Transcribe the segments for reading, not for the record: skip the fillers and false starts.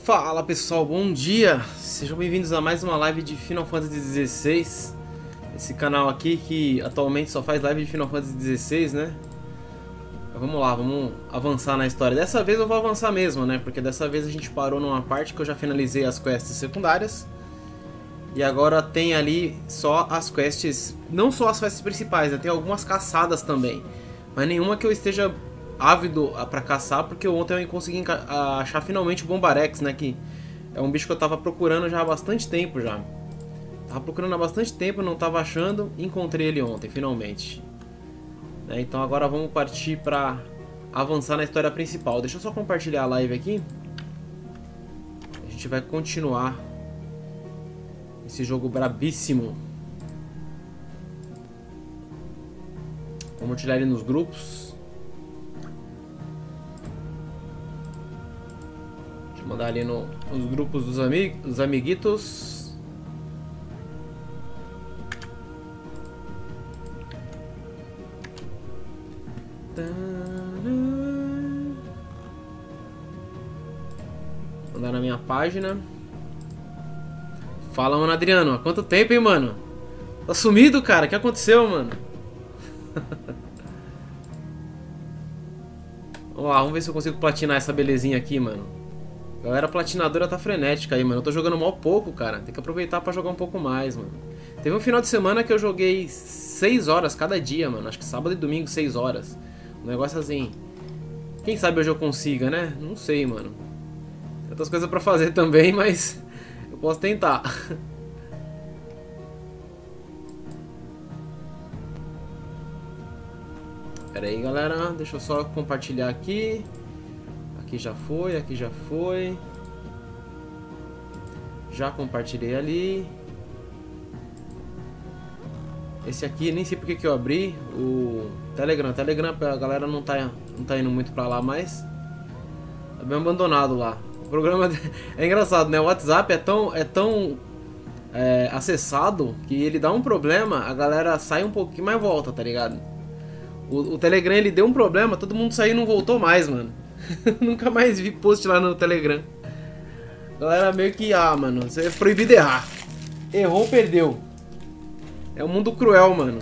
Fala pessoal, bom dia! Sejam bem-vindos a mais uma live de Final Fantasy XVI. Esse canal aqui que atualmente só faz live de Final Fantasy XVI, né? Mas vamos lá, vamos avançar na história. Dessa vez eu vou avançar mesmo, né? Porque dessa vez a gente parou numa parte que eu já finalizei as quests secundárias. E agora tem ali só as quests, não só as quests principais, né? Tem algumas caçadas também. Mas nenhuma que eu esteja ávido pra caçar, porque ontem eu consegui achar finalmente o Bombarex, né? Que é um bicho que eu tava procurando já há bastante tempo já. Tava procurando há bastante tempo, não tava achando, encontrei ele ontem, finalmente. Né, então agora vamos partir pra avançar na história principal. Deixa eu só compartilhar a live aqui. A gente vai continuar esse jogo brabíssimo. Vamos compartilhar ele nos grupos. Deixa eu mandar ali nos grupos dos amiguitos. Mandar na minha página. Fala, mano, Adriano. Há quanto tempo, hein, mano? Tá sumido, cara? O que aconteceu, mano? Vamos lá, vamos ver se eu consigo platinar essa belezinha aqui, mano. A galera platinadora tá frenética aí, mano. Eu tô jogando mal pouco, cara. Tem que aproveitar pra jogar um pouco mais, mano. Teve um final de semana que eu joguei 6 horas cada dia, mano. Acho que sábado e domingo 6 horas. Um negócio assim. Quem sabe hoje eu consiga, né? Não sei, mano. Tem outras coisas pra fazer também, mas eu posso tentar. Pera aí, galera. Deixa eu só compartilhar aqui. Aqui já foi, aqui já foi. Já compartilhei ali. Esse aqui, nem sei porque que eu abri. O Telegram. Telegram, a galera não tá indo muito pra lá mais. Tá bem abandonado lá. O programa é engraçado, né? O WhatsApp é tão acessado que ele dá um problema, a galera sai um pouquinho, mas volta, tá ligado? O Telegram, ele deu um problema, todo mundo saiu e não voltou mais, mano. Nunca mais vi post lá no Telegram. Galera meio que, mano, você é proibido errar. Errou, perdeu. É um mundo cruel, mano.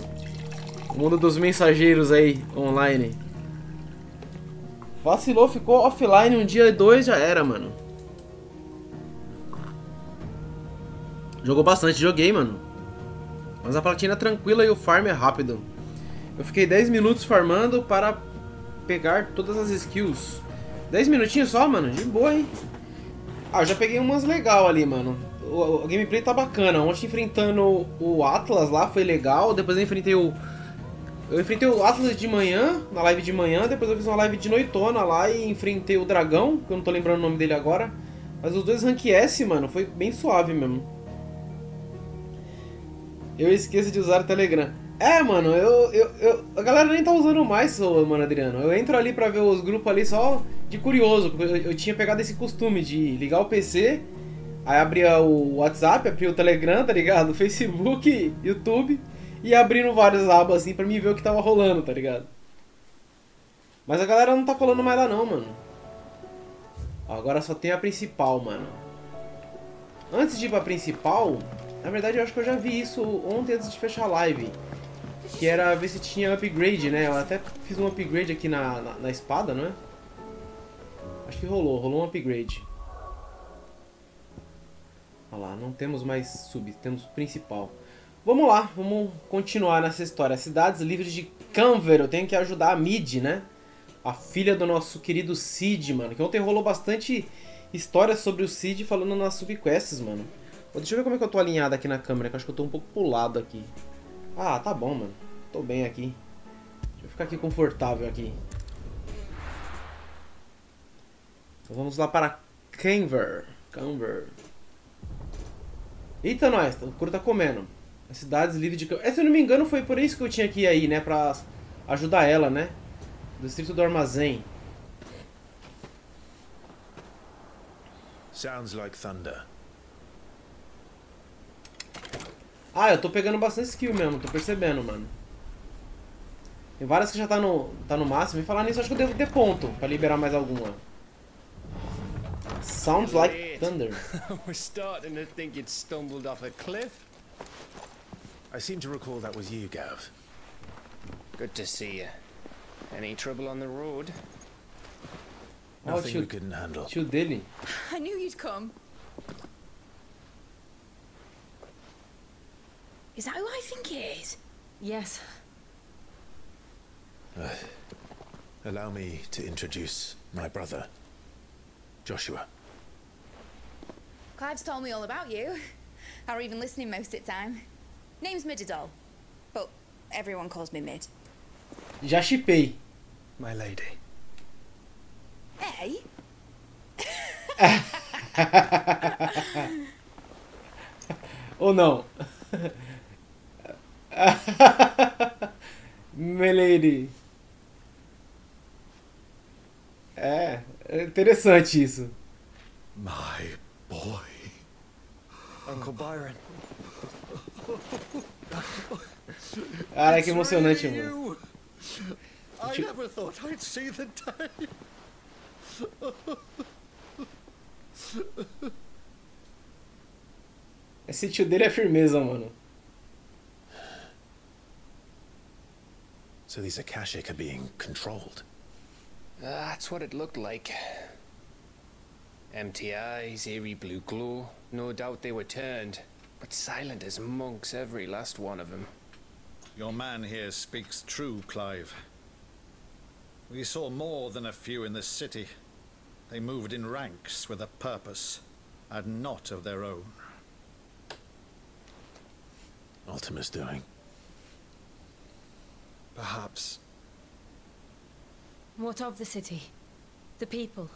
O mundo dos mensageiros aí, online. Vacilou, ficou offline um dia, 2, já era, mano. Jogou bastante, joguei, mano. Mas a platina é tranquila e o farm é rápido. Eu fiquei 10 minutos farmando para pegar todas as skills. 10 minutinhos só, mano? De boa, hein? Eu já peguei umas legal ali, mano. O gameplay tá bacana. Ontem enfrentando o Atlas lá foi legal. Depois eu enfrentei o Atlas de manhã, na live de manhã. Depois eu fiz uma live de noitona lá e enfrentei o Dragão, que eu não tô lembrando o nome dele agora. Mas os dois rank S, mano, foi bem suave mesmo. Eu esqueço de usar o Telegram. Mano, a galera nem tá usando mais, mano, Adriano. Eu entro ali pra ver os grupos ali só de curioso, porque eu tinha pegado esse costume de ligar o PC, aí abria o WhatsApp, abria o Telegram, tá ligado? Facebook, YouTube, e abrindo várias abas assim pra mim ver o que tava rolando, tá ligado? Mas a galera não tá colando mais lá não, mano. Agora só tem a principal, mano. Antes de ir pra principal, na verdade eu acho que eu já vi isso ontem antes de fechar a live. Que era ver se tinha upgrade, né? Eu até fiz um upgrade aqui na espada, não é? Acho que rolou um upgrade. Olha lá, não temos mais sub, temos principal. Vamos lá, vamos continuar nessa história. Cidades livres de Canver, eu tenho que ajudar a Mid, né? A filha do nosso querido Cid, mano. Que ontem rolou bastante história sobre o Cid falando nas subquests, mano. Deixa eu ver como é que eu tô alinhado aqui na câmera, que eu acho que eu tô um pouco pulado aqui. Tá bom, mano. Tô bem aqui. Deixa eu ficar aqui confortável aqui. Então vamos lá para Canver. Eita, nós. O Kuro tá comendo. As cidades livres de Canver. Se eu não me engano, foi por isso que eu tinha que ir aí, né? Pra ajudar ela, né? Distrito do Armazém. Sounds like thunder. Eu tô pegando bastante skill mesmo, tô percebendo, mano. Tem várias que já tá no máximo. E falar nisso, acho que eu devo ter ponto pra liberar mais alguma. Sounds like Thunder. We're starting to think you'd stumbled off a cliff. I seem to recall that was you, Gav. Good to see you. Any trouble on the road? Nothing we couldn't handle. Tio dele. I knew you'd come. Is that who I think it is? Yes. Allow me to introduce my brother, Joshua. Clive's told me all about you. Or even listening most of the time. Name's Mididol, but everyone calls me Mid. Já chipei. My lady. Hey? Ou não? Milady. É interessante isso. My boy. Uncle Byron. Cara, que emocionante, mano. I never thought I'd see the day. Esse tio dele é firmeza, mano. So these Akashic are being controlled. That's what it looked like. Empty eyes, eerie blue glow. No doubt they were turned, but silent as monks, every last one of them. Your man here speaks true, Clive. We saw more than a few in this city. They moved in ranks with a purpose, and not of their own. Ultima's doing. Perhaps. What of the city? The people?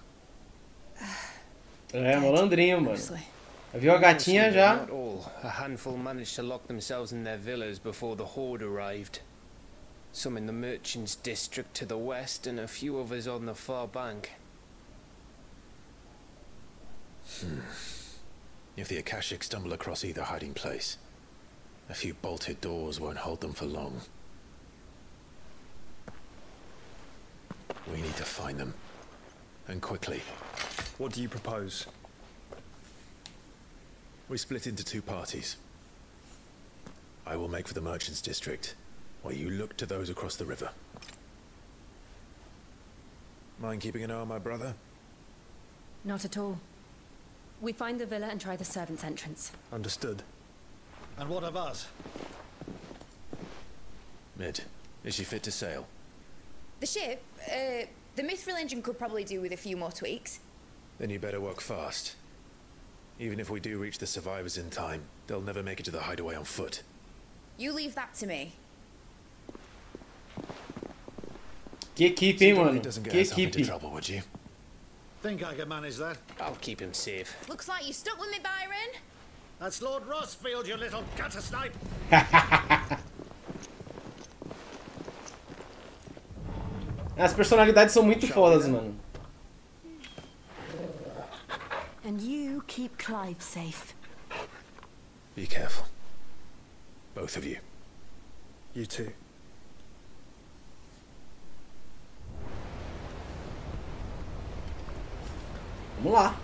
É, malandrinho, mano. Mostly. Viu a gatinha Mostly, já? but not all. A handful managed to lock themselves in their villas before the horde arrived. Some in the merchants' district to the west, and a few others on the far bank. If the Akashic stumble across either hiding place, a few bolted doors won't hold them for long. We need to find them. And quickly. What do you propose? We split into two parties. I will make for the merchants' district, while you look to those across the river. Mind keeping an eye on my brother? Not at all. We find the villa and try the servants' entrance. Understood. And what of us? Mid, is she fit to sail? The ship, the Mithril engine could probably do with a few more tweaks. Then you better work fast. Even if we do reach the survivors in time, they'll never make it to the hideaway on foot. You leave that to me. Que equipe, hein, mano? Doesn't get Que us into equipe. trouble, would you? Think I can manage that? I'll keep him safe. Looks like you stuck with me, Byron. That's Lord Rossfield, you little gutter snipe! As personalidades são muito fodas, mano. And you keep Clive safe. Be careful. Both of you. You too. Vamos lá.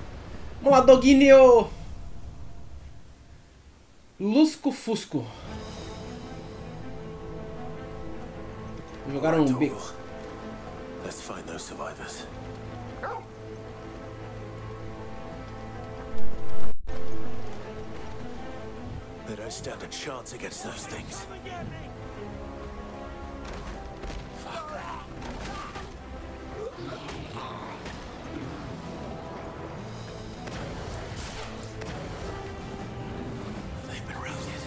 Vamos lá, Doguinho. Lusco Fusco. Jogaram um bico. Let's find those survivors. They don't stand a chance against those things. They've been routed.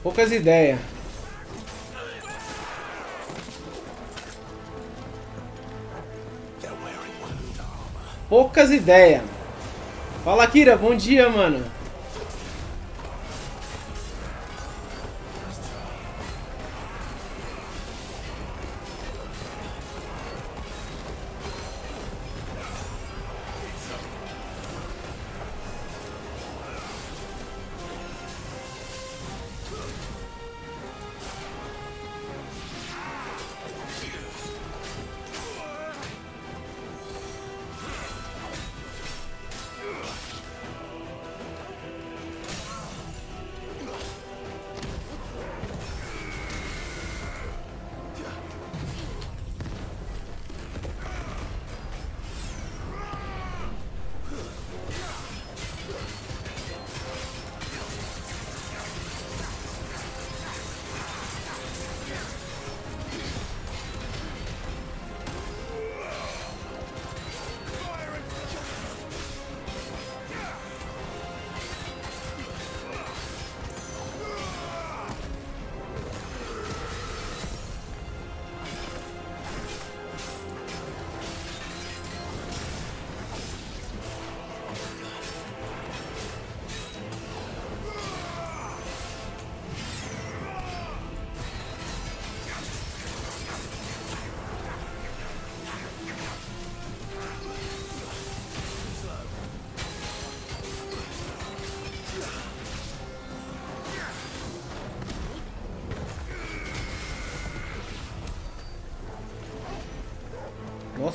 Poucas ideias. Poucas ideias. Fala, Kira. Bom dia, mano.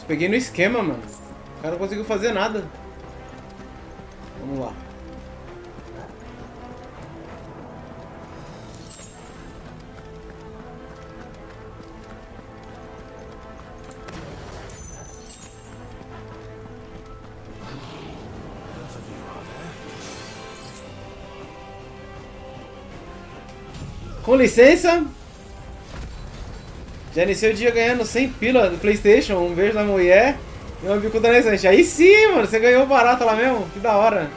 Nossa, peguei no esquema, mano. O cara não conseguiu fazer nada. Vamos lá. Com licença. Já iniciei o dia ganhando 100 pila do PlayStation, um beijo da mulher e uma bicuda na estante. Aí sim, mano, você ganhou barato lá mesmo? Que da hora.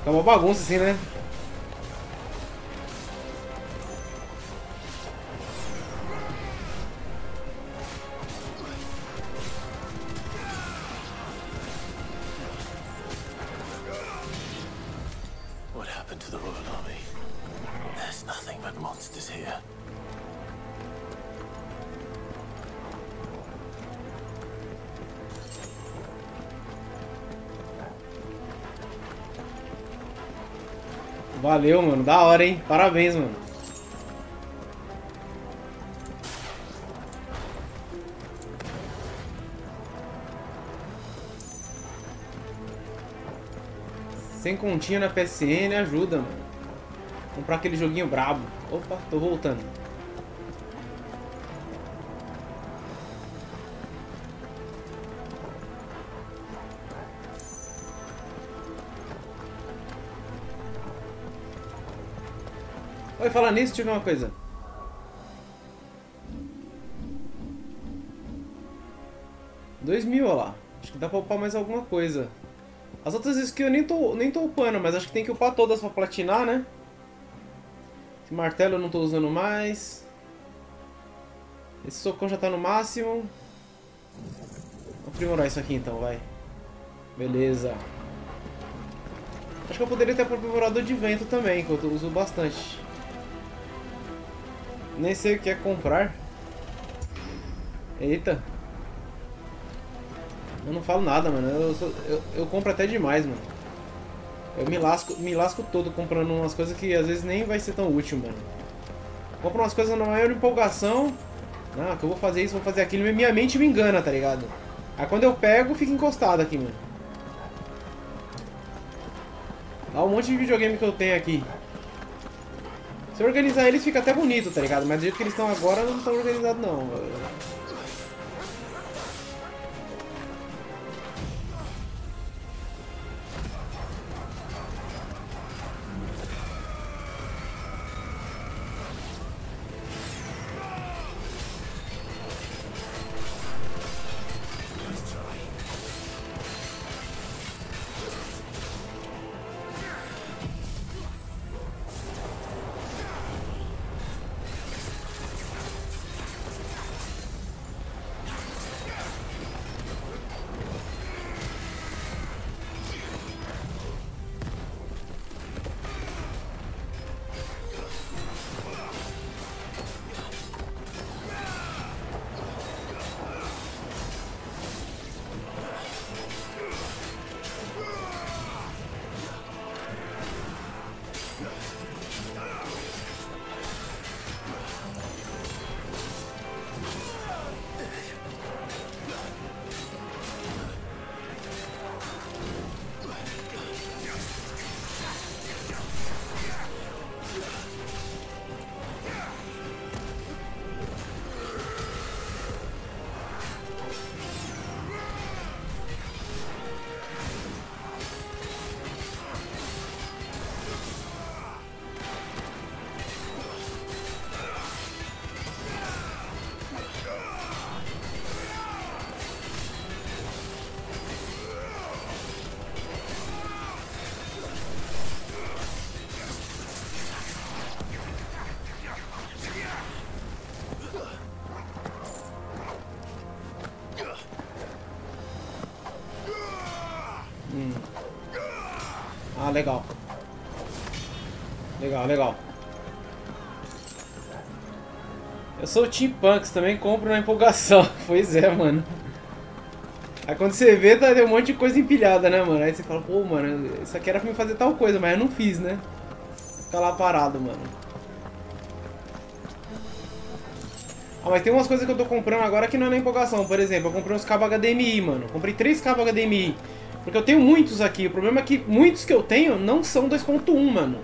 É uma bagunça assim, né? What happened to the Royal Army? There's nothing but monsters here. Valeu, mano. Da hora, hein? Parabéns, mano. Sem continha na PSN ajuda, mano. Comprar aquele joguinho brabo. Opa, tô voltando. Oi, falar nisso, deixa eu ver uma coisa. $2.000, olha lá. Acho que dá pra upar mais alguma coisa. As outras skills eu nem tô upando, mas acho que tem que upar todas pra platinar, né? Esse martelo eu não tô usando mais. Esse socão já tá no máximo. Vou aprimorar isso aqui então, vai. Beleza. Acho que eu poderia ter aprimorador de vento também, que eu uso bastante. Nem sei o que é comprar. Eita. Eu não falo nada, mano. Eu compro até demais, mano. Eu me lasco todo comprando umas coisas que às vezes nem vai ser tão útil, mano. Compro umas coisas na maior empolgação. Não, que eu vou fazer isso, vou fazer aquilo. Minha mente me engana, tá ligado? Aí quando eu pego, fica encostado aqui, mano. Olha um monte de videogame que eu tenho aqui. Se eu organizar eles, fica até bonito, tá ligado? Mas do jeito que eles estão agora, não estão organizados, não. Ah, legal. Legal, legal. Eu sou o Team Punks, também compro na empolgação. Pois é, mano. Aí quando você vê, tá um monte de coisa empilhada, né, mano? Aí você fala, pô, mano, isso aqui era pra me fazer tal coisa, mas eu não fiz, né? Fica lá parado, mano. Ah, mas tem umas coisas que eu tô comprando agora que não é na empolgação. Por exemplo, eu comprei uns cabos HDMI, mano. Comprei 3 cabos HDMI. Porque eu tenho muitos aqui. O problema é que muitos que eu tenho não são 2.1, mano.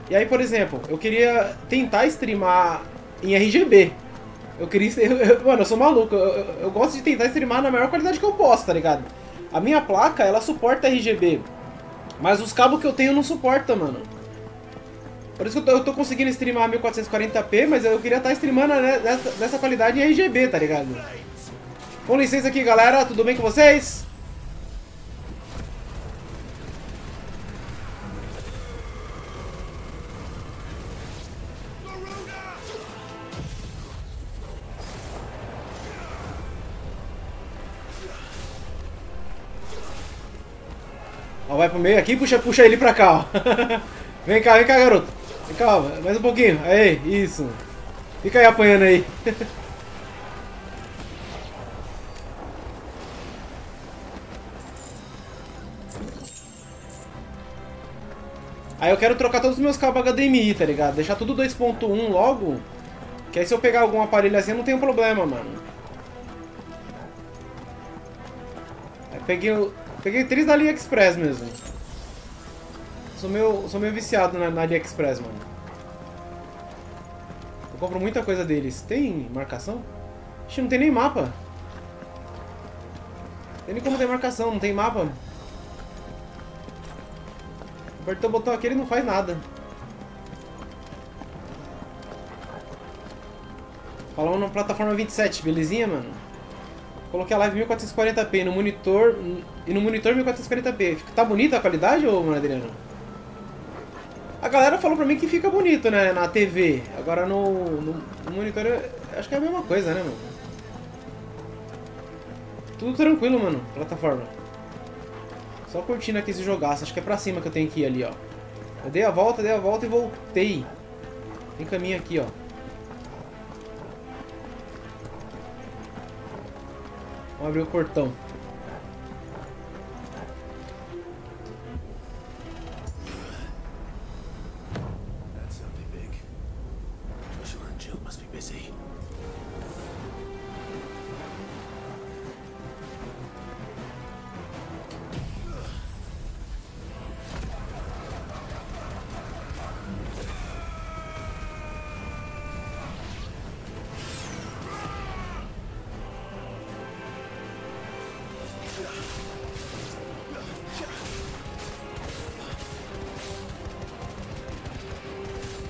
E aí, por exemplo, eu queria tentar streamar em RGB. Eu queria... Mano, eu sou maluco. Eu gosto de tentar streamar na maior qualidade que eu posso, tá ligado? A minha placa, ela suporta RGB. Mas os cabos que eu tenho não suportam, mano. Por isso que eu tô conseguindo streamar 1440p, mas eu queria estar streamando dessa qualidade em RGB, tá ligado? Com licença aqui, galera. Tudo bem com vocês? Ó, vai pro meio aqui e puxa ele pra cá, ó. Vem cá, garoto. Vem cá, ó, mais um pouquinho. Aí, isso. Fica aí apanhando aí. Aí eu quero trocar todos os meus cabos HDMI, tá ligado? Deixar tudo 2.1 logo. Que aí se eu pegar algum aparelho assim, não tem problema, mano. Aí peguei 3 da AliExpress mesmo. Sou meio viciado na AliExpress, mano. Eu compro muita coisa deles. Tem marcação? Ixi, não tem nem mapa. Não tem nem como ter marcação, não tem mapa. Apertou o botão aqui, ele não faz nada. Falamos na plataforma 27, belezinha, mano? Coloquei a live 1440p no monitor e no monitor 1440p. Tá bonita a qualidade, ô, mano Adriano? A galera falou pra mim que fica bonito, né, na TV. Agora no monitor, acho que é a mesma coisa, né, mano? Tudo tranquilo, mano, plataforma. Só curtindo aqui esse jogaço. Acho que é pra cima que eu tenho que ir ali, ó. Eu dei a volta e voltei. Tem caminho aqui, ó. Vamos abrir o portão.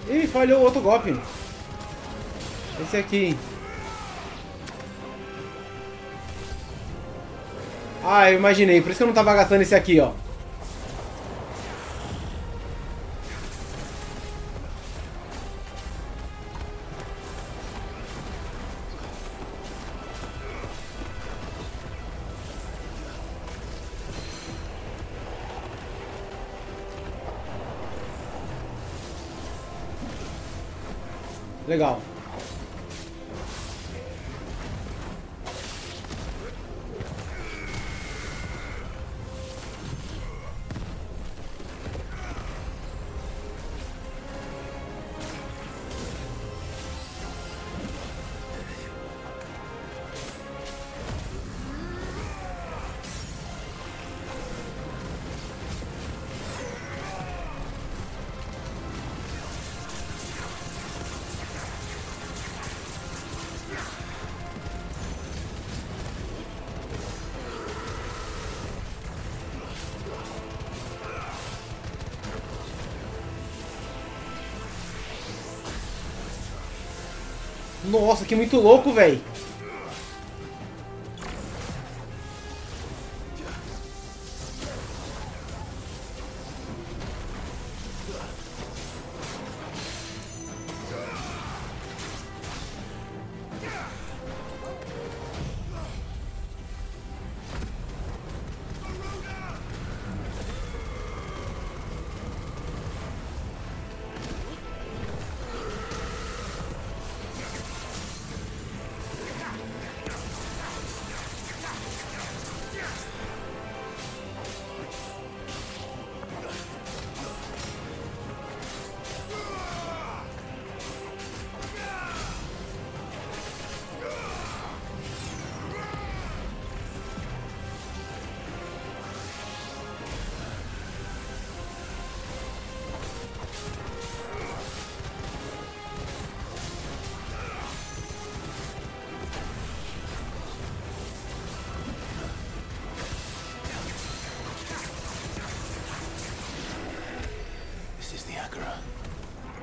Ih, falhou o outro golpe. Esse aqui. Ah, eu imaginei. Por isso que eu não tava gastando esse aqui, ó. Legal. Nossa, que muito louco, velho.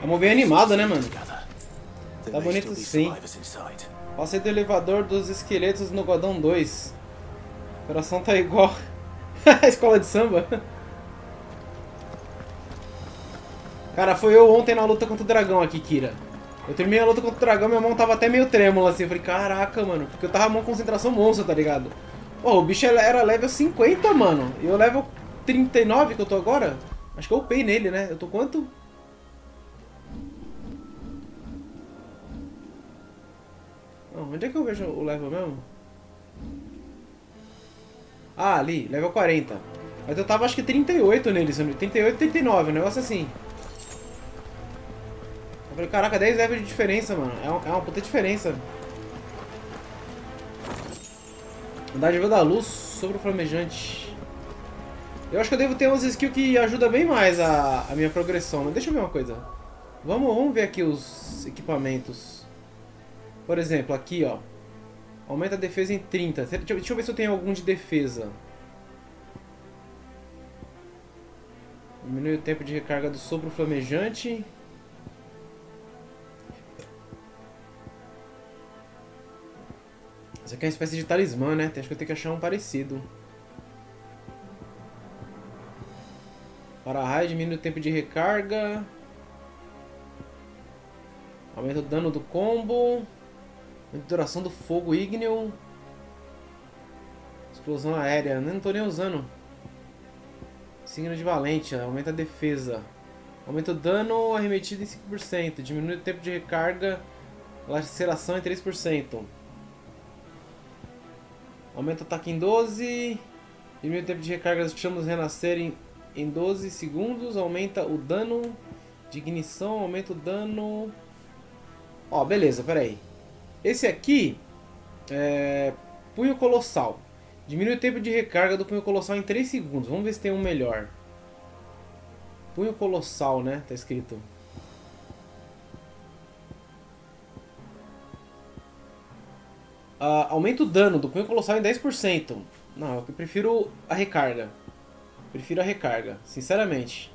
É bem animado, né, mano? Tá bonito sim. Passei do elevador dos esqueletos no Godão 2. O coração tá igual a escola de samba. Cara, foi eu ontem na luta contra o dragão aqui, Kira. Eu terminei a luta contra o dragão, minha mão tava até meio trêmula assim. Eu falei, caraca, mano. Porque eu tava com uma concentração monstro, tá ligado? Pô, o bicho era level 50, mano. E eu level 39 que eu tô agora. Acho que eu upei nele, né? Eu tô quanto? Onde é que eu vejo o level mesmo? Ah, ali, level 40. Mas eu tava acho que 38 nele, 38, 39, um negócio assim. Eu falei, caraca, 10 levels de diferença, mano. É uma puta diferença. Dádiva da luz sobre o flamejante. Eu acho que eu devo ter umas skills que ajudam bem mais a minha progressão. Mas deixa eu ver uma coisa. Vamos ver aqui os equipamentos. Por exemplo, aqui, ó. Aumenta a defesa em 30. Deixa eu ver se eu tenho algum de defesa. Diminui o tempo de recarga do sopro flamejante. Isso aqui é uma espécie de talismã, né? Acho que eu tenho que achar um parecido. Para raio, diminui o tempo de recarga. Aumenta o dano do combo. Aumenta a duração do fogo ígneo. Explosão aérea. Não tô nem usando. Signo de valente. Aumenta a defesa. Aumenta o dano arremetido em 5%. Diminui o tempo de recarga. Laceração em 3%. Aumenta o ataque em 12. Diminui o tempo de recarga das chamas renascer em 12 segundos. Aumenta o dano de ignição. Aumenta o dano... Ó, beleza, peraí. Esse aqui é punho colossal. Diminui o tempo de recarga do punho colossal em 3 segundos. Vamos ver se tem um melhor. Punho colossal, né? Tá escrito. Aumenta o dano do punho colossal em 10%. Não, eu prefiro a recarga. Prefiro a recarga, sinceramente.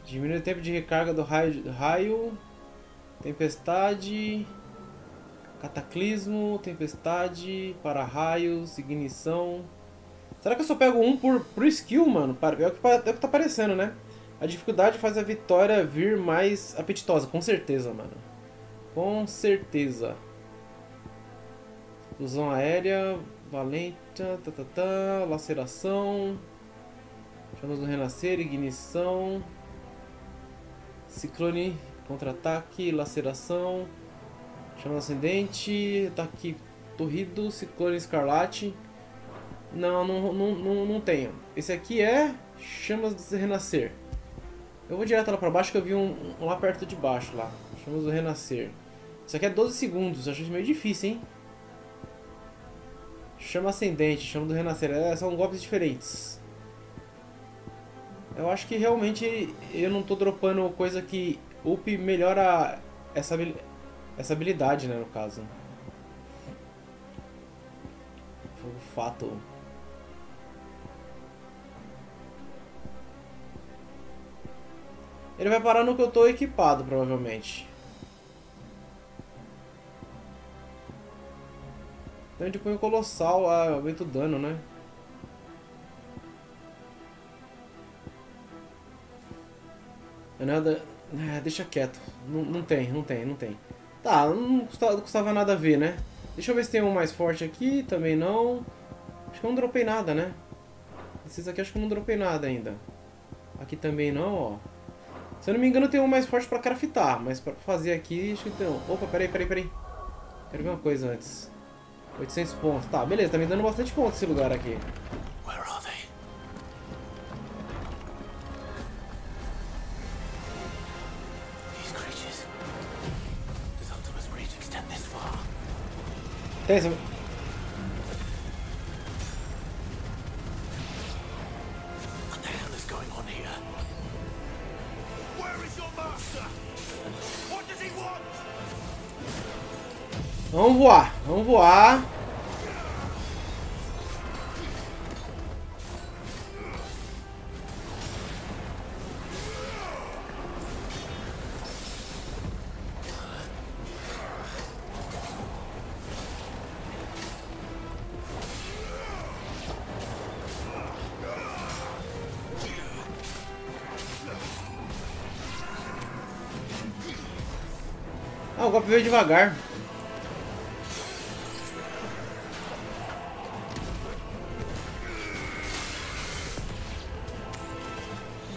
Diminui o tempo de recarga do raio. Tempestade. Cataclismo, tempestade, para-raios, ignição. Será que eu só pego um por skill, mano? É o que tá aparecendo, né? A dificuldade faz a vitória vir mais apetitosa. Com certeza, mano. Com certeza. Explosão aérea, valente, laceração. Chamas do renascer, ignição. Ciclone, contra-ataque, laceração. Chama ascendente, ataque torrido, ciclone escarlate. Não tenho. Esse aqui é chamas do renascer. Eu vou direto lá pra baixo que eu vi um lá perto de baixo lá. Chamas do renascer. Isso aqui é 12 segundos, eu acho meio difícil, hein? Chama ascendente, chama do renascer. São golpes diferentes. Eu acho que realmente eu não tô dropando coisa que up melhora essa habilidade, né, no caso. Fogo fato. Ele vai parar no que eu tô equipado, provavelmente. Então de punho colossal, aumenta o dano, né? É nada... deixa quieto. Não tem. Tá, não custava nada a ver, né? Deixa eu ver se tem um mais forte aqui. Também não. Acho que eu não dropei nada, né? Esses aqui acho que eu não dropei nada ainda. Aqui também não, ó. Se eu não me engano tem um mais forte pra craftar. Mas pra fazer aqui, acho que tem um. Opa, peraí. Quero ver uma coisa antes. 800 pontos. Tá, beleza. Tá me dando bastante pontos esse lugar aqui. Tem esse... Vamos voar. Ah, o golpe veio devagar.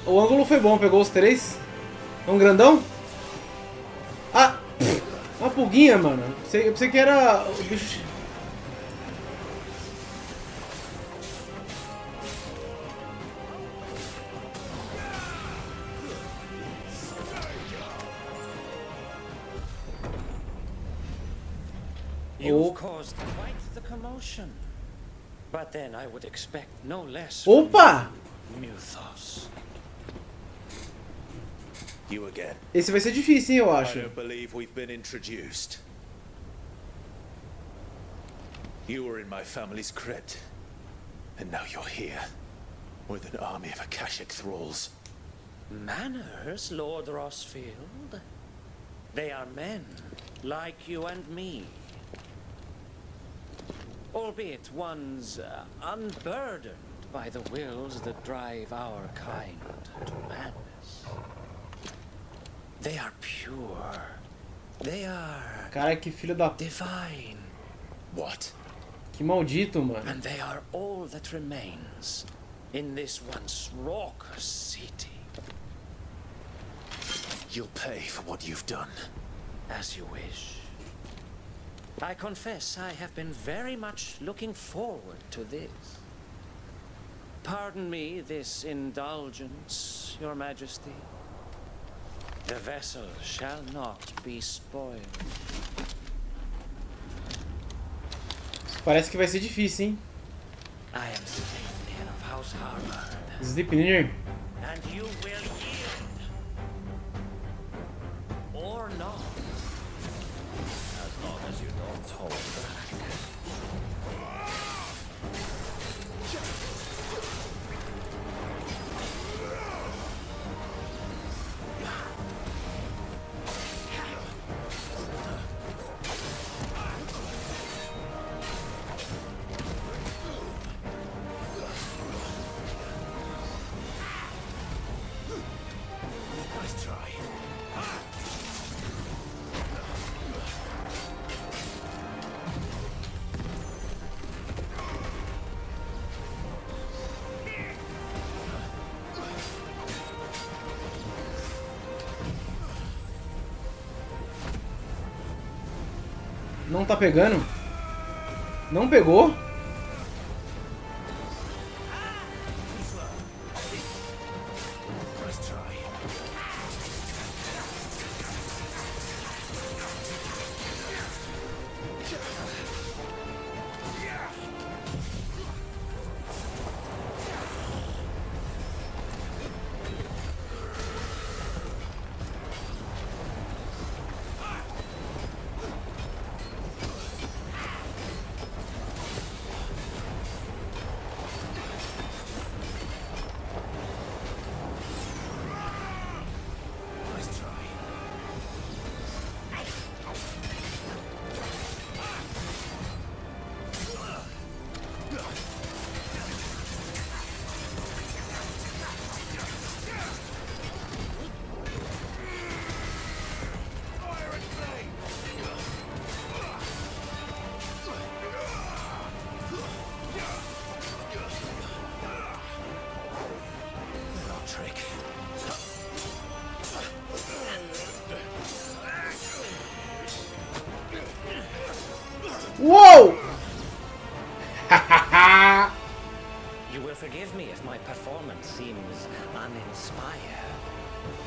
O ângulo foi bom, pegou os 3. É um grandão? Ah! Uma pulguinha, mano. Eu pensei que era o bicho. You've caused quite the commotion. But then I would expect no less from Opa! Muthos. You again. Esse vai ser difícil, hein, eu I acho. don't believe we've been introduced. You were in my family's crypt, and now you're here, with an army of Akashic thralls. Manners, Lord Rossfield? They are men, like you and me. Albeit ones unburdened by the wills that drive our kind to madness. They are pure. They are Cara, que filho da... divine. What? Que maldito, mano. And they are all that remains in this once raucous city. You'll pay for what you've done. As you wish. I confess I have been very much looking forward to this. Pardon me this indulgence, Your Majesty. The vessel shall not be spoiled. Parece que vai ser difícil, hein? I am Sleipnir of House Harvard, Sleipnir. and you will yield. Or not. As long as you don't hold back. Não tá pegando? Não pegou? Uou! You will forgive me if my performance seems uninspired.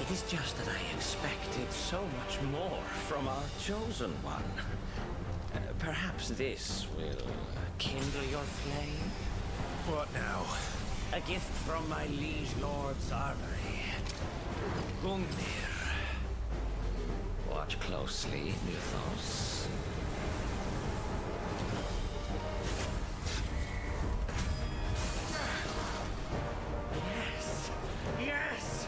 It is just that I expected so much more from our chosen one. Perhaps this will kindle your flame? What now? A gift from my liege lord's armory. Gungnir. Watch closely, Muthos. Yes! Yes!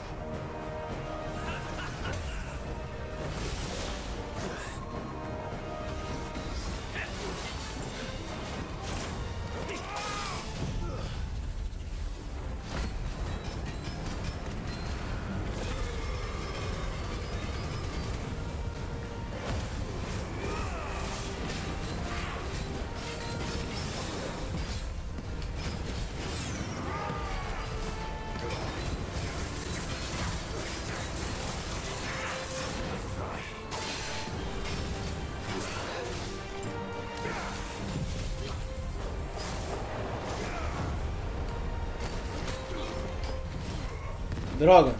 Droga.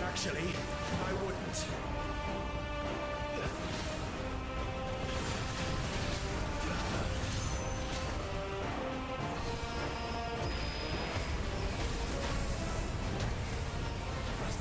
Actually, I wouldn't. Let's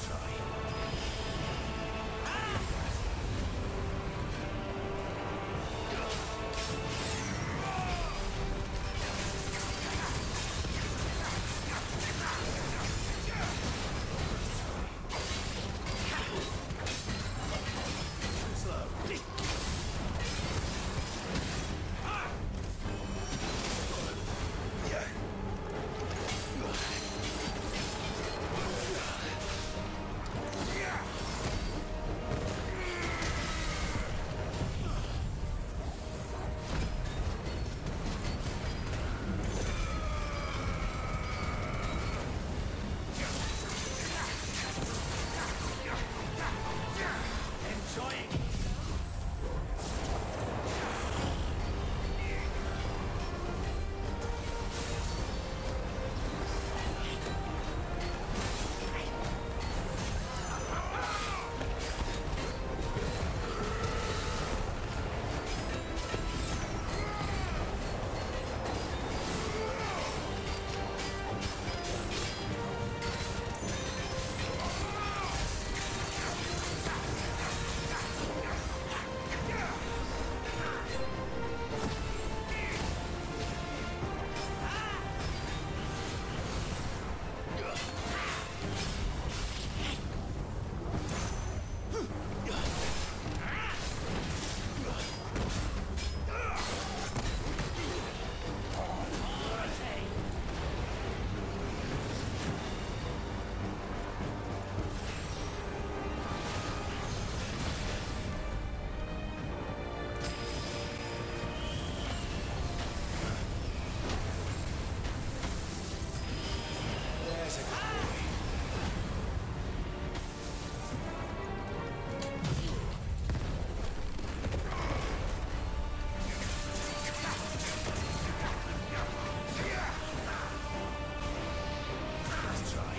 try.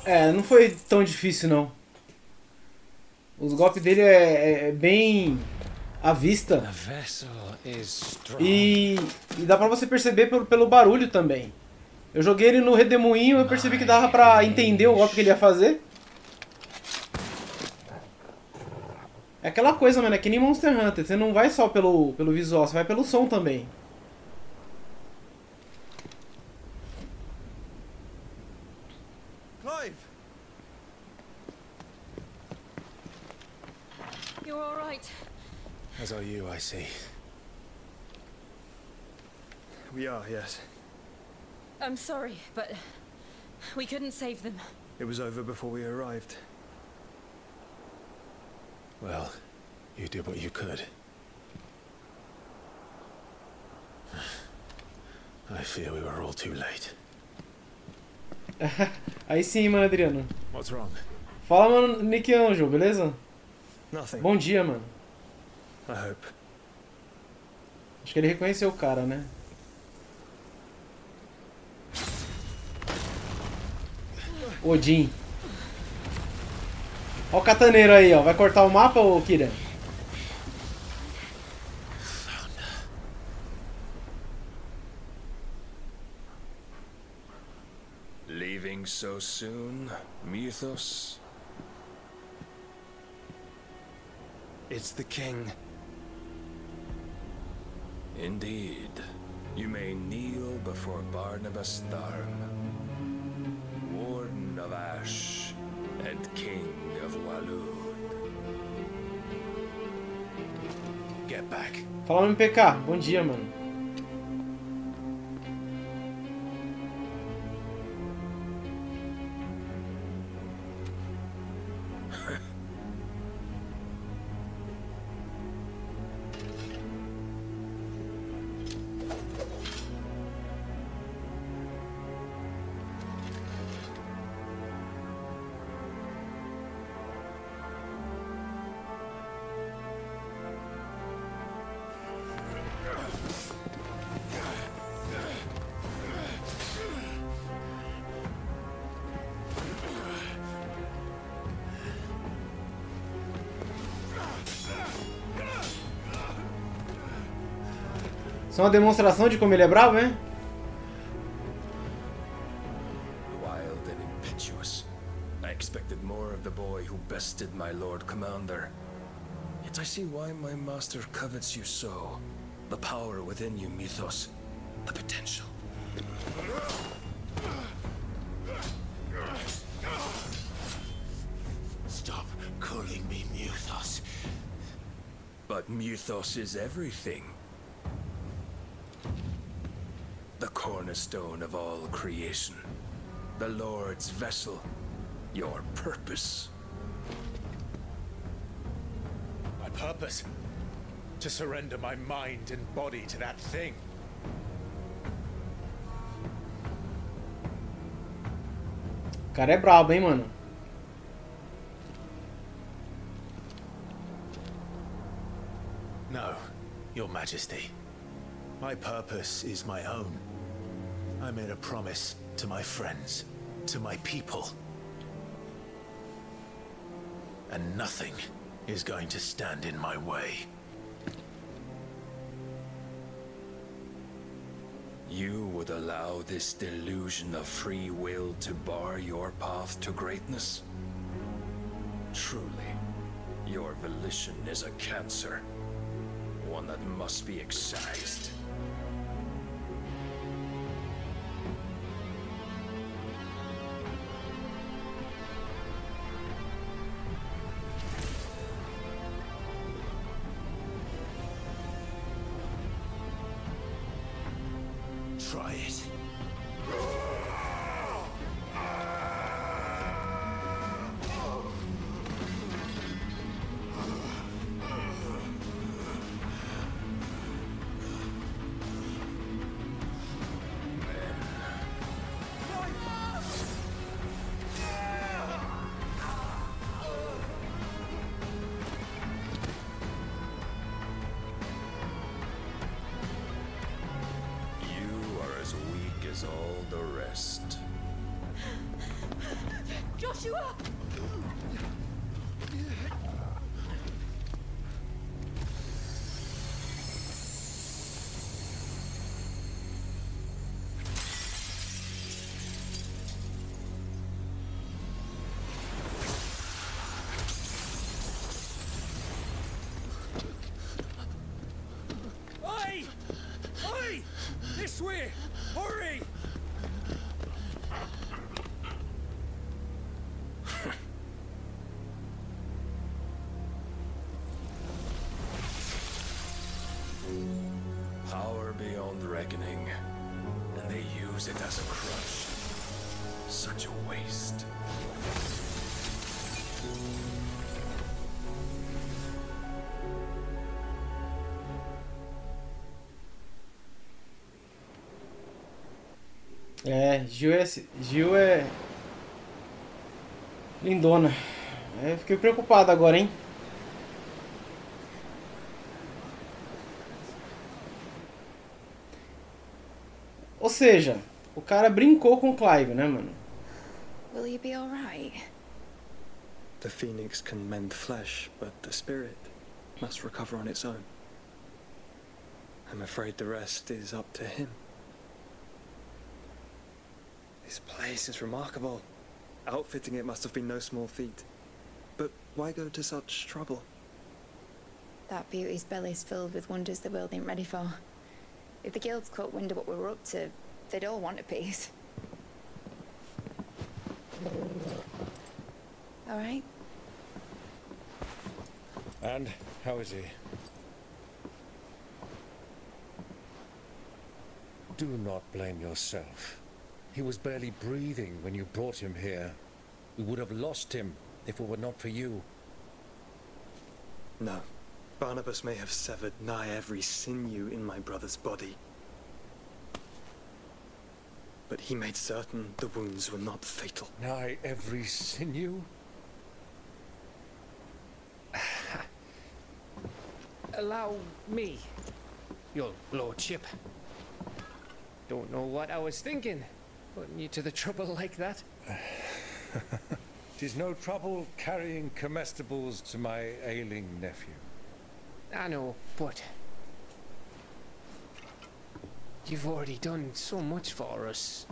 É, não foi tão difícil não. Os golpes dele é bem à vista. E dá pra você perceber pelo barulho também. Eu joguei ele no redemoinho e eu percebi que dava pra entender o golpe que ele ia fazer. É aquela coisa, mano, é que nem Monster Hunter. Você não vai só pelo visual, você vai pelo som também. Clive! You're all right. As are you, I see. We are, yes. I'm sorry, but we couldn't save them. It was over before we arrived. Well, you did what you could. I fear we were all too late. Aí sim, mano, Adriano. What's wrong? Fala, mano, Nick Anjo, beleza? Nothing. Bom dia, mano. I hope. Acho que ele reconheceu o cara, né? Odin. Ó o cataneiro aí, ó. Vai cortar o mapa, ô Kira? Leaving so soon, Mythos? It's the king. Indeed. You may kneel before Barnabas Tharm, Warden of Ash and King of Walud. Get back. Fala, MPK. Bom dia, mano. Isso é uma demonstração de como ele é bravo, hein? Wild and impetuous. I expected more of the boy who bested my Lord Commander. Yet I see why my master covets you so. The power within you, Mythos. The potential. Stop calling me Mythos. But Mythos is everything. The cornerstone of all creation. The Lord's vessel. Your purpose. My purpose? To surrender my mind and body to that thing. O cara é brabo, hein, mano? No, Your Majesty. My purpose is my own. I made a promise to my friends, to my people. And nothing is going to stand in my way. You would allow this delusion of free will to bar your path to greatness? Truly, your volition is a cancer. One that must be excised. Try it. All the rest. Joshua! Oi! Oi! This way! Hurry! Power beyond reckoning, and they use it as a crutch. such a waste. Gil é lindona. Fiquei preocupado agora, hein? Ou seja, o cara brincou com o Clive, né, mano? Will you be alright? The phoenix can mend flesh, but the spirit must recover on its own. I'm afraid the rest is up to him. This place is remarkable. Outfitting it must have been no small feat. But why go to such trouble? That beauty's belly's filled with wonders the world ain't ready for. If the guilds caught wind of what we were up to, they'd all want a piece. All right? And how is he? Do not blame yourself. He was barely breathing when you brought him here. We would have lost him if it were not for you. No. Barnabas may have severed nigh every sinew in my brother's body. But he made certain the wounds were not fatal. Nigh every sinew? Allow me, your lordship. Don't know what I was thinking, putting you to the trouble like that. 'Tis no trouble carrying comestibles to my ailing nephew. I know, but you've already done so much for us.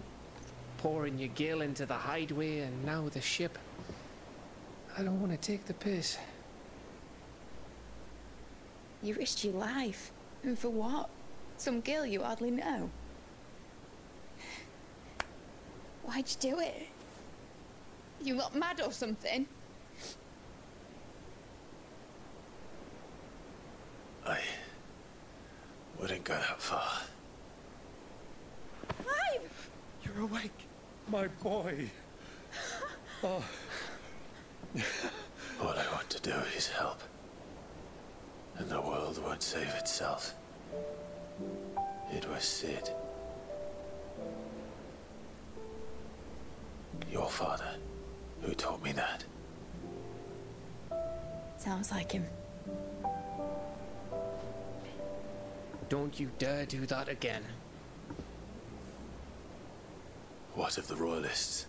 Pouring your gil into the hideaway and now the ship. I don't want to take the piss. You risked your life. And for what? Some girl you hardly know. Why'd you do it? You lot mad or something? I wouldn't go that far. Clive! You're awake, my boy. Oh. All I want to do is help. And the world won't save itself. It was Sid. Your father, who taught me that. Sounds like him. Don't you dare do that again. What of the royalists?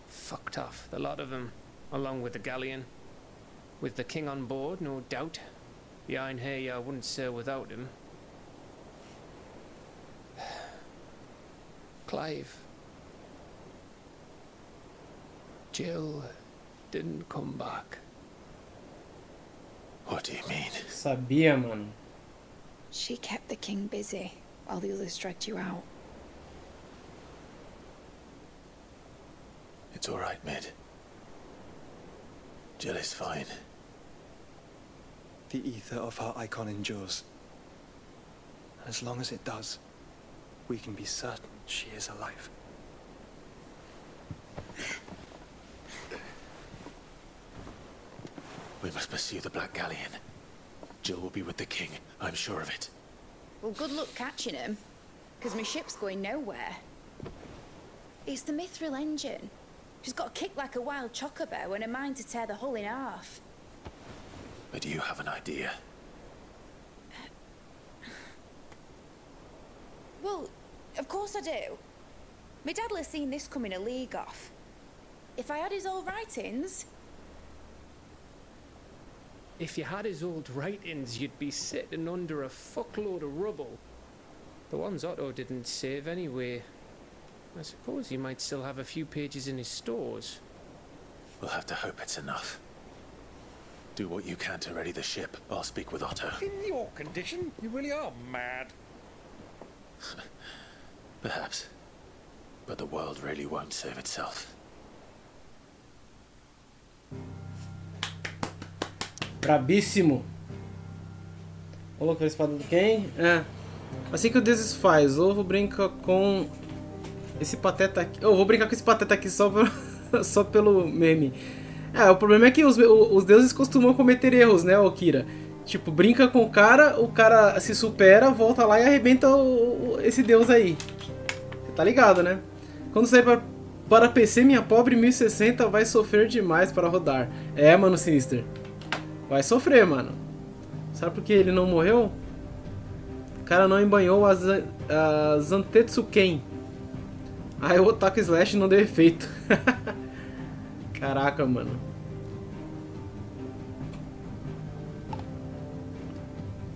Fucked off, the lot of them, along with the galleon. With the king on board, no doubt. Behind here, I wouldn't sail without him. Clive. Jill didn't come back. What do you mean? Sabia, mano. She kept the king busy while the others dragged you out. It's all right, Mid. Jill is fine. The ether of her icon endures. And as long as it does, we can be certain she is alive. We must pursue the Black Galleon. Jill will be with the king, I'm sure of it. Well, good luck catching him, because my ship's going nowhere. It's the Mithril engine. She's got a kick like a wild chocobo and a mind to tear the hull in half. But you have an idea. Well, of course I do. My dad'll have seen this coming a league off. If I had his old writings... If you had his old writings, you'd be sitting under a fuckload of rubble. The ones Otto didn't save anyway. I suppose he might still have a few pages in his stores. We'll have to hope it's enough. Do what you can to ready the ship. I'll speak with Otto. In your condition, you really are mad. Perhaps. But the world really won't save itself. Brabíssimo. Colocar a espada do quem? Assim que o Deus faz, Ovo brinca com esse pateta aqui... Eu vou brincar com esse pateta aqui só, só pelo meme. O problema é que os deuses costumam cometer erros, né, Kira? Tipo, brinca com o cara se supera, volta lá e arrebenta esse deus aí. Você tá ligado, né? Quando sair para PC, minha pobre 1060 vai sofrer demais para rodar. Mano, Sinister. Vai sofrer, mano. Sabe por que ele não morreu? O cara não embanhou a Zantetsu Ken. Aí o Otaku Slash não deu efeito. Caraca, mano.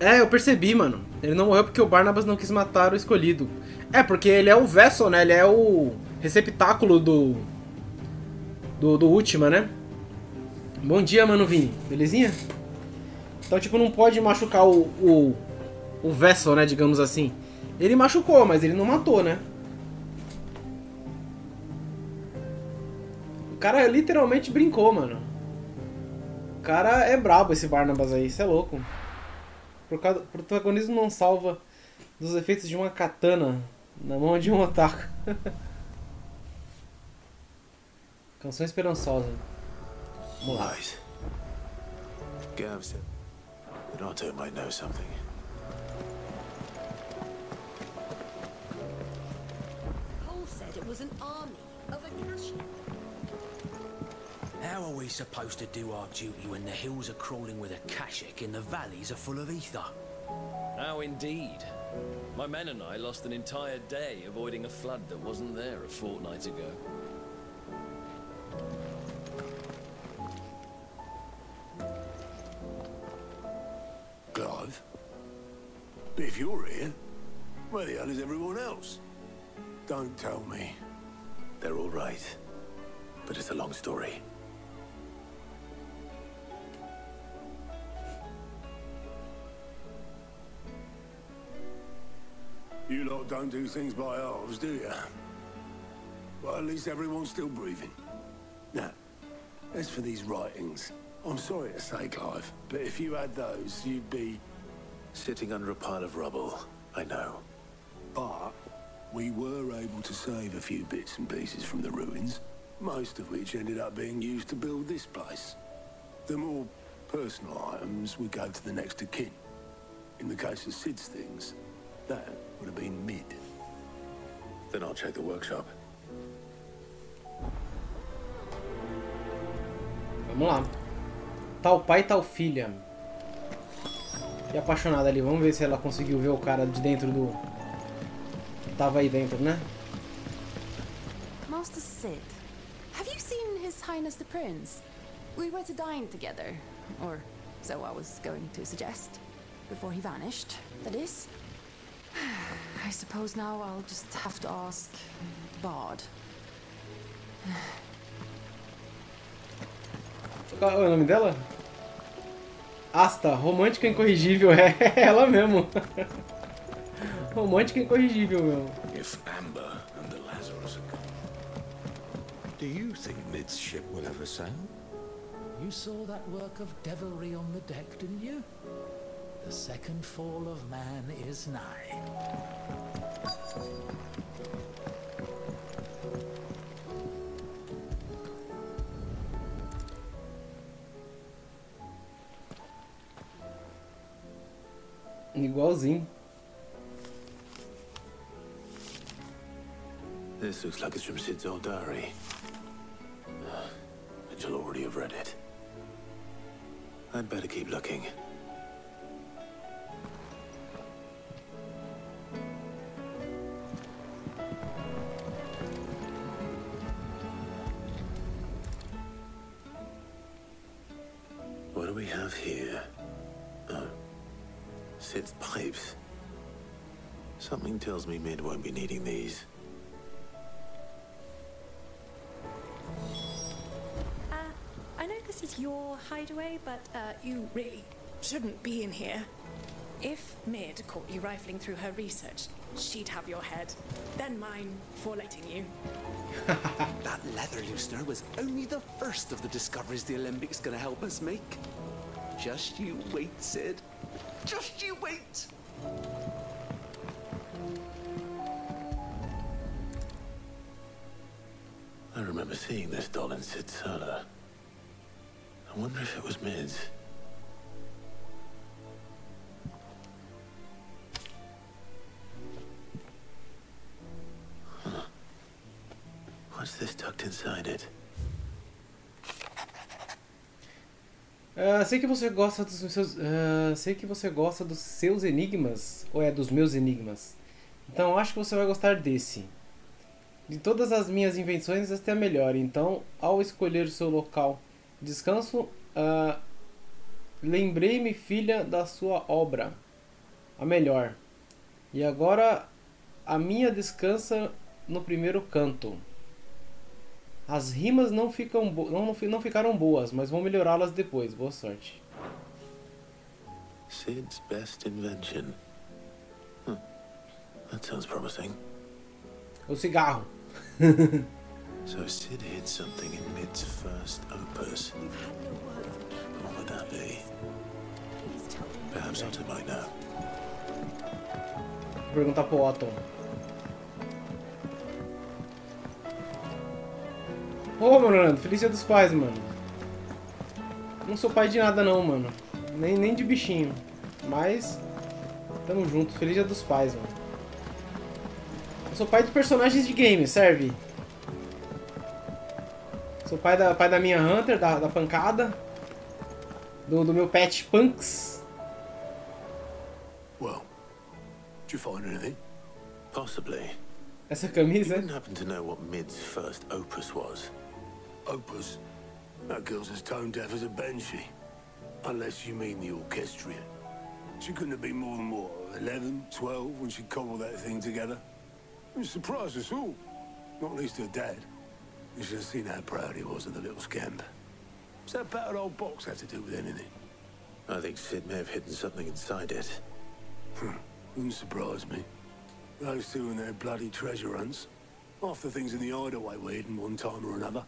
Eu percebi, mano. Ele não morreu porque o Barnabas não quis matar o escolhido. Porque ele é o vessel, né? Ele é o receptáculo do Ultima, né? Bom dia, mano Vini. Belezinha? Então, tipo, não pode machucar o vessel, né? Digamos assim. Ele machucou, mas ele não matou, né? O cara literalmente brincou, mano. O cara é brabo, esse Barnabas aí. Isso é louco. O protagonismo não salva dos efeitos de uma katana na mão de um otaku. Canção esperançosa. Vamos lá. Gav said that Otto might know something. Paul said it was an army of Akashi. How are we supposed to do our duty when the hills are crawling with Akashic and the valleys are full of ether? How indeed. My men and I lost an entire day avoiding a flood that wasn't there a fortnight ago. Clive? But if you're here, where the hell is everyone else? Don't tell me. They're all right. But it's a long story. You lot don't do things by halves, do you? Well, at least everyone's still breathing. Now, as for these writings, I'm sorry to say, Clive, but if you had those, you'd be... sitting under a pile of rubble, I know. But we were able to save a few bits and pieces from the ruins, most of which ended up being used to build this place. The more personal items would go to the next of kin. In the case of Sid's things, that would have been mid. Then I'll check the workshop. Vamos lá. Tal pai, tal filha. E apaixonada ali. Vamos ver se ela conseguiu ver o cara de dentro do... Tava aí dentro, né? Master Sid, have you seen His Highness the Prince? We were to dine together, or so I was going to suggest, before he vanished, that is. I suppose now I'll just have to ask the Bard. Qual é o nome dela? Asta, romântica incorrigível. É ela mesmo. Romântica incorrigível, meu. If Amber and the Lazarus are gone, do you think Mid's ship will ever sail? You saw that work of devilry on the deck, didn't you? The second fall of man is nigh. Igualzinho. This looks like it's from Sid's old diary. And you'll already have read it. I'd better keep looking. What do we have here? Oh. Sid's pipes. Something tells me Mid won't be needing these. I know this is your hideaway, but you really shouldn't be in here. If Mid caught you rifling through her research, she'd have your head, then mine for letting you. That leather loosener was only the first of the discoveries the Olympics gonna help us make. Just you wait, Sid. Just you wait! I remember seeing this doll in Sid's cellar. I wonder if it was Mid's. Huh. What's this tucked inside it? Sei que você gosta dos seus, sei que você gosta dos seus enigmas, ou é dos meus enigmas. Então acho que você vai gostar desse. De todas as minhas invenções, esta é a melhor. Então, ao escolher o seu local de descanso, lembrei-me, filha, da sua obra, a melhor. E agora a minha descansa no primeiro canto. As rimas não ficaram boas, mas vou melhorá-las depois. Boa sorte. Sid's best invention. That sounds promising. O cigarro. So Sid hid something in Mid's first opus. What would that be? Perhaps Otto might know. Vou perguntar pro Otto. Ô, mano, feliz dia dos pais, mano. Não sou pai de nada não, mano. Nem de bichinho. Mas, tamo junto. Feliz dia dos pais, mano. Eu sou pai de personagens de game, serve? Sou pai da minha Hunter, da pancada. Do meu pet Punks. Well, did you find anything? Possibly. Essa camisa? You happen to know what Mid's first opus was? Opus? That girl's as tone deaf as a banshee. Unless you mean the orchestrion. She couldn't have been more than, what, 11, 12 when she cobbled that thing together? It surprised us all. Not least her dad. You should have seen how proud he was of the little scamp. What's that battered old box have to do with anything? I think Sid may have hidden something inside it. Wouldn't surprise me. Those two and their bloody treasure hunts. Half the things in the hideaway were hidden one time or another.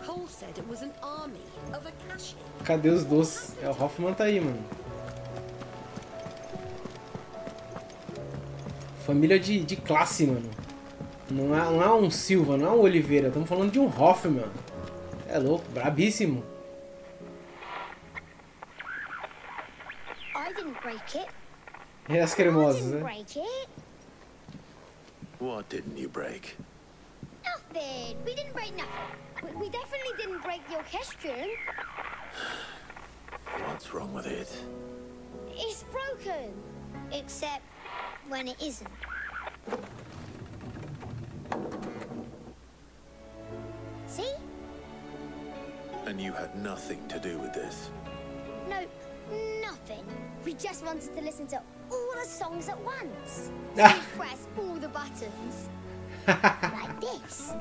Cole said it was an army of Akashi. Cadê os doces? O Hoffman tá aí, mano. Família de classe, mano. Não é um Silva, não é um Oliveira. Estamos falando de um Hoffman. É louco, brabíssimo. I didn't break it. E as cremosas, I didn't né? break it. What didn't you break? Nothing. We didn't break nothing. We definitely didn't break the orchestrion. What's wrong with it? It's broken. Except when it isn't. See? And you had nothing to do with this? No, nothing. We just wanted to listen to all the songs at once. So we pressed all the buttons. Like this.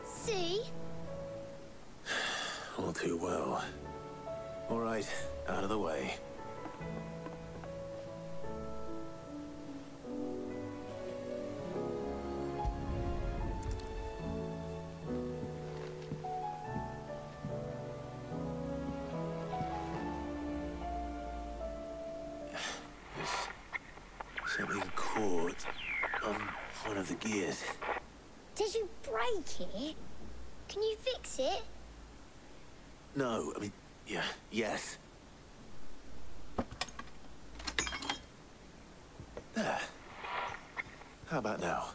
See? All too well. All right, out of the way. There's something caught on one of the gears. Did you break it? Can you fix it? No, I mean, yeah, yes. There. How about now?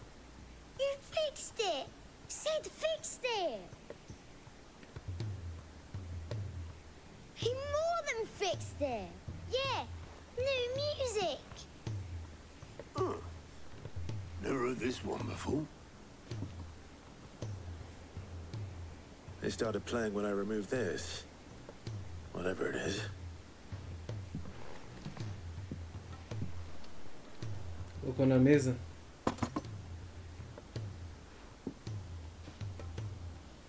You fixed it! Sid fixed it! He more than fixed it! Yeah, new music! Huh. Never heard this one before. They started playing when I removed this. Whatever it is. Colocou na mesa.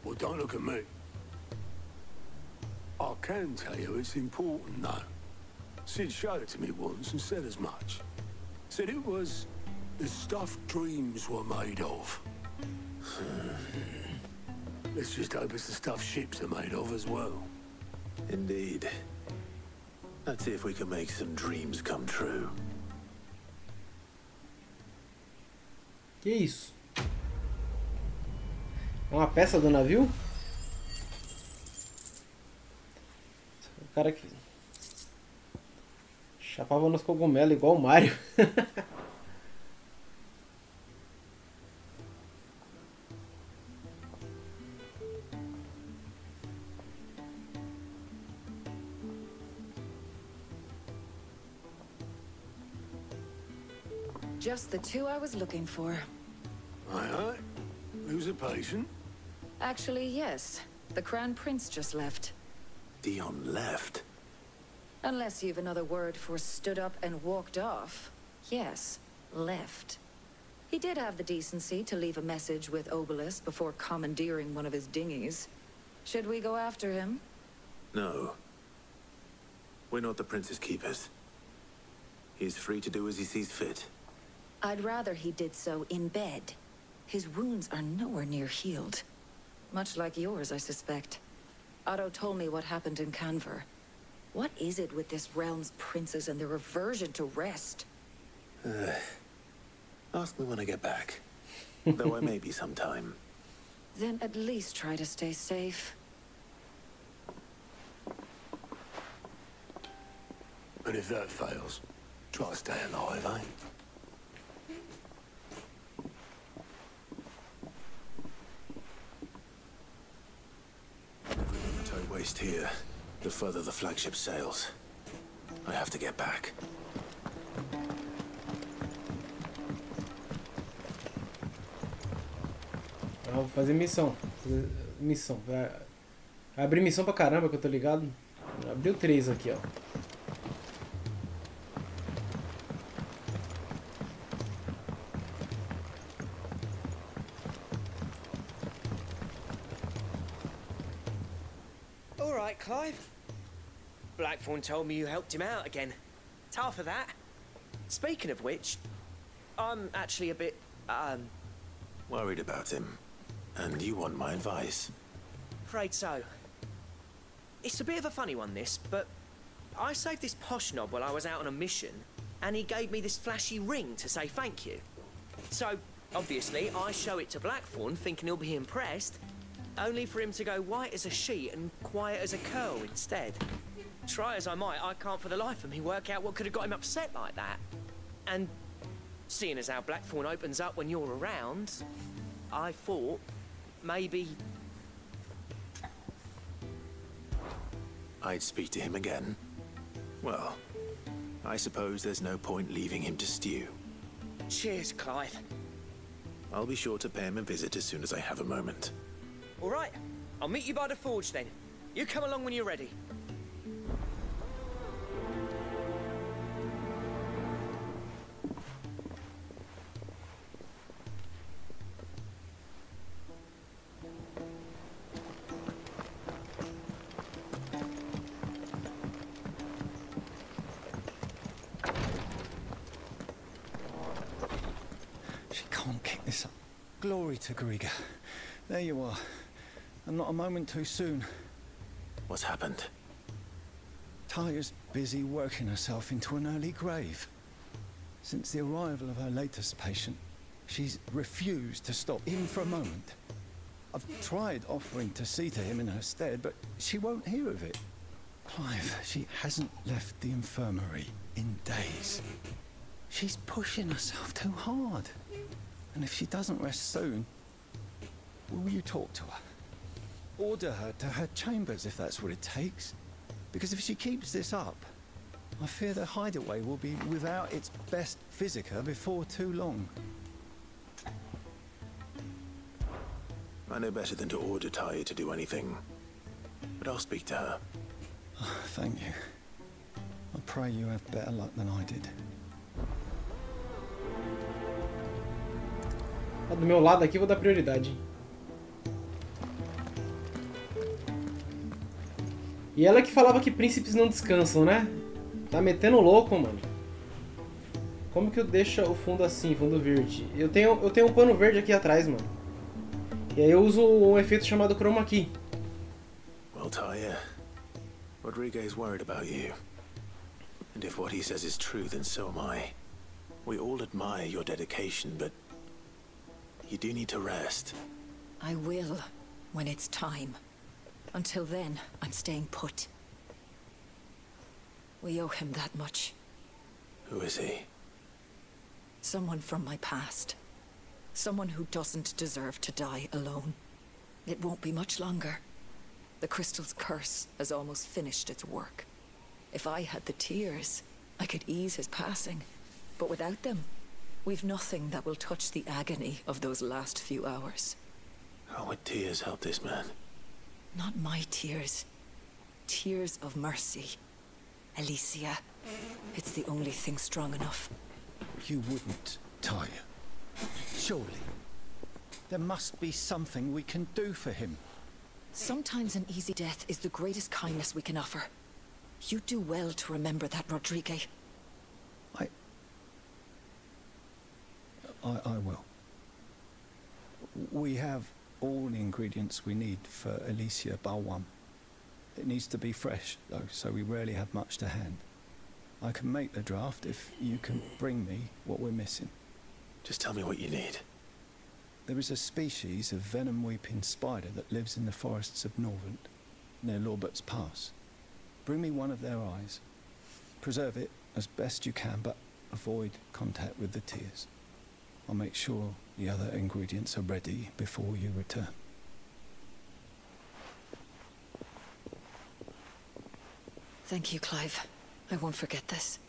Well, don't look at me. I can tell you it's important, though. Sid showed it to me once and said as much. Said it was The stuff dreams were made of. Let's just hope it's the stuff ships are made of as well. Indeed. Let's see if we can make some dreams come true. Que isso? É uma peça do navio? O cara que chapava nos cogumelos igual o Mario. Just the two I was looking for. Aye. Who's a patient? Actually, yes. The Crown Prince just left. Dion left? Unless you've another word for stood up and walked off. Yes, left. He did have the decency to leave a message with Obelisk before commandeering one of his dinghies. Should we go after him? No. We're not the Prince's keepers. He's free to do as he sees fit. I'd rather he did so in bed. His wounds are nowhere near healed. Much like yours, I suspect. Otto told me what happened in Canver. What is it with this realm's princes and their aversion to rest? Ask me when I get back. Though I may be sometime. Then at least try to stay safe. And if that fails, try to stay alive, eh? Every minute I waste here, the further the flagship sails. I have to get back. Eu vou fazer missão. Missão. Vai abrir missão pra caramba que eu tô ligado. Abriu 3 aqui, ó. Alright, Clive. Blackthorn told me you helped him out again. Tough for that. Speaking of which, I'm actually a bit, Worried about him. And you want my advice? afraid so. It's a bit of a funny one, this, but I saved this posh knob while I was out on a mission, and he gave me this flashy ring to say thank you. So, obviously, I show it to Blackthorn, thinking he'll be impressed, only for him to go white as a sheet and quiet as a curl instead. Try as I might, I can't for the life of me work out what could have got him upset like that. And seeing as how Blackthorn opens up when you're around, I thought maybe... I'd speak to him again. Well, I suppose there's no point leaving him to stew. Cheers, Clive. I'll be sure to pay him a visit as soon as I have a moment. All right, I'll meet you by the forge then. You come along when you're ready. She can't kick this up. Glory to Griga. There you are. And not a moment too soon. What's happened? Taya's busy working herself into an early grave. Since the arrival of her latest patient, she's refused to stop, even for a moment. I've tried offering to see to him in her stead, but she won't hear of it. Clive, she hasn't left the infirmary in days. She's pushing herself too hard. And if she doesn't rest soon, will you talk to her? Order her to her chambers if that's what it takes. Because if she keeps this up, I fear the hideaway will be without its best physica before too long. I know better than to order Taya to do anything. But I'll speak to her. Thank you. I pray you have better luck than I did. Tá do meu lado aqui, vou dar prioridade. E ela que falava que príncipes não descansam, né? Tá metendo louco, mano. Como que eu deixo o fundo assim, fundo verde? Eu tenho um pano verde aqui atrás, mano. E aí eu uso um efeito chamado chroma key. Well, Tyre, Rodriguez worried about you. And if what he says is true, then so am I. We all admire your dedication, but you do need to rest. I will, when it's time. Until then, I'm staying put. We owe him that much. Who is he? Someone from my past. Someone who doesn't deserve to die alone. It won't be much longer. The crystal's curse has almost finished its work. If I had the tears, I could ease his passing. But without them, we've nothing that will touch the agony of those last few hours. How would tears help this man? Not my tears. Tears of mercy. Alicia. It's the only thing strong enough. You wouldn't, Tyre. Surely. There must be something we can do for him. Sometimes an easy death is the greatest kindness we can offer. You do well to remember that, Rodriguez. I will. We have all the ingredients we need for Alicia Balwam. It needs to be fresh, though, so we rarely have much to hand. I can make the draft if you can bring me what we're missing. Just tell me what you need. There is a species of venom-weeping spider that lives in the forests of Norvent, near Lorbert's Pass. Bring me one of their eyes. Preserve it as best you can, but avoid contact with the tears. I'll make sure the other ingredients are ready before you return. Thank you, Clive. I won't forget this.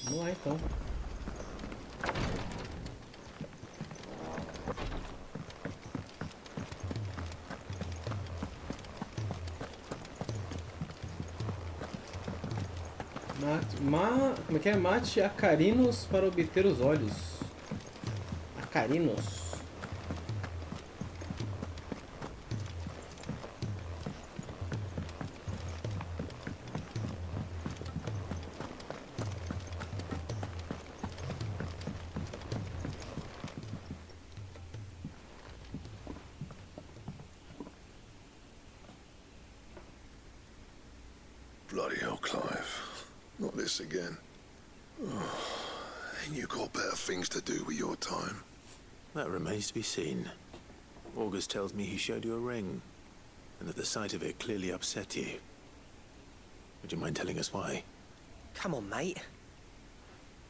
Vamos lá, então. Como é que é? Mate acarinos para obter os olhos. Acarinos. Bloody hell, Clive. Not this again. Oh, ain't you got better things to do with your time? That remains to be seen. August tells me he showed you a ring, and that the sight of it clearly upset you. Would you mind telling us why? Come on, mate.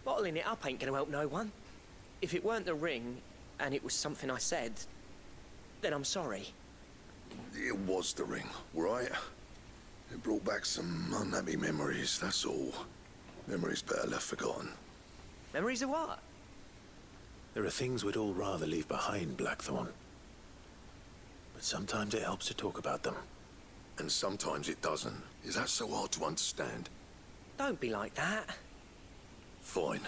Bottling it up ain't gonna help no one. If it weren't the ring, and it was something I said, then I'm sorry. It was the ring, right? It brought back some unhappy memories, that's all. Memories better left forgotten. Memories of what? There are things we'd all rather leave behind, Blackthorn. But sometimes it helps to talk about them. And sometimes it doesn't. Is that so hard to understand? Don't be like that. Fine.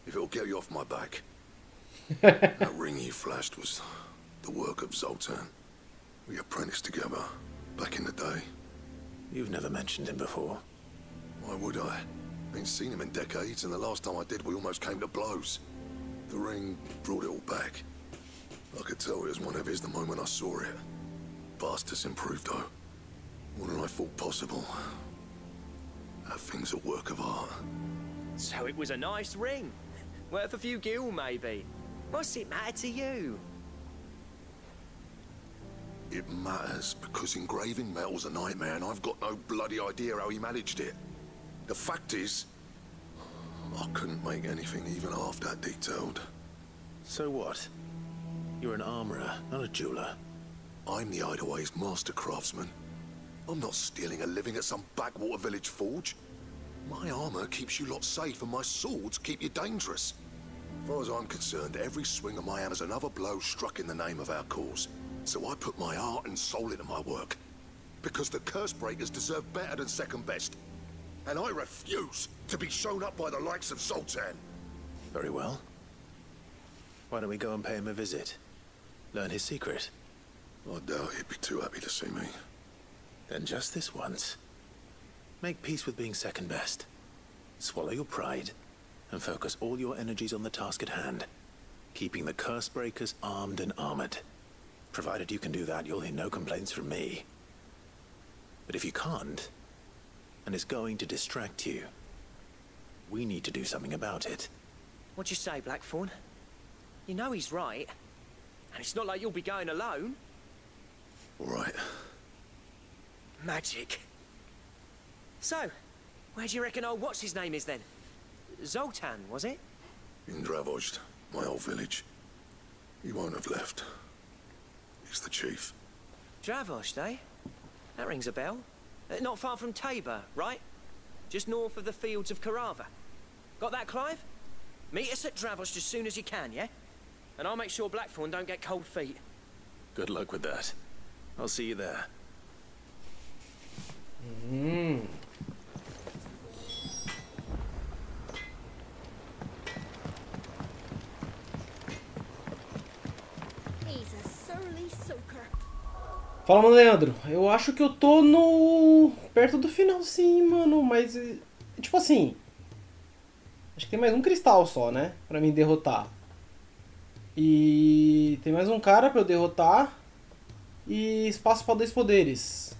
If it'll get you off my back. That ring you flashed was the work of Zoltan. We apprenticed together. Back in the day. You've never mentioned him before. Why would I? Ain't seen him in decades, and the last time I did, we almost came to blows. The ring brought it all back. I could tell it was one of his the moment I saw it. Vast has improved, though. More than I thought possible. That thing's a work of art. So it was a nice ring. Worth a few gil, maybe. What's it matter to you? It matters because engraving metal's a nightmare and I've got no bloody idea how he managed it. The fact is, I couldn't make anything even half that detailed. So what? You're an armorer, not a jeweler. I'm the Idleway's master craftsman. I'm not stealing a living at some backwater village forge. My armor keeps you lot safe and my swords keep you dangerous. As far as I'm concerned, every swing of my hammer's another blow struck in the name of our cause. So I put my heart and soul into my work. Because the curse breakers deserve better than second best. And I refuse to be shown up by the likes of Zoltan. Very well. Why don't we go and pay him a visit? Learn his secret. I doubt he'd be too happy to see me. Then just this once. Make peace with being second best. Swallow your pride and focus all your energies on the task at hand, keeping the curse breakers armed and armored. Provided you can do that, you'll hear no complaints from me. But if you can't, and it's going to distract you, we need to do something about it. What'd you say, Blackthorn? You know he's right. And it's not like you'll be going alone. All right. Magic. So, where do you reckon old what's-his-name is then? Zoltan, was it? In Dravozd, my old village. He won't have left. He's the chief. Dravozd, eh? That rings a bell. Not far from Tabor, right? Just north of the fields of Karava. Got that, Clive? Meet us at Dravozd as soon as you can, yeah? And I'll make sure Blackthorn don't get cold feet. Good luck with that. I'll see you there. He's a surly soaker. Fala, mano, Leandro. Eu acho que eu tô no... perto do final, sim, mano. Mas, tipo assim... acho que tem mais um cristal só, né? Pra mim derrotar. E... tem mais um cara pra eu derrotar. E espaço pra 2 poderes.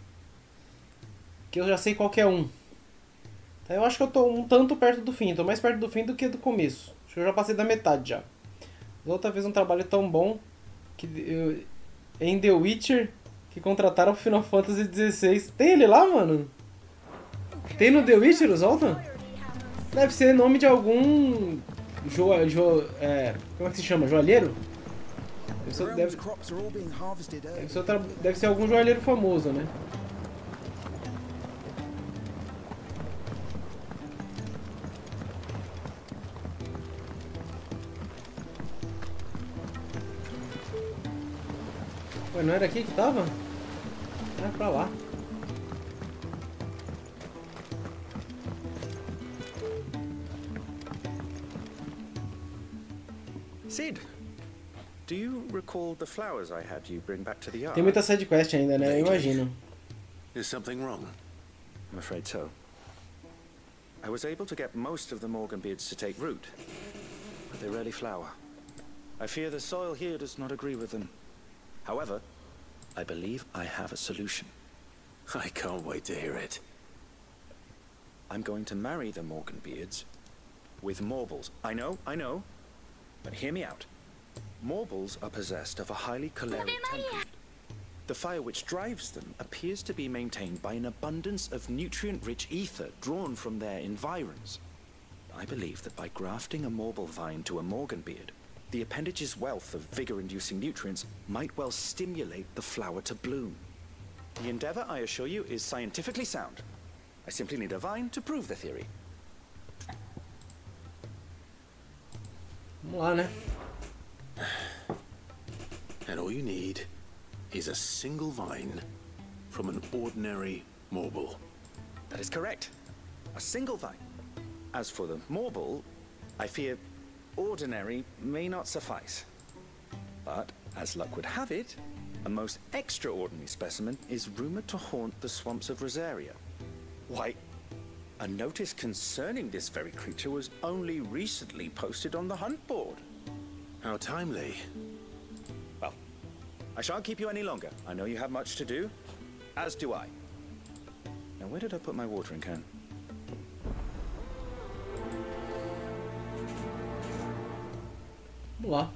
Que eu já sei qual que é um. Então eu acho que eu tô um tanto perto do fim. Tô mais perto do fim do que do começo. Acho que eu já passei da metade já. Da outra vez um trabalho tão bom que eu... em The Witcher, que contrataram o Final Fantasy XVI. Tem ele lá, mano? Tem no The Witcher o Zoltan? Deve ser nome de algum... como é que se chama? Joalheiro? Deve ser algum joalheiro famoso, né? Ué, não era aqui que tava? Era pra lá. Sid, do you recall the flowers I had you bring back to the yard? Tem muita side quest ainda, né? Eu imagino. Is something wrong? I'm afraid so. I was able to get most of the Morganbeards to take root, but they rarely flower. I fear the soil here does not agree with them. However, I believe I have a solution. I can't wait to hear it. I'm going to marry the Morganbeards with Morbles. I know. But hear me out. Morbles are possessed of a highly choleric temperament. The fire which drives them appears to be maintained by an abundance of nutrient-rich ether drawn from their environs. I believe that by grafting a Morble vine to a Morganbeard, the appendage's wealth of vigor-inducing nutrients might well stimulate the flower to bloom. The endeavor, I assure you, is scientifically sound. I simply need a vine to prove the theory. Vamos lá, né? And all you need is a single vine from an ordinary Morble. That is correct. A single vine. As for the Morble, I fear ordinary may not suffice. But, as luck would have it, a most extraordinary specimen is rumored to haunt the swamps of Rosaria. Why, a notice concerning this very creature was only recently posted on the hunt board. How timely. Well, I shan't keep you any longer. I know you have much to do, as do I. Now, where did I put my watering can? Vamos lá.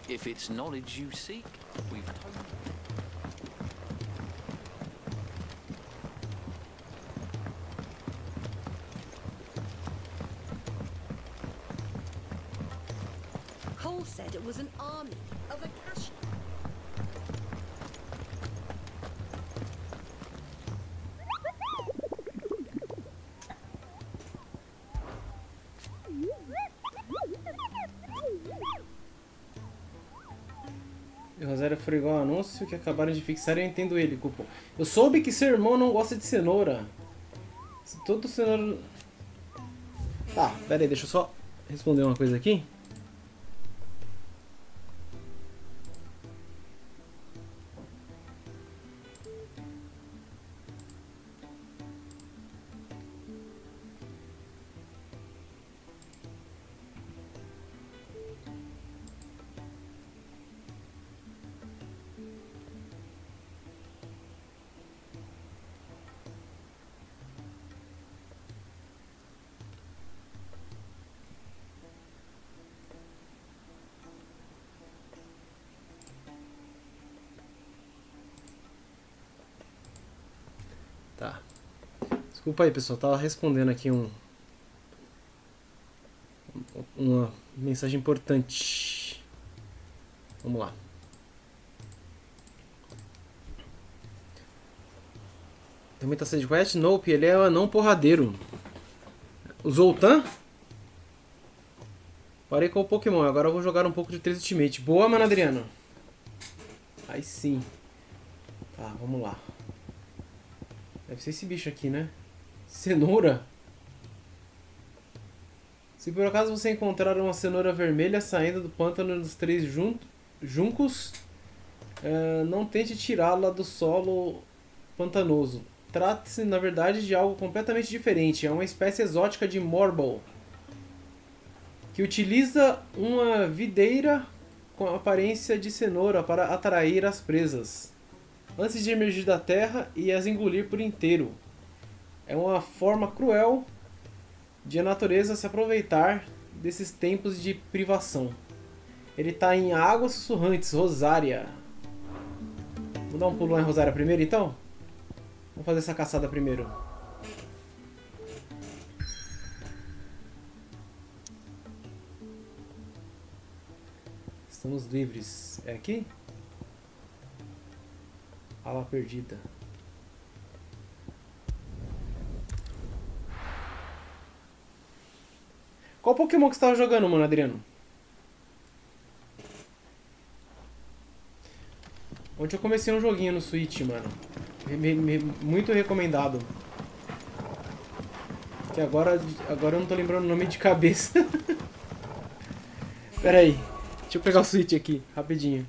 If it's knowledge you seek, we've told you. Cole said it was an army of Akashi. E Rosário foi igual ao anúncio que acabaram de fixar e eu entendo ele, cupom. Eu soube que seu irmão não gosta de cenoura. Se todo cenoura... Tá, pera aí, deixa eu só responder uma coisa aqui. Tá. Desculpa aí, pessoal. Tava respondendo aqui uma mensagem importante. Vamos lá. Tem muita sede quest? Nope, ele é o anão porradeiro. O Zoltan? Parei com o Pokémon, agora eu vou jogar um pouco de 3 Ultimate. Boa, mano, Adriano. Aí sim. Tá, vamos lá. Deve ser esse bicho aqui, né? Cenoura? Se por acaso você encontrar uma cenoura vermelha saindo do pântano dos 3 juncos, não tente tirá-la do solo pantanoso. Trata-se, na verdade, de algo completamente diferente. É uma espécie exótica de Morbol, que utiliza uma videira com aparência de cenoura para atrair as presas, antes de emergir da terra e as engolir por inteiro. É uma forma cruel de a natureza se aproveitar desses tempos de privação. Ele está em Águas Sussurrantes, Rosária. Vou dar um pulo lá em Rosária primeiro, então? Vamos fazer essa caçada primeiro. Estamos livres. É aqui? Ala perdida. Qual Pokémon que você estava jogando, mano, Adriano? Ontem eu comecei um joguinho no Switch, mano. Muito recomendado. Que agora eu não tô lembrando o nome de cabeça. Pera aí. Deixa eu pegar o Switch aqui, rapidinho.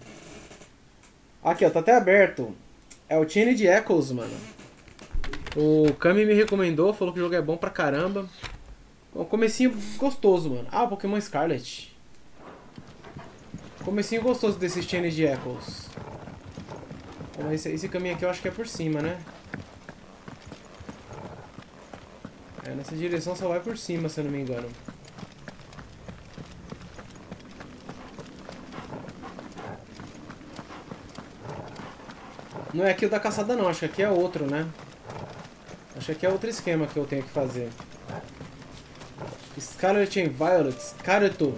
Aqui, ó, tá até aberto. É o Chain de Echoes, mano. O Kami me recomendou, falou que o jogo é bom pra caramba. Um comecinho gostoso, mano. Ah, o Pokémon Scarlet. Comecinho gostoso desse Chain de Echoes. Mas esse caminho aqui eu acho que é por cima, né? É, nessa direção só vai por cima, se eu não me engano. Não é aqui o da caçada não, acho que aqui é outro, né? Acho que aqui é outro esquema que eu tenho que fazer. Scarlet and Violet, Scareto.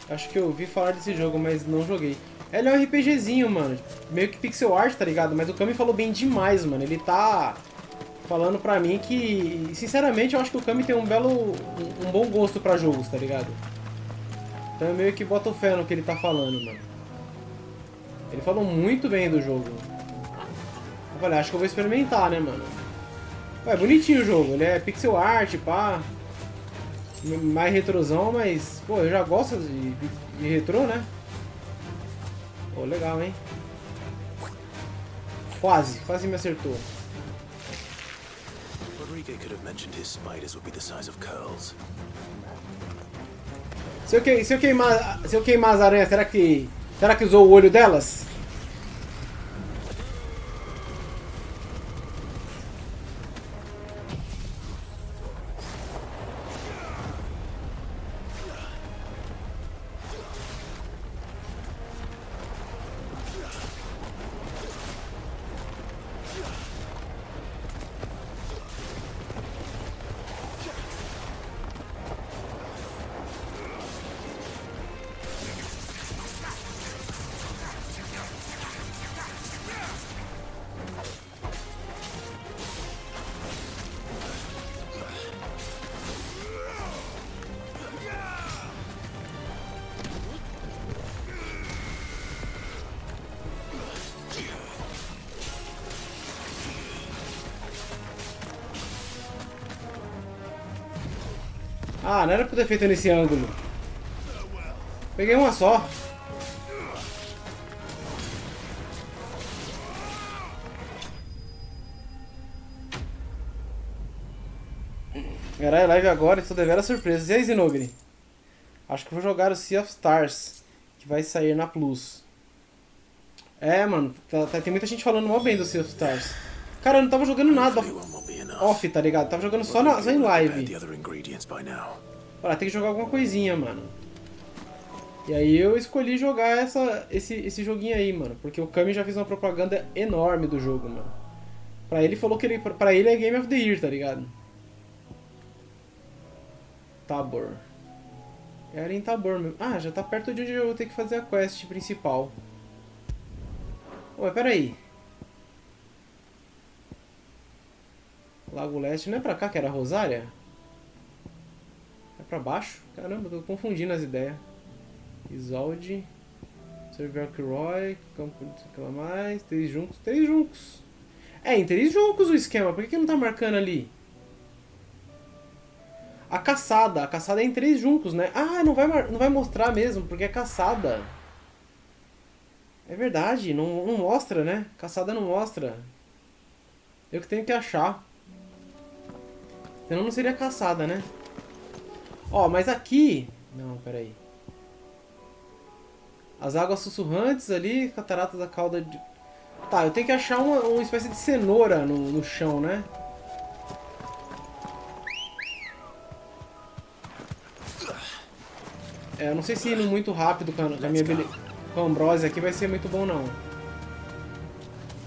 Acho que eu ouvi falar desse jogo, mas não joguei. Ele é um RPGzinho, mano. Meio que pixel art, tá ligado? Mas o Kami falou bem demais, mano. Ele tá falando pra mim que... Sinceramente, eu acho que o Kami tem um bom gosto pra jogos, tá ligado? Então eu meio que boto fé no que ele tá falando, mano. Ele falou muito bem do jogo. Eu falei, acho que eu vou experimentar, né, mano? É bonitinho o jogo. Ele é pixel art, pá. Mais retrosão, mas... Pô, eu já gosto de retrô, né? Pô, legal, hein? Quase me acertou. Se eu queimar as aranhas, será que usou o olho delas? Ah, não era pra ter feito nesse ângulo. Peguei uma só. Caralho, live agora, estou devendo surpresa. E aí, Zinogre? Acho que vou jogar o Sea of Stars, que vai sair na Plus. É, mano, tem muita gente falando mal bem do Sea of Stars. Cara, eu não tava jogando nada off, tá ligado? Tava jogando só em live. Olha, tem que jogar alguma coisinha, mano. E aí eu escolhi jogar esse joguinho aí, mano. Porque o Kami já fez uma propaganda enorme do jogo, mano. Pra ele, falou que pra ele é Game of the Year, tá ligado? Tabor. Era em Tabor mesmo. Ah, já tá perto de onde eu vou ter que fazer a quest principal. Ué, peraí. Lago Leste, não é pra cá que era Rosária? É pra baixo? Caramba, tô confundindo as ideias. Isolde. Server Roy. Campo de Reclamais. 3 Juncos. 3 Juncos. É, em 3 Juncos o esquema. Por que não tá marcando ali? A caçada é em 3 Juncos, né? Ah, não vai mostrar mesmo, porque é caçada. É verdade, não mostra, né? Caçada não mostra. Eu que tenho que achar. Senão não seria caçada, né? Ó, mas aqui... Não, peraí. As águas sussurrantes ali, cataratas da cauda de... Tá, eu tenho que achar uma espécie de cenoura no chão, né? É, eu não sei se indo muito rápido com a minha com a Ambrose aqui vai ser muito bom, não.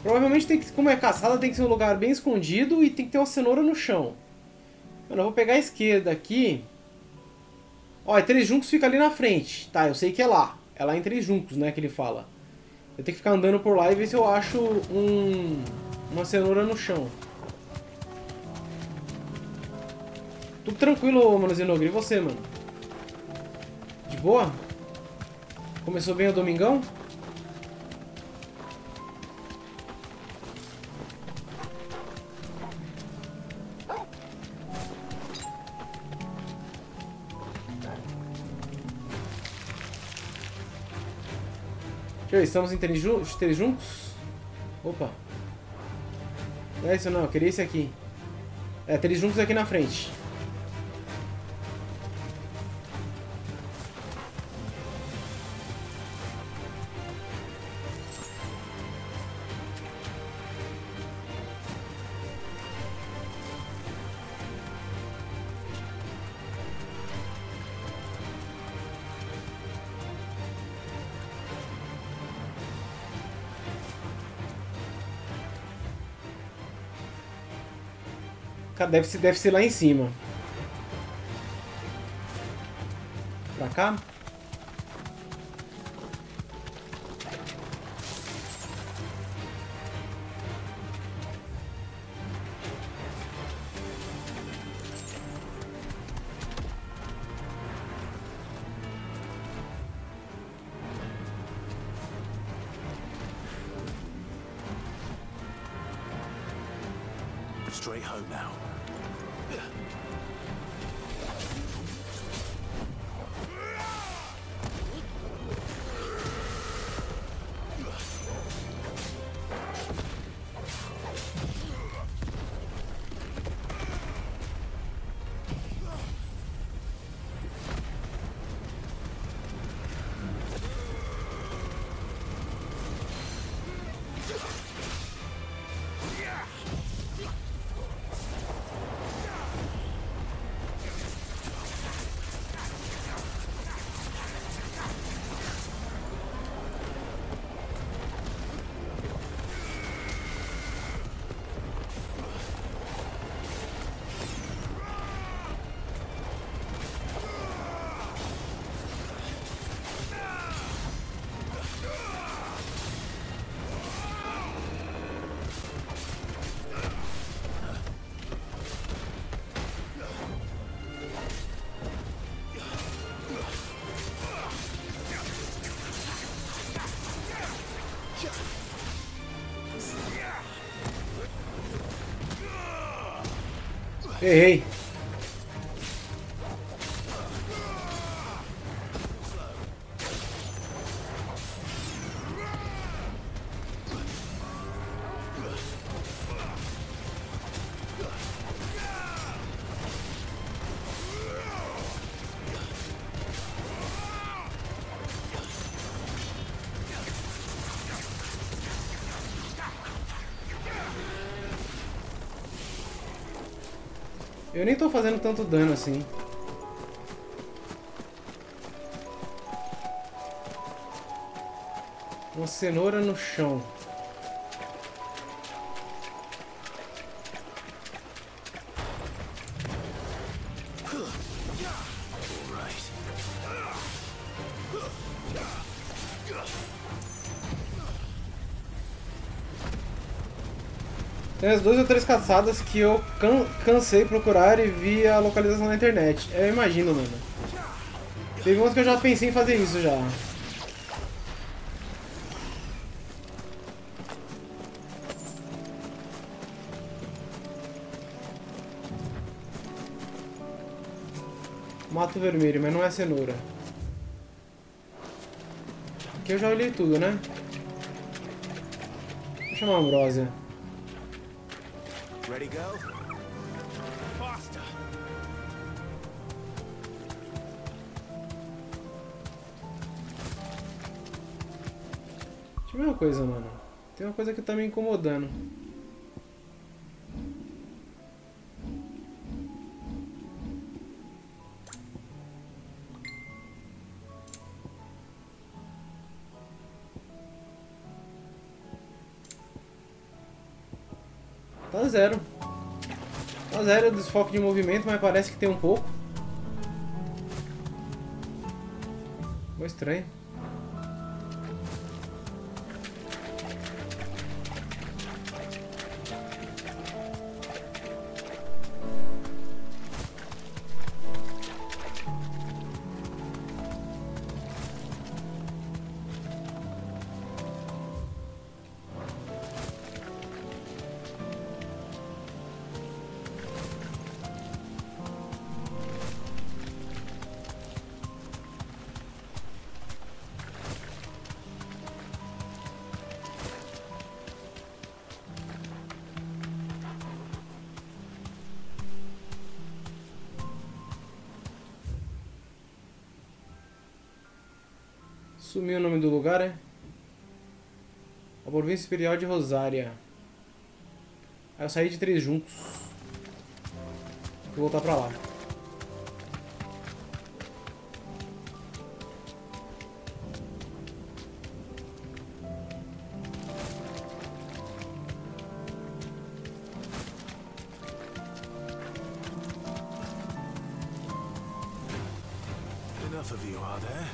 Provavelmente tem que, como é caçada, tem que ser um lugar bem escondido e tem que ter uma cenoura no chão. Mano, eu vou pegar a esquerda aqui. Ó, 3 Juncos fica ali na frente. Tá, eu sei que é lá. É lá em 3 Juncos, né, que ele fala. Eu tenho que ficar andando por lá e ver se eu acho uma cenoura no chão. Tudo tranquilo, mano Zinogre. E você, mano? De boa? Começou bem o domingão? Estamos em 3 Juncos? Opa. Não é isso não, eu queria esse aqui. É, 3 Juncos aqui na frente. Cara, deve ser lá em cima. Pra cá? Straight home now. Errei. Eu nem tô fazendo tanto dano assim. Uma cenoura no chão. Tem as 2 ou 3 caçadas que eu cansei de procurar e vi a localização na internet. Eu imagino, mano. Teve umas que eu já pensei em fazer isso já. Mato vermelho, mas não é cenoura. Aqui eu já olhei tudo, né? Vou chamar a Ambrósia. Ready, go? Faster. Deixa eu ver uma coisa, mano. Tem uma coisa que tá me incomodando. Tá zero. Tá zero o desfoque de movimento, mas parece que tem um pouco. Ficou estranho. Sumiu o nome do lugar, é? A província imperial de Rosária. Aí eu saí de 3 juntos. Vou voltar pra lá. Enough of you, are there?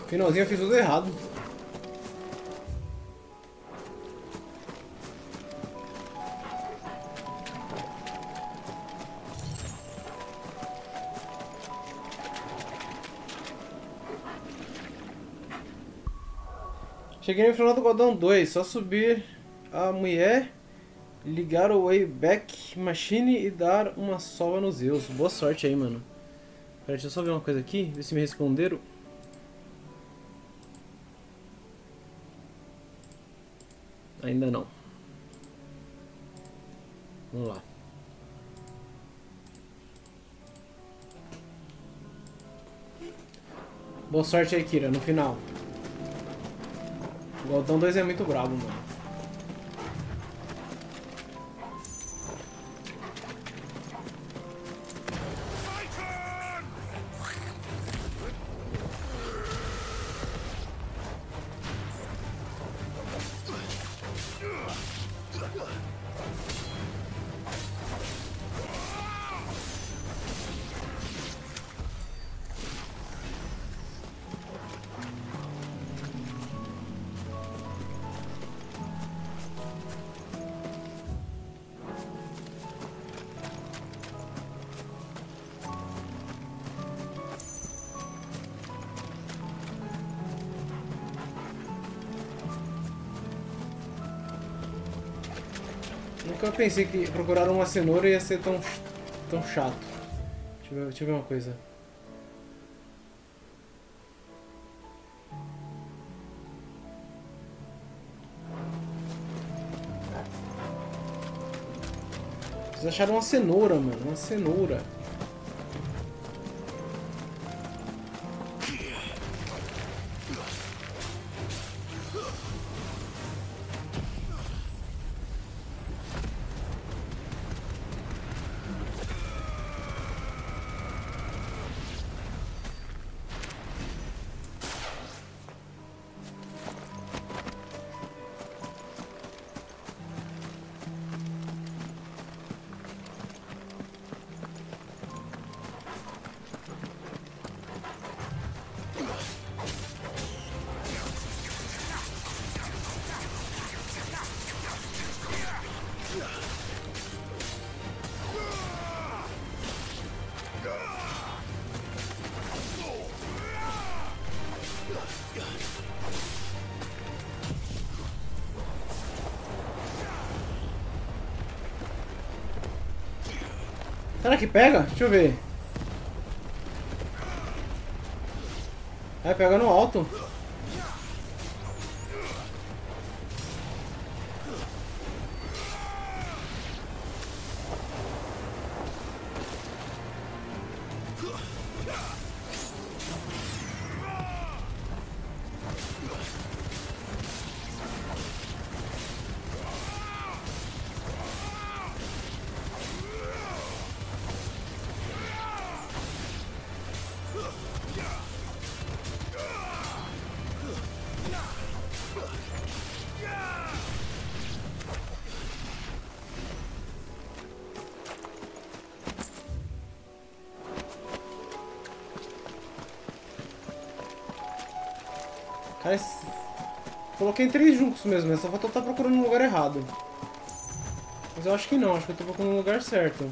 Finalzinho eu fiz tudo errado. Cheguei no final do Godão 2, só subir a mulher, ligar o Wayback Machine e dar uma sova nos Zeus. Boa sorte aí, mano. Pera, deixa eu só ver uma coisa aqui, ver se me responderam. Ainda não. Vamos lá. Boa sorte aí, Kira, no final. O Godão 2 é muito brabo, mano. Nunca pensei que procurar uma cenoura ia ser tão chato. Deixa eu ver uma coisa. Vocês acharam uma cenoura, mano. Uma cenoura. Será que pega? Deixa eu ver. Vai pegar no alto. Cara, coloquei em 3 juntos mesmo, só falta eu estar procurando no lugar errado. Mas eu acho que não, acho que eu estou procurando no lugar certo.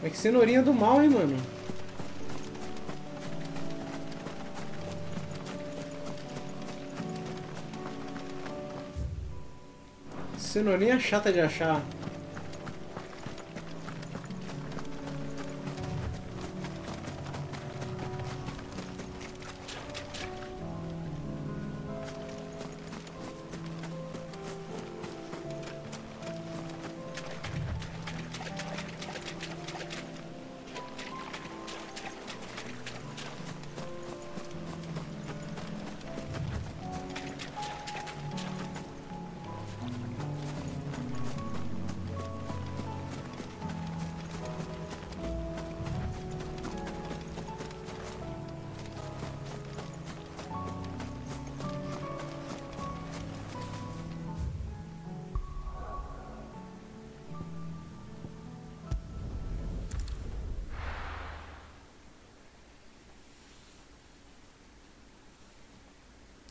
É que cenourinha do mal, hein, mano. Cenourinha chata de achar.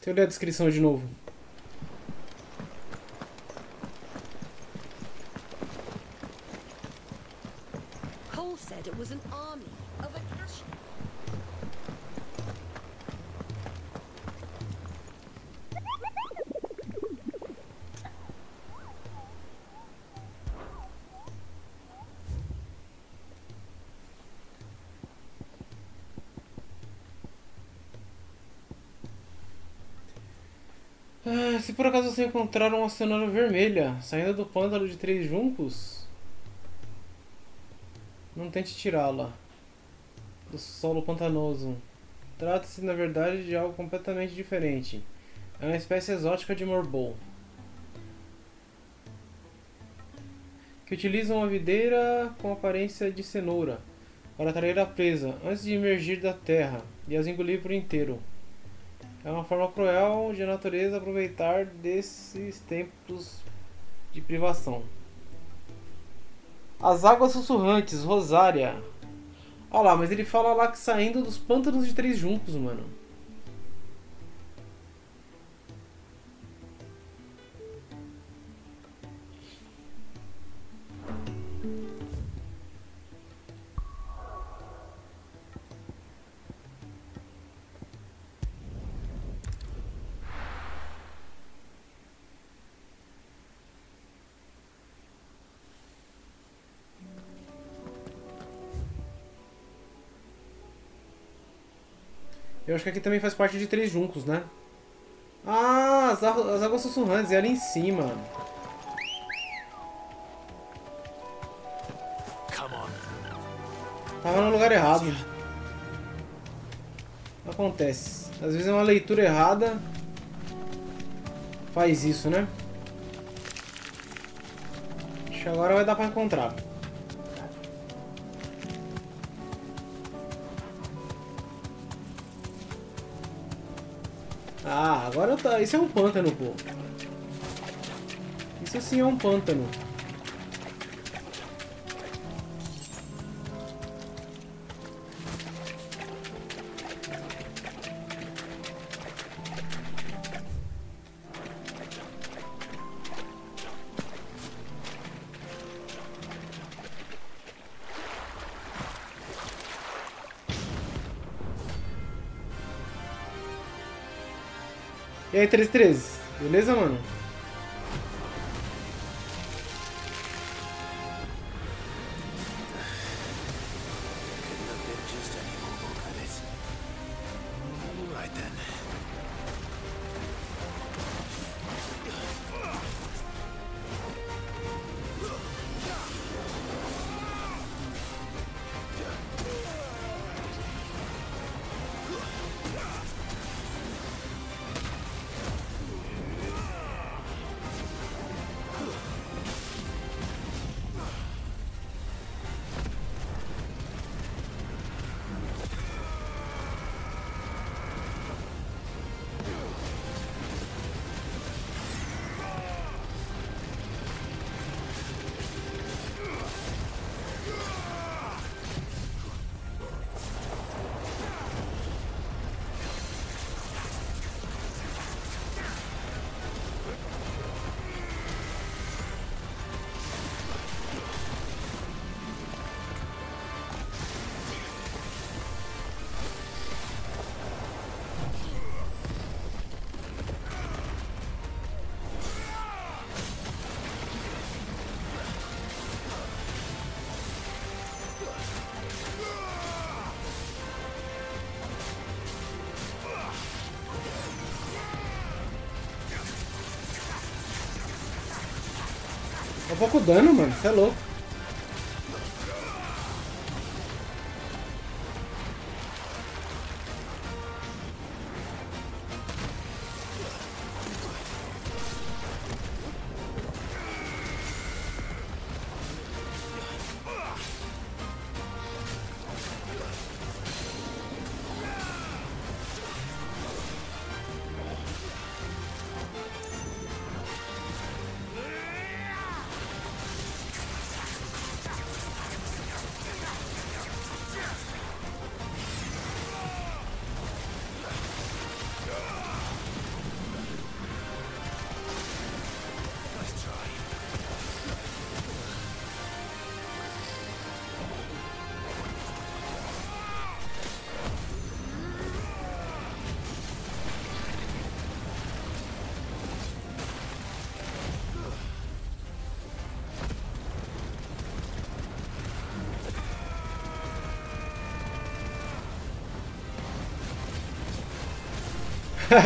Deixa eu ler a descrição de novo. Cole said it was an army of Akashi. Se por acaso você encontrar uma cenoura vermelha saindo do pântano de 3 juncos, não tente tirá-la do solo pantanoso. Trata-se na verdade de algo completamente diferente. É uma espécie exótica de morbol que utiliza uma videira com aparência de cenoura para atrair a presa antes de emergir da terra e as engolir por inteiro. É uma forma cruel de a natureza aproveitar desses tempos de privação. As águas sussurrantes, Rosária. Olha lá, mas ele fala lá que saindo dos pântanos de 3 juncos, mano. Eu acho que aqui também faz parte de 3 juncos, né? Ah, as águas sussurrantes, é ali em cima. Tava no lugar errado. Acontece. Às vezes é uma leitura errada. Faz isso, né? Acho que agora vai dar pra encontrar. Ah, agora tá. Isso é um pântano, pô. Isso sim é um pântano. E aí, 313? Beleza, mano? É um pouco dano, mano. Você é louco.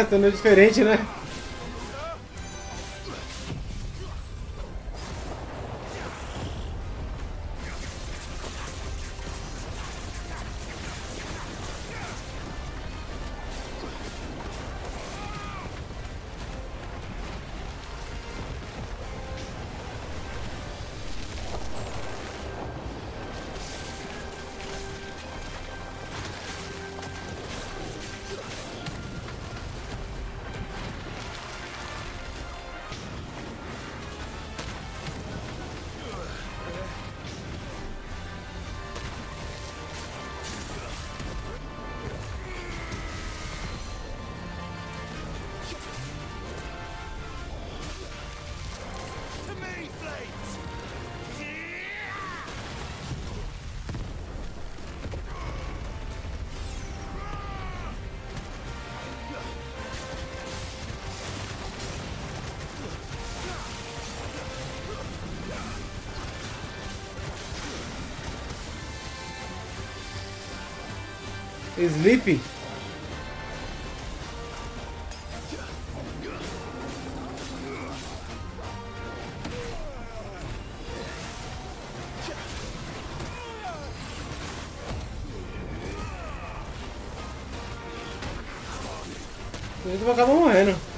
Sendo diferente, né? Sleep. Ele vai acabar morrendo.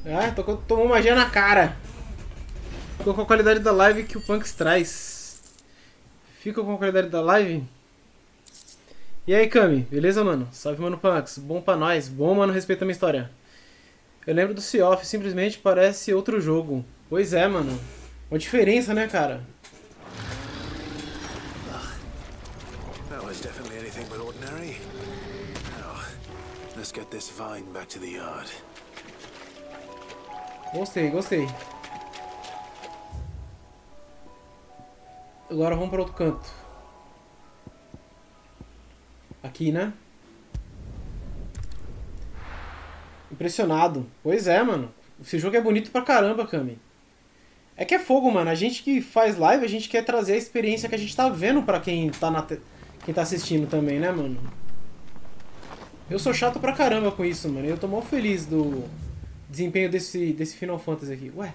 Ah, tomou magia na cara. Ficou com a qualidade da live que o Punks traz. Fica com a qualidade da live. E aí, Kami? Beleza, mano? Salve, mano, Punks. Bom pra nós. Bom, mano, respeita a minha história. Eu lembro do Sea of, simplesmente parece outro jogo. Pois é, mano. Uma diferença, né, cara? That was definitely anything but ordinary. Now, let's get this vine back to the yard. Gostei, gostei. Agora vamos para outro canto. Aqui, né? Impressionado. Pois é, mano. Esse jogo é bonito pra caramba, Kami. É que é fogo, mano. A gente que faz live, a gente quer trazer a experiência que a gente tá vendo pra quem tá, quem tá assistindo também, né, mano? Eu sou chato pra caramba com isso, mano. Eu tô mó feliz do desempenho desse Final Fantasy aqui. Ué?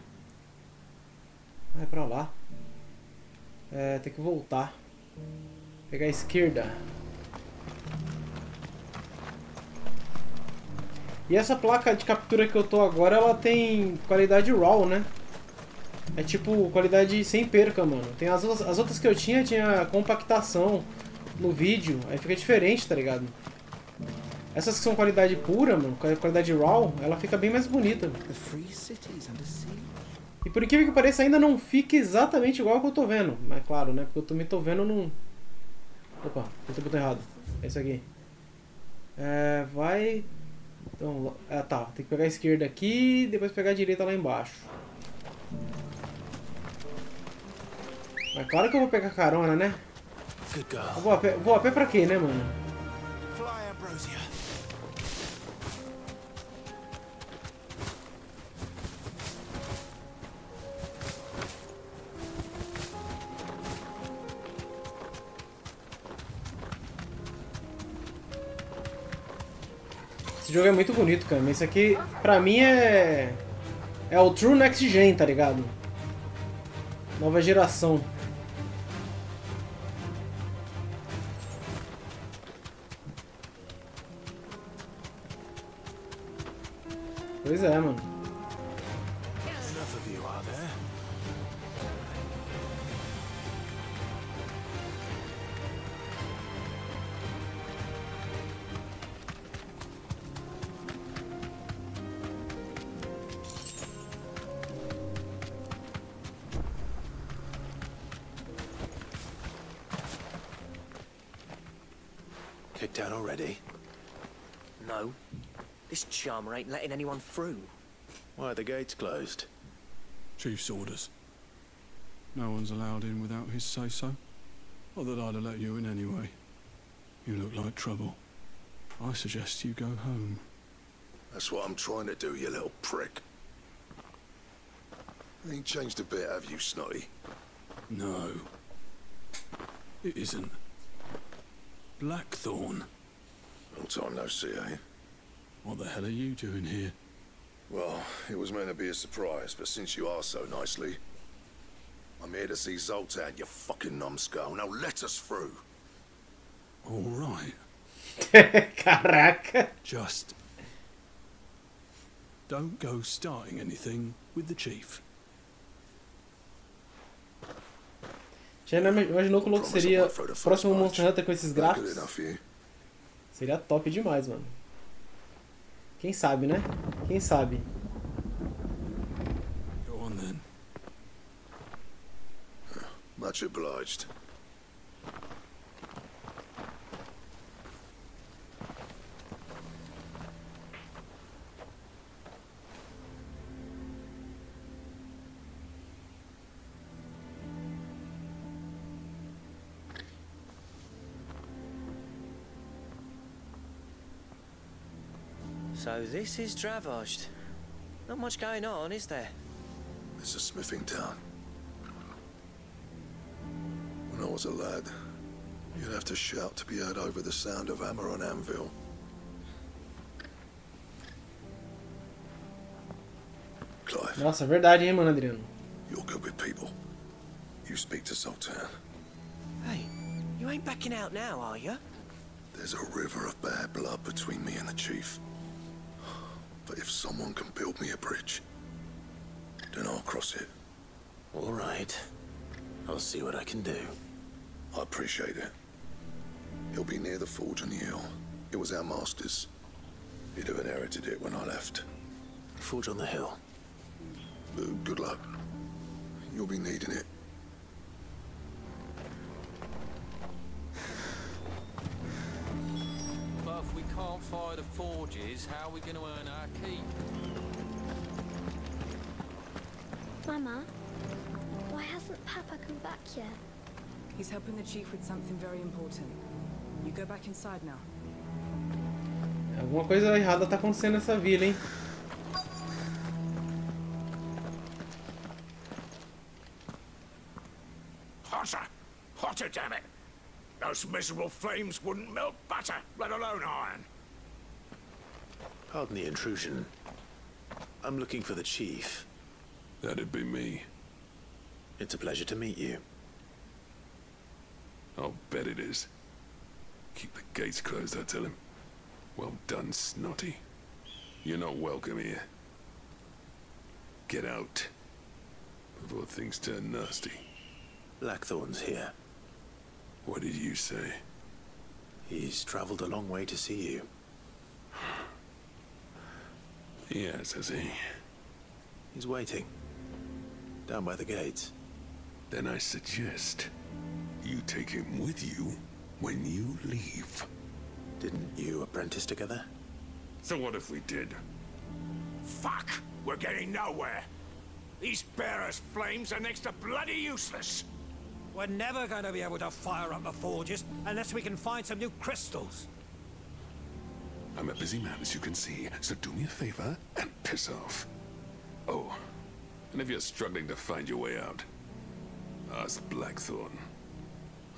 Vai pra lá. É, tem que voltar. Pegar a esquerda. E essa placa de captura que eu tô agora, ela tem qualidade RAW, né? É tipo qualidade sem perca, mano. Tem as outras que eu tinha compactação. no vídeo, aí fica diferente, tá ligado? Essas que são qualidade pura, mano, qualidade raw, ela fica bem mais bonita. E por incrível que pareça, ainda não fica exatamente igual ao que eu tô vendo. Mas claro, né, porque eu também tô vendo num... Opa, eu tô botando errado. É isso aqui. Vai... Então, tá, tem que pegar a esquerda aqui e depois pegar a direita lá embaixo. Mas claro que eu vou pegar carona, né? Eu vou a pé pra quê, né, mano? Esse jogo é muito bonito, cara. Esse aqui, pra mim, é o True Next Gen, tá ligado? Nova geração. Pois é, mano. Kicked out already? No. This charmer ain't letting anyone through. Why are the gates closed? Chief's orders. No one's allowed in without his say-so. Not that I'd have let you in anyway. You look like trouble. I suggest you go home. That's what I'm trying to do, you little prick. Ain't changed a bit, have you, Snotty? No. It isn't. Blackthorn. Long time no see, eh? What the hell are you doing here? Well, it was meant to be a surprise, but since you are so nicely, I'm here to see Zoltan, you fucking numbskull. Now let us through. All right. Caraca. Just don't go starting anything with the chief. Já imaginou que o louco seria o próximo Monster Hunter com esses gráficos? Seria top demais, mano. Quem sabe, né? Quem sabe? Go on then. Much obliged. So this is Dravoged. Not much going on, is there? It's a smithing town. When I was a lad, you'd have to shout to be heard over the sound of hammer on anvil. Clive. Nossa, verdade, hein, mano, Adriano? You're good with people. You speak to Zoltan. Hey, you ain't backing out now, are you? There's a river of bad blood between me and the chief. But if someone can build me a bridge, then I'll cross it. All right. I'll see what I can do. I appreciate it. He'll be near the forge on the hill. It was our master's. He'd have inherited it when I left. Forge on the hill. Good luck. You'll be needing it. But if we can't fire the forges, how are we going to earn our keep? Mama, why hasn't Papa come back yet? He's helping the chief with something very important. You go back inside now. Alguma coisa errada tá acontecendo nessa vila, hein? Hotter! Hotter, damn it! Those miserable flames wouldn't melt butter, let alone iron. Pardon the intrusion. I'm looking for the chief. That'd be me. It's a pleasure to meet you. I'll bet it is. Keep the gates closed, I tell him. Well done, Snotty. You're not welcome here. Get out before things turn nasty. Blackthorn's here. What did you say? He's traveled a long way to see you. Yes, has he? He's waiting. Down by the gates. Then I suggest you take him with you when you leave. Didn't you apprentice together? So what if we did? Fuck! We're getting nowhere. These bearers' flames are next to bloody useless. We're never going to be able to fire up the forges unless we can find some new crystals. I'm a busy man, as you can see, so do me a favor and piss off. Oh, and if you're struggling to find your way out, ask Blackthorn.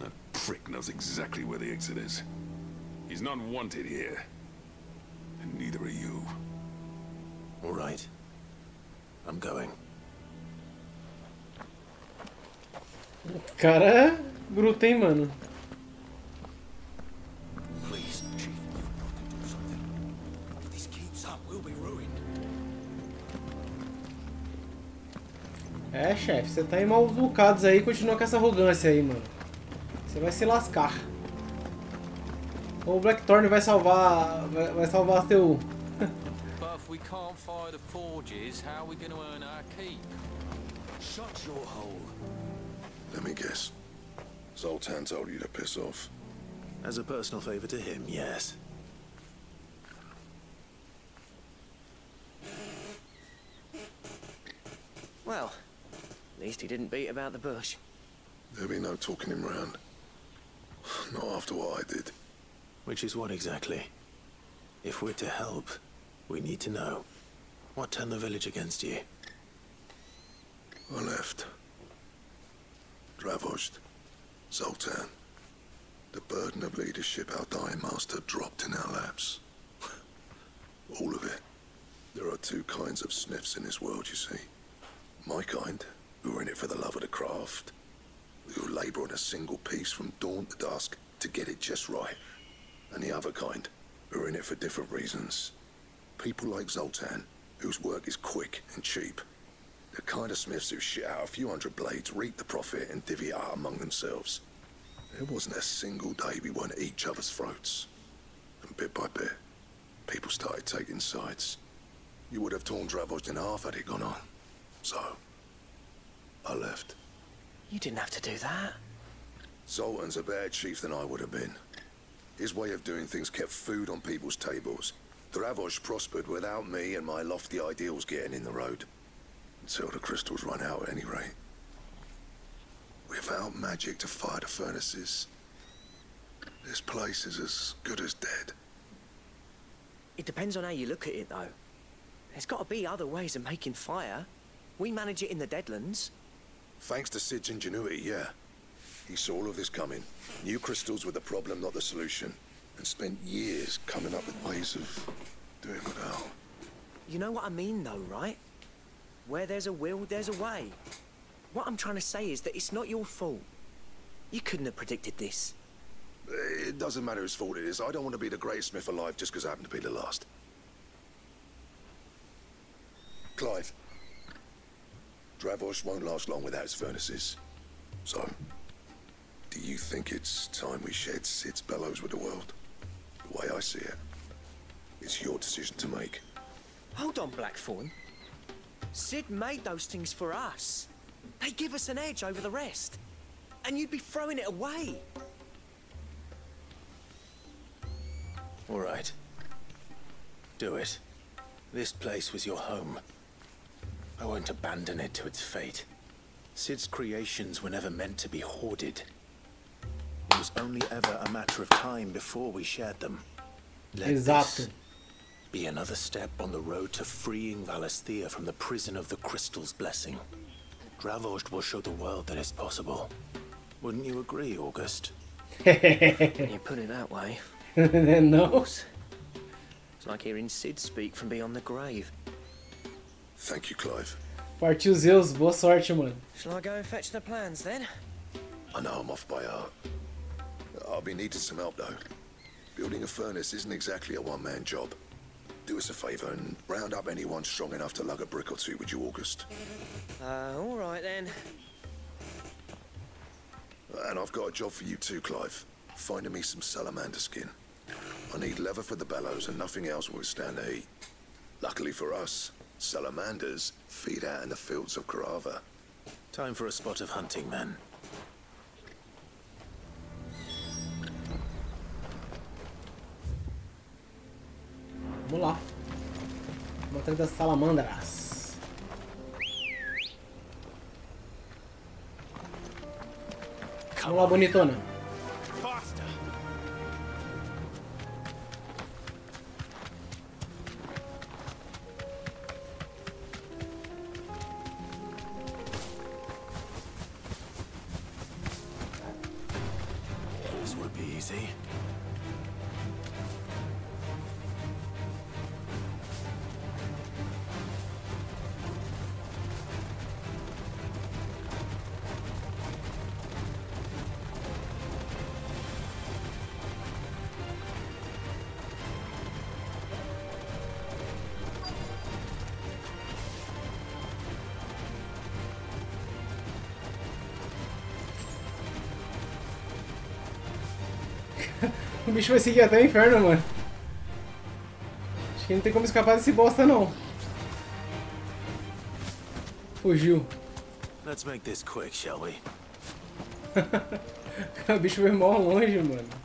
That prick knows exactly where the exit is. He's not wanted here, and neither are you. All right. I'm going. O cara é bruto, hein, mano? Please, Chief, you've got to do something. If this keeps up, we'll be ruined. É, chefe, você tá em maus bocados aí, continua com essa arrogância aí, mano. Você vai se lascar. Ou o Blackthorn vai salvar teu... But if we can't fire the forges, how are we going to earn our keep? Shut your hole. Let me guess. Zoltan told you to piss off. As a personal favor to him, yes. Well, at least he didn't beat about the bush. There'll be no talking him round. Not after what I did. Which is what exactly? If we're to help, we need to know. What turned the village against you? I left. Dravost, Zoltan. The burden of leadership our dying master dropped in our laps. All of it. There are two kinds of sniffs in this world, you see. My kind, who are in it for the love of the craft, who labour on a single piece from dawn to dusk to get it just right. And the other kind, who are in it for different reasons. People like Zoltan, whose work is quick and cheap. The kind of smiths who shit out a few hundred blades, reap the profit, and divvy it out among themselves. There wasn't a single day we weren't at each other's throats. And bit by bit, people started taking sides. You would have torn Dravost in half had it gone on. So, I left. You didn't have to do that. Zoltan's a better chief than I would have been. His way of doing things kept food on people's tables. Dravost prospered without me and my lofty ideals getting in the road. Until the crystals run out at any rate. Without magic to fire the furnaces, this place is as good as dead. It depends on how you look at it, though. There's got to be other ways of making fire. We manage it in the Deadlands. Thanks to Sid's ingenuity, yeah. He saw all of this coming. Knew crystals were the problem, not the solution. And spent years coming up with ways of doing without. You know what I mean, though, right? Where there's a will, there's a way. What I'm trying to say is that it's not your fault. You couldn't have predicted this. It doesn't matter whose fault it is. I don't want to be the greatest smith alive just because I happen to be the last. Clive. Dravost won't last long without his furnaces. So, do you think it's time we shared Sid's bellows with the world? The way I see it, it's your decision to make. Hold on, Blackthorn. Sid made those things for us. They give us an edge over the rest. And you'd be throwing it away. All right. Do it. This place was your home. I won't abandon it to its fate. Sid's creations were never meant to be hoarded. It was only ever a matter of time before we shared them. Let this be another step on the road to freeing Valisthea from the prison of the Crystal's blessing. Dravost will show the world that it's possible. Wouldn't you agree, August? When you put it that way. No. It's like hearing Sid speak from beyond the grave. Thank you, Clive. Partiu Zeus, boa sorte, mano. Shall I go and fetch the plans, then? I know I'm off by heart. I'll be needing some help, though. Building a furnace isn't exactly a one-man job. Do us a favour and round up anyone strong enough to lug a brick or two, would you, August? All right, then. And I've got a job for you too, Clive. finding me some salamander skin. I need leather for the bellows and nothing else will withstand the heat. Luckily for us, salamanders feed out in the fields of Carava. Time for a spot of hunting, men. Vamos lá. Vamos atrás das salamandras. Vamos lá, bonitona. This won't be easy. O bicho vai seguir até o inferno, mano. Acho que não tem como escapar desse bosta, não. Fugiu. Let's make this quick, shall we? O bicho vai mó longe, mano.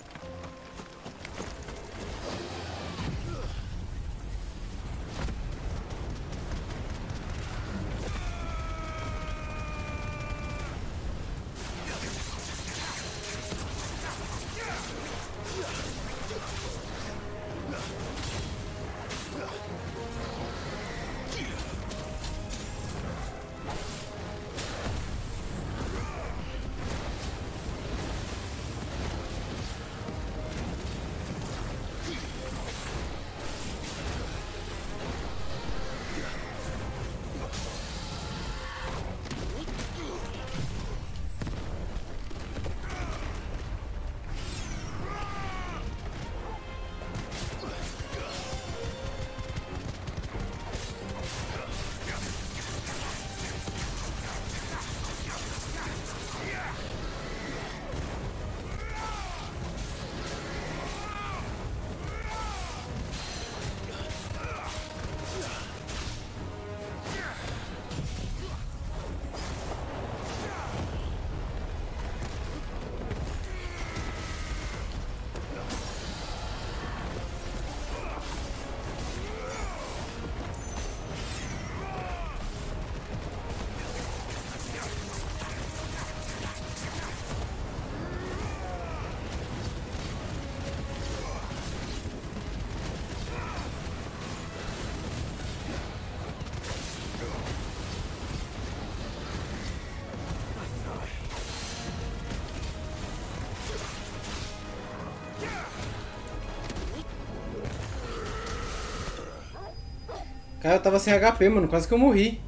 Cara, eu tava sem HP, mano. Quase que eu morri.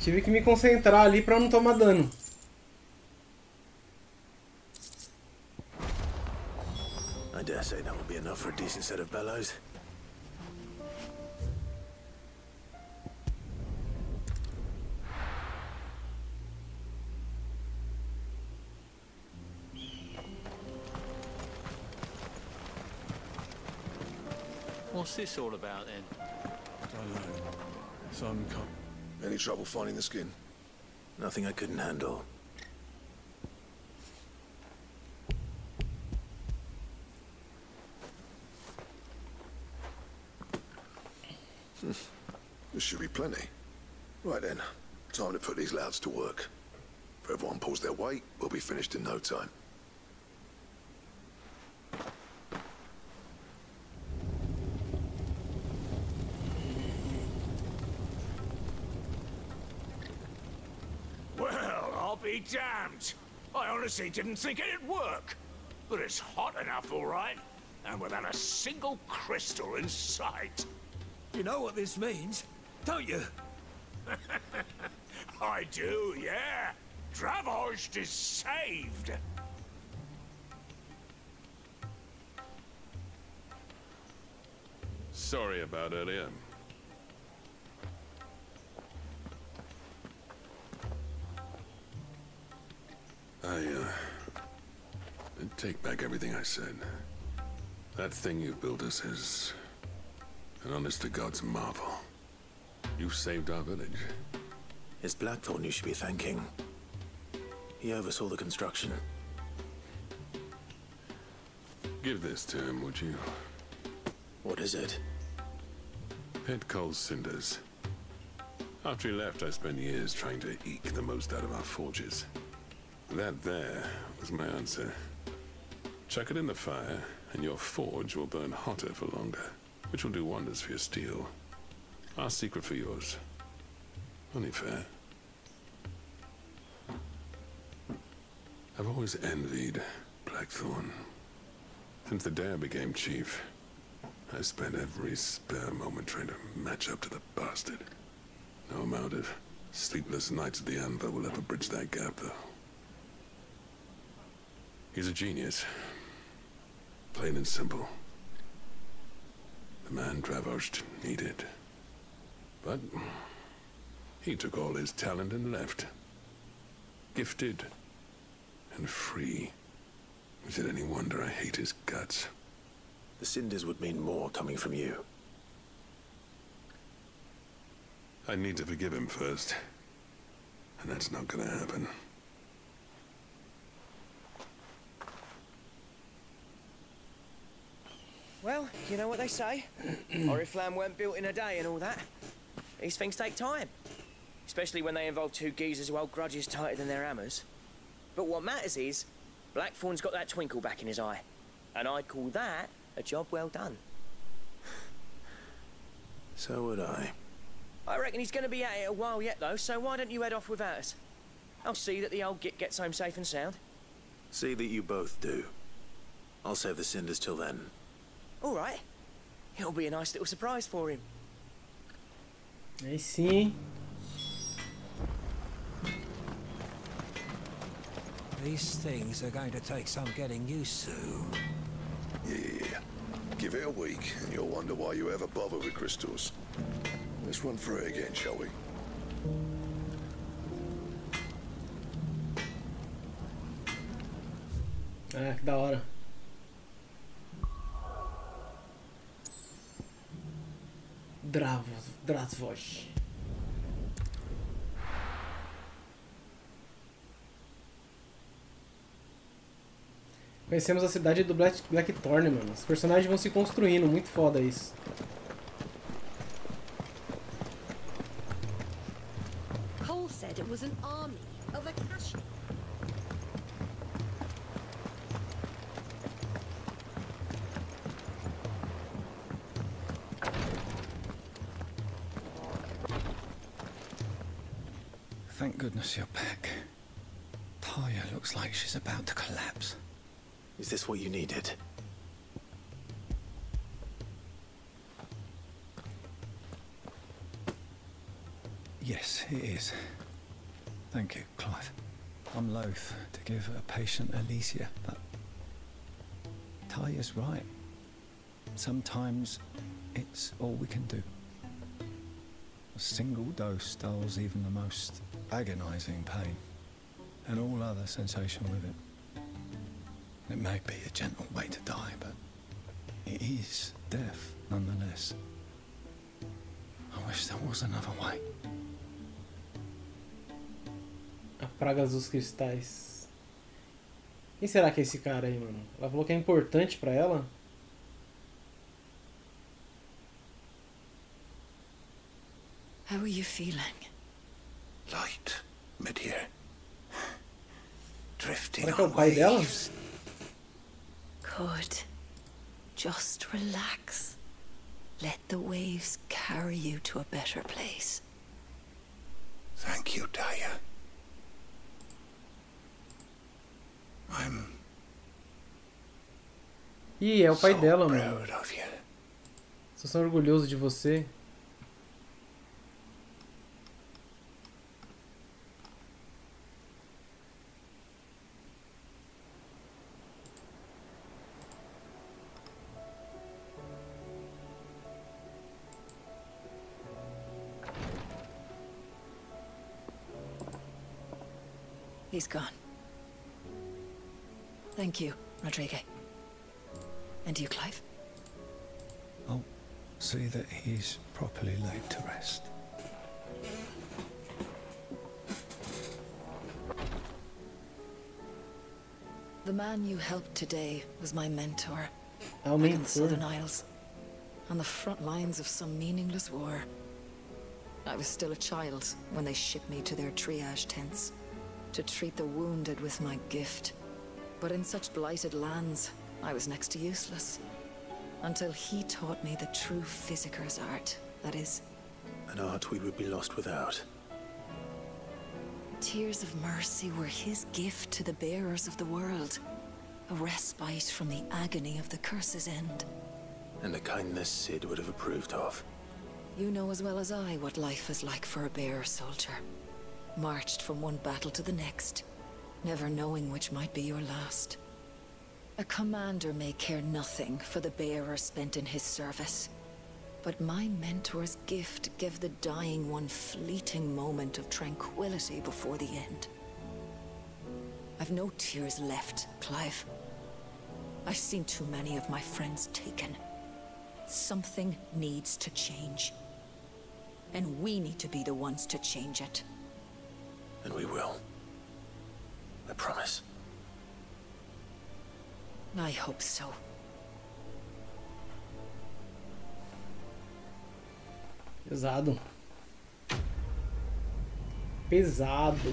Tive que me concentrar ali pra não tomar dano. I dare say that will be enough for a decent set of bellows. What's this all about then? Don't know. Some come. Any trouble finding the skin? Nothing I couldn't handle. This should be plenty. Right then, time to put these louds to work. If everyone pulls their weight, we'll be finished in no time. Well, I'll be damned. I honestly didn't think it'd work. But it's hot enough, all right. And without a single crystal in sight. You know what this means, don't you? I do, yeah. Dravozd is saved. Sorry about earlier. And take back everything I said. That thing you built us is an honest-to-God's marvel. You've saved our village. It's Blackthorn you should be thanking. He oversaw the construction. Give this to him, would you? What is it? Pet coal cinders. After he left, I spent years trying to eke the most out of our forges. That there was my answer. Chuck it in the fire, and your forge will burn hotter for longer, which will do wonders for your steel. Our secret for yours. Only fair. I've always envied Blackthorn. Since the day I became chief, I spent every spare moment trying to match up to the bastard. No amount of sleepless nights at the anvil will ever bridge that gap, though. He's a genius. Plain and simple. The man Travorst needed. But he took all his talent and left. Gifted and free. Is it any wonder I hate his guts? The cinders would mean more coming from you. I need to forgive him first. And that's not gonna happen. Well, you know what they say. Oriflamme weren't built in a day and all that. These things take time. Especially when they involve two geezers who hold grudges tighter than their hammers. But what matters is, Blackthorn's got that twinkle back in his eye. And I'd call that a job well done. So would I. I reckon he's going to be at it a while yet, though, so why don't you head off without us? I'll see that the old git gets home safe and sound. See that you both do. I'll save the cinders till then. All right. It'll be a nice little surprise for him. Aí sim. These things are going to take some getting used to. Yeah. Give it a week, and you'll wonder why you ever bother with crystals. Let's run through it again, shall we? Ah, que da hora. Drasvosh. Conhecemos a cidade do Blackthorn, mano. Os personagens vão se construindo, muito foda isso. Cole said it was an army of Akashi. Thank goodness you're back. Taya looks like she's about to collapse. Is this what you needed? Yes, it is. Thank you, Clive. I'm loath to give a patient Alicia, but Taya's right. Sometimes it's all we can do. A single dose dulls even the most agonizing pain, and all other sensation with it. It may be a gentle way to die, but it is death nonetheless. I wish there was another way. A praga dos cristais. Quem será que é esse cara aí, mano? Ela falou que é importante pra ela? How are you feeling? Light, mid-here. Drifting Será que é o on pai dela? waves. Good. Just relax. Let the waves carry you to a better place. Thank you, Taya. I'm Ih, é o pai so dela, proud mano. of you. Sou tão orgulhoso de você. He's gone. Thank you, Rodrigo. And you, Clive? I'll see that he's properly laid to rest. The man you helped today was my mentor. Our back in the mentor. Southern Isles, on the front lines of some meaningless war. I was still a child when they shipped me to their triage tents to treat the wounded with my gift. But in such blighted lands, I was next to useless. Until he taught me the true physicker's art, that is. An art we would be lost without. Tears of mercy were his gift to the bearers of the world. A respite from the agony of the curse's end. And a kindness Sid would have approved of. You know as well as I what life is like for a bearer soldier. Marched from one battle to the next, never knowing which might be your last. A commander may care nothing for the bearer spent in his service. But my mentor's gift gave the dying one fleeting moment of tranquility before the end. I've no tears left, Clive. I've seen too many of my friends taken. Something needs to change. And we need to be the ones to change it. And we will. I promise. I hope so. Pesado. Pesado.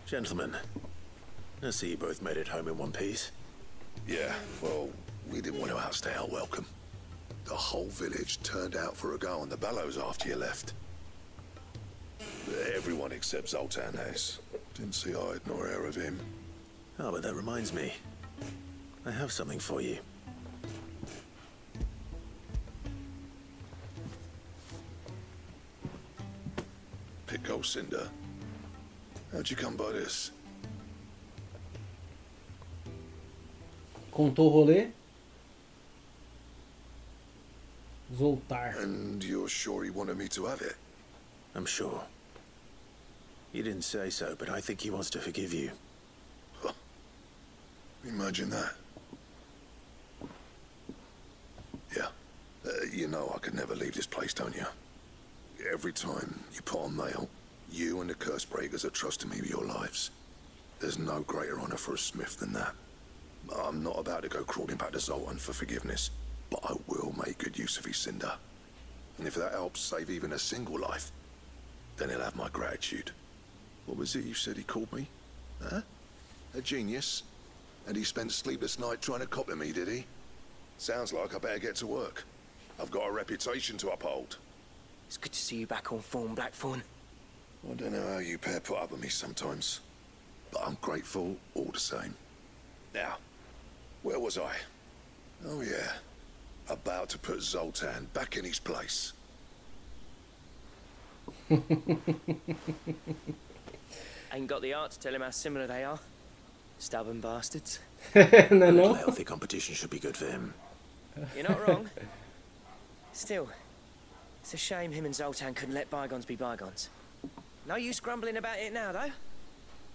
Gentlemen, I see you both made it home in one piece. Yeah, well, we didn't want to outstay our welcome. The whole village turned out for a go on the bellows after you left. Everyone except Zoltan has. Didn't see hide nor hair of him. Oh, but that reminds me. I have something for you. Pico Cinder. How'd you come by this? Contou o rolê. Zoltar. And you're sure he wanted me to have it? I'm sure. You didn't say so, but I think he wants to forgive you. Huh. Imagine that. Yeah. You know I could never leave this place, don't you? Every time you put on mail, you and the curse breakers are trusting me with your lives. There's no greater honor for a smith than that. I'm not about to go crawling back to Zoltan for forgiveness, but I will make good use of his cinder. And if that helps save even a single life, then he'll have my gratitude. What was it you said he called me? Huh? A genius? And he spent sleepless night trying to copy me, did he? Sounds like I better get to work. I've got a reputation to uphold. It's good to see you back on form, Blackthorn. I don't know how you pair put up with me sometimes, but I'm grateful all the same. Now, where was I? Oh yeah, about to put Zoltan back in his place. Ain't got the art to tell him how similar they are. Stubborn bastards. No. A healthy competition should be good for him. You're not wrong. Still, it's a shame him and Zoltan couldn't let bygones be bygones. No use grumbling about it now, though.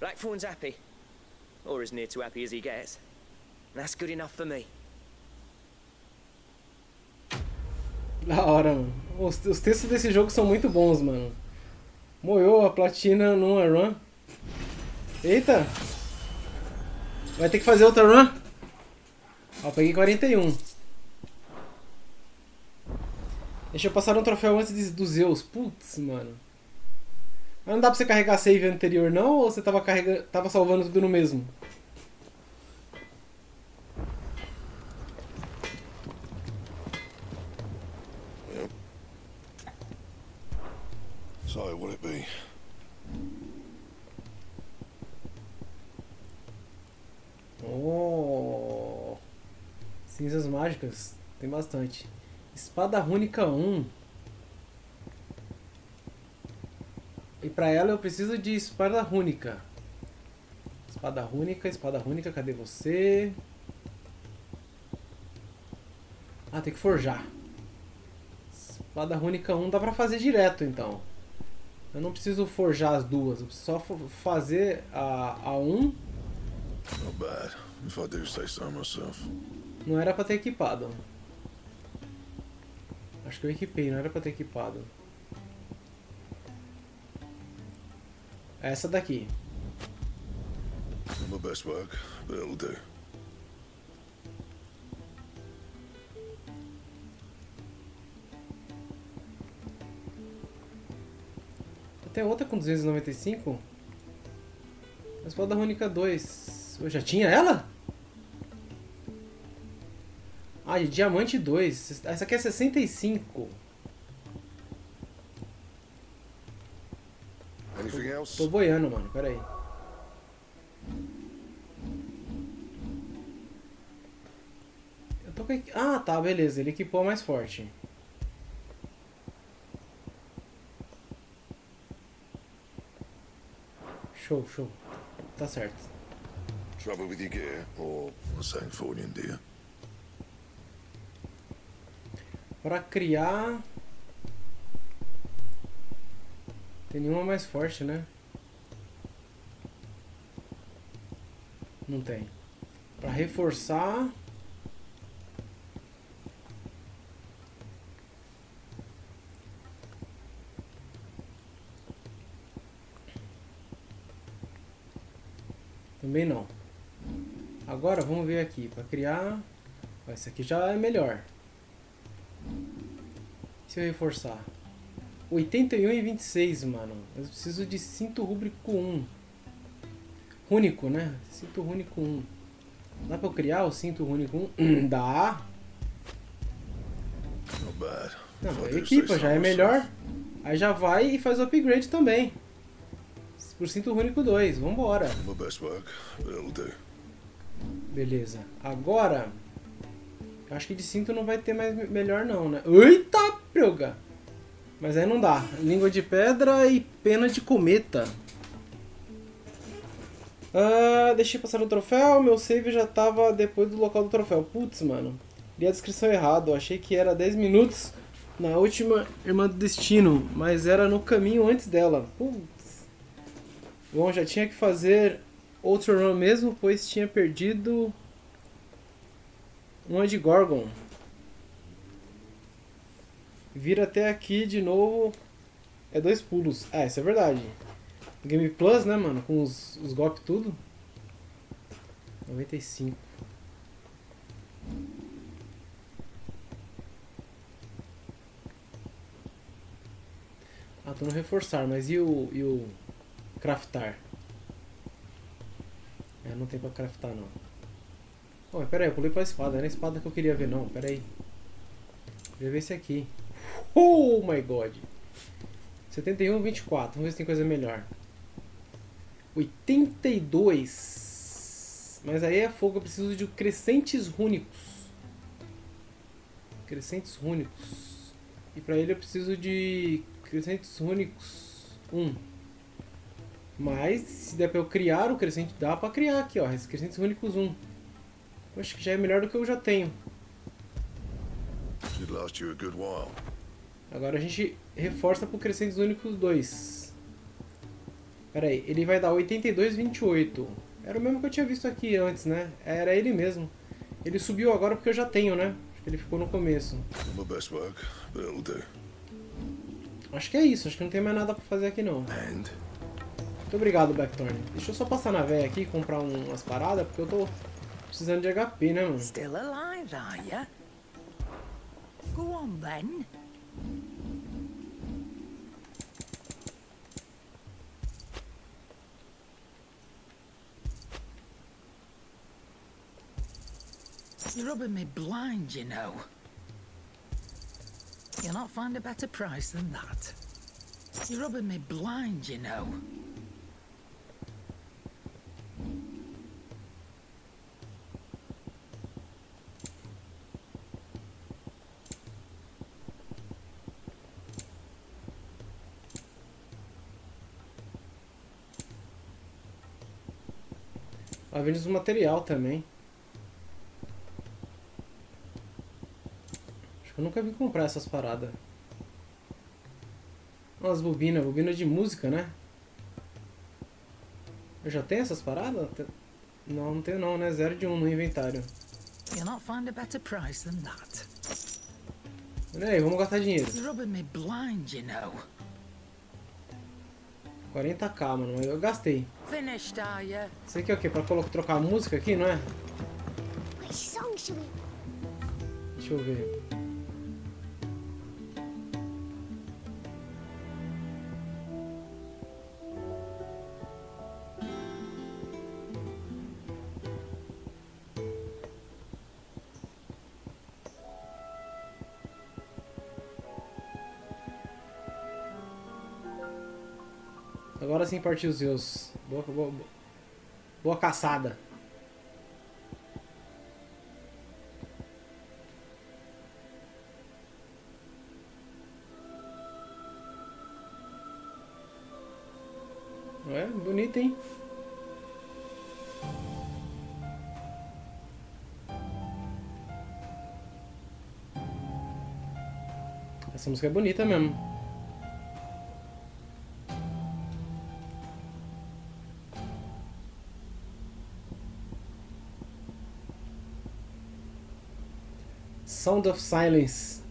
Blackthorn's happy. Or as near to happy as he gets. And that's good enough for me. Da hora, mano. Os textos desse jogo são muito bons, mano. Moiou a platina numa run. Eita! Vai ter que fazer outra run? Ó, peguei 41. Deixa eu passar um troféu antes dos Zeus. Putz, mano. Mas não dá pra você carregar a save anterior não? Ou você tava salvando tudo no mesmo? So, what'll it be? Oh, cinzas mágicas, tem bastante. Espada rúnica 1. E pra ela eu preciso de espada rúnica. Espada rúnica, cadê você? Ah, tem que forjar. Espada rúnica 1 dá pra fazer direto então. Eu não preciso forjar as duas, eu preciso só fazer a 1. Not bad, if I do say so myself. Não era pra ter equipado. Acho que eu equipei, não era pra ter equipado. Essa daqui. Not my best work, but it'll do. Tem outra com 295? A espada rúnica 2. Eu já tinha ela? Ah, de diamante 2. Essa aqui é 65. Anything else? Tô boiando, mano. Pera aí. Eu tô com... Ah, tá. Beleza. Ele equipou a mais forte. Show, show. Tá certo. Trouble with your gear, or something for you, dear? Pra criar... Tem nenhuma mais forte, né? Não tem. Pra reforçar... Também não. Agora vamos ver aqui. Pra criar... Esse aqui já é melhor. Se eu reforçar... 81 e 26, mano. Eu preciso de cinto rúbrico 1. Rúnico, né? Cinto rúnico 1. Dá pra eu criar o cinto rúnico 1? Dá. Não, equipa, já é melhor. Aí já vai e faz o upgrade também. Por cinto rúnico 2. Vambora. Beleza. Agora... Acho que de cinto não vai ter mais melhor não, né? Eita, prega! Mas aí não dá. Língua de pedra e pena de cometa. Deixei passar o troféu. Meu save já tava depois do local do troféu. Putz, mano. Li a descrição errado. Achei que era 10 minutos na última Irmã do Destino. Mas era no caminho antes dela. Putz. Bom, já tinha que fazer outro run mesmo, pois tinha perdido uma de Gorgon. Vir até aqui de novo é 2 pulos. Ah, isso é verdade. Game Plus, né, mano? Com os golpes tudo. 95. Ah, tô no reforçar, mas e o craftar? É, não tem pra craftar não. Oh, mas pera aí, eu pulei pra espada. Não era a espada que eu queria ver não, pera aí. Queria ver esse aqui. Oh my god. 71, 24. Vamos ver se tem coisa melhor. 82. Mas aí é fogo. Eu preciso de crescentes rúnicos. Crescentes rúnicos. E pra ele eu preciso de crescentes rúnicos 1. Mas se der pra eu criar o crescente, dá pra criar aqui, ó. Crescentes rúnicos 1. Eu acho que já é melhor do que eu já tenho. Agora a gente reforça pro crescentes únicos 2. Pera aí, ele vai dar 82, 28. Era o mesmo que eu tinha visto aqui antes, né? Era ele mesmo. Ele subiu agora porque eu já tenho, né? Acho que ele ficou no começo. Acho que é isso, acho que não tem mais nada pra fazer aqui não. Muito obrigado, Blackthorn. Deixa eu só passar na véia aqui e comprar umas paradas, porque eu tô precisando de HP, né, mano? Still alive, are ya? Go on then. You're rubbing me blind, you know. You'll not find a better price than that. You're rubbing me blind, you know. Ela vende os material também. Acho que eu nunca vi comprar essas paradas. Umas bobinas, bobina de música, né? Eu já tenho essas paradas? Não, não tenho não, né? 0 de 1 no inventário. You'll not find a better price than that. Olha aí, vamos gastar dinheiro. You're rubbing me blind, you know. 40k, mano. Eu gastei. Finished, are you? Isso aqui é o quê? Pra trocar a música aqui, não é? Deixa eu ver. Agora sim partiu os Zeus. Boa caçada. É, bonito, hein? Essa música é bonita mesmo. Sound of Silence.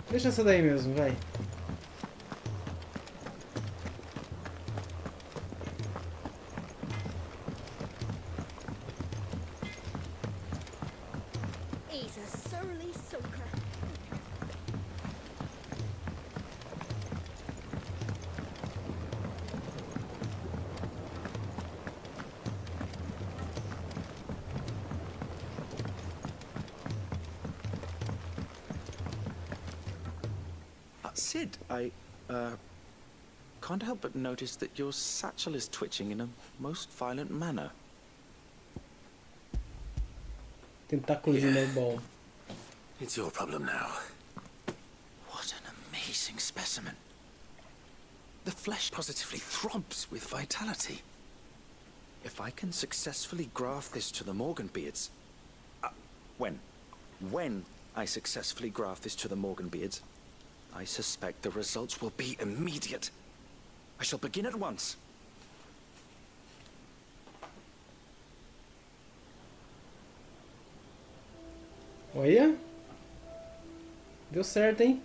Deixa essa daí mesmo, vai. He's a surly soaker. Sid, I can't help but notice that your satchel is twitching in a most violent manner. Tentáculos de snowball. It's your problem now. What an amazing specimen. The flesh positively throbs with vitality. If I can successfully graft this to the Morganbeards... When I successfully graft this to the Morganbeards, I suspect the results will be immediate. I shall begin at once. Olha. Deu certo, hein?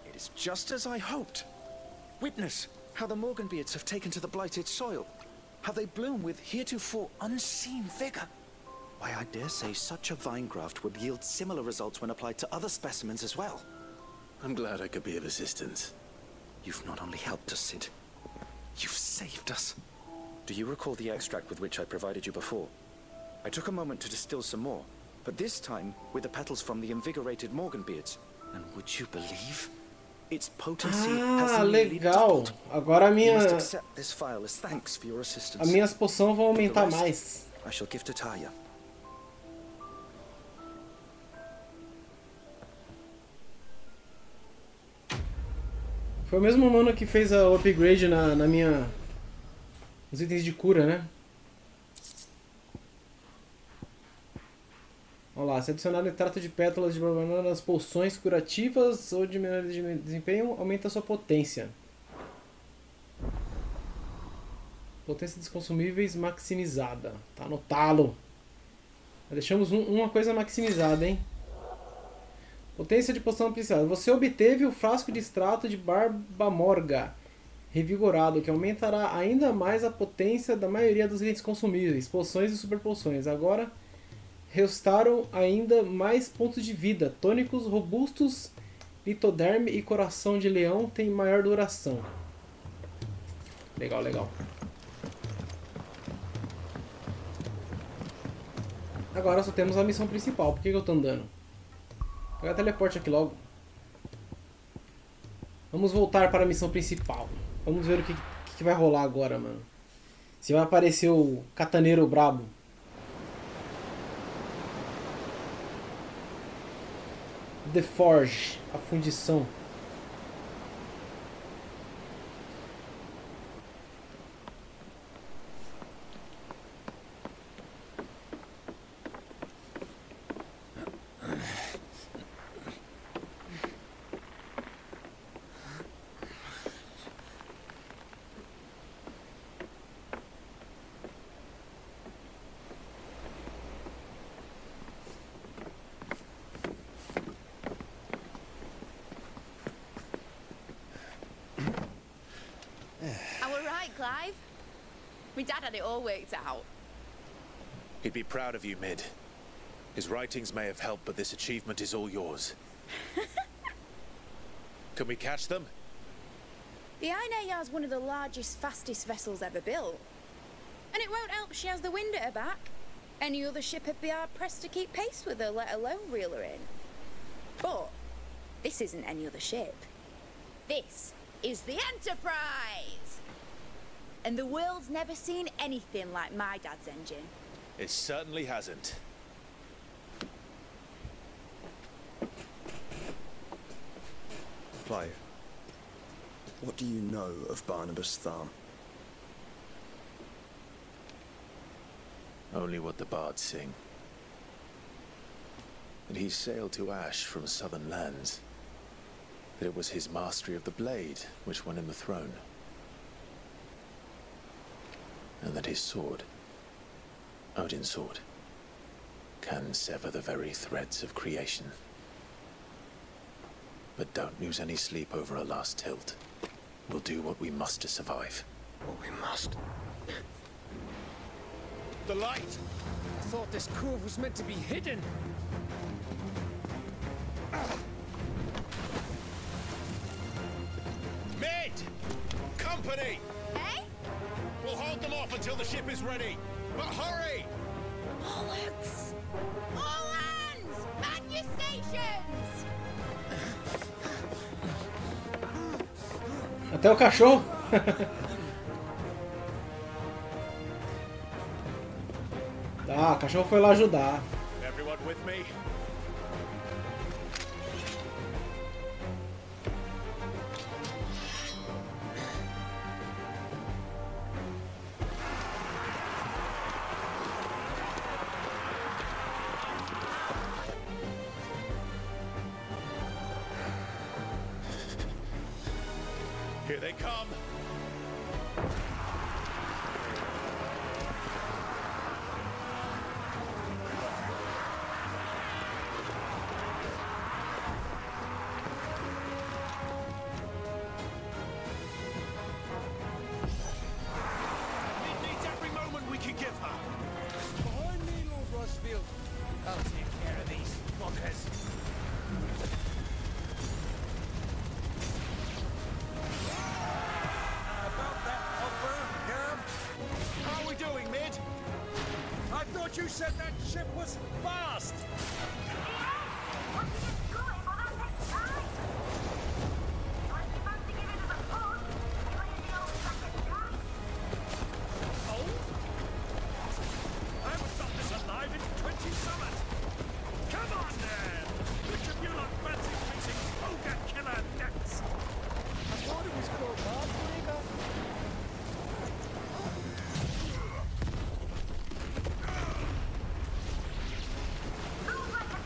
It is just as I hoped. Witness how the Morganbeards have taken to the blighted soil. How they bloom with heretofore unseen vigor. Why, I dare say such a vine graft would yield similar results when applied to other specimens as well. I'm glad I could be of assistance. You've not only helped us, Sid, you've saved us. Do you recall the extract with which I provided you before? I took a moment to distill some more, but this time with the petals from the invigorated Morganbeards. And would you believe? Its potency has nearly doubled. Agora a minha... You must accept this file as thanks for your assistance. As minhas poções vão aumentar The rest, mais. I shall give to Taya. Foi o mesmo mano que fez o upgrade na minha... Nos itens de cura, né? Vamos lá, se adicionar extrato de pétalas de banana nas poções curativas ou de melhor desempenho, aumenta a sua potência. Potência dos consumíveis maximizada. Tá no talo. Deixamos uma coisa maximizada, hein? Potência de poção apreciada. Você obteve o frasco de extrato de Barbamorga revigorado, que aumentará ainda mais a potência da maioria dos itens consumíveis, poções e super poções. Agora restaram ainda mais pontos de vida. Tônicos robustos, litoderme e coração de leão têm maior duração. Legal, legal. Agora só temos a missão principal. Por que eu tô andando? Vou pegar teleporte aqui logo. Vamos voltar para a missão principal. Vamos ver o que vai rolar agora, mano. Se vai aparecer o cataneiro brabo. The Forge, a fundição. Clive? My dad had it all worked out. He'd be proud of you, Mid. His writings may have helped, but this achievement is all yours. Can we catch them? The Aine Yard's one of the largest, fastest vessels ever built. And it won't help she has the wind at her back. Any other ship would be hard-pressed to keep pace with her, let alone reel her in. But this isn't any other ship. This is the Enterprise! And the world's never seen anything like my dad's engine. It certainly hasn't. Clive, what do you know of Barnabas Thumb? Only what the bards sing. That he sailed to Ash from southern lands. That it was his mastery of the blade which won him the throne. And that his sword, Odin's sword, can sever the very threads of creation. But don't lose any sleep over a last tilt. We'll do what we must to survive. What we must? The light! I thought this cove was meant to be hidden. Mid! Company! Eh? We'll hold them off until the ship is ready. But hurry! Bollocks! All hands! Man your stations! Até o cachorro. Tá, o cachorro foi lá ajudar. Everyone with me? Here they come. It needs every moment we can give her. Behind me, Lord Rosfield. I'll take care of these fuckers. How are we doing, Mid? I thought you said that ship was fast. Oh? I haven't done this alive in 20 summers. Come on, then. Which of you lot fancy meeting ogre killer next? I thought it was called Barnabas. Move like a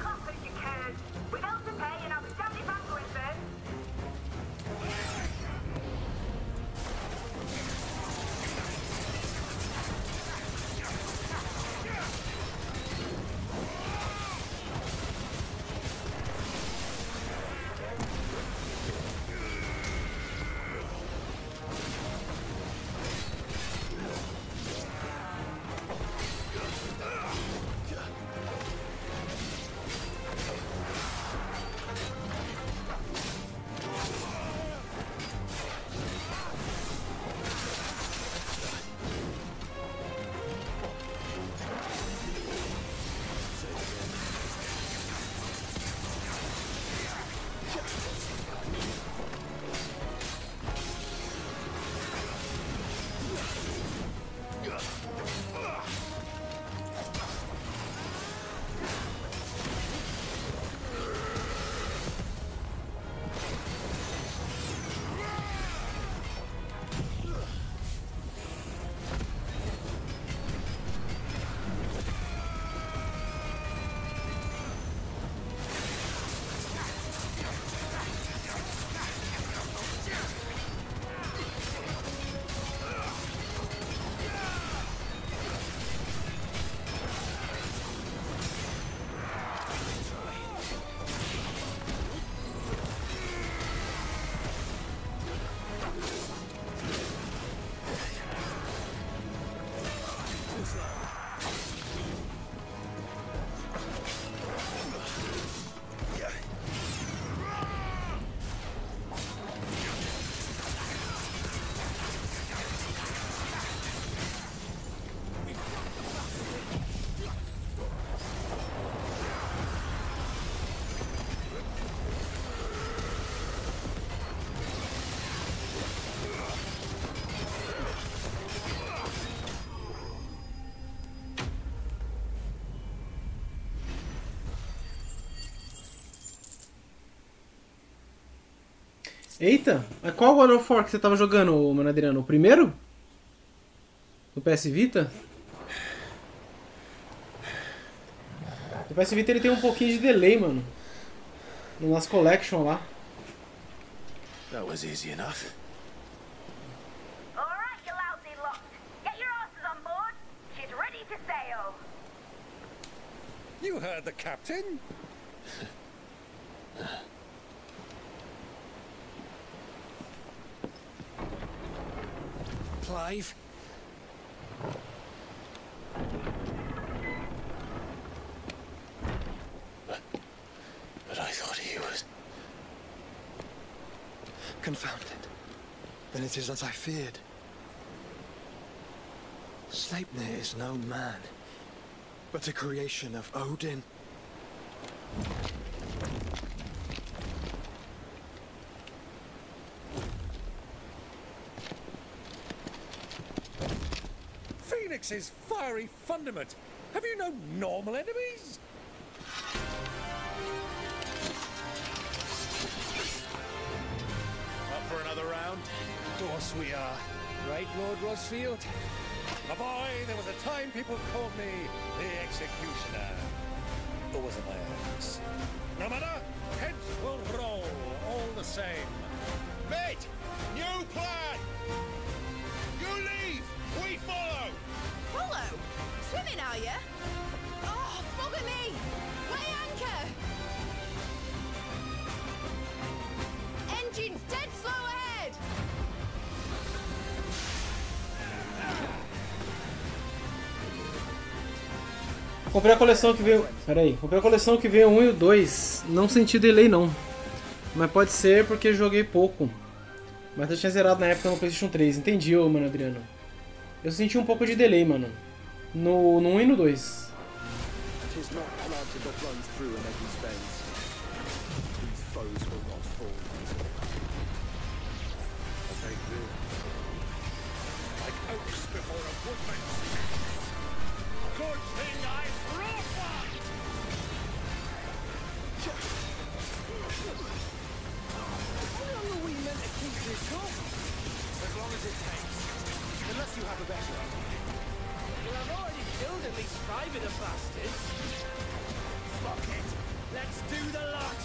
Eita, mas qual God of War que você tava jogando, mano Adriano? O primeiro? Do PS Vita? O PS Vita ele tem um pouquinho de delay, mano. No Last Collection lá. That was easy enough. Alright, you lousy lot. Get your asses on board. She's ready to sail. You heard the captain? Clive? But I thought he was... Confounded. Then it is as I feared. Sleipnir is no man, but a creation of Odin. Phoenix's fiery fundament. Have you no normal enemies? Up for another round? Of course we are. Right, Lord Rosfield? A boy, there was a time people called me the Executioner. Or was it my ex? No matter, heads will roll all the same. Mate! New plan! You leave! We follow! Follow? Swimming, are you? Oh, bugger me! Weigh anchor! Engine's dead slow ahead! Comprei a coleção que veio... Pera aí. Comprei a coleção que veio o 1 e o 2. Não senti delay, não. Mas pode ser porque joguei pouco. Mas eu tinha zerado na época no PlayStation 3. Entendi, ô, mano, Adriano. Eu senti um pouco de delay, mano. No 1 e no 2. Tis not planted that runs through an Eddie's veins. These foes will not fall. They will. Like oaks before a woodman. Good thing I brought one! How long are we meant to keep this up? As long as it takes. Unless you have a better idea. Well, I've already killed at least 5 of the bastards. Fuck it. Let's do the lot.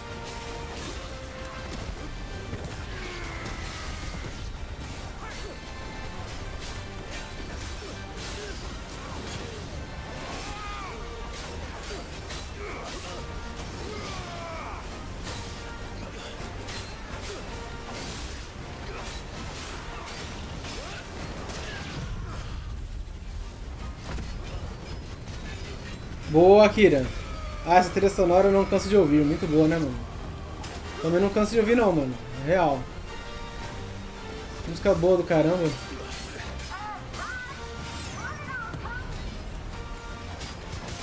Boa, Akira. Ah, essa trilha sonora eu não canso de ouvir. Muito boa, né, mano? Também não canso de ouvir, não, mano. Real. Música boa do caramba.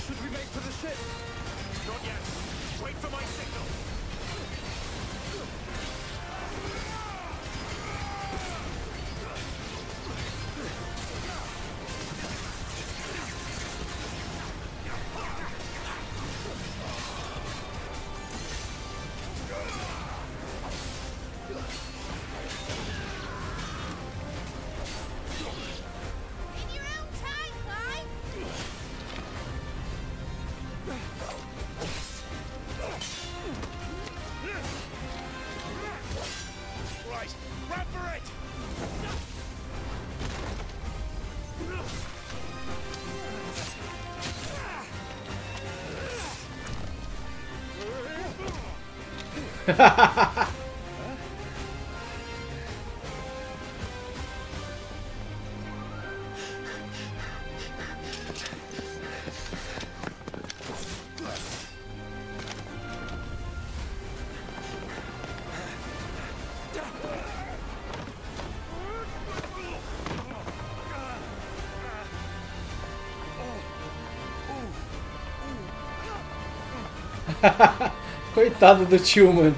Should we make for the ship? Not yet. Wait for my signal. In your own time, Clive. Right, run for it! Coitado do tio, mano.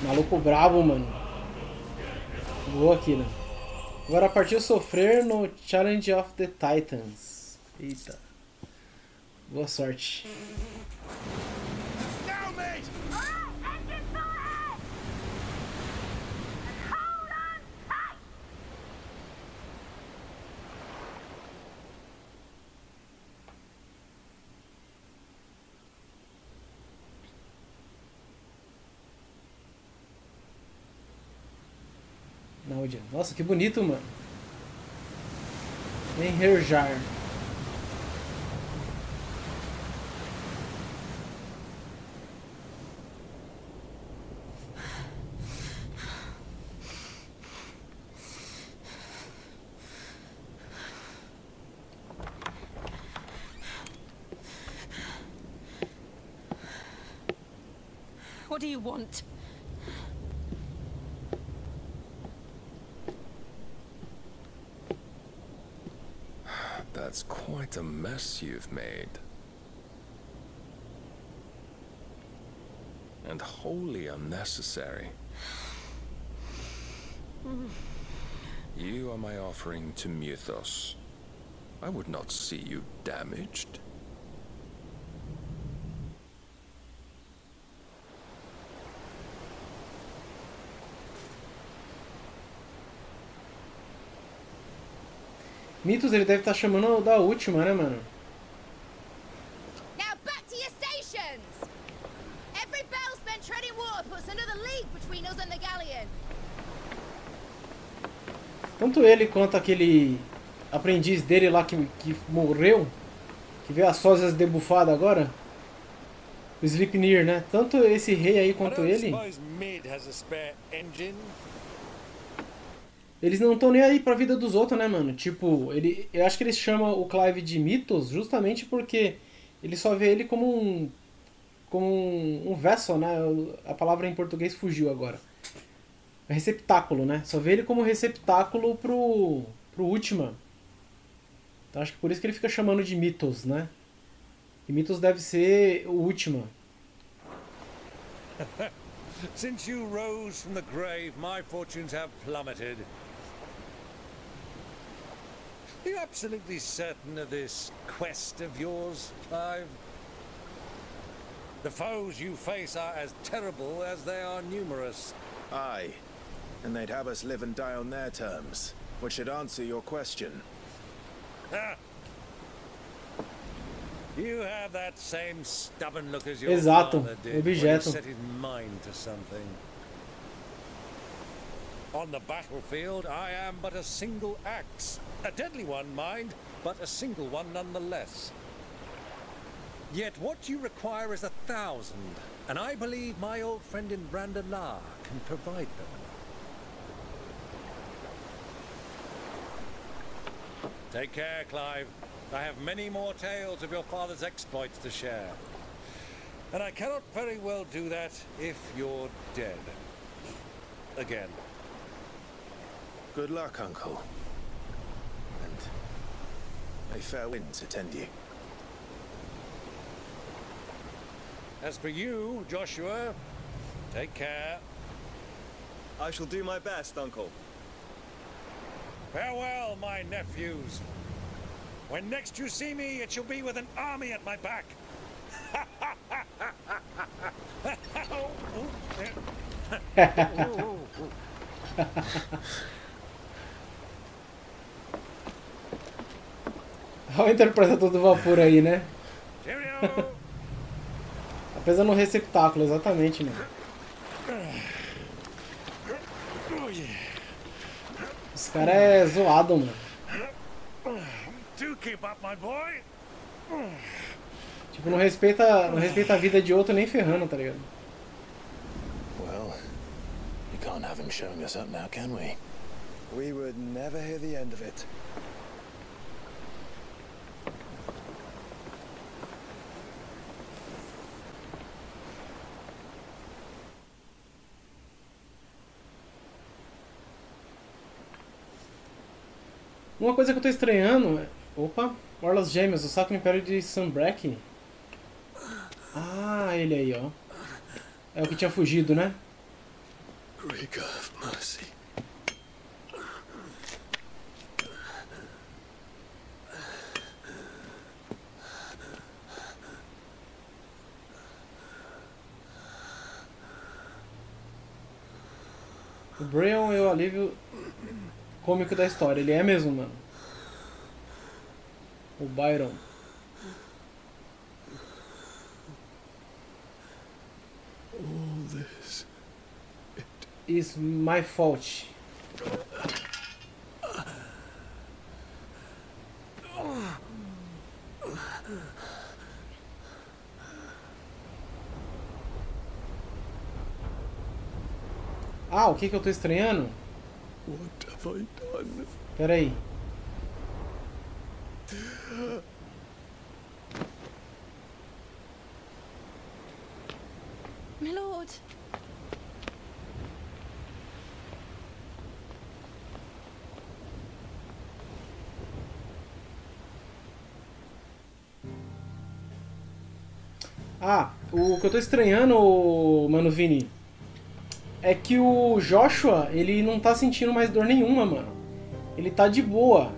Maluco brabo, mano. Voou aqui, né? Agora partiu sofrer no Challenge of the Titans. Eita. Boa sorte. Nossa, que bonito, mano. Enherjar. What do you want? That's quite a mess you've made. And wholly unnecessary. You are my offering to Mythos. I would not see you damaged. Mythos, ele deve estar chamando da última, né, mano? Now back to your stations! Every bell spent treading water puts another league between us and the galleon. Tanto ele quanto aquele aprendiz dele lá que morreu, que veio a sósias debufada agora, o Sleipnir, né? Tanto esse rei aí quanto ele, eles não estão nem aí pra vida dos outros, né, mano? Tipo, eu acho que eles chamam o Clive de Mythos justamente porque ele só vê ele como um vessel, né? A palavra em português fugiu agora. Receptáculo, né? Só vê ele como receptáculo pro Ultima. Então acho que por isso que ele fica chamando de Mythos, né? E Mythos deve ser o Ultima. Since you rose from the grave, my fortunes have plummeted. Are you absolutely certain of this quest of yours, Clive? The foes you face are as terrible as they are numerous. Aye, and they'd have us live and die on their terms, which should answer your question. Ah. You have that same stubborn look as your Exato, father did when he objeto. set his mind to something. On the battlefield, I am but a single axe. A deadly one, mind, but a single one nonetheless. Yet what you require is 1,000, and I believe my old friend in Brandalar can provide them. Take care, Clive. I have many more tales of your father's exploits to share. And I cannot very well do that if you're dead. Again. Good luck, Uncle. And may fair winds attend you. As for you, Joshua, take care. I shall do my best, Uncle. Farewell, my nephews. When next you see me, it shall be with an army at my back. Olha o interpretador do vapor aí, né? Apesar no receptáculo, exatamente, né? Esse cara é zoado, mano. Do keep up, my boy. Tipo, não respeita a vida de outro nem ferrando, tá ligado? Well, you can't have him showing us up now, can we? We would never hear the end of it. Uma coisa que eu tô estranhando é... Opa, Orlas Gêmeas, o Sacro Império de Sunbreak. Ah, ele aí, ó. É o que tinha fugido, né? Breaker of mercy. O Brian é o alívio cômico da história. Ele é mesmo, mano. O Byron. All this is my fault. Ah, o que eu tô estranhando? What have I done? Pera aí. My lord. Ah, o que eu tô estranhando, mano Vini, é que o Joshua, ele não tá sentindo mais dor nenhuma, mano. Ele tá de boa,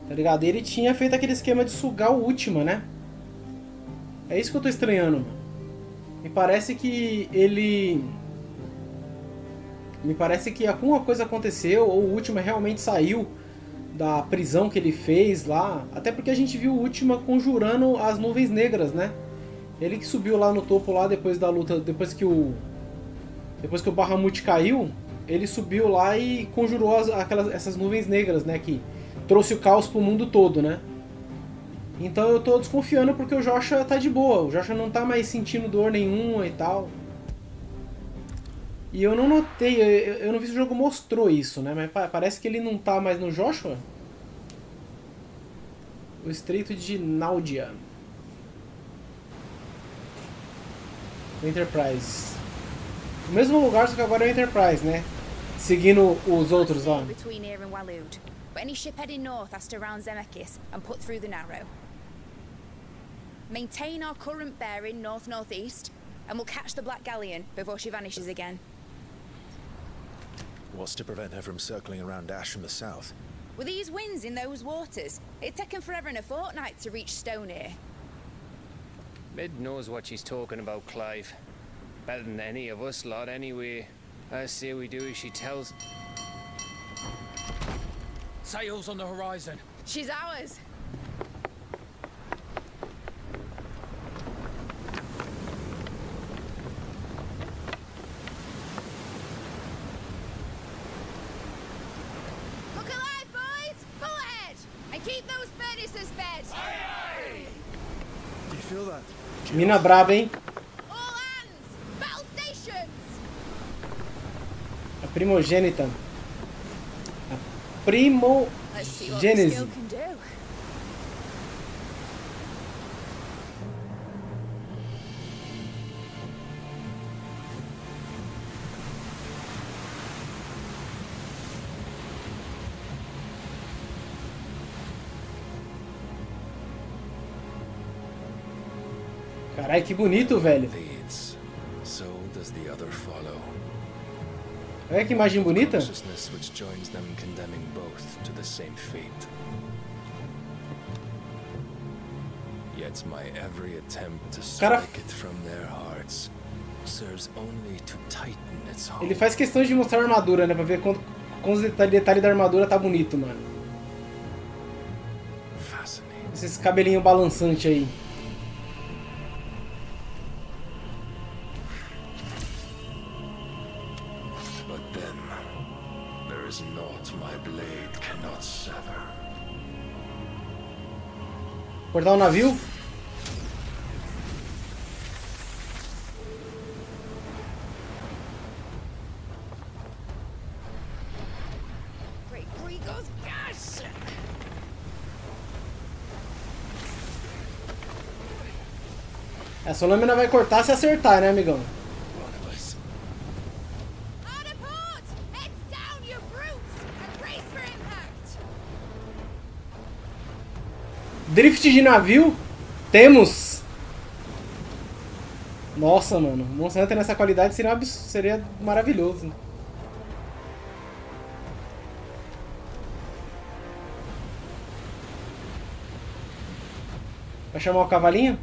tá ligado? Ele tinha feito aquele esquema de sugar o Ultima, né? É isso que eu tô estranhando, mano. Me parece que ele... Me parece que alguma coisa aconteceu, ou o Ultima realmente saiu da prisão que ele fez lá. Até porque a gente viu o Ultima conjurando as nuvens negras, né? Ele que subiu lá no topo lá depois da luta, depois que o Bahamut caiu, ele subiu lá e conjurou essas nuvens negras, né? Que trouxe o caos pro mundo todo, né? Então eu tô desconfiando porque o Joshua tá de boa. O Joshua não tá mais sentindo dor nenhuma e tal. E eu não notei, eu não vi se o jogo mostrou isso, né? Mas parece que ele não tá mais no Joshua. O Estreito de Náudia. O Enterprise. O mesmo lugar, só que agora é o Enterprise, né? Seguindo os outros lá. Between here and Waloed, but any ship heading north has to round Zemeckis and put through the Narrow. Maintain our current bearing north-northeast, and we'll catch the Black Galleon before she vanishes again. What's to prevent her from circling around Ash from the south? With these winds in those waters, it'd taken forever and a fortnight to reach Stonehere. Mid knows what she's talking about, Clive. Better than any of us lot, anyway. I say we do as she tells. Sails on the horizon. She's ours. Look alive, boys! Pull ahead! And keep those furnaces fed! Aye, aye! Do you feel that? Mina braba, hein? All hands! Battle stations! A primogênita. A primogênese. Carai, que bonito, velho. So does the other follow. Olha que imagem bonita. Consciousness which joins them condemning both to the same fate. Yet my every attempt to strike it from their hearts serves only to tighten its hold. Ele faz questão de mostrar a armadura, né, pra ver quanto os detalhes da armadura tá bonito, mano. Esses cabelinho balançante aí. Cortar o navio. Essa lâmina vai cortar se acertar, né, amigão? Drift de navio, temos. Nossa, mano, Monster Hunter nessa qualidade seria maravilhoso. Vai chamar o cavalinho?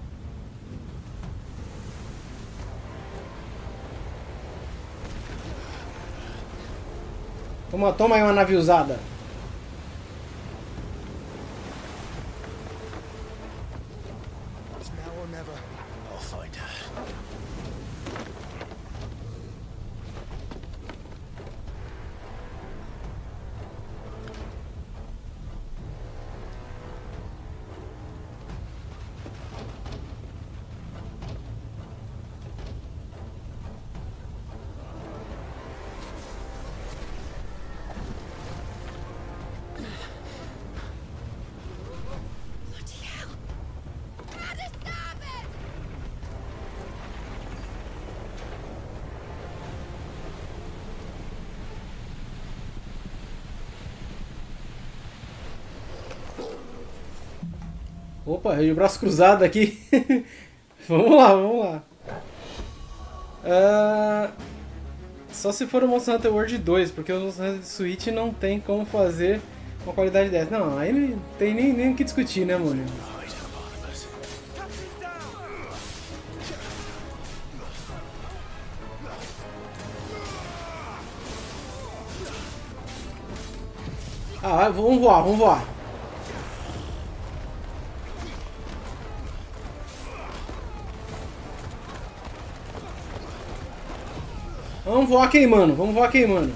Toma aí uma nave usada. It's now or never. I'll find her. Opa, eu de braço cruzado aqui. Vamos lá. Só se for o Monster Hunter World 2, porque o Monster Hunter Switch não tem como fazer uma qualidade dessa. Não, aí não tem nem o que discutir, né, mano? Ah, vamos voar. Vamos voar queimando.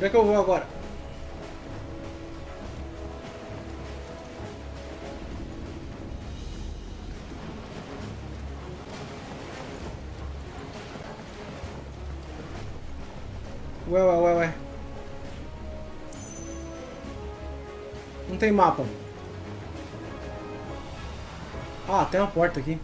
Onde é que eu vou agora? Ué. Não tem mapa. Ah, tem uma porta aqui.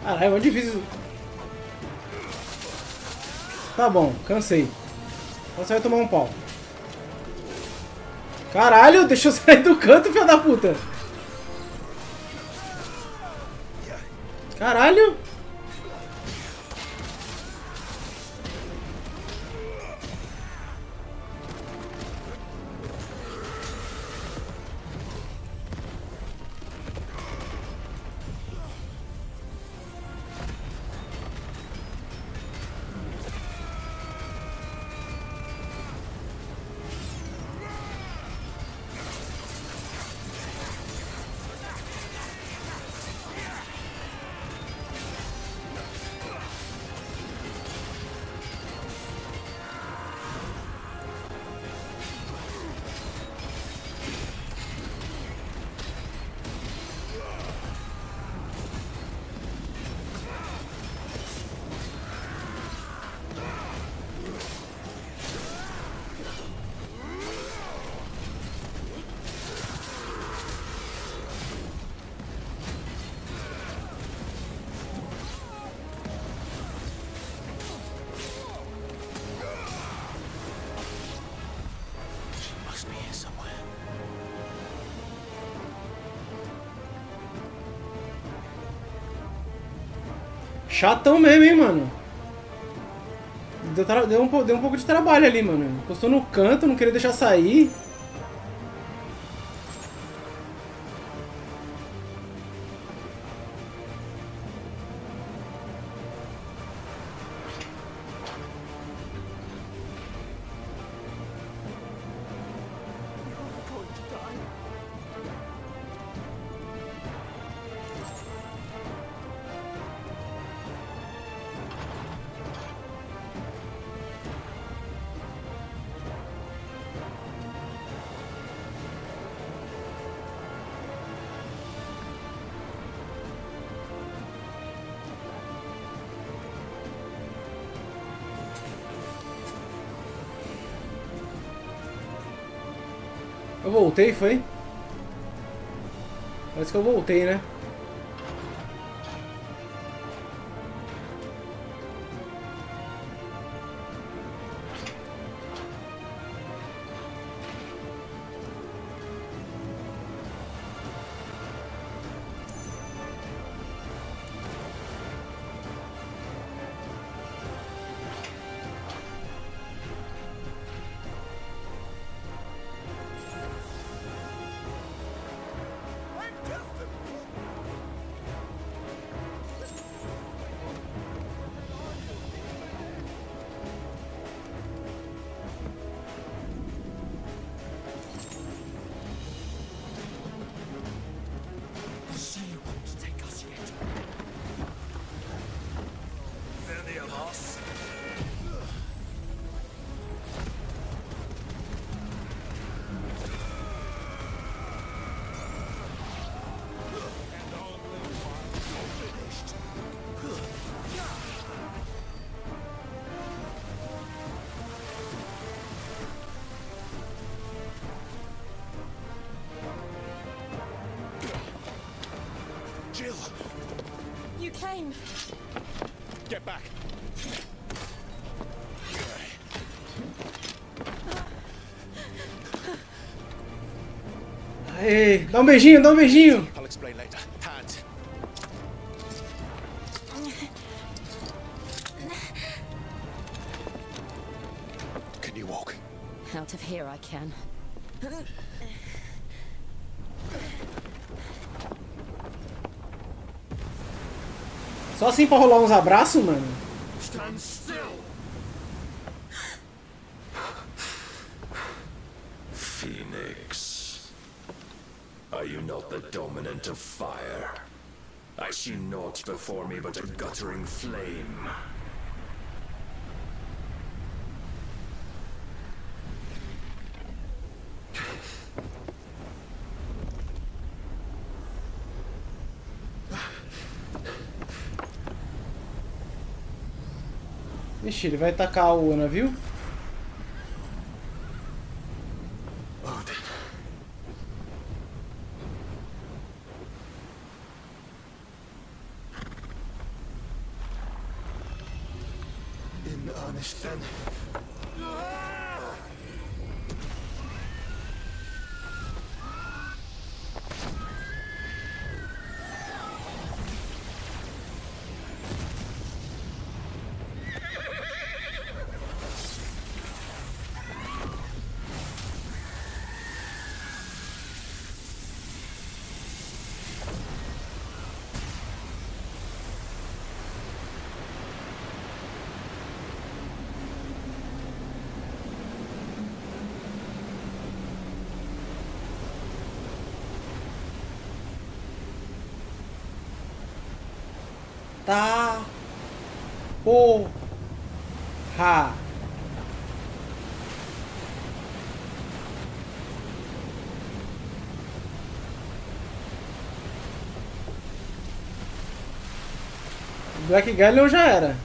Caralho, é muito difícil. Tá bom, cansei. Então você vai tomar um pau. Caralho, deixa eu sair do canto, filho da puta. Caralho. Chatão mesmo, hein, mano. Deu um pouco de trabalho ali, mano. Encostou no canto, não queria deixar sair. Eu voltei, foi? Parece que eu voltei, né? Jill! You came. Get back! Aê, dá um beijinho, dá um beijinho. I'll explain later. Hands. Can you walk? Out of here I can. Só assim pra rolar uns abraços, mano? Stand still! Phoenix, are you not the dominant of fire? I see naught before me but a guttering flame. Vixe, ele vai tacar o navio? In earnest then. Tá. Porra. Black Galleon já era.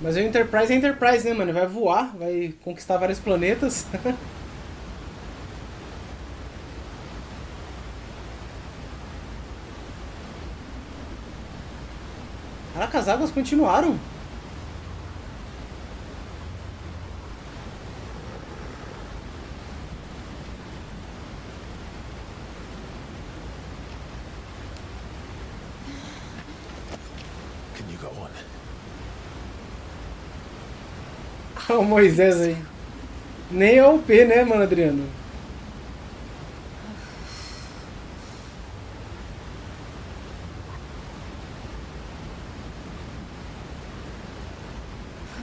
Mas o Enterprise é Enterprise, né, mano? Vai voar, vai conquistar vários planetas. Caraca, as águas continuaram. Can you go on? O Moisés aí. Nem é OP, né, mano, Adriano?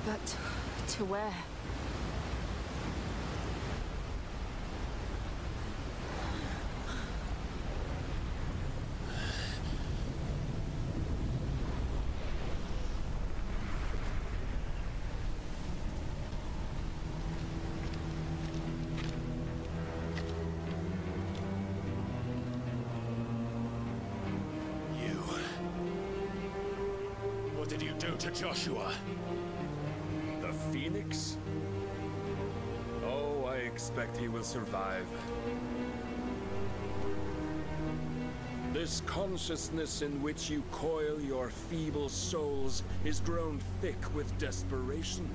But to where? What did you do? to Joshua. The Phoenix? Oh, I expect he will survive. This consciousness in which you coil your feeble souls is grown thick with desperation.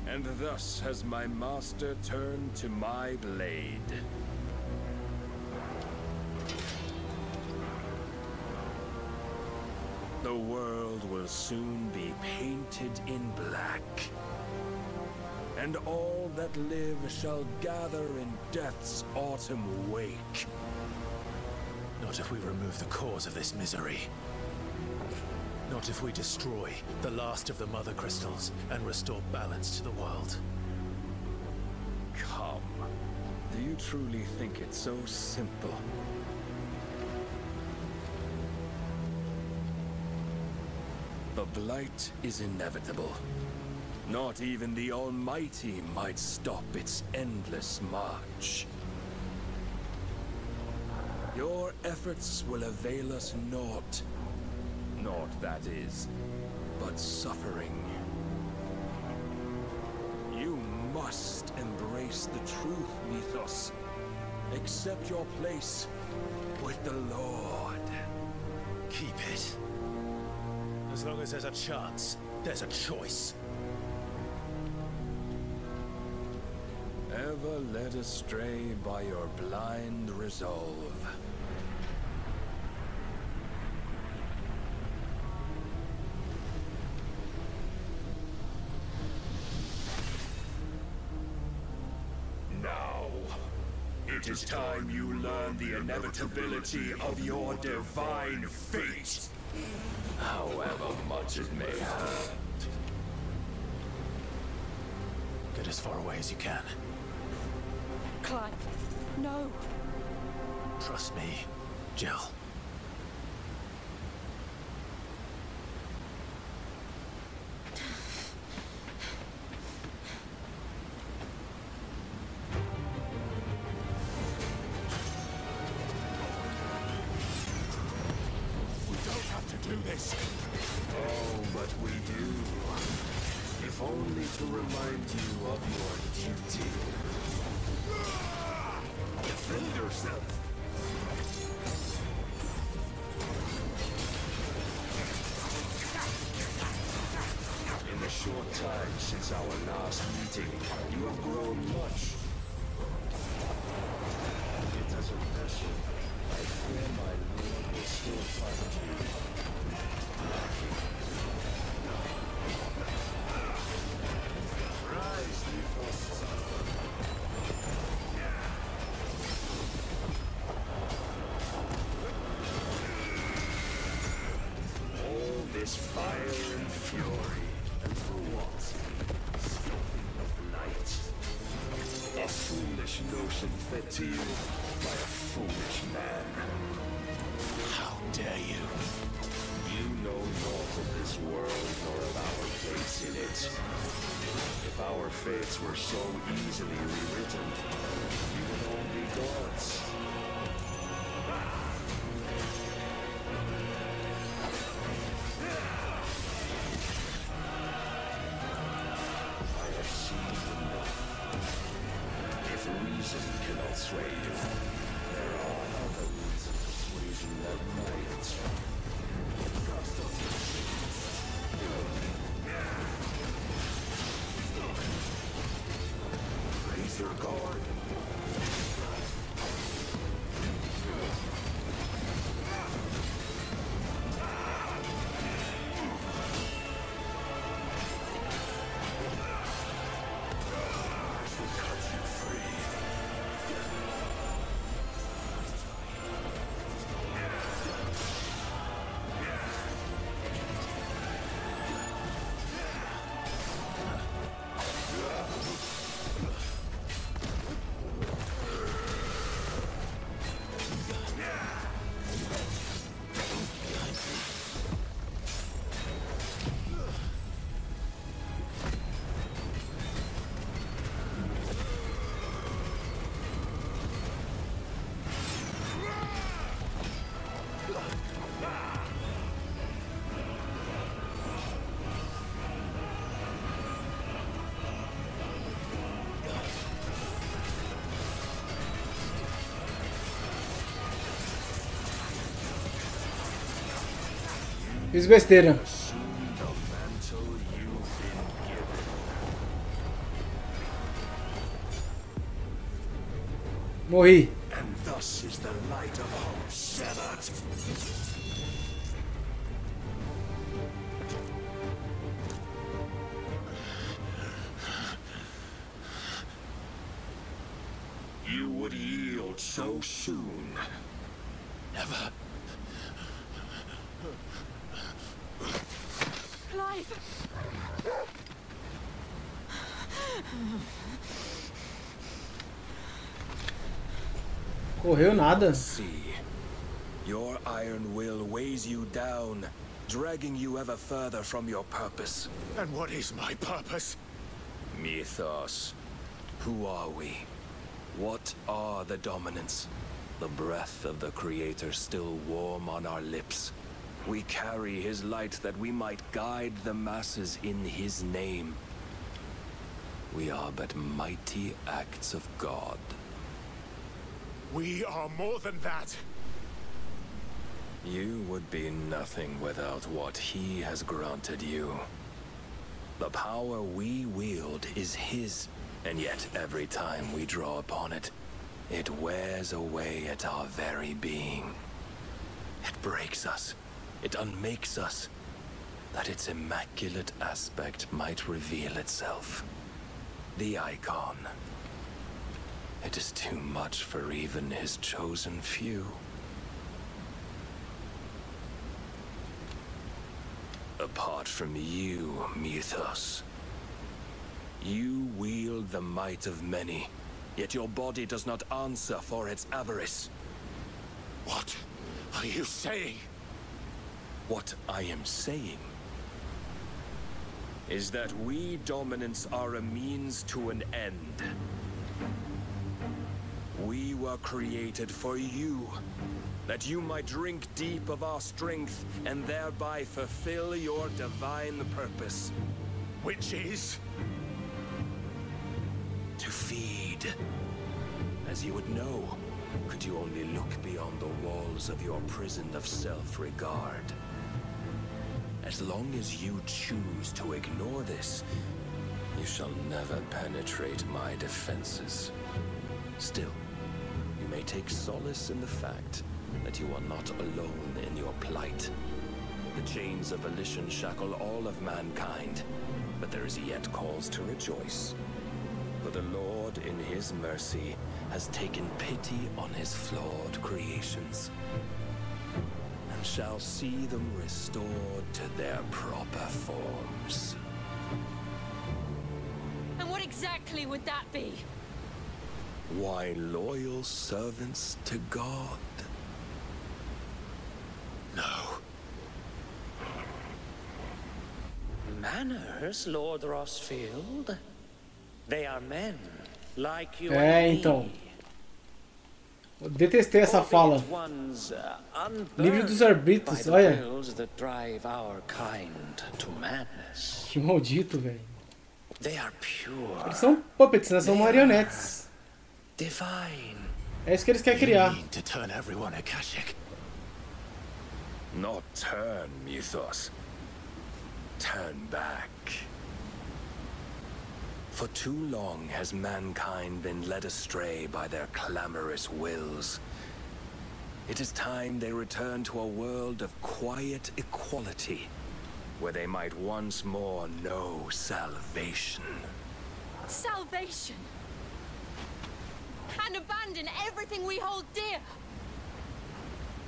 And thus has my master turned to my blade. The world will soon be painted in black. And all that live shall gather in death's autumn wake. Not if we remove the cause of this misery. Not if we destroy the last of the mother crystals and restore balance to the world. Come. Do you truly think it's so simple? The blight is inevitable. Not even the Almighty might stop its endless march. Your efforts will avail us naught. Naught, that is, but suffering. You must embrace the truth, Mythos. Accept your place with the Lord. Keep it. As long as there's a chance, there's a choice. Ever led astray by your blind resolve. Now, it is time you learn the inevitability of your divine fate. However much it may hurt. Get as far away as you can. Clive, no. Trust me, Jill. We don't have to do this. Oh, but we do. If only to remind you of your duty. Defend yourself. In the short time since our last meeting, you have grown much. It is a passion. I fear my lord will still find you. Rise, Triforce. All this fire and fury, and for what? Stopping the light. A foolish notion fed to you by a foolish man. How dare you? You know naught of this world nor of our place in it. If our fates were so easily rewritten, we would all be gods. I have seen enough. If reason cannot sway you, there are other means of persuasion that might. Raise your guard. Fiz besteira. Morri. And thus is the light of hope severed. You would yield so soon. Never. Clive! Correu nada. See, your iron will weighs you down, dragging you ever further from your purpose. And what is my purpose? Mythos. Who are we? What are the dominants? The breath of the Creator still warm on our lips. We carry his light that we might guide the masses in his name. We are but mighty acts of God. We are more than that. You would be nothing without what he has granted you. The power we wield is his, and yet every time we draw upon it, it wears away at our very being. It breaks us. It unmakes us, that its immaculate aspect might reveal itself. The icon. It is too much for even his chosen few. Apart from you, Mythos, you wield the might of many, yet your body does not answer for its avarice. What are you saying? What I am saying is that we dominants are a means to an end. We were created for you, that you might drink deep of our strength and thereby fulfill your divine purpose. Which is? To feed. As you would know, could you only look beyond the walls of your prison of self-regard. As long as you choose to ignore this, you shall never penetrate my defenses. Still, you may take solace in the fact that you are not alone in your plight. The chains of volition shackle all of mankind, but there is yet cause to rejoice. For the Lord, in his mercy, has taken pity on his flawed creations, and shall see them restored to their proper forms. And what exactly would that be? Why, loyal servants to God. No. Manners, Lord Rossfield? They are men, like you então. Eu detestei essa fala. Livre dos arbítrios, olha. Que maldito, velho. Eles são puppets, né? São marionetes. É isso que eles querem criar. Not turn, Mythos. Turn back. For too long has mankind been led astray by their clamorous wills. It is time they return to a world of quiet equality, where they might once more know salvation. Salvation? And abandon everything we hold dear?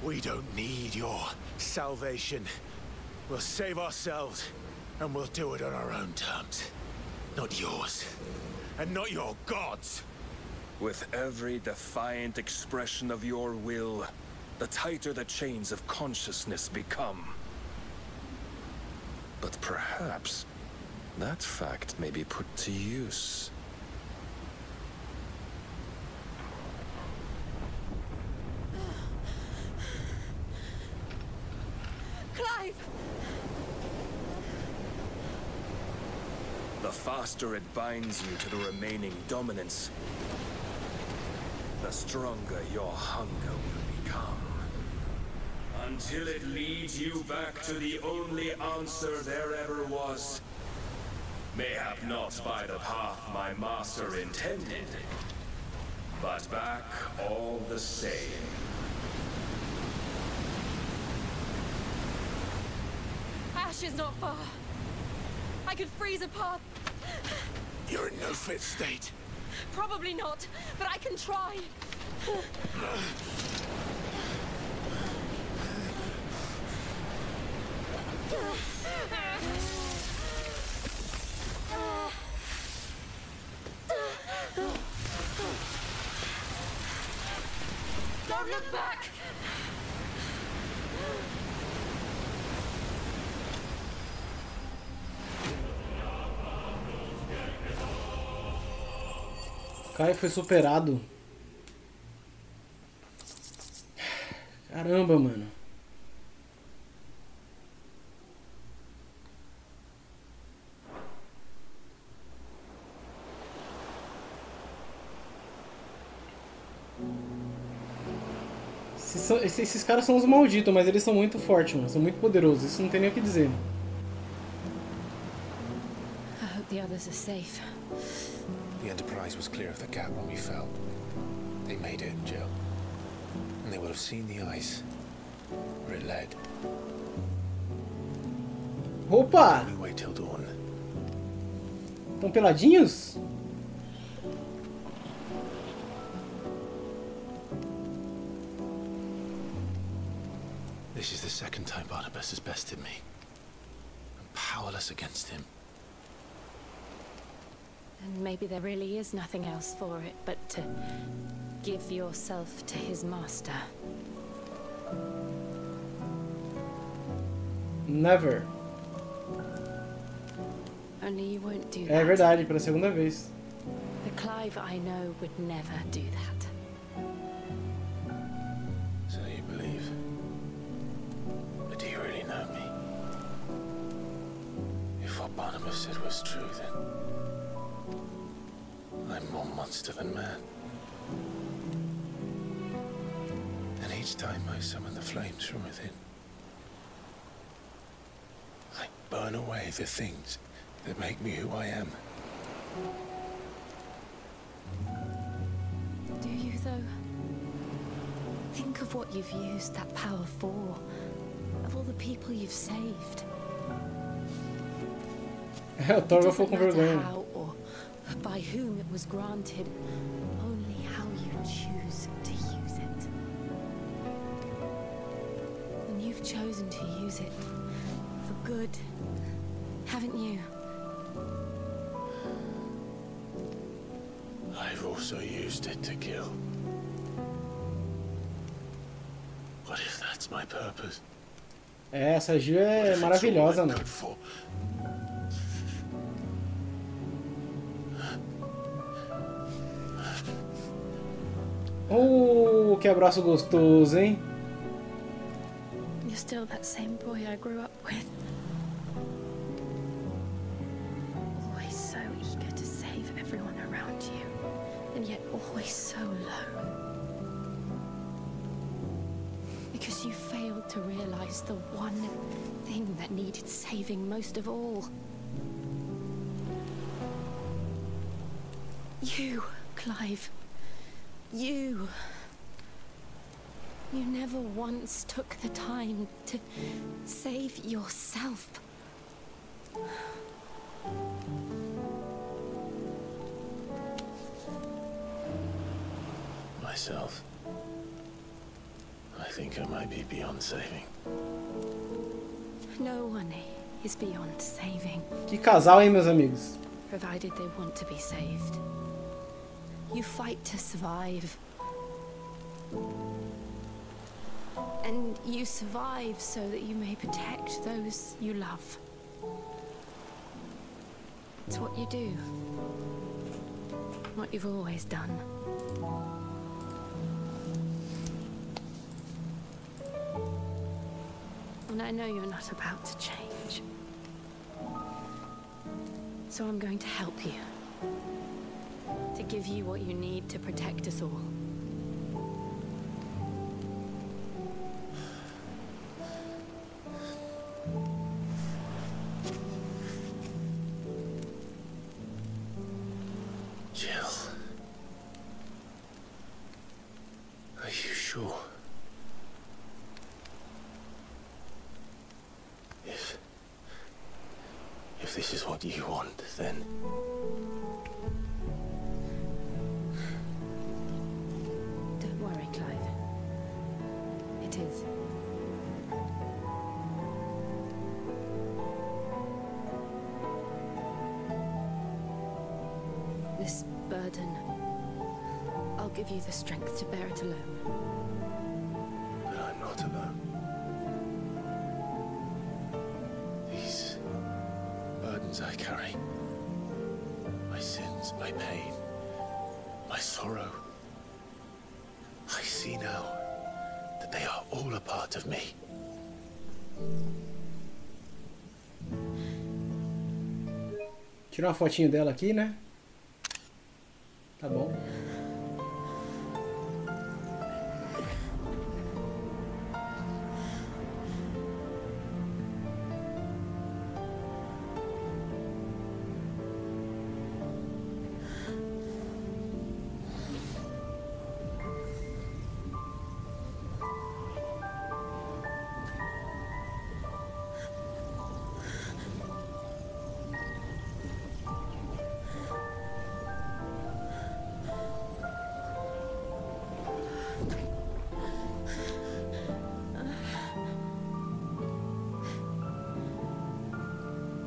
We don't need your salvation. We'll save ourselves, and we'll do it on our own terms. Not yours, and not your gods. With every defiant expression of your will, the tighter the chains of consciousness become. But perhaps that fact may be put to use. Clive! The faster it binds you to the remaining dominance, the stronger your hunger will become. Until it leads you back to the only answer there ever was. Mayhap not by the path my master intended, but back all the same. Ash is not far. I could freeze a path. You're in no fit state. Probably not, but I can try. Don't look back! Clive foi superado. Caramba, mano. Esses caras são os malditos, mas eles são muito fortes, mano. São muito poderosos. Isso não tem nem o que dizer. I hope the others are safe. The Enterprise was clear of the gap when we fell. They made it, Jill. And they will have seen the ice where it led. Opa! Only wait till dawn. Estão peladinhos? This is the second time Barnabas has bested me. I'm powerless against him. And maybe there really is nothing else for it but to give yourself to his master. Never. Only you won't do that. É verdade, pela segunda vez. The Clive I know would never do that. So you believe? But do you really know me? If what Barnabas said was true, then I'm more monster than man. And each time I summon the flames from within, I burn away the things that make me who I am. Do you, though? Think of what you've used that power for. Of all the people you've saved. O Thor ficou com vergonha. How or by whom it was granted, only how you choose to use it. And you've chosen to use it for good, haven't you? I've also used it to kill. What if that's my purpose? É, essa Gil é maravilhosa, mano. Oh, que abraço gostoso, hein? You're still that same boy I grew up with. Always so eager to save everyone around you, and yet always so lone. Because you failed to realize the one thing that needed saving most of all. You, Clive. You never once took the time to save yourself. Myself? I think I might be beyond saving. No one is beyond saving. Que casal, hein, meus amigos? Provided they want to be saved. You fight to survive. And you survive so that you may protect those you love. It's what you do. What you've always done. And I know you're not about to change. So I'm going to help you. To give you what you need to protect us all. Are you sure? If this is what you want, then... Don't worry, Clive. It is. This burden, I'll give you the strength to bear it alone. But I'm not alone. These burdens I carry, my sins, my pain, my sorrow, I see now that they are all a part of me. Tirar uma fotinho dela aqui, né? Tá bom.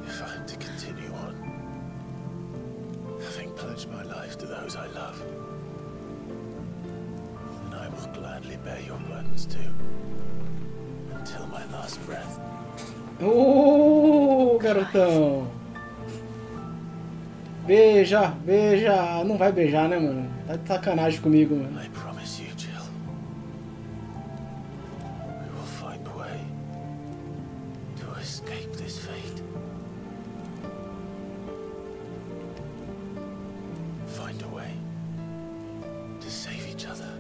If I'm to continue on, having pledged my life to those I love, then I will gladly bear your burdens too, until my last breath. Ô, garotão! Beija, beija! Não vai beijar, né, mano? Tá de sacanagem comigo, mano. I promise you, Jill. We will find a way to escape this fate. Find a way to save each other.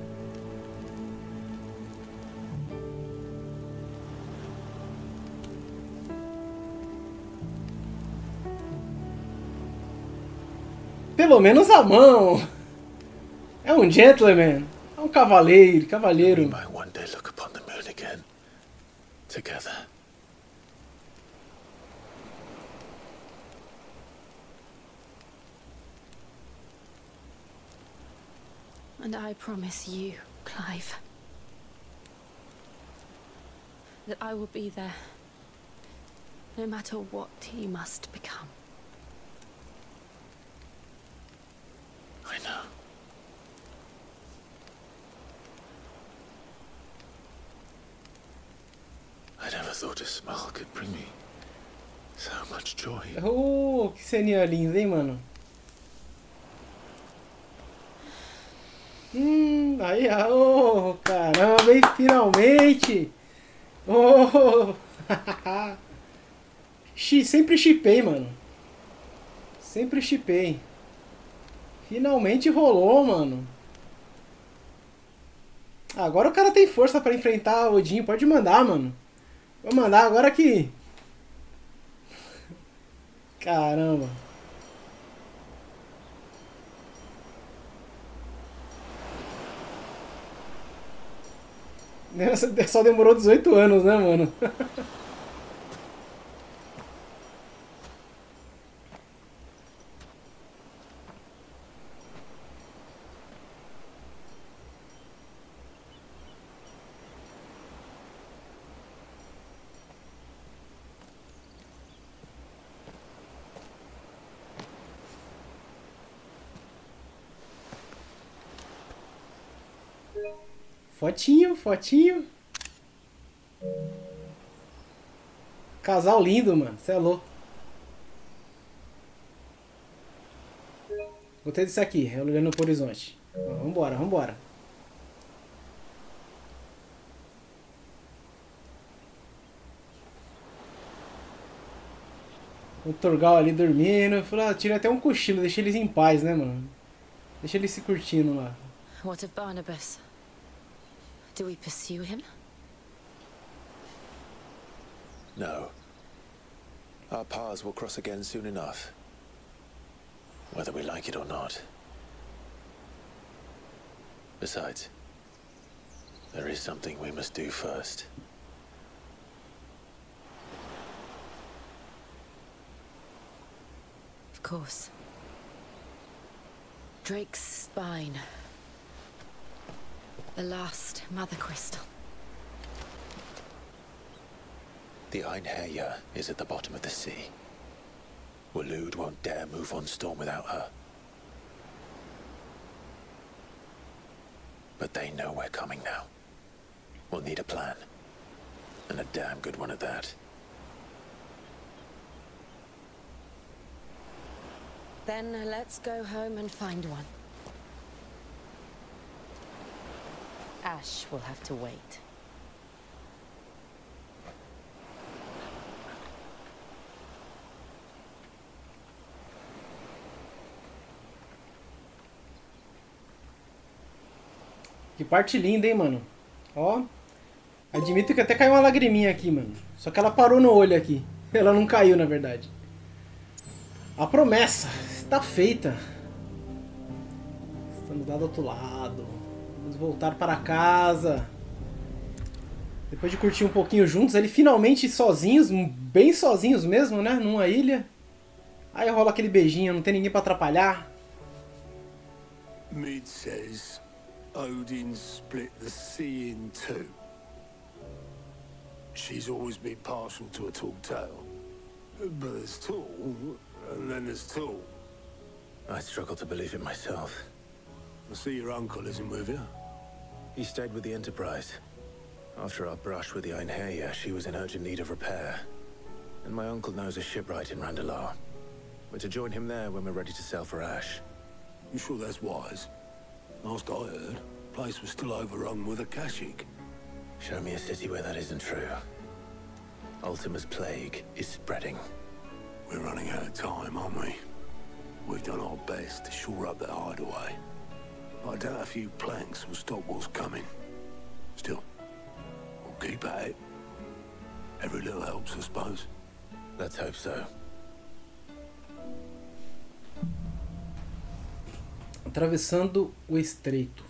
Pelo menos a mão! É um gentleman! É um cavaleiro, cavalheiro. We might one day look upon the moon again, together. And I promise you, Clive, that I will be there, no matter what you must become. I know. I never thought a smile could bring me so much joy. Oh, que ceninha linda, hein, mano? Aí, oh, caramba, hein, finalmente! Oh! Sempre shippei, mano. Sempre shippei. Finalmente rolou, mano. Agora o cara tem força pra enfrentar o Odin. Pode mandar, mano. Vou mandar agora que... Caramba. Só demorou 18 anos, né, mano? Fotinho, fotinho. Casal lindo, mano. Cê é louco. Gostei disso aqui, olhando pro horizonte. Vambora, vambora. O Torgal ali dormindo. Eu falei, tira até um cochilo, deixa eles em paz, né, mano? Deixa eles se curtindo lá. What of Barnabas? Do we pursue him? No. Our paths will cross again soon enough. Whether we like it or not. Besides, There is something we must do first. Of course. Drake's spine. The last mother crystal. The Einherja is at the bottom of the sea. Waloed won't dare move on Storm without her. But they know we're coming now. We'll need a plan. And a damn good one at that. Then let's go home and find one. Ash will have to wait. Que parte linda, hein, mano? Ó. Admito que até caiu uma lagriminha aqui, mano. Só que ela parou no olho aqui. Ela não caiu, na verdade. A promessa está feita. Estamos lá do outro lado. Vamos voltar para casa. Depois de curtir um pouquinho juntos, ali finalmente sozinhos, bem sozinhos mesmo, né? Numa ilha. Aí rola aquele beijinho, não tem ninguém para atrapalhar. Mid says Odin split the sea in two. She's always been partial to a tall tale. But there's tall, and then there's tall. I struggle to believe it myself. I see your uncle isn't with you. He stayed with the Enterprise. After our brush with the Einherja, she was in urgent need of repair. And my uncle knows a shipwright in Randalar. We're to join him there when we're ready to sail for Ash. You sure that's wise? Last I heard, the place was still overrun with Akashic. Show me a city where that isn't true. Ultima's plague is spreading. We're running out of time, aren't we? We've done our best to shore up that hideaway. I doubt a few planks will stop what's coming. Still, we'll keep at it. Every little helps, I suppose. Let's hope so. Atravessando o estreito.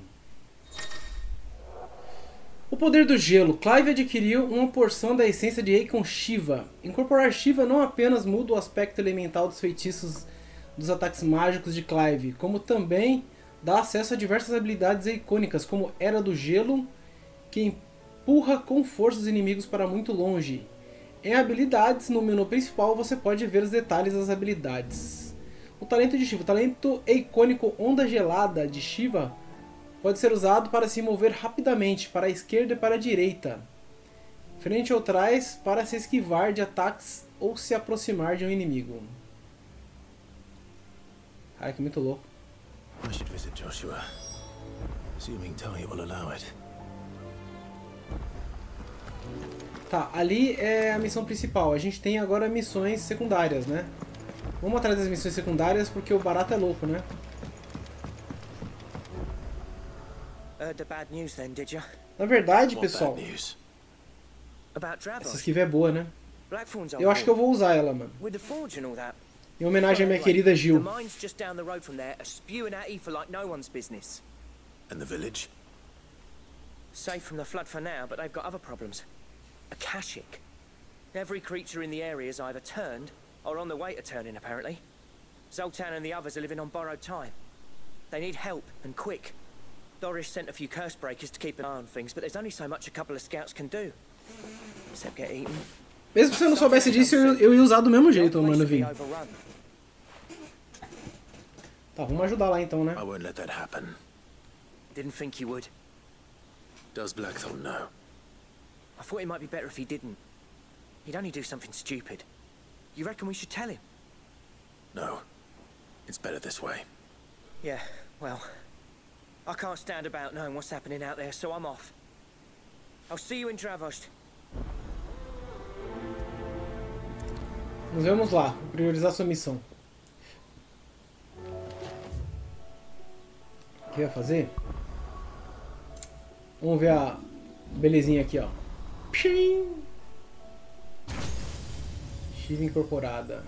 O poder do gelo. Clive adquiriu uma porção da essência de Eikon Shiva. Incorporar Shiva não apenas muda o aspecto elemental dos feitiços dos ataques mágicos de Clive, como também dá acesso a diversas habilidades icônicas, como Era do Gelo, que empurra com força os inimigos para muito longe. Em habilidades, no menu principal, você pode ver os detalhes das habilidades. O talento de Shiva. O talento icônico Onda Gelada de Shiva pode ser usado para se mover rapidamente para a esquerda e para a direita, frente ou trás, para se esquivar de ataques ou se aproximar de um inimigo. Cara, que muito louco. I should visit Joshua, assuming Talia will allow it. Tá, ali é a missão principal. A gente tem agora missões secundárias, né? Vamos atrás das missões secundárias porque o barato é louco, né? The bad news then, did you? Na verdade, pessoal, essa esquiva é boa, né? Eu acho que eu vou usar ela, mano. Em homenagem à minha querida Gil. The mine's just down the road from there, spewing at Aoife like no one's business. And the village? Safe from the flood for now, but they've got other problems. Akashic. Every creature in the area is either turned or on the way to turning, apparently. Zoltan and the others are living on borrowed time. They need help, and quick. Doris sent a few curse breakers to keep an eye on things, but there's only so much a couple of scouts can do. Except get eaten. Mesmo se eu não soubesse disso, eu ia usar do mesmo jeito, mano, Vim. Tá, vamos ajudar lá então, né? I won't let that happen. Didn't think you would. Does Blackthorn know? I thought it might be better if he didn't. He'd only do something stupid. You reckon we should tell him? No. It's better this way. Yeah, well, I can't stand about knowing what's happening out there, so I'm off. I'll see you in Dravost. Nos vemos lá, priorizar sua missão. O que vai fazer? Vamos ver a belezinha aqui, ó. Pshim! Shiva incorporada.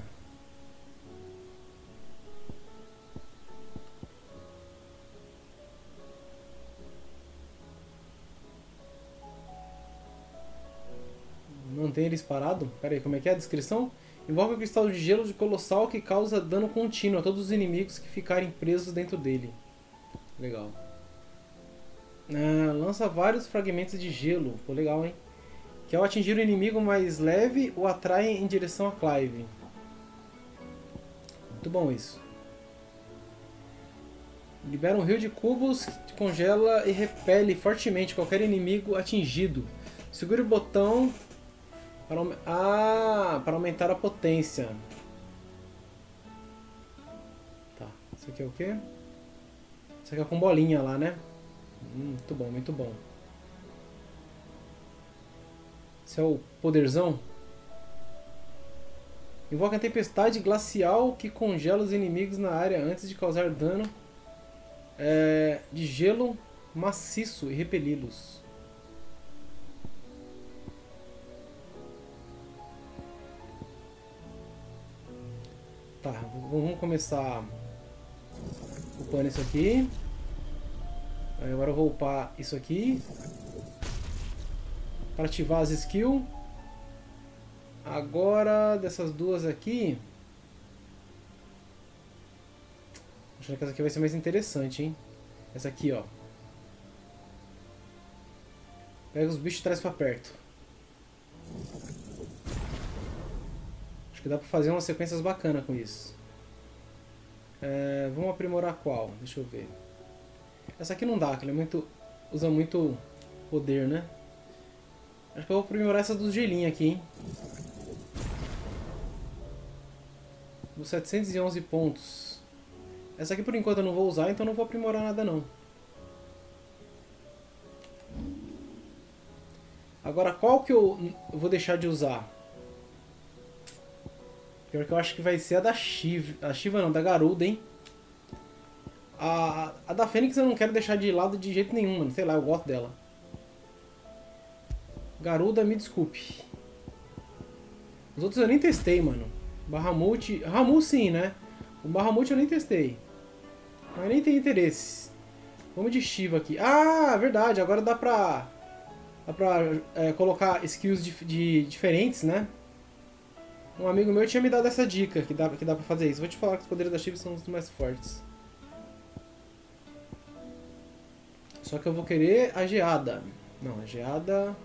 mantém eles parados. Pera aí, como é que é a descrição? Invoca o cristal de gelo de colossal que causa dano contínuo a todos os inimigos que ficarem presos dentro dele. Legal. Lança vários fragmentos de gelo. Pô, legal, hein? Que ao atingir o inimigo mais leve, o atrai em direção a Clive. Muito bom isso. Libera um rio de cubos que congela e repele fortemente qualquer inimigo atingido. Segure o botão para aumentar a potência. Tá, isso aqui é o quê? Isso aqui é com bolinha lá, né? Muito bom, muito bom. Esse é o poderzão. Invoca a tempestade glacial que congela os inimigos na área antes de causar dano de gelo maciço e repeli-los. Tá, vamos começar upando isso aqui. Agora eu vou upar isso aqui para ativar as skills. Agora dessas duas aqui, acho que essa aqui vai ser mais interessante, hein? Essa aqui, ó. Pega os bichos e traz pra perto. Acho que dá pra fazer umas sequências bacanas com isso. Vamos aprimorar qual? Deixa eu ver. Essa aqui não dá, que ela usa muito poder, né? Acho que eu vou aprimorar essas dos gelinhos aqui, hein? 711 pontos. Essa aqui por enquanto eu não vou usar, então não vou aprimorar nada não. Agora qual que eu vou deixar de usar? Pior que eu acho que vai ser a da Shiva. A Shiva não, da Garuda, hein? A da Fênix eu não quero deixar de lado de jeito nenhum, mano. Sei lá, eu gosto dela. Garuda, me desculpe. Os outros eu nem testei, mano. Bahamut... Ramu sim, né? O Bahamut eu nem testei. Mas nem tem interesse. Vamos de Shiva aqui. Ah, verdade. Agora dá pra colocar skills diferentes, né? Um amigo meu tinha me dado essa dica, que dá pra fazer isso. Vou te falar que os poderes da Shiva são os mais fortes. Só que eu vou querer a geada. Não, a geada...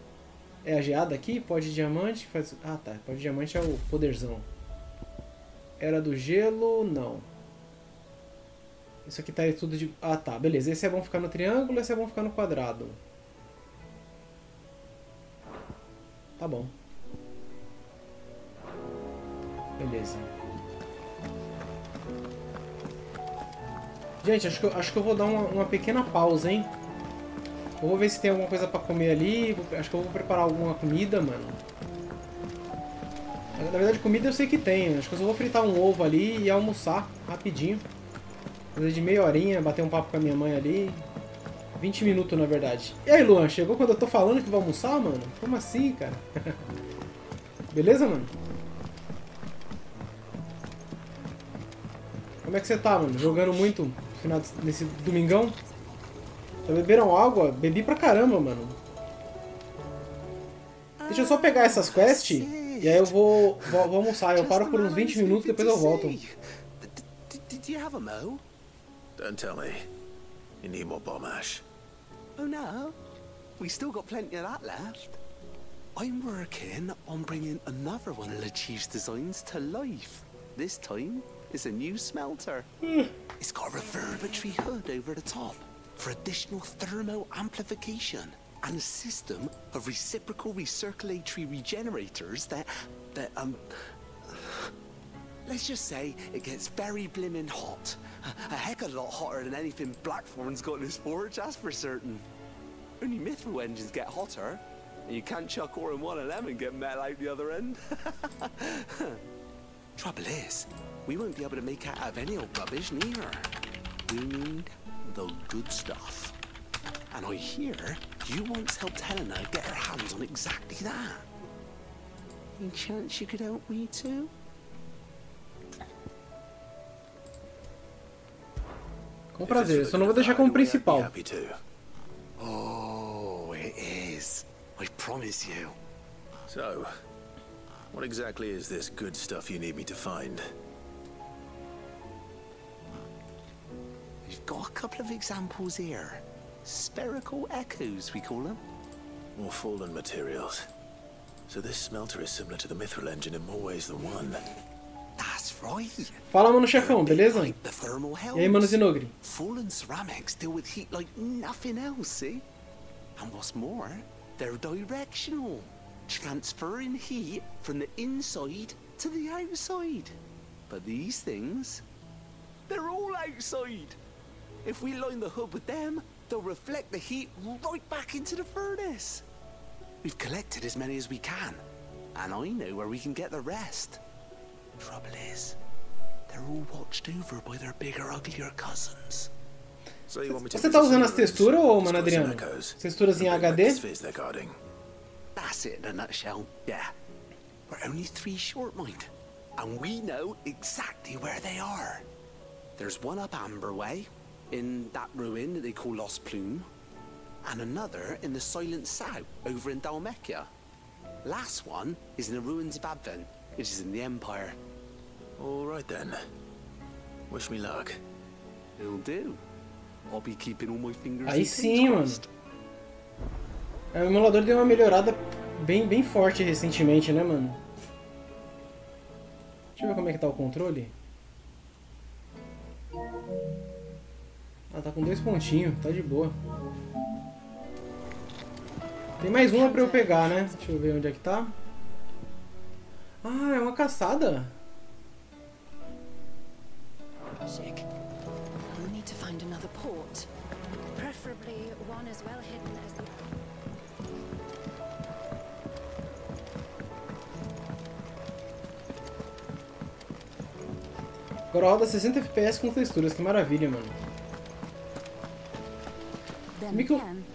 É a geada aqui? Pó de diamante faz... Ah, tá. Pó de diamante é o poderzão. Era do gelo? Não. Isso aqui tá tudo de... Ah, tá. Beleza. Esse é bom ficar no triângulo, esse é bom ficar no quadrado. Tá bom. Beleza. Gente, acho que eu vou dar uma pequena pausa, hein? Eu vou ver se tem alguma coisa pra comer ali. Acho que eu vou preparar alguma comida, mano. Na verdade, comida eu sei que tem. Acho que eu só vou fritar um ovo ali e almoçar rapidinho. Coisa de meia horinha, bater um papo com a minha mãe ali. 20 minutos, na verdade. E aí, Luan, chegou quando eu tô falando que vou almoçar, mano? Como assim, cara? Beleza, mano? Como é que você tá, mano? Jogando muito nesse domingão? Já beberam água? Bebi pra caramba, mano. Deixa eu só pegar essas quests e aí eu vou almoçar. Eu paro por uns 20 minutos e depois eu volto. Did you have a mo? Don't tell me. You need more bomb ash. Oh no, we still got plenty of that left. I'm working on bringing another one of the Chief's designs to life. This time, it's a new smelter. It's got a reverberatory hood over the top for additional thermal amplification and a system of reciprocal recirculatory regenerators that let's just say it gets very blimmin' hot. A heck of a lot hotter than anything Blackthorn's got in his forge, that's for certain. Only Mithril engines get hotter, and you can't chuck ore in one of them and get metal out the other end. Trouble is, we won't be able to make out of any old rubbish neither. We need the good stuff. And I hear you once helped Helena get her hands on exactly that. Any chance you could help me too? Com prazer, só não vou deixar como principal. Oh, it is. I promise you. So, What exactly is this good stuff you need me to find? We've got a couple of examples here. Spherical echoes, we call them. More fallen materials. So this smelter is similar to the mithril engine in more ways than one. That's right. Fala, mano chefão, beleza? The thermal E aí, mano Zinogri? Fallen ceramics deal with heat like nothing else, see? And what's more, they're directional, transferring heat from the inside to the outside. But these things, they're all outside. If we line the hub with them, they'll reflect the heat right back into the furnace. We've collected as many as we can, and I know where we can get the rest. Trouble is, they're all watched over by their bigger, uglier cousins. Você tá usando as texturas, ou, mano Adriano? Texturas em HD? That's it in a nutshell, yeah. We're only 3 short, mind, and we know exactly where they are. There's one up Amber Way, in that ruin that they call Lost Plume, and another in the Silent South, over in Dalmekia. Last one is in the ruins of Advent, which is in the Empire. All right then. Wish me luck. It'll do. I'll be keeping all my fingers. Aí sim, mano. O emulador deu uma melhorada bem forte recentemente, né, mano? Deixa eu ver como é que tá o controle. Ah, tá com 2 pontinhos, tá de boa. Tem mais uma pra eu pegar, né? Deixa eu ver onde é que tá. Ah, é uma caçada. Sick. We'll need to find another port. Preferably one as well hidden as the... Agora roda 60 FPS com texturas, que maravilha, mano. Then again,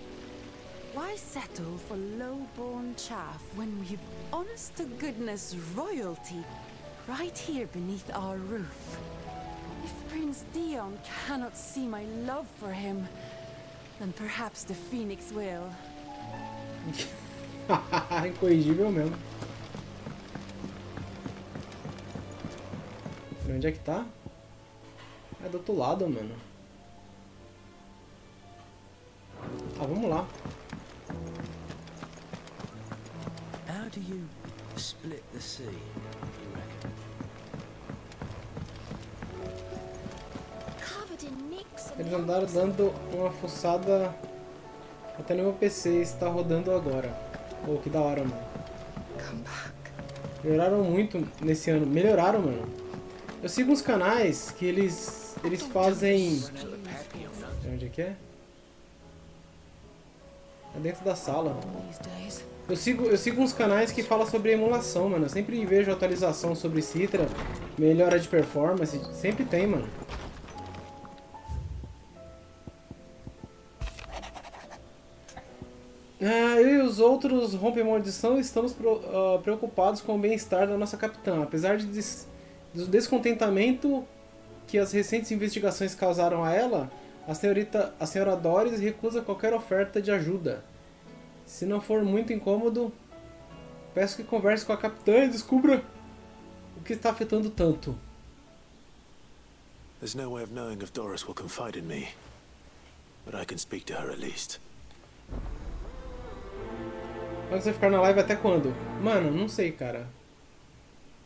why settle for low-born chaff when we've honest-to-goodness royalty right here beneath our roof? If Prince Dion cannot see my love for him, then perhaps the Phoenix will. Incorrigível mesmo. Onde é que tá? É do outro lado, mano. Ah, vamos lá. How do you split the sea, you reckon? Eles andaram dando uma fuçada até no meu PC, está rodando agora. Oh, que da hora, mano. Melhoraram muito nesse ano. Melhoraram, mano. Eu sigo uns canais que eles fazem... Onde é que é? É dentro da sala. Eu sigo uns canais que falam sobre emulação, mano. Eu sempre vejo atualização sobre Citra, melhora de performance. Sempre tem, mano. Eu e os outros rompe-maldição estamos preocupados com o bem-estar da nossa capitã. Apesar do descontentamento que as recentes investigações causaram a ela, a senhora Doris recusa qualquer oferta de ajuda. Se não for muito incômodo, peço que converse com a capitã e descubra o que está afetando tanto. There's no way of knowing if Doris will confide in me, but I can speak to her at least. Mas você vai ficar na live até quando? Mano, não sei, cara.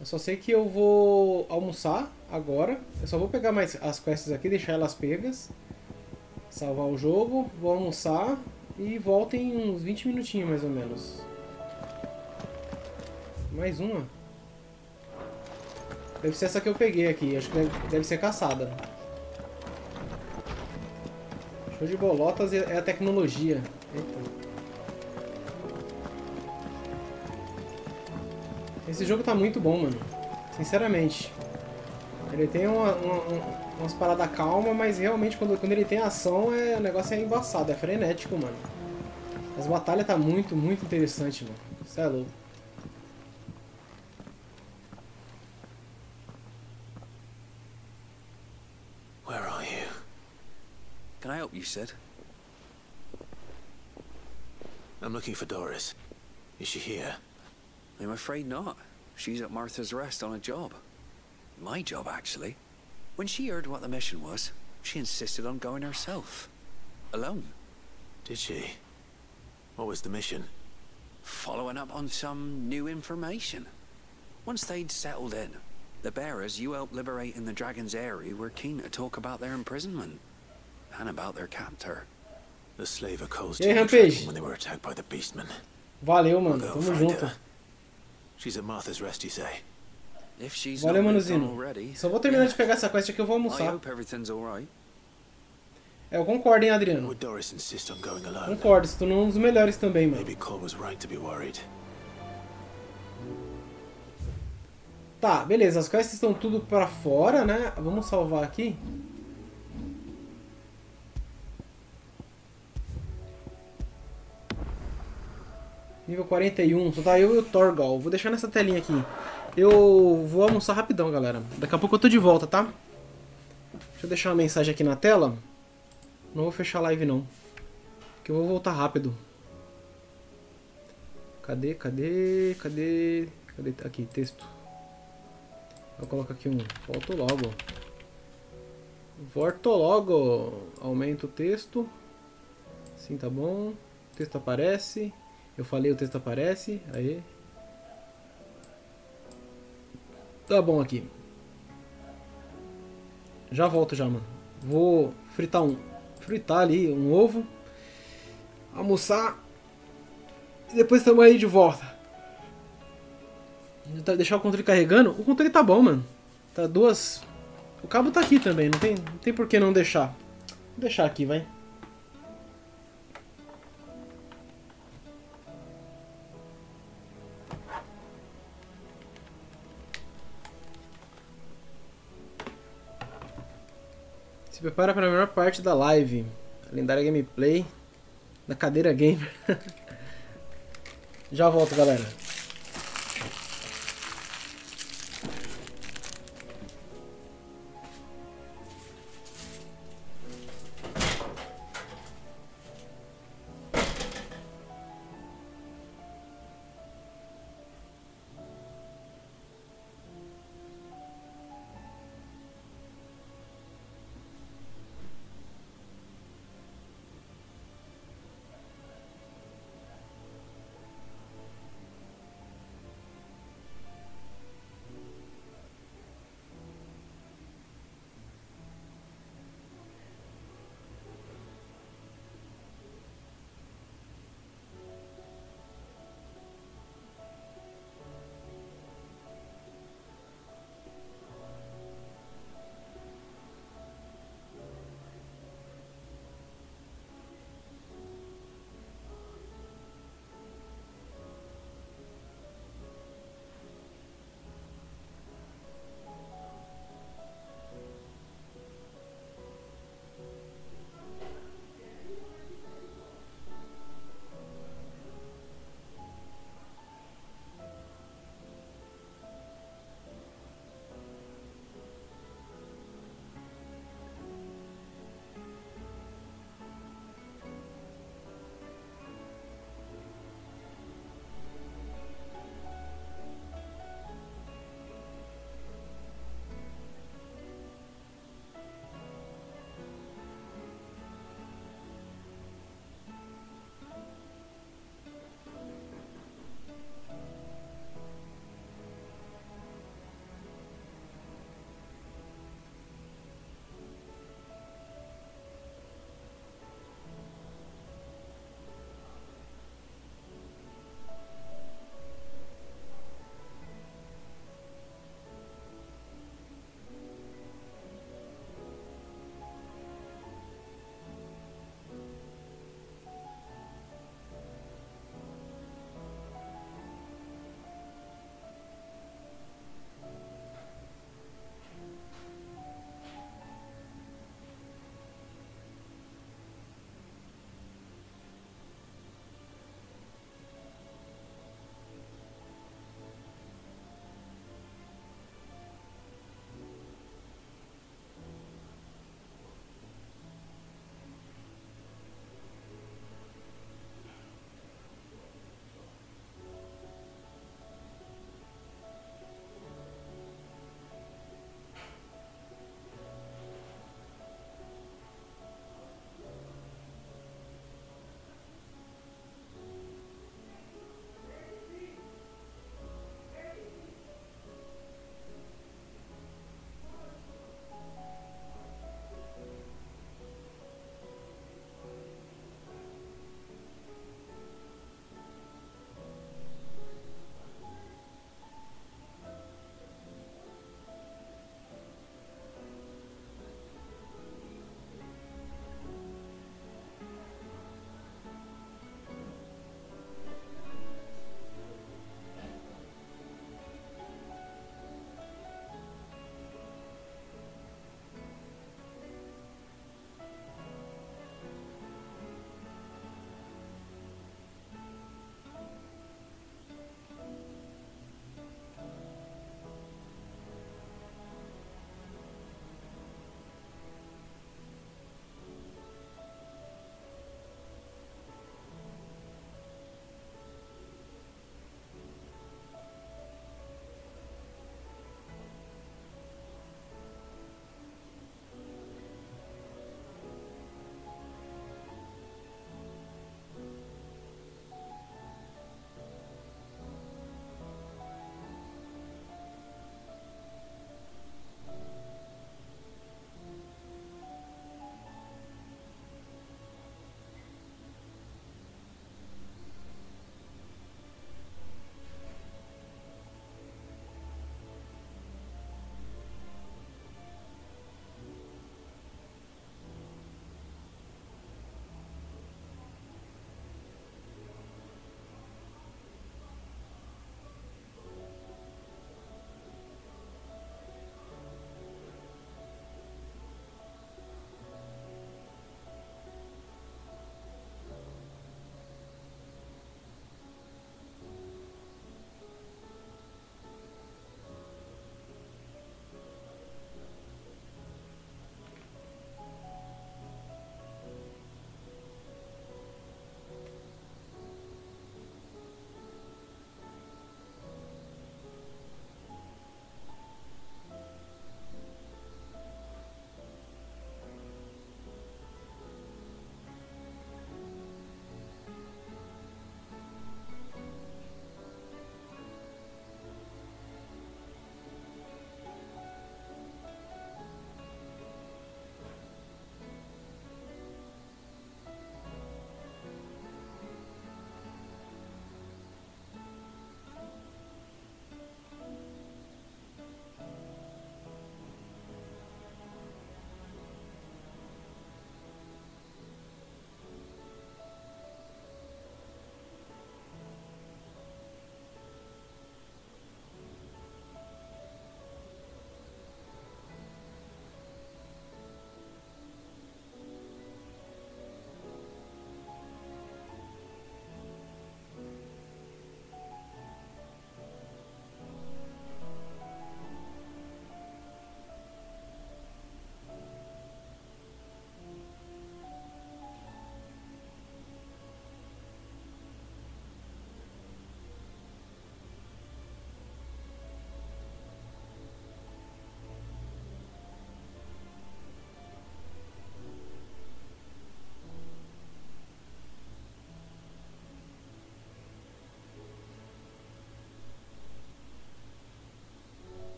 Eu só sei que eu vou almoçar agora. Eu só vou pegar mais as quests aqui, deixar elas pegas. Salvar o jogo, vou almoçar e volto em uns 20 minutinhos mais ou menos. Mais uma. Deve ser essa que eu peguei aqui, acho que deve ser caçada. Show de bolotas é a tecnologia. Eita. Esse jogo tá muito bom, mano. Sinceramente. Ele tem umas paradas calmas, mas realmente quando ele tem ação, o negócio é embaçado, é frenético, mano. As batalhas tá muito interessante, mano. Isso é louco. Where are you? Can I help you, Sid? I'm looking for Doris. Is she here? I'm afraid not. she's at Martha's Rest on a job. My job, actually. When she heard what the mission was, she insisted on going herself. Alone. Did she? What was the mission? Following up on some new information. Once they'd settled in, the bearers you helped liberate in the Dragon's Eyrie were keen to talk about their imprisonment. And about their captor. The slaver Cole's E aí, team Rampage? when they were attacked by the beastmen. Valeu, mano. We'll go Tamo find junto. her. She's at Martha's Rest, you say? If she's Valeu, not moved on Manuzino. already, Só vou terminar de pegar essa quest aqui e eu vou I almoçar. hope everything's alright. Eu concordo, hein, Adriano? Would Doris insist on going alone? Concordo, se tornou um dos melhores também, mano. Maybe Cole was right to be worried. Tá, beleza. As quests estão tudo pra fora, né? Vamos salvar aqui. Nível 41. Só tá eu e o Torgal. Vou deixar nessa telinha aqui. Eu vou almoçar rapidão, galera. Daqui a pouco eu tô de volta, tá? Deixa eu deixar uma mensagem aqui na tela. Não vou fechar a live, não. Porque eu vou voltar rápido. Cadê? Aqui, texto. Eu coloco aqui um volto logo. Volto logo. Aumenta o texto. Sim, tá bom. O texto aparece. Eu falei, o texto aparece. Aí. Tá bom aqui. Já volto já, mano. Vou fritar ali um ovo. Almoçar. E depois estamos aí de volta. Deixar o controle carregando. O controle tá bom, mano. Tá duas. O cabo tá aqui também. Não tem por que não deixar. Vou deixar aqui, vai. Se prepara para a melhor parte da live. A lendária gameplay da cadeira gamer. Já volto, galera.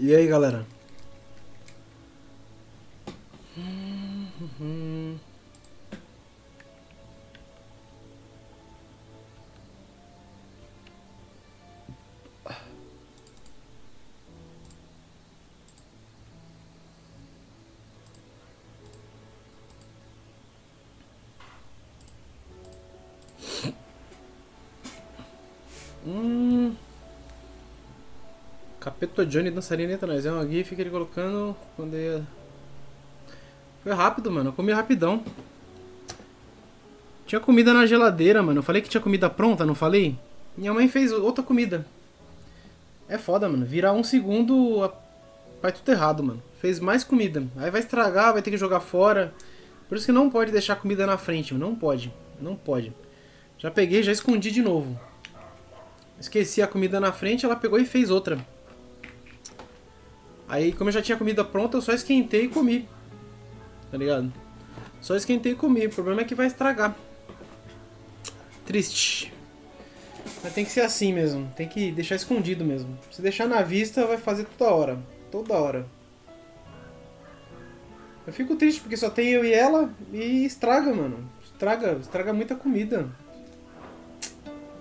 E aí, galera? Capeto Johnny dançarina nós. É uma gif que ele colocando quando ia... Foi rápido, mano. Eu comi rapidão. Tinha comida na geladeira, mano. Eu falei que tinha comida pronta, não falei? Minha mãe fez outra comida. É foda, mano. Virar um segundo vai tudo errado, mano. Fez mais comida. Aí vai estragar, vai ter que jogar fora. Por isso que não pode deixar comida na frente, mano. Não pode. Não pode. Já peguei, já escondi de novo. Esqueci a comida na frente, ela pegou e fez outra. Aí, como eu já tinha comida pronta, eu só esquentei e comi. Tá ligado? Só esquentei e comi. O problema é que vai estragar. Triste. Mas tem que ser assim mesmo. Tem que deixar escondido mesmo. Se deixar na vista, vai fazer toda hora. Toda hora. Eu fico triste porque só tem eu e ela e estraga, mano. Estraga muita comida.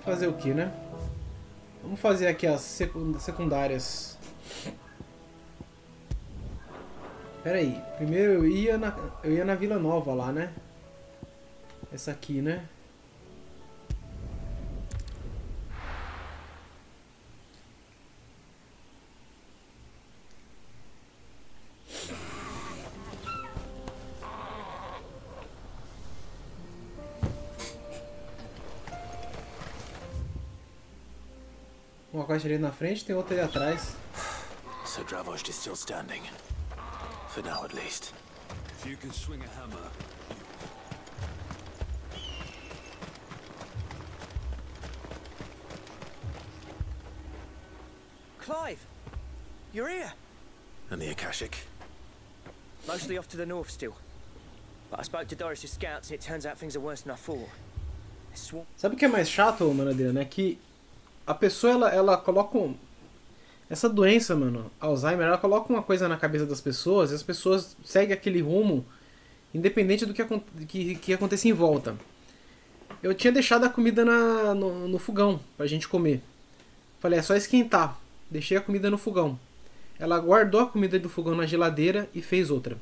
Fazer o que, né? Vamos fazer aqui as secundárias. Pera aí, primeiro eu ia na Vila Nova lá, né? Essa aqui, né? Uma caixa ali na frente, tem outra ali atrás. So Dravost is still standing. For now, at least. If you can swing a hammer. Clive, you're here. And the Akashic? Mostly off to the north still. But I spoke to Doris's scouts and it turns out things are worse than I thought. Sabe o que é mais chato, mano, né? Que a pessoa, ela coloca essa doença, mano, Alzheimer, ela coloca uma coisa na cabeça das pessoas e as pessoas seguem aquele rumo independente do que aconteça em volta. Eu tinha deixado a comida no fogão pra gente comer. Falei, é só esquentar. Deixei a comida no fogão. Ela guardou a comida do fogão na geladeira e fez outra.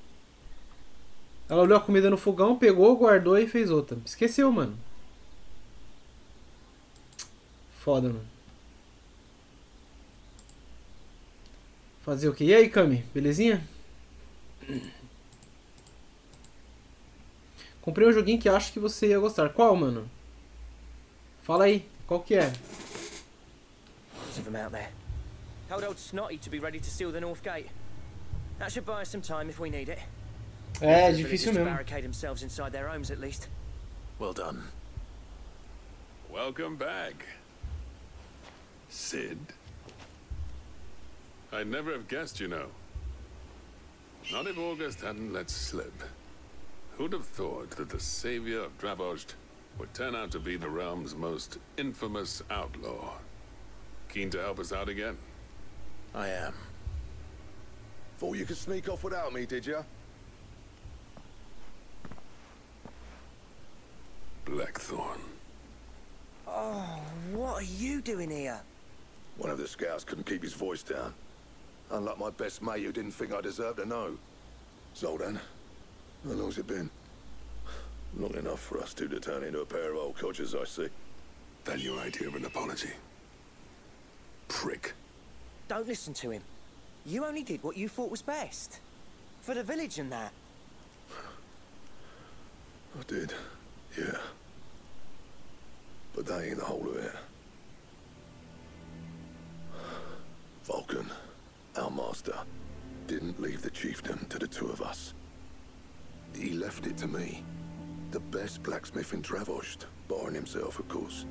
Ela olhou a comida no fogão, pegou, guardou e fez outra. Esqueceu, mano. Foda, mano. Fazer o quê? E aí, Kami? Belezinha? Comprei um joguinho que acho que você ia gostar. Qual, mano? Fala aí. Qual que é? Lots of them out there. Told old Snotty to be ready to seal the north gate. That should buy us some time if we need it. É, difícil mesmo. Barricade themselves inside their homes at least. Well done. Welcome back, Sid. I'd never have guessed, you know. Not if August hadn't let slip. Who'd have thought that the savior of Dravost would turn out to be the realm's most infamous outlaw? Keen to help us out again? I am. Thought you could sneak off without me, did ya? Blackthorn. Oh, what are you doing here? One of the scouts couldn't keep his voice down. Unlike my best mate who didn't think I deserved to know. Zoldan, how long's it been? Long enough for us two to turn into a pair of old codgers, I see. That your idea of an apology? Prick. Don't listen to him. You only did what you thought was best. For the village and that. I did, yeah. But that ain't the whole of it. Vulcan, our master, didn't leave the chiefdom to the two of us. He left it to me. The best blacksmith in Dravost, barring himself, of course.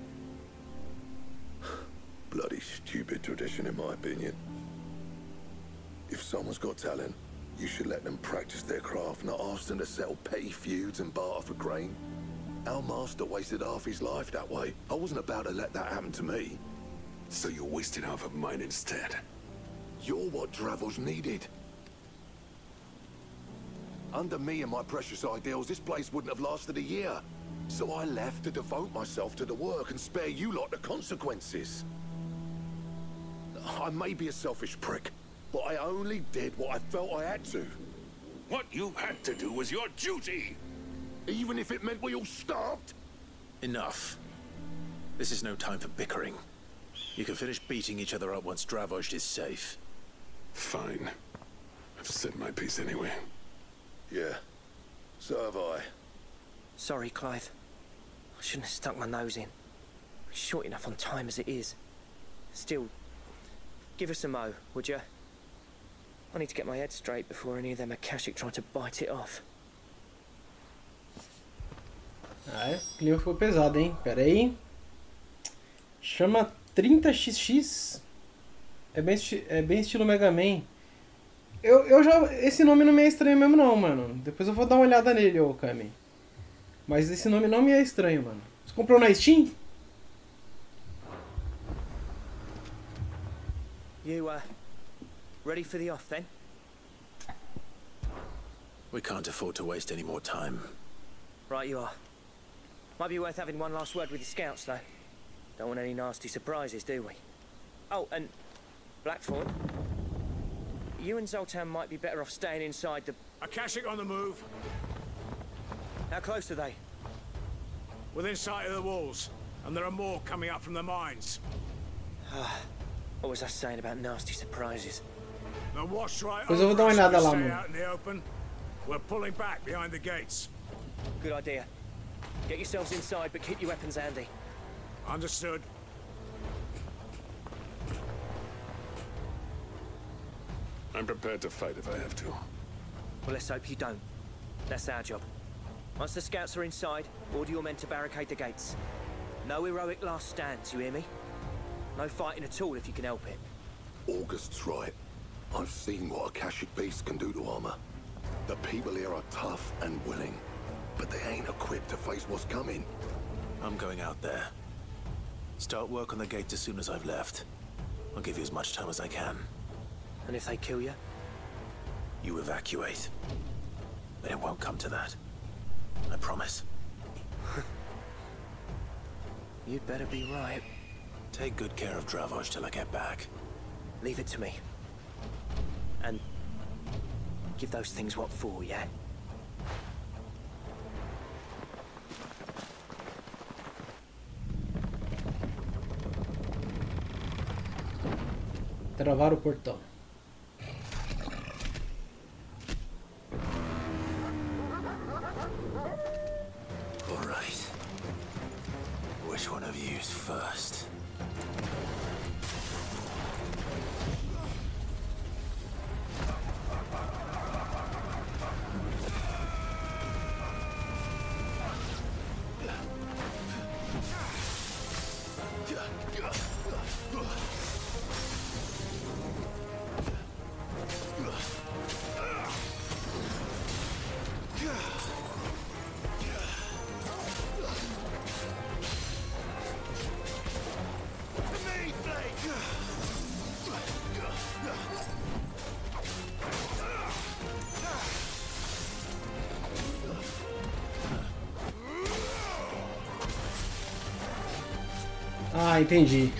Bloody stupid tradition, in my opinion. If someone's got talent, you should let them practice their craft, not ask them to settle petty feuds and barter for grain. Our master wasted half his life that way. I wasn't about to let that happen to me. So you wasted half of mine instead. You're what Dravos needed. Under me and my precious ideals, this place wouldn't have lasted a year. So I left to devote myself to the work and spare you lot the consequences. I may be a selfish prick, but I only did what I felt I had to. What you had to do was your duty! Even if it meant we all starved? Enough. This is no time for bickering. You can finish beating each other up once Dravos is safe. Fine. I've said my piece anyway. Yeah, so have I. Sorry, Clive. I shouldn't have stuck my nose in. We're short enough on time as it is. Still, give us a mo, would you? I need to get my head straight before any of them Akashic try to bite it off. Ah, é? O clima ficou pesado, hein? Pera aí. Chama 30XX. É bem estilo Mega Man. Eu já... Esse nome não me é estranho mesmo não, mano. Depois eu vou dar uma olhada nele, ô Kami. Mas esse nome não me é estranho, mano. Você comprou na Steam? You, ready for the off, then? We can't afford to waste any more time. Right you are. Might be worth having one last word with the scouts, though. Don't want any nasty surprises, do we? Oh, and Blackthorn, you and Zoltan might be better off staying inside the... Akashic on the move. How close are they? Within sight of the walls. And there are more coming up from the mines. What was I saying about nasty surprises? The wash right Pois eu vou dar uma over us, olhada we lá, stay mano. out in the open. We're pulling back behind the gates. Good idea. Get yourselves inside, but keep your weapons handy. Understood. I'm prepared to fight if I have to. Well, let's hope you don't. That's our job. Once the scouts are inside, order your men to barricade the gates. No heroic last stands, you hear me? No fighting at all if you can help it. August's right. I've seen what Akashic beasts can do to armor. The people here are tough and willing, but they ain't equipped to face what's coming. I'm going out there. Start work on the gate as soon as I've left. I'll give you as much time as I can. And if they kill you? You evacuate. But it won't come to that. I promise. You'd better be right. Take good care of Dravos till I get back. Leave it to me. And give those things what for, yeah? Travar o portão. All right. Which one of you's first? Ah, entendi.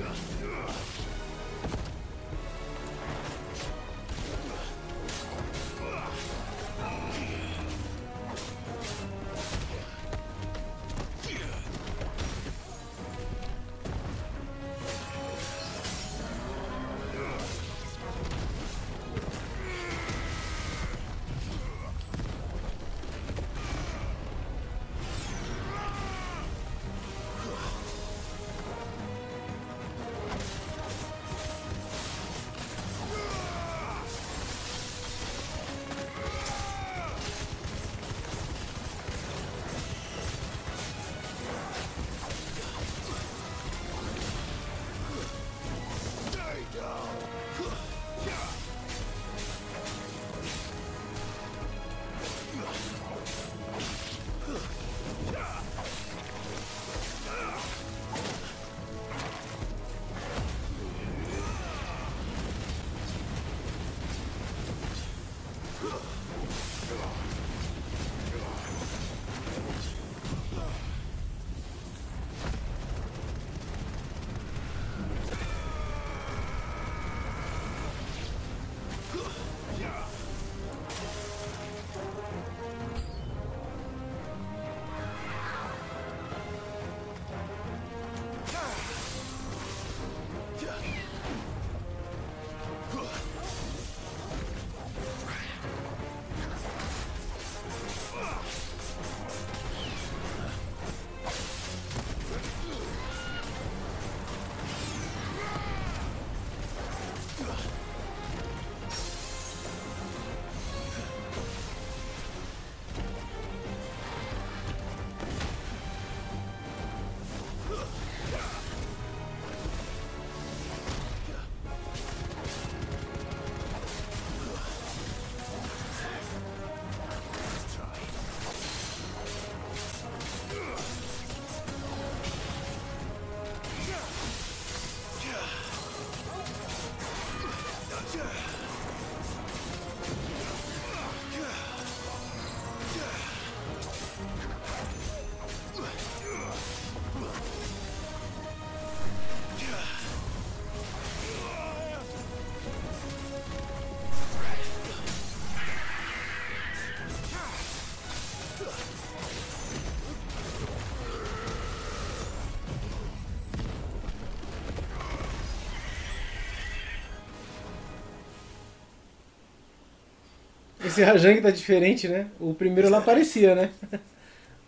Esse Rajang tá diferente, né? O primeiro lá parecia, né?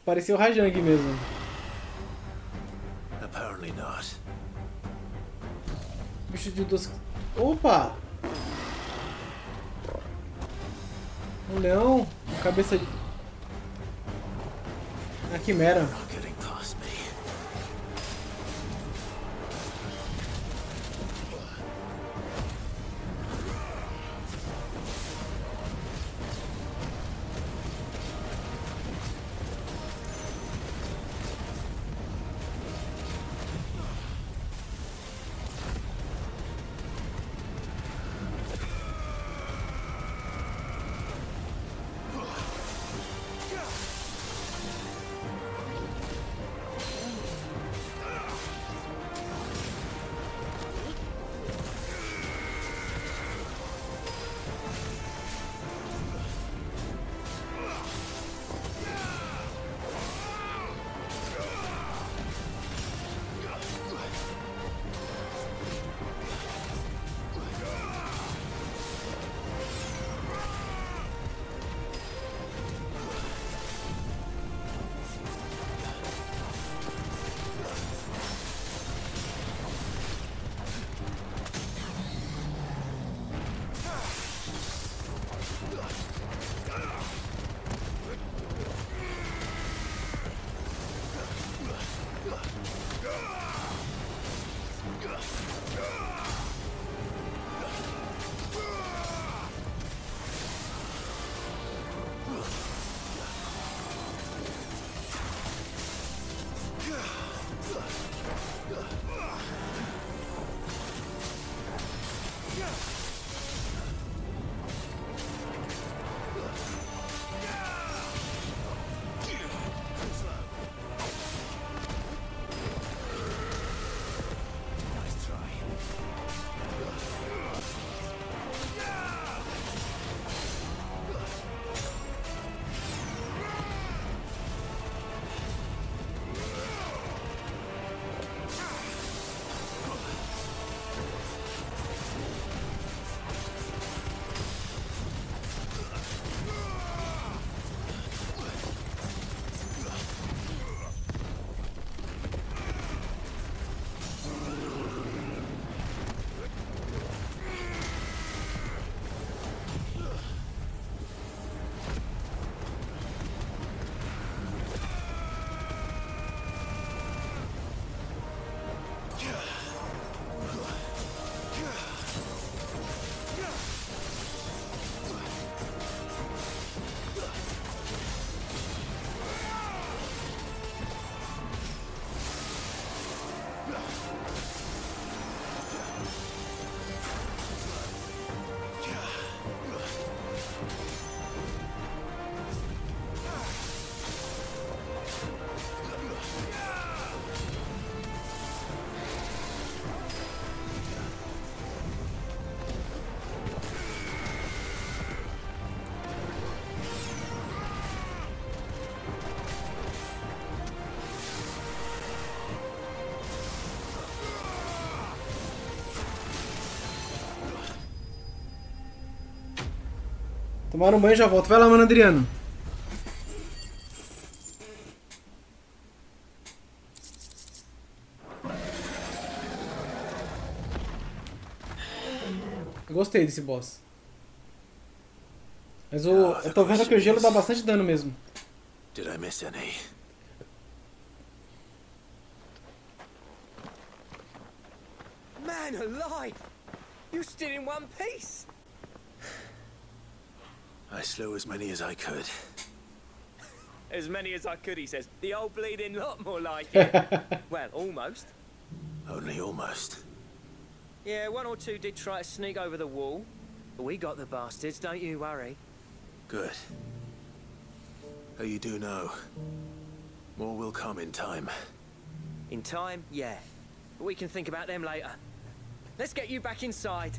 Parecia o Rajang mesmo. Apparently not. Bicho de duas... Opa! Um leão, uma cabeça de... A quimera. Tomar um banho e já volto. Vai lá, mano, Adriano. Gostei desse boss. Mas eu tô vendo que o gelo dá bastante dano mesmo. Did I miss any? Man alive! You still in one piece? I slew as many as I could. As many as I could, he says. The old bleeding lot, more like it. Well, almost. Only almost. Yeah, one or two did try to sneak over the wall. But we got the bastards, don't you worry. Good. Oh, you do know. More will come in time. In time, yeah. But we can think about them later. Let's get you back inside.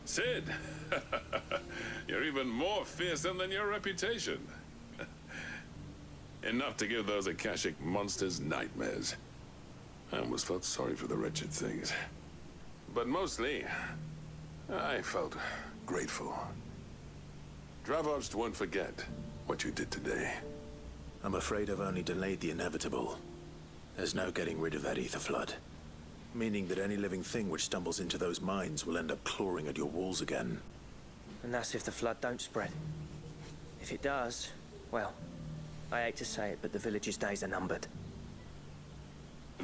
Sid, you're even more fearsome than your reputation. Enough to give those Akashic monsters nightmares. I almost felt sorry for the wretched things. But mostly, I felt grateful. Dravos won't forget what you did today. I'm afraid I've only delayed the inevitable. There's no getting rid of that ether flood. Meaning that any living thing which stumbles into those mines will end up clawing at your walls again. And that's if the flood don't spread. If it does, well, I hate to say it, but the village's days are numbered.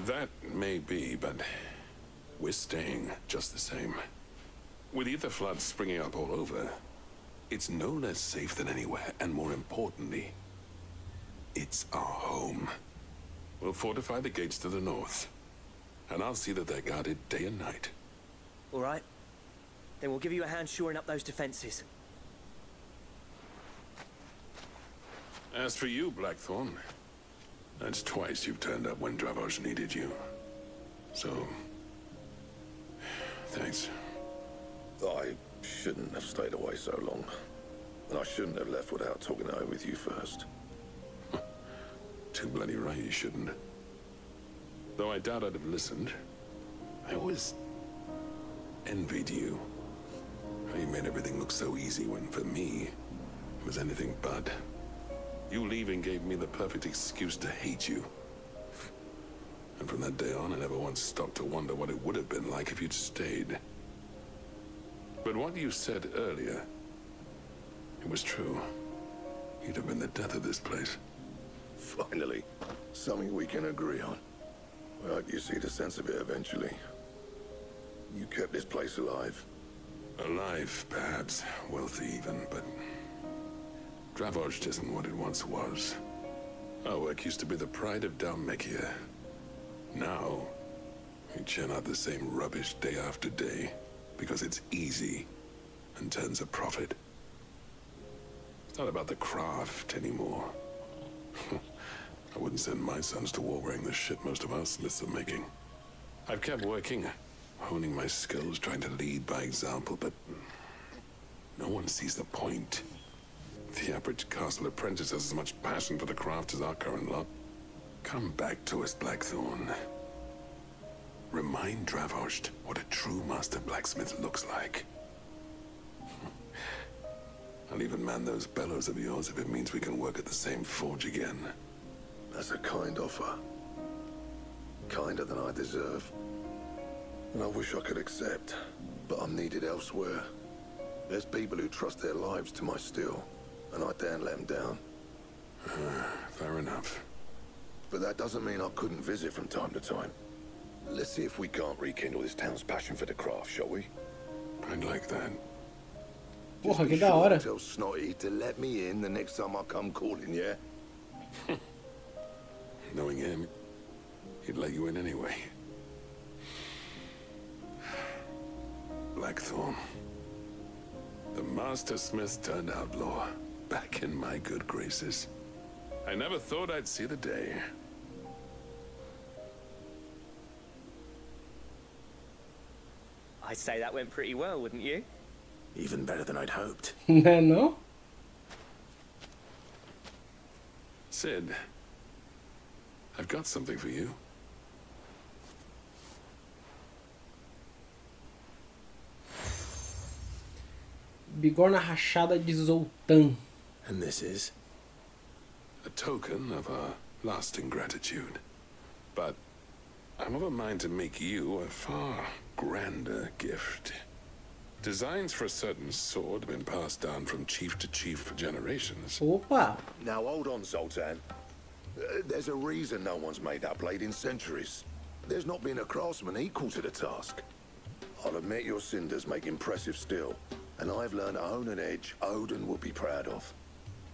That may be, but we're staying just the same. With ether floods springing up all over, it's no less safe than anywhere, and more importantly, it's our home. We'll fortify the gates to the north, and I'll see that they're guarded day and night. All right. Then we'll give you a hand shoring up those defenses. As for you, Blackthorn, that's twice you've turned up when Dravos needed you. So, thanks. I shouldn't have stayed away so long. And I shouldn't have left without talking it over with you first. Too bloody right you shouldn't. Though I doubt I'd have listened. I always envied you. How you made everything look so easy when, for me, it was anything but. You leaving gave me the perfect excuse to hate you. And from that day on, I never once stopped to wonder what it would have been like if you'd stayed. But what you said earlier, it was true. You'd have been the death of this place. Finally, something we can agree on. I hope you see the sense of it eventually. You kept this place alive. Alive, perhaps. Wealthy even, but Dravos isn't what it once was. Our work used to be the pride of Domingueira. Now, we churn out the same rubbish day after day because it's easy and turns a profit. It's not about the craft anymore. I wouldn't send my sons to war wearing the shit most of our smiths are making. I've kept working, honing my skills, trying to lead by example, but no one sees the point. The average castle apprentice has as much passion for the craft as our current lot. Come back to us, Blackthorn. Remind Dravos what a true master blacksmith looks like. I'll even man those bellows of yours if it means we can work at the same forge again. That's a kind offer. Kinder than I deserve. And I wish I could accept, but I'm needed elsewhere. There's people who trust their lives to my steel, and I daren't let them down. Fair enough. But that doesn't mean I couldn't visit from time to time. Let's see if we can't rekindle this town's passion for the craft, shall we? I'd like that. Porra, que da hora. Tell Snotty to let me in the next time I come calling, yeah? Knowing him, he'd let you in anyway. Blackthorn. The master smith turned outlaw, back in my good graces. I never thought I'd see the day. I'd say that went pretty well, wouldn't you? Even better than I'd hoped. No? Sid, I've got something for you. Bigorna rachada de Zoltan. And this is? A token of our lasting gratitude. But I'm of a mind to make you a far grander gift. Designs for a certain sword have been passed down from chief to chief for generations. Opa! Now hold on, Zoltan. There's a reason no one's made that blade in centuries. There's not been a craftsman equal to the task. I'll admit your cinders make impressive steel, and I've learned to own an edge Odin would be proud of.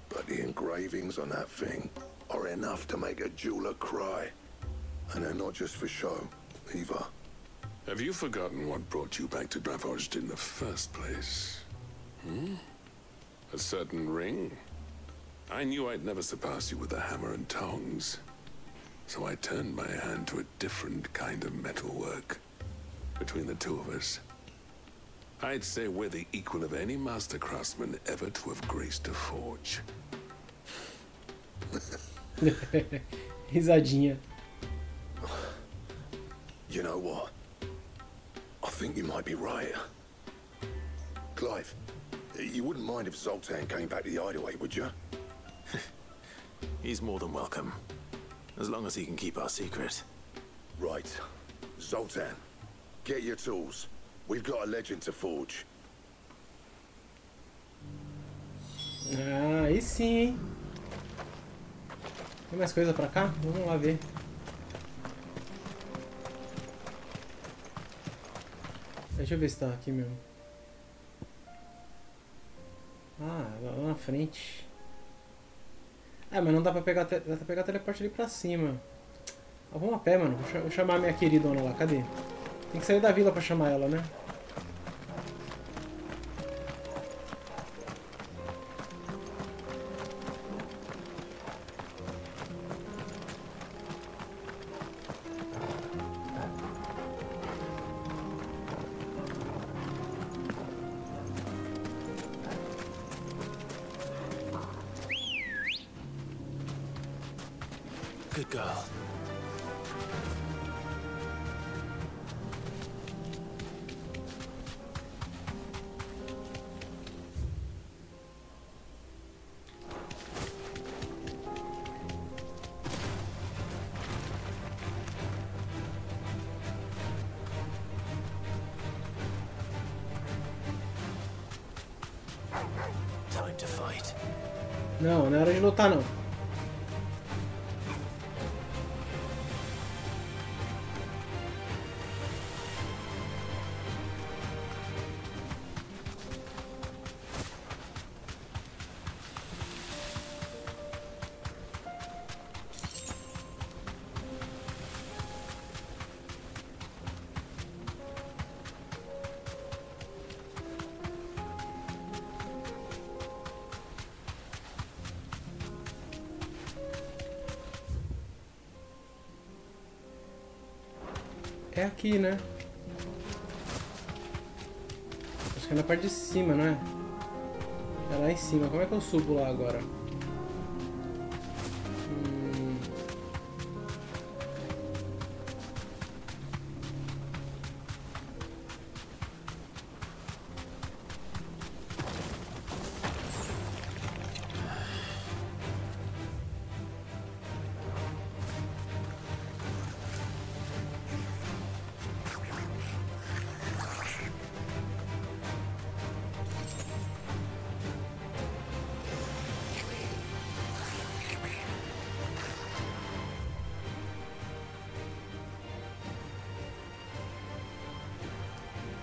But the engravings on that thing are enough to make a jeweler cry. And they're not just for show, either. Have you forgotten what brought you back to Dravos in the first place? A certain ring? I knew I'd never surpass you with the hammer and tongs. So I turned my hand to a different kind of metalwork. Between the two of us, I'd say we're the equal of any master craftsman ever to have graced a forge. Risadinha. You know what? I think you might be right. Clive, you wouldn't mind if Zoltan came back to the hideaway, would you? He's more than welcome. As long as he can keep our secret. Right. Zoltan, get your tools. We've got a legend to forge. Ah, aí sim, hein? Tem mais coisa pra cá? Vamos lá ver. Deixa eu ver se tá aqui mesmo. Ah, lá na frente. Ah, mas não dá pra pegar, dá pra pegar teleporte ali pra cima. Ah, vamos a pé, mano. Vou chamar a minha queridona lá. Cadê? Tem que sair da vila pra chamar ela, né? Good girl. Time to fight. Não, não é hora de lutar não. É aqui, né? Acho que é na parte de cima, não é? É lá em cima. Como é que eu subo lá agora?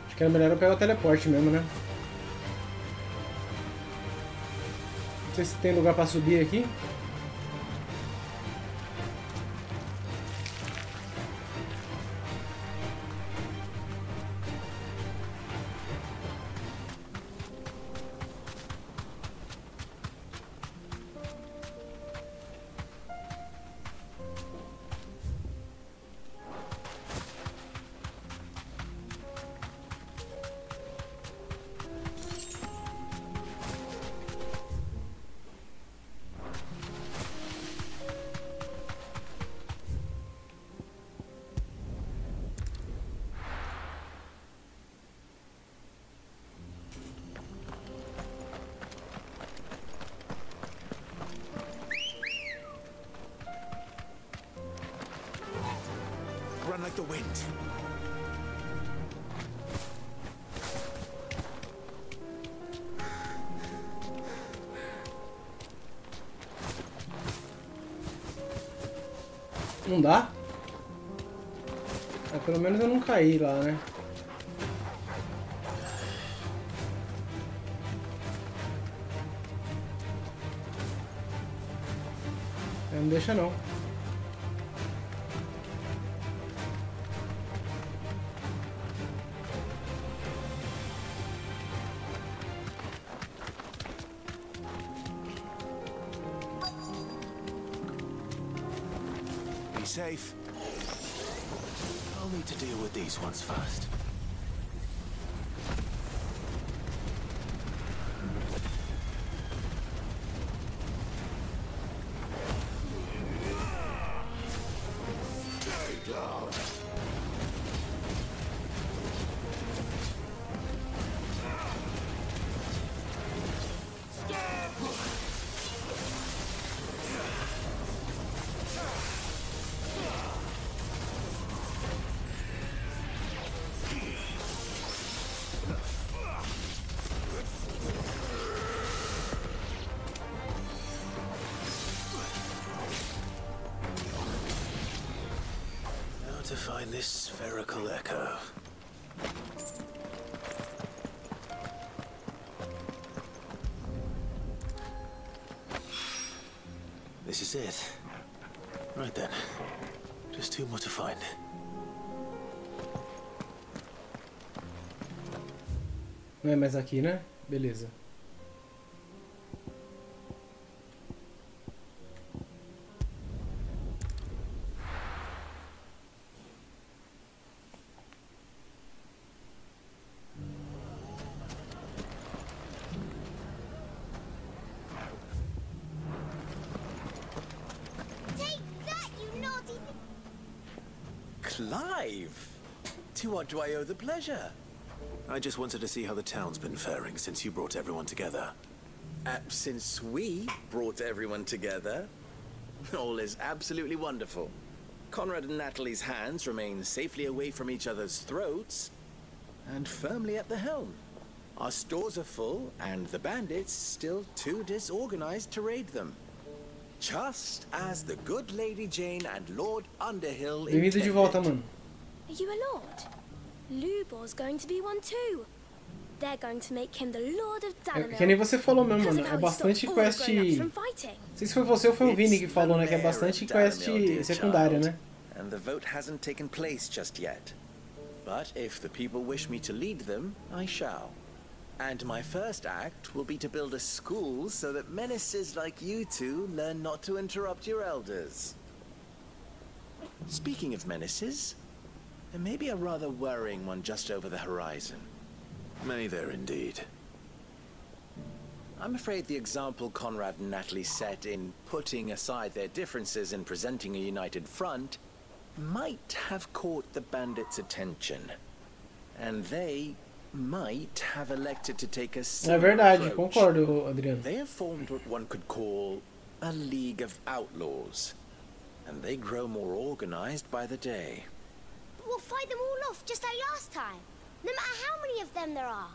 Acho que era melhor eu pegar o teleporte mesmo, né? Não sei se tem lugar pra subir aqui. Run like the wind. Não dá? Ah, pelo menos eu não caí lá, né? Não deixa não. Safe. I'll need to deal with these ones first. find this spherical echo. This is it. Right then. Just two more to find. Não é mais aqui, né? Beleza. Clive! To what do I owe the pleasure? I just wanted to see how the town's been faring since you brought everyone together. Since we brought everyone together, all is absolutely wonderful. Conrad and Natalie's hands remain safely away from each other's throats and firmly at the helm. Our stores are full and the bandits still too disorganized to raid them. Just as the good Lady Jane and Lord Underhill Bem-vindo de volta, mano. Are you a lord? Lubor's going to be one too. They're going to make him the Lord of Dalamil. Que nem você falou mesmo, mano. É bastante quest. Não sei se foi você ou foi o Vini que falou, né? Que é bastante quest secundária, né? And the vote hasn't taken place just yet. But if the people wish me to lead them, I shall. And my first act will be to build a school so that menaces like you two learn not to interrupt your elders. Speaking of menaces, there may be a rather worrying one just over the horizon. May there indeed. I'm afraid the example Conrad and Natalie set in putting aside their differences and presenting a united front might have caught the bandits' attention. And they might have elected to take a similar verdade, approach. concordo, Adriano. They have formed what one could call a league of outlaws, and they grow more organized by the day. We'll fight them all off just like last time, no matter how many of them there are.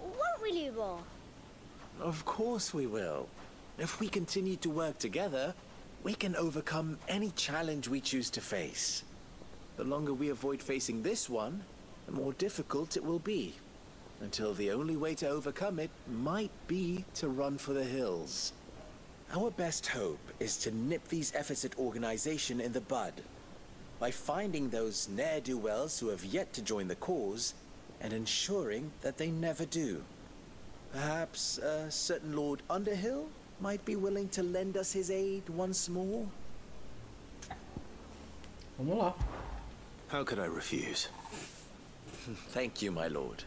Won't we, Lubor? Of course we will. If we continue to work together, we can overcome any challenge we choose to face. The longer we avoid facing this one, the more difficult it will be, until the only way to overcome it might be to run for the hills. Our best hope is to nip these efforts at organization in the bud, by finding those ne'er-do-wells who have yet to join the cause, and ensuring that they never do. Perhaps a certain Lord Underhill might be willing to lend us his aid once more? Vamos lá. How could I refuse? Thank you, my lord.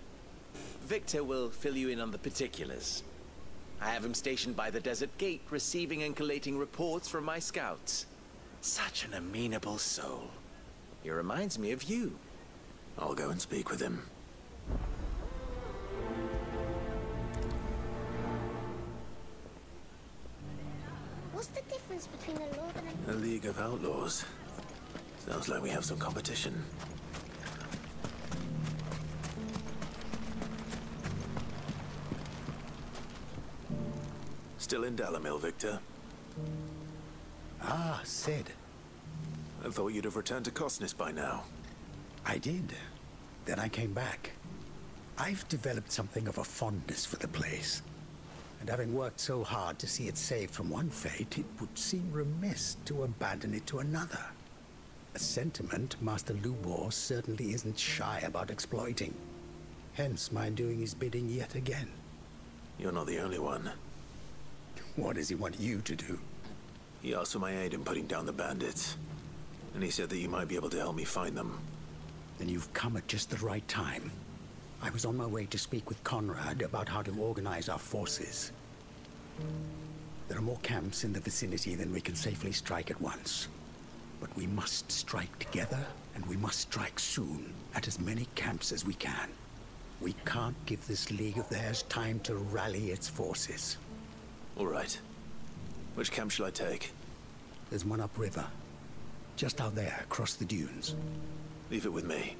Victor will fill you in on the particulars. I have him stationed by the desert gate, receiving and collating reports from my scouts. Such an amenable soul. He reminds me of you. I'll go and speak with him. What's the difference between a lord and A league of outlaws. Sounds like we have some competition. Still in Dalamil, Victor? Ah, Sid. I thought you'd have returned to Cosnis by now. I did. Then I came back. I've developed something of a fondness for the place. And having worked so hard to see it saved from one fate, it would seem remiss to abandon it to another. A sentiment Master Lubor certainly isn't shy about exploiting. Hence my doing his bidding yet again. You're not the only one. What does he want you to do? He asked for my aid in putting down the bandits. And he said that you might be able to help me find them. Then you've come at just the right time. I was on my way to speak with Conrad about how to organize our forces. There are more camps in the vicinity than we can safely strike at once. But we must strike together, and we must strike soon at as many camps as we can. We can't give this league of theirs time to rally its forces. All right. Which camp shall I take? There's one upriver. Just out there, across the dunes. Leave it with me.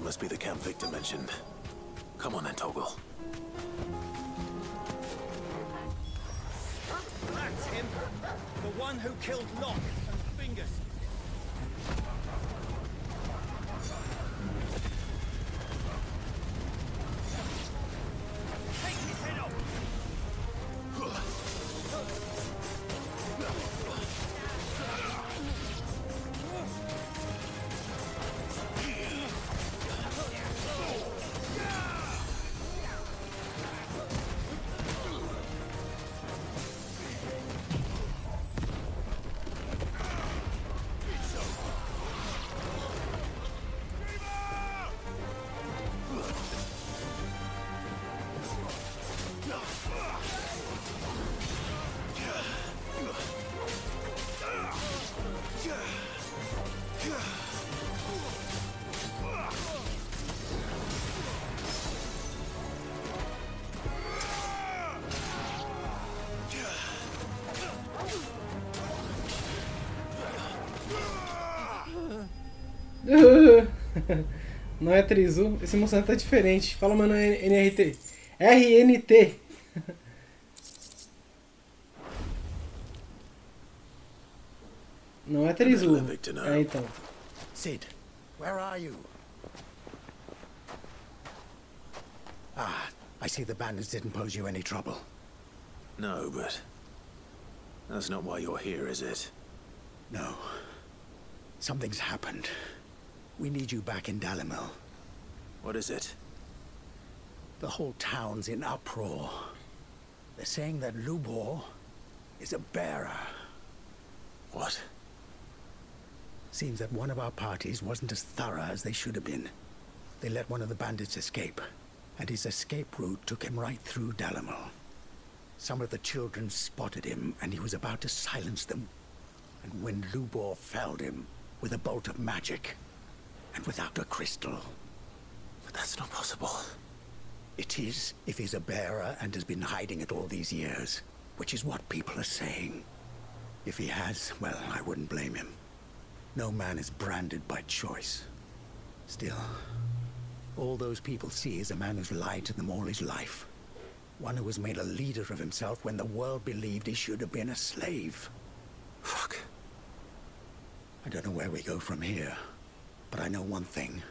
That must be the camp Victor mentioned. Come on then, Toggle. That's him. The one who killed Locke and Fingers. Take his head off. Não é Trizu, esse moção tá diferente. Fala, mano, NRT. RNT. Não é Trizu. É, então. Sid, where are you? Ah, I see the bandits didn't pose you any trouble. No, but that's not why you're here, is it? No. Something's happened. We need you back in Dalimil. What is it? The whole town's in uproar. They're saying that Lubor is a bearer. What? Seems that one of our parties wasn't as thorough as they should have been. They let one of the bandits escape, and his escape route took him right through Dalimil. Some of the children spotted him, and he was about to silence them. And when Lubor felled him with a bolt of magic, and without a crystal. But that's not possible. It is, if he's a bearer and has been hiding it all these years, which is what people are saying. If he has, well, I wouldn't blame him. No man is branded by choice. Still, all those people see is a man who's lied to them all his life. One who has made a leader of himself when the world believed he should have been a slave. Fuck. I don't know where we go from here, but I know one thing.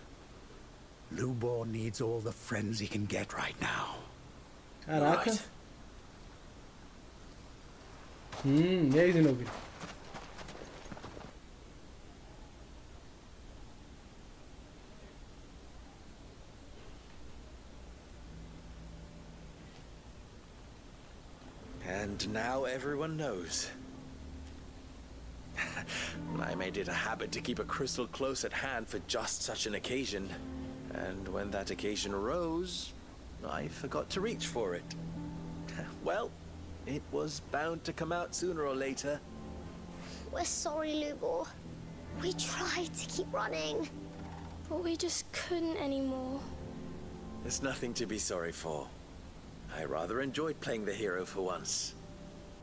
Lubor needs all the friends he can get right now. Caraca. E aí, Zenobi? And now everyone knows. I made it a habit to keep a crystal close at hand for just such an occasion. And when that occasion arose, I forgot to reach for it. Well, it was bound to come out sooner or later. We're sorry, Lubor. We tried to keep running. But we just couldn't anymore. There's nothing to be sorry for. I rather enjoyed playing the hero for once.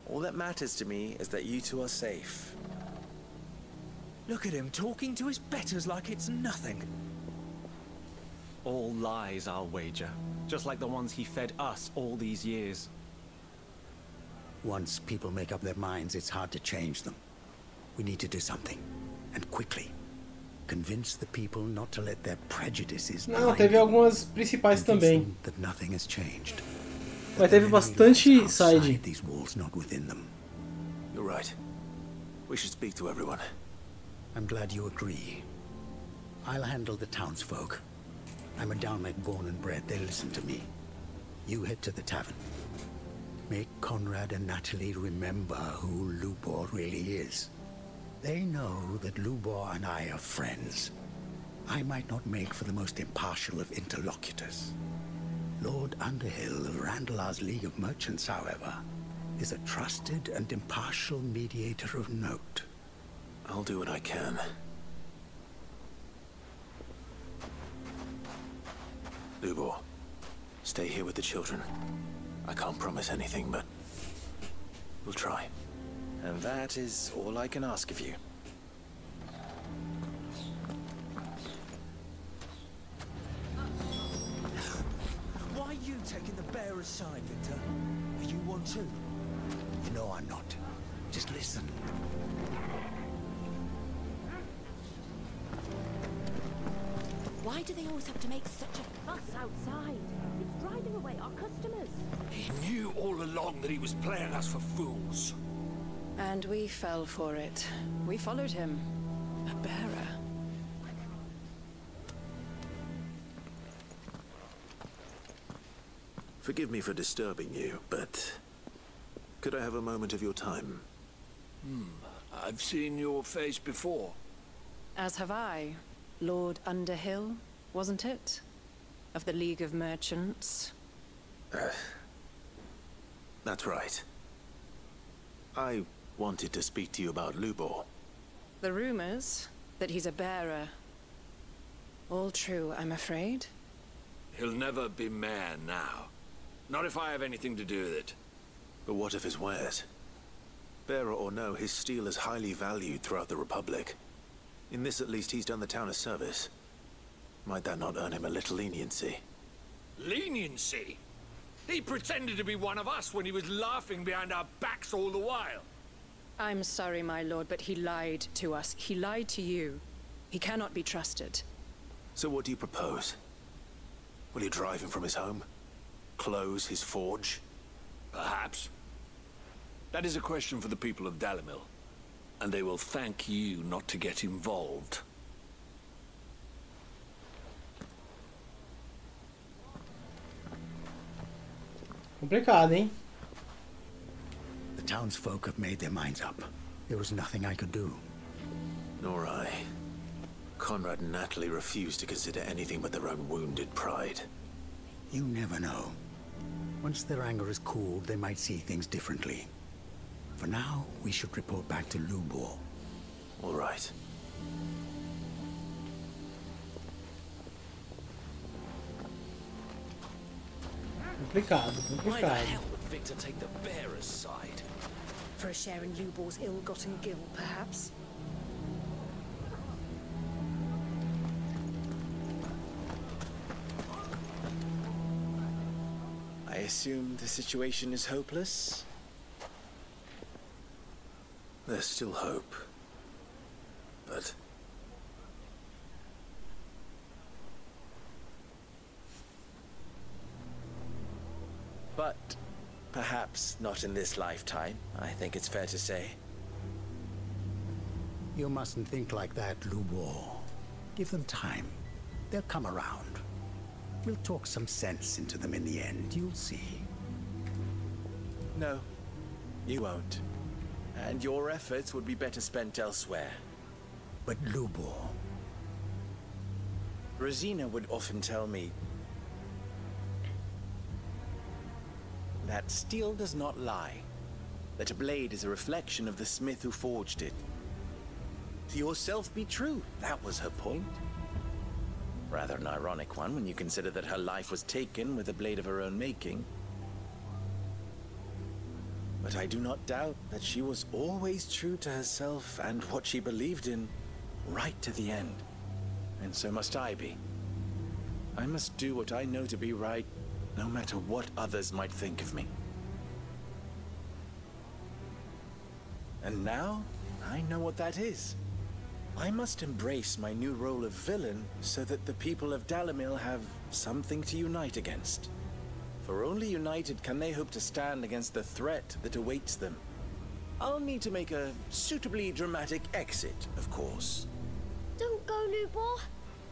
All that matters to me is that you two are safe. Look at him talking to his betters like it's nothing. All lies, I'll wager. Just like the ones he fed us all these years. Once people make up their minds, it's hard to change them. We need to do something, and quickly. Convince the people not to let their prejudices Não, teve algumas principais também. that nothing has changed. Mas teve bastante side. These walls, not within them. You're right. We should speak to everyone. I'm glad you agree. I'll handle the townsfolk. I'm a Dalmek born and bred. They listen to me. You head to the tavern. Make Conrad and Natalie remember who Lubor really is. They know that Lubor and I are friends. I might not make for the most impartial of interlocutors. Lord Underhill of Randalar's League of Merchants, however, is a trusted and impartial mediator of note. I'll do what I can. Lubor, stay here with the children. I can't promise anything, but we'll try. And that is all I can ask of you. bearer's side, Victor? Are you one too? You know I'm not. Just listen. Why do they always have to make such a fuss outside? It's driving away our customers. He knew all along that he was playing us for fools. And we fell for it. We followed him. A bearer. Forgive me for disturbing you, but could I have a moment of your time? I've seen your face before. As have I. Lord Underhill, wasn't it? Of the League of Merchants. That's right. I wanted to speak to you about Lubor. The rumors that he's a bearer. All true, I'm afraid. He'll never be mayor now. Not if I have anything to do with it. But what of his wares? Bearer or no, his steel is highly valued throughout the Republic. In this, at least, he's done the town a service. Might that not earn him a little leniency? Leniency? He pretended to be one of us when he was laughing behind our backs all the while. I'm sorry, my lord, but he lied to us. He lied to you. He cannot be trusted. So what do you propose? Will you drive him from his home? Close his forge? Perhaps. That is a question for the people of Dalimil. And they will thank you not to get involved. Complicado, hein? The townsfolk have made their minds up. There was nothing I could do. Nor I. Conrad and Natalie refused to consider anything but their own wounded pride. You never know. Once their anger is cooled, they might see things differently. For now, we should report back to Lubor. All right. Complicado, Why the complicado. hell would Victor take the bearer's side? For a share in Lubor's ill-gotten gil, perhaps? I assume the situation is hopeless? There's still hope. But perhaps not in this lifetime, I think it's fair to say. You mustn't think like that, Lubor. Give them time. They'll come around. We'll talk some sense into them in the end, you'll see. No, you won't. And your efforts would be better spent elsewhere. But Lubor... Rosina would often tell me that steel does not lie, that a blade is a reflection of the smith who forged it. To yourself be true, that was her point. Rather an ironic one when you consider that her life was taken with a blade of her own making. But I do not doubt that she was always true to herself and what she believed in, right to the end. And so must I be. I must do what I know to be right, no matter what others might think of me. And now, I know what that is. I must embrace my new role of villain so that the people of Dalimil have something to unite against. For only united can they hope to stand against the threat that awaits them. I'll need to make a suitably dramatic exit, of course. Don't go, Lubor.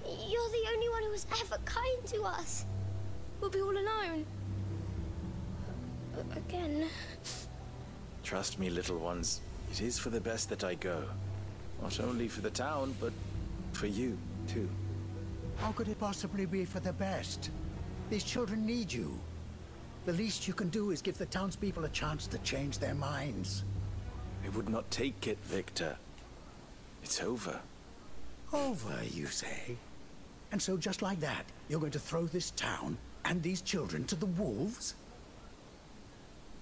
You're the only one who was ever kind to us. We'll be all alone. Again. Trust me, little ones. It is for the best that I go. Not only for the town, but for you, too. How could it possibly be for the best? These children need you. The least you can do is give the townspeople a chance to change their minds. I would not take it, Victor. It's over. Over, you say? And so just like that, you're going to throw this town and these children to the wolves?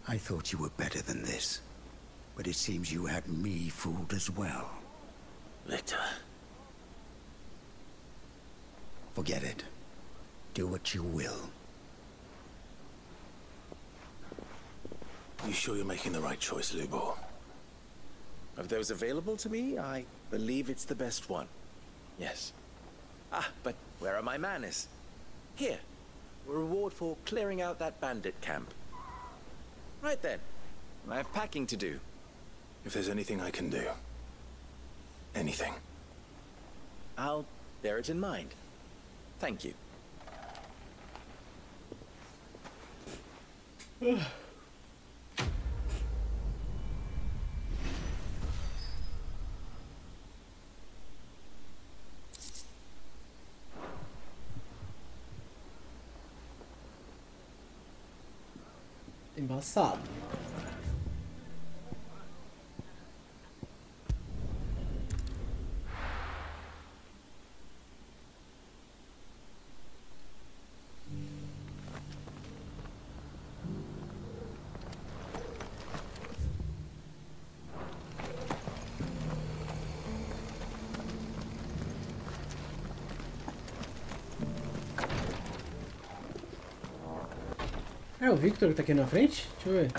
I thought you were better than this. But it seems you had me fooled as well. Victor. Forget it. Do what you will. You sure you're making the right choice, Lubor? Of those available to me, I believe it's the best one. Yes. Ah, but where are my manners? Here. A reward for clearing out that bandit camp. Right then. I have packing to do. If there's anything I can do. Anything. I'll bear it in mind. Thank you. Embaçado. É o Victor que tá aqui na frente? Deixa eu ver.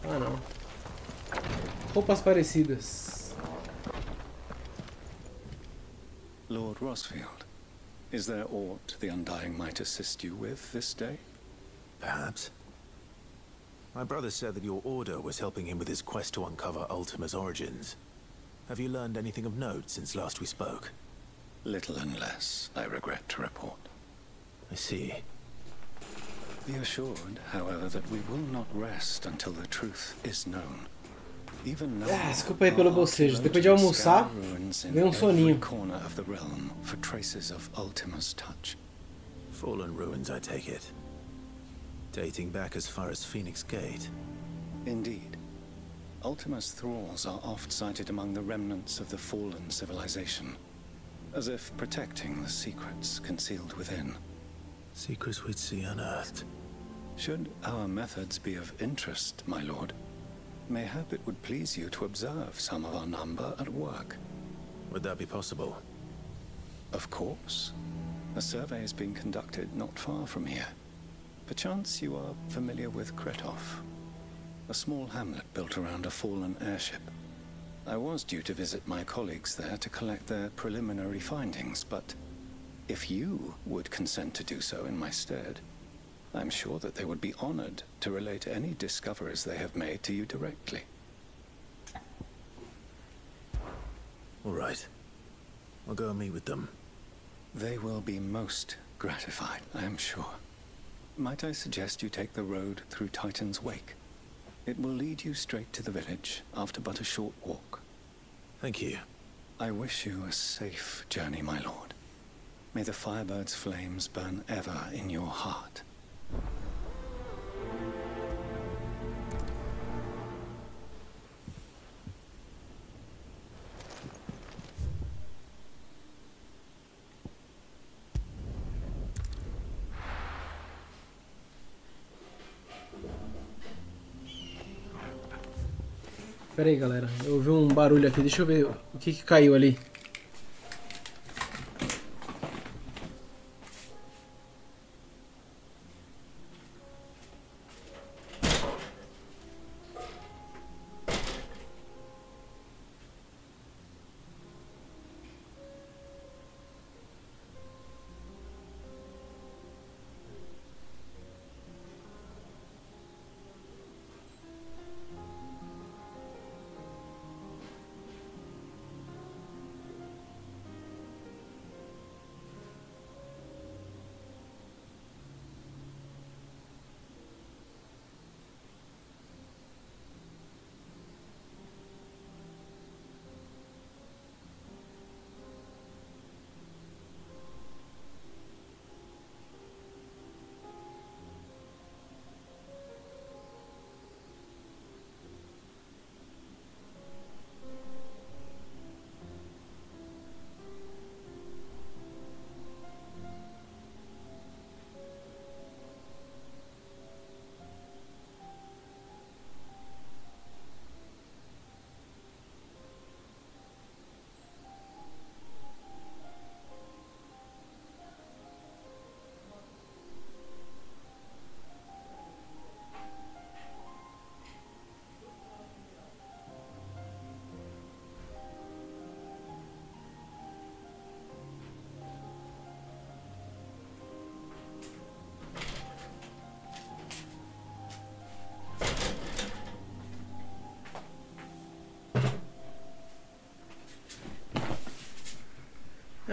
Ah, não. Roupas parecidas. Lord Rosfield, is there aught the Undying might assist you with this day? Perhaps. My brother said that your order was helping him with his quest to uncover Ultima's origins. Have you learned anything of note since last we spoke? Little and less, I regret to report. I see. Be assured, however, that we will not rest until the truth is known. Even now, desculpa aí pelo bocejo. Depois de almoçar, veio soninho. Corner of the realm for traces of Ultima's touch. Fallen ruins, I take it. Dating back as far as Phoenix Gate. Indeed. Ultima's thralls are oft sighted among the remnants of the fallen civilization, as if protecting the secrets concealed within. Secrets we'd see unearthed. Should our methods be of interest, my lord, mayhap it would please you to observe some of our number at work. Would that be possible? Of course. A survey is being conducted not far from here. Perchance you are familiar with Kretov, a small hamlet built around a fallen airship. I was due to visit my colleagues there to collect their preliminary findings, but if you would consent to do so in my stead, I'm sure that they would be honored to relate any discoveries they have made to you directly. All right. I'll go and meet with them. They will be most gratified, I am sure. Might I suggest you take the road through Titan's Wake? It will lead you straight to the village after but a short walk. Thank you. I wish you a safe journey, my lord. May the Firebird's flames burn ever in your heart. Pera aí, galera. Eu ouvi um barulho aqui. Deixa eu ver o que caiu ali.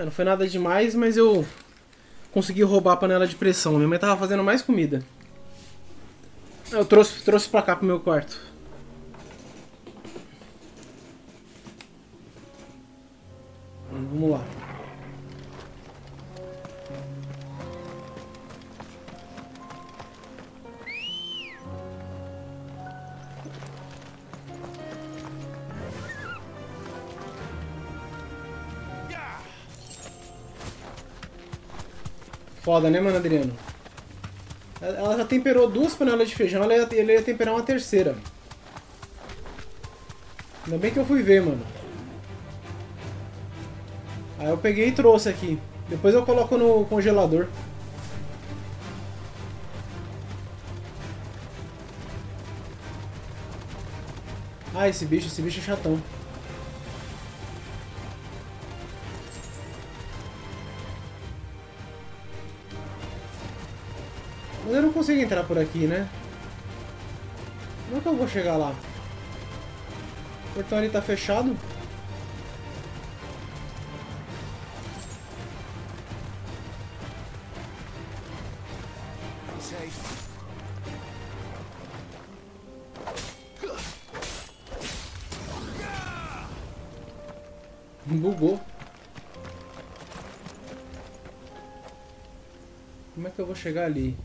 Não foi nada demais, mas eu consegui roubar a panela de pressão. Minha mãe tava fazendo mais comida. Eu trouxe pra cá pro meu quarto. Vamos lá. Foda, né, mano, Adriano? Ela já temperou 2 panelas de feijão, ela ia temperar uma terceira. Ainda bem que eu fui ver, mano. Aí eu peguei e trouxe aqui. Depois eu coloco no congelador. Ah, esse bicho é chatão. Mas eu não consigo entrar por aqui, né? Como é que eu vou chegar lá? O portão ali tá fechado. Bugou. Como é que eu vou chegar ali?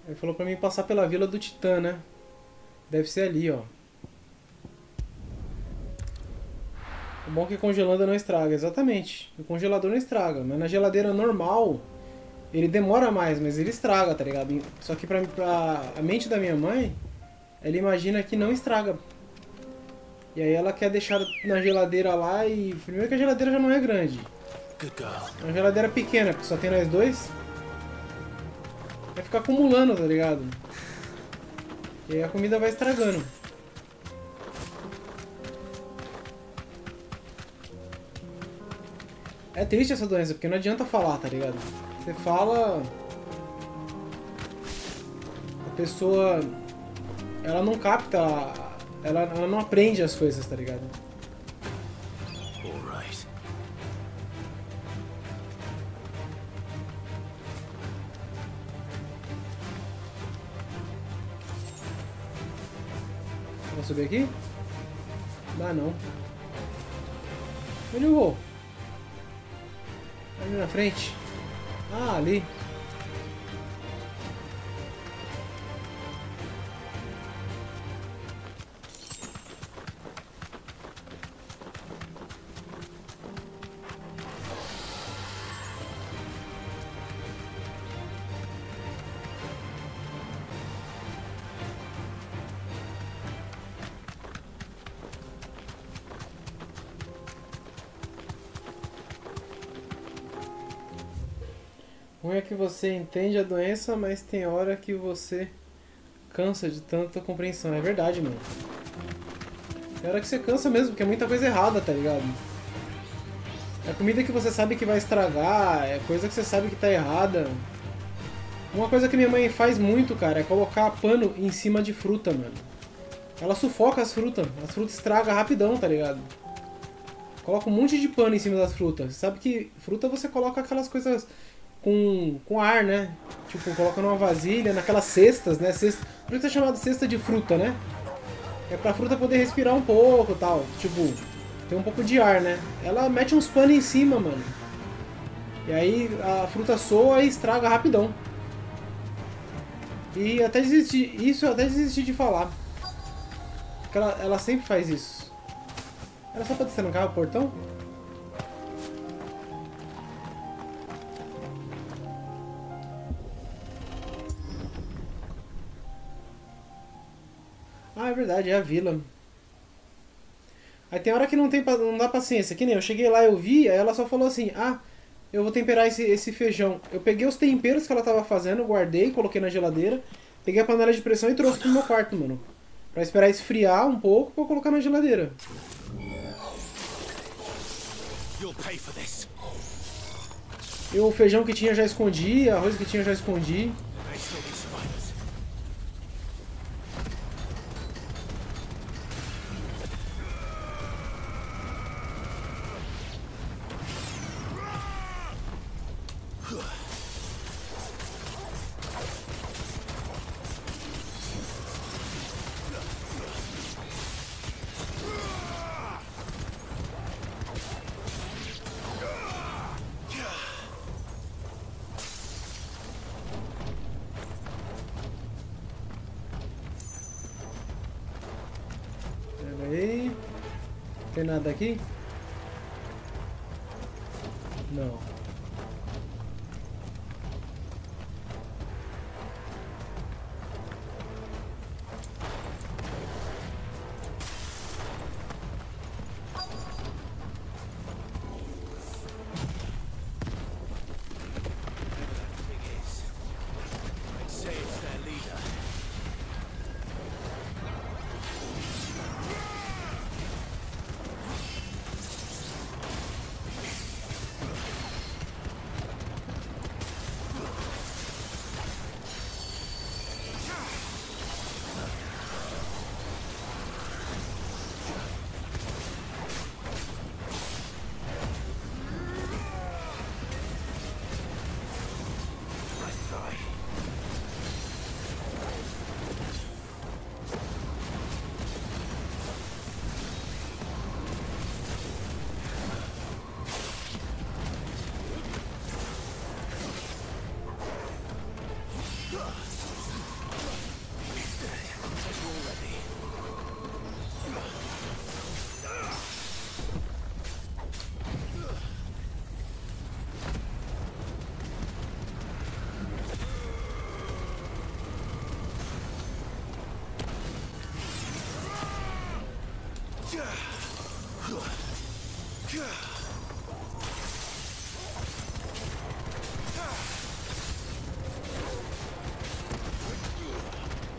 Ele falou pra mim passar pela Vila do Titã, né? Deve ser ali, ó. O bom é que congelando não estraga, exatamente. O congelador não estraga, mas na geladeira normal ele demora mais, mas ele estraga, tá ligado? Só que pra a mente da minha mãe, ela imagina que não estraga. E aí ela quer deixar na geladeira lá e... Primeiro que a geladeira já não é grande. É uma geladeira pequena, porque só tem nós dois. Vai ficar acumulando, tá ligado? E aí a comida vai estragando. É triste essa doença, porque não adianta falar, tá ligado? Você fala... A pessoa... Ela não capta... Ela não aprende as coisas, tá ligado? Alright. Vou subir aqui? Dá não. Onde eu vou? Ali na frente. Ah, ali. Ruim é que você entende a doença, mas tem hora que você cansa de tanta compreensão. É verdade, mano. Tem hora que você cansa mesmo, porque é muita coisa errada, tá ligado? É comida que você sabe que vai estragar, é coisa que você sabe que tá errada. Uma coisa que minha mãe faz muito, cara, é colocar pano em cima de fruta, mano. Ela sufoca as frutas estragam rapidão, tá ligado? Coloca um monte de pano em cima das frutas. Você sabe que fruta você coloca aquelas coisas... Com ar, né? Tipo, coloca numa vasilha, naquelas cestas, né? Cesta, por isso é chamado cesta de fruta, né? É pra fruta poder respirar um pouco e tal. Tipo, tem um pouco de ar, né? Ela mete uns panos em cima, mano. E aí a fruta soa e estraga rapidão. E até eu até desisti de falar. Porque ela sempre faz isso. Era só pra destrancar o portão? Ah, é verdade, é a vila. Aí tem hora que não dá paciência. Que nem eu cheguei lá, eu vi, aí ela só falou assim, ah, eu vou temperar esse feijão. Eu peguei os temperos que ela tava fazendo, guardei, coloquei na geladeira, peguei a panela de pressão e trouxe pro meu quarto, mano. Pra esperar esfriar um pouco pra eu colocar na geladeira. Eu o feijão que tinha já escondi, arroz que tinha já escondi. Tem nada aqui? Não.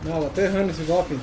Não, ela tá errando esse golpe.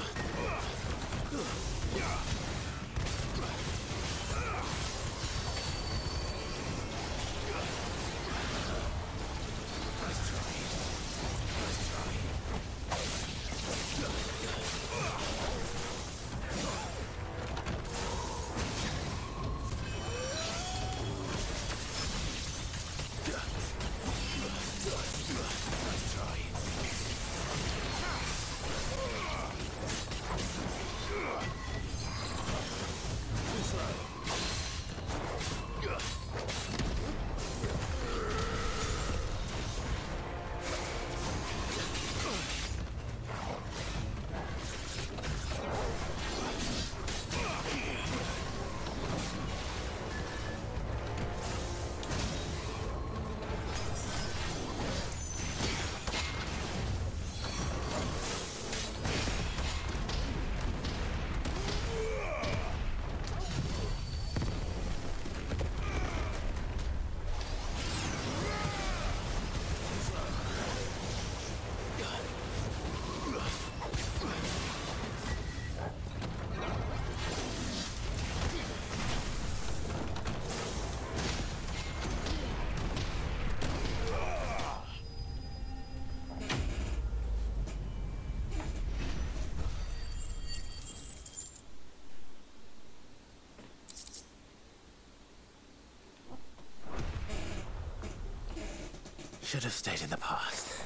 Should have stayed in the past.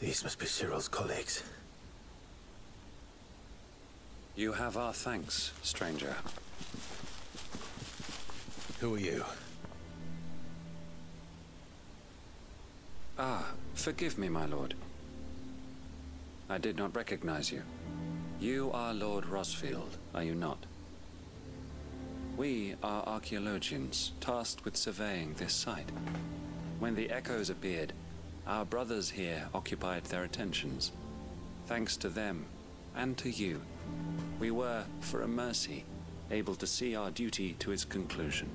These must be Cyril's colleagues. You have our thanks, stranger. Who are you? Ah, forgive me, my lord. I did not recognize you. You are Lord Rosfield, are you not? We are archaeologians, tasked with surveying this site. When the echoes appeared, our brothers here occupied their attentions. Thanks to them, and to you, we were, for a mercy, able to see our duty to its conclusion.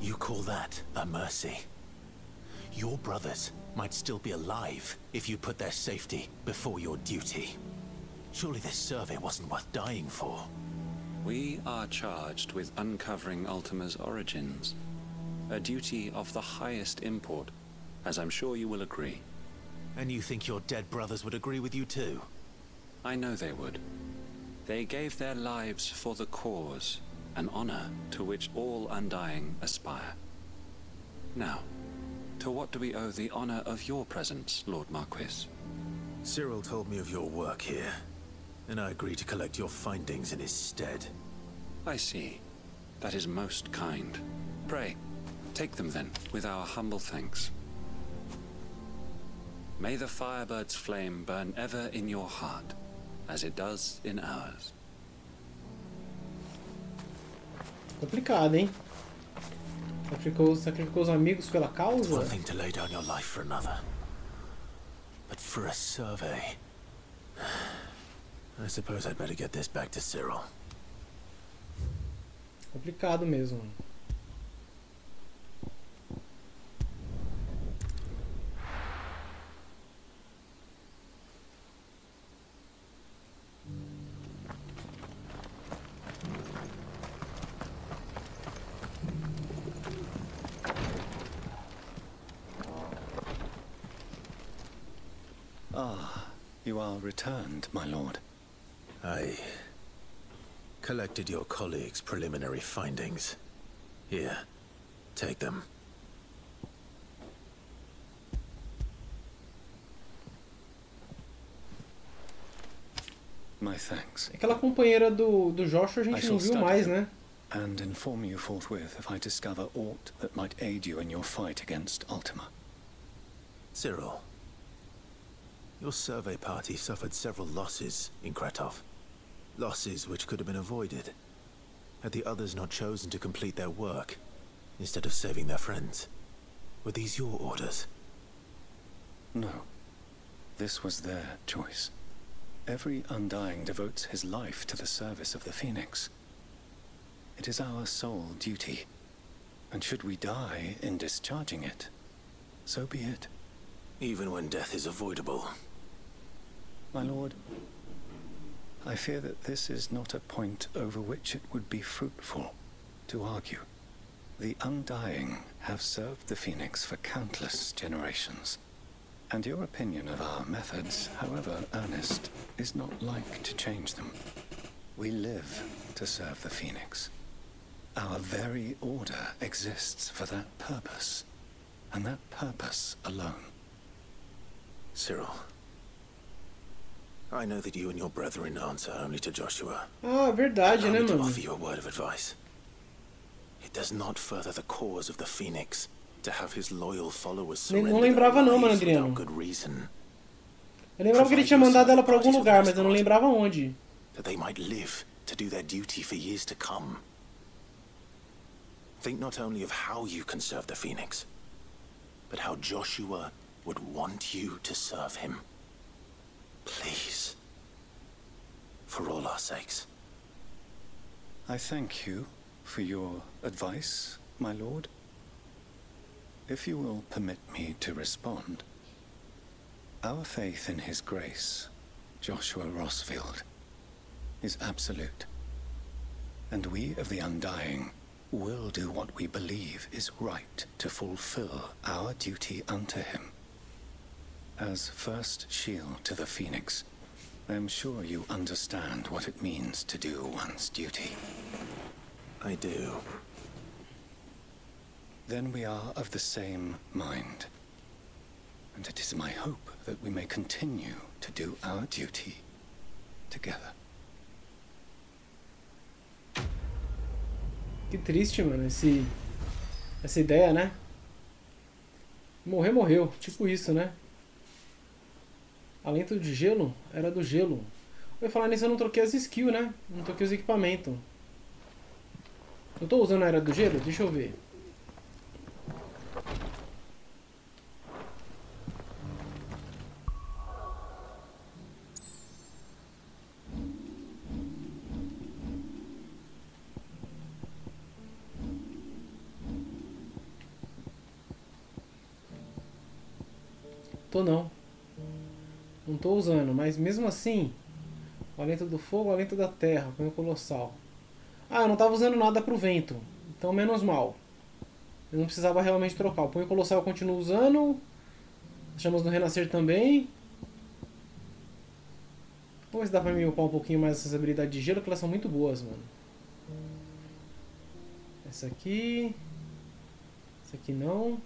You call that a mercy? Your brothers might still be alive if you put their safety before your duty. Surely this survey wasn't worth dying for. We are charged with uncovering Ultima's origins, a duty of the highest import, as I'm sure you will agree. And you think your dead brothers would agree with you too? I know they would. They gave their lives for the cause, an honor to which all undying aspire. Now, to what do we owe the honor of your presence, Lord Marquis? Cyril told me of your work here, and I agreed to collect your findings in his stead. I see. That is most kind. Pray, take them then, with our humble thanks. May the Firebird's flame burn ever in your heart. as it does in ours. Complicado, hein? Sacrificou os amigos pela It's causa? one thing to lay down your life for another. But for a survey... I suppose I'd better get this back to Cyril. Complicado mesmo. Ah, you are returned, my lord. I collected your colleagues' preliminary findings. Here, take them. My thanks. Aquela companheira do Joshua a gente não viu mais, né? And inform you forthwith if I discover aught that might aid you in your fight against Ultima. Cyril, your survey party suffered several losses in Kretov. Losses which could have been avoided, had the others not chosen to complete their work, instead of saving their friends. Were these your orders? No. This was their choice. Every Undying devotes his life to the service of the Phoenix. It is our sole duty, and should we die in discharging it, so be it. Even when death is avoidable. My lord, I fear that this is not a point over which it would be fruitful to argue. The Undying have served the Phoenix for countless generations, and your opinion of our methods, however earnest, is not like to change them. We live to serve the Phoenix. Our very order exists for that purpose, and that purpose alone. Cyril, I know that you and your brethren answer only to Joshua. Ah, verdade, né, Allow me to mano? offer you a word of advice. It does not further the cause of the Phoenix to have his loyal followers surrender Não lembrava não, mano, lives without Adriano. good reason. Eu lembrava que ele tinha mandado ela pra algum lugar, mas eu não lembrava onde. That they might live to do their duty for years to come. Think not only of how you can serve the Phoenix, but how Joshua would want you to serve him. Please. For all our sakes. I thank you for your advice, my lord. If you will permit me to respond, our faith in his grace, Joshua Rossfield, is absolute. And we of the Undying will do what we believe is right to fulfill our duty unto him. As first shield to the Phoenix, I am sure you understand what it means to do one's duty. I do. Then we are of the same mind. And it is my hope that we may continue to do our duty together. Que triste, mano, essa ideia, né? Morrer, morreu. Tipo isso, né? Alento de gelo? Era do gelo. Eu ia falar nisso, eu não troquei as skills, né? Não troquei os equipamentos. Eu tô usando a era do gelo? Deixa eu ver. Tô não. Não tô usando, mas mesmo assim, o alento do fogo, o alento da terra, punho colossal. Ah, eu não tava usando nada pro vento, então menos mal. Eu não precisava realmente trocar. O punho colossal eu continuo usando. Chamas do renascer também. Vamos ver se dá pra me upar um pouquinho mais essas habilidades de gelo, que elas são muito boas, mano. Essa aqui. Essa aqui não.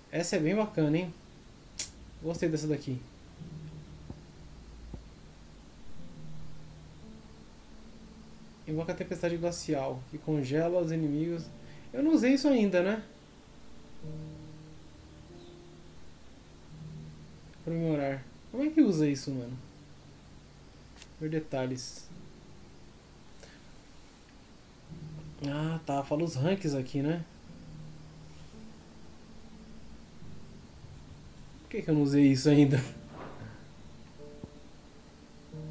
Essa é bem bacana, hein? Gostei dessa daqui. Invoca a tempestade glacial, que congela os inimigos. Eu não usei isso ainda, né? Aprimorar. Como é que usa isso, mano? Ver detalhes. Ah, tá. Fala os ranks aqui, né? Por que eu não usei isso ainda?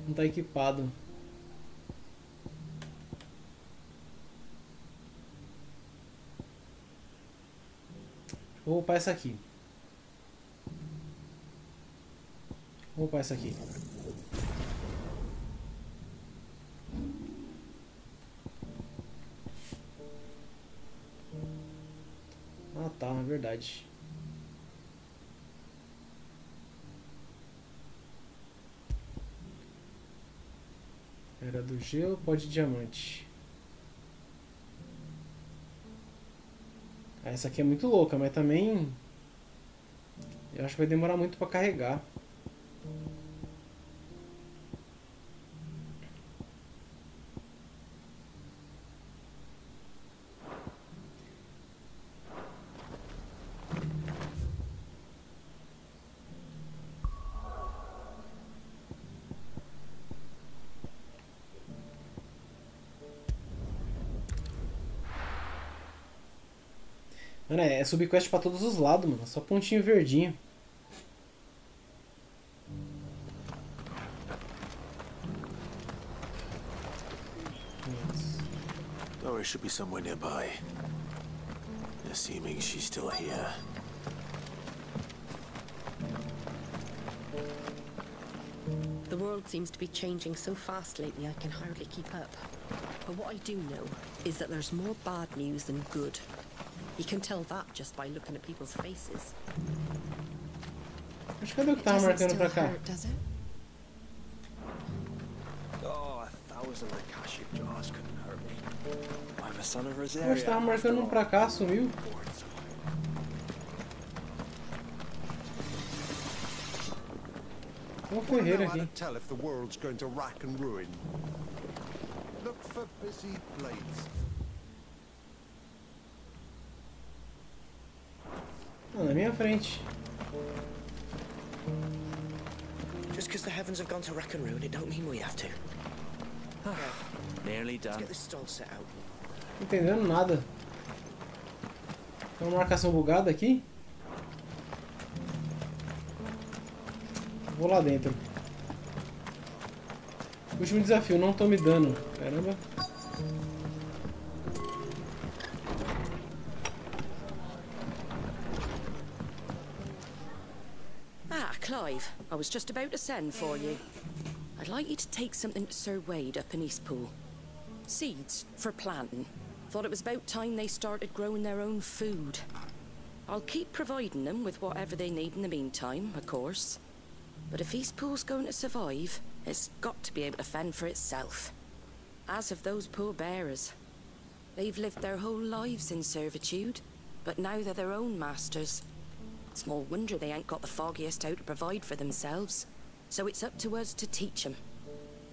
Não tá equipado. Vou upar essa aqui. Vou upar essa aqui. Ah tá, é verdade. Era do gelo, pó de diamante. Essa aqui é muito louca, mas também eu acho que vai demorar muito para carregar. Mano, é subquest pra todos os lados, mano. Só pontinho verdinho. Doris should be somewhere nearby. Assuming she's still here. The world seems to be changing so fast lately I can hardly keep up. But what I do know is that there's more bad news than good. You can tell that just by looking at people's faces. Mas cadê o que tava marcando pra cá? Oh, 1,000 Akashic jars couldn't hurt me. I'm a son of Rosaria. Mas tava marcando um pra cá, sumiu. Uma ferreira aqui. Tell if the world's going to rack and ruin. Look for busy blades. Ah, na minha frente. Just because the heavens have gone to rack and ruin, it don't mean we have to. Nearly Let's done. get this stall set out. Não entendendo nada. Tem uma marcação bugada aqui. Vou lá dentro. Último desafio, não tome dano. Caramba. Ah, Clive, I was just about to send for you. I'd like you to take something to Sir Wade up in Eastpool. Seeds for planting. Thought it was about time they started growing their own food. I'll keep providing them with whatever they need in the meantime, of course. But if Eastpool's going to survive, it's got to be able to fend for itself. As have those poor bearers. They've lived their whole lives in servitude, but now they're their own masters. Small wonder they ain't got the foggiest how to provide for themselves. So it's up to us to teach them.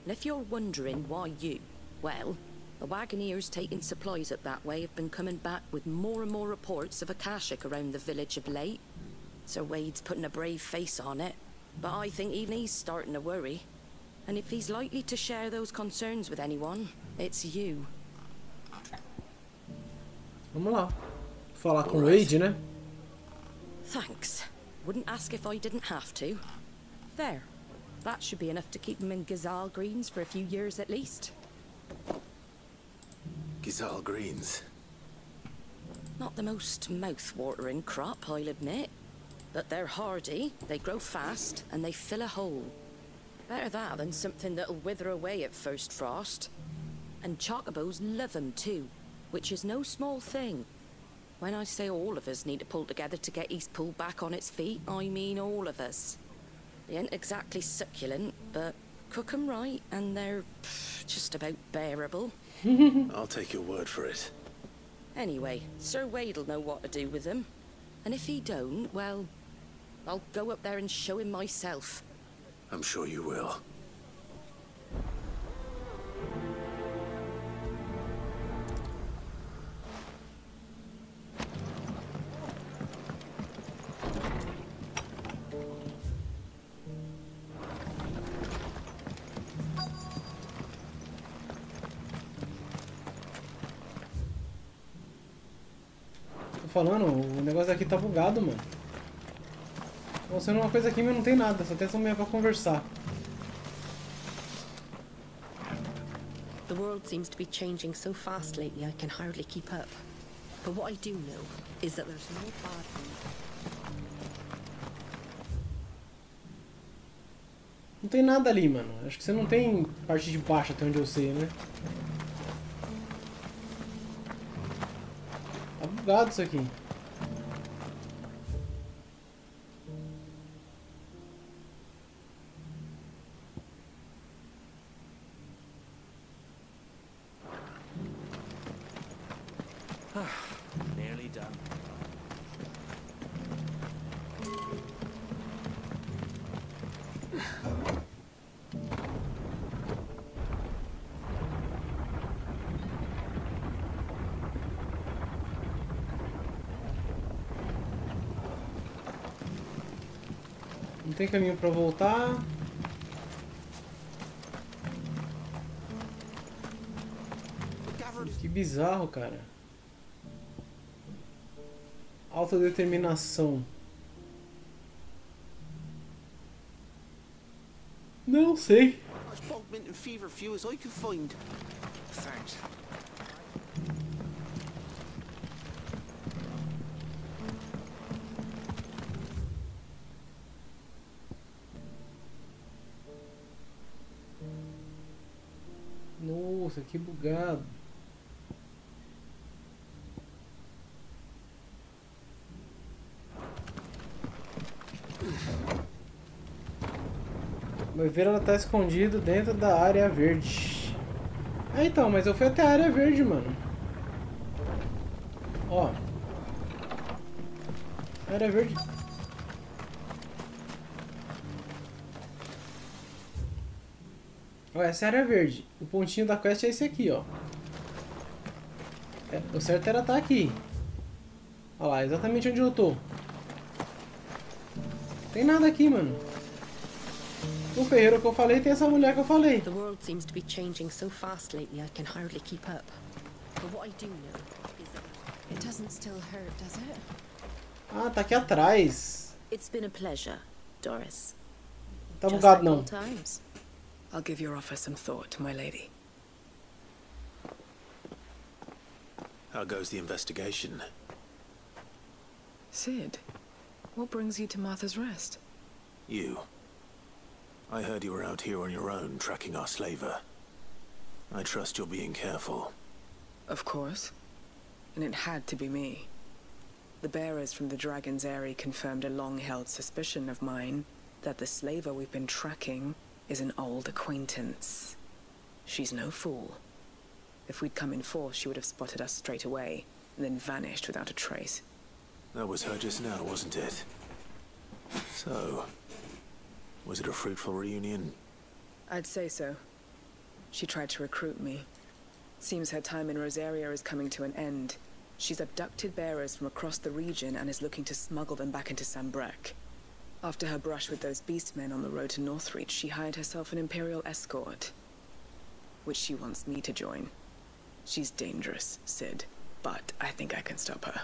And if you're wondering why you, well, the wagoneers taking supplies up that way have been coming back with more and more reports of Akashic around the village of late. Sir Wade's putting a brave face on it, but I think even he's starting to worry. And if he's likely to share those concerns with anyone, it's you. Vamos lá. Falar com o Wade, né? Thanks. Wouldn't ask if I didn't have to. There. That should be enough to keep him in Gazal Greens for a few years at least. Gazal Greens. Not the most mouth-watering crop, I'll admit. But they're hardy, they grow fast, and they fill a hole. Better that than something that'll wither away at first frost. And chocobos love 'em too, which is no small thing. When I say all of us need to pull together to get Eastpool back on its feet, I mean all of us. They ain't exactly succulent, but cook 'em right, and they're just about bearable. I'll take your word for it. Anyway, Sir Wade'll know what to do with them. And if he don't, well, I'll go up there and show him myself. I'm sure you will. Tô falando, o negócio aqui tá bugado, mano. Tô mostrando uma coisa aqui, mas não tem nada. Só tem essa mulher pra conversar. The world seems to be changing so fast lately I can hardly keep up. But what I do know is that there's no bad things. Não tem nada ali, mano. Acho que você não tem parte de baixo até onde eu sei, né? Tá bugado isso aqui. Nearly done. Não tem caminho pra voltar. Que bizarro, cara. Autodeterminação. Não sei. As bog-mint and fever few as I could find. Thanks. Nossa, que bugado. Vai ver, ela tá escondido dentro da área verde. Ah, então, mas eu fui até a área verde, mano. Ó. Área verde. Ó, essa é a área verde. O pontinho da quest é esse aqui, ó. É, o certo era estar aqui. Ó lá, exatamente onde eu tô. Tem nada aqui, mano. O ferreiro que eu falei tem essa mulher que eu falei. The world seems to be changing so fast lately I can hardly keep up. But what I do know is that it doesn't still hurt, does it? Ah, tá aqui atrás. It's been a pleasure, Doris. Tá bugado não. I'll give your offer some thought, my lady. How goes the investigation? Sid, what brings you to Martha's Rest? You. I heard you were out here on your own, tracking our slaver. I trust you're being careful. Of course. And it had to be me. The bearers from the Dragon's Eyrie confirmed a long-held suspicion of mine that the slaver we've been tracking is an old acquaintance. She's no fool. If we'd come in force, she would have spotted us straight away, and then vanished without a trace. That was her just now, wasn't it? So, was it a fruitful reunion? I'd say so. She tried to recruit me. Seems her time in Rosaria is coming to an end. She's abducted bearers from across the region and is looking to smuggle them back into Sambrek. After her brush with those beastmen on the road to Northreach, she hired herself an Imperial escort, which she wants me to join. She's dangerous, Sid, but I think I can stop her.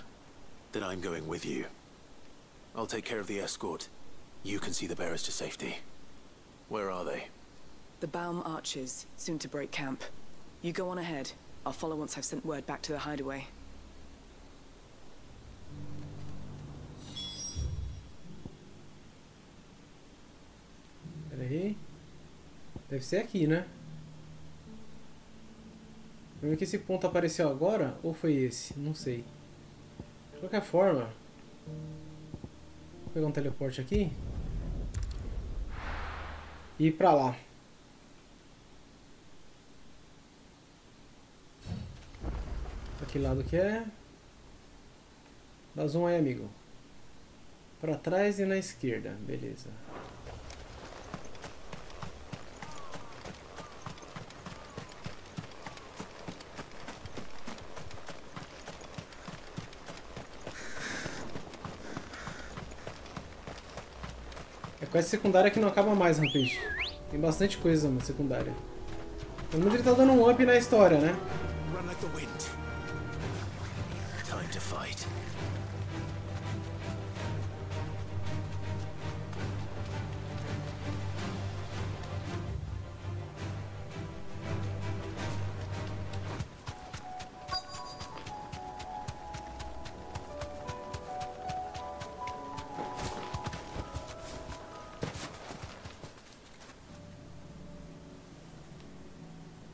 Then I'm going with you. I'll take care of the escort. You can see the bearers to safety. Where are they? The Baum Archers, soon to break camp. You go on ahead. I'll follow once I've sent word back to the hideaway. Pera aí. Deve ser aqui, né? Vamos ver que esse ponto apareceu agora ou foi esse? Não sei. De qualquer forma, vou pegar um teleporte aqui e ir pra lá. Pra que lado que é? Dá zoom aí, amigo. Pra trás e na esquerda, beleza. É quest secundária que não acaba mais, Rampage. Tem bastante coisa, mano, secundária. Pelo menos ele tá dando um up na história, né? Run like the wind. time to fight.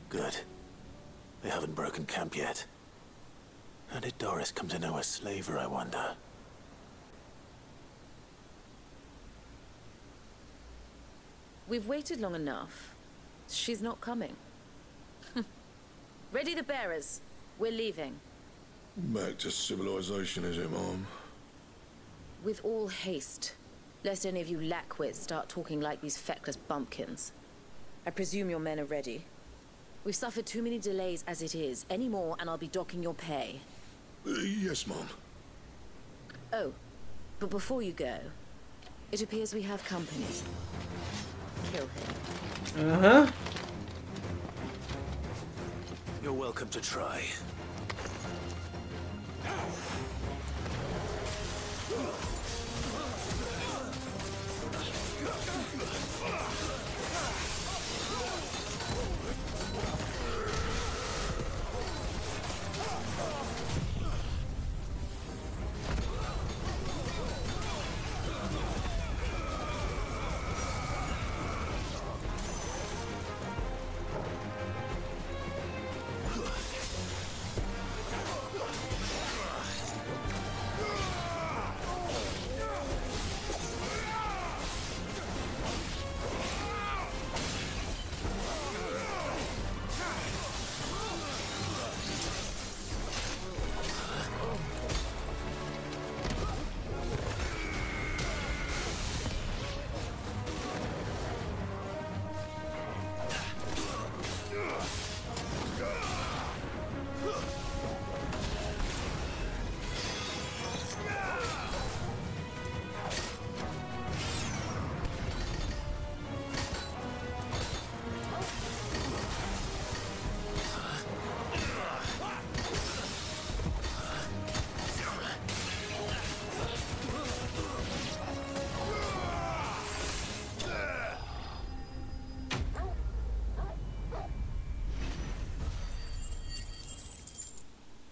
Good. They haven't broken camp yet. How did Doris come to know a slaver, I wonder? We've waited long enough. She's not coming. Ready the bearers. We're leaving. Back to civilization, is it, Mom? With all haste. Lest any of you lackwits start talking like these feckless bumpkins. I presume your men are ready. We've suffered too many delays as it is. Any more and I'll be docking your pay. Yes, Mom. Oh, but before you go, it appears we have company. Kill him. Uh-huh. You're welcome to try.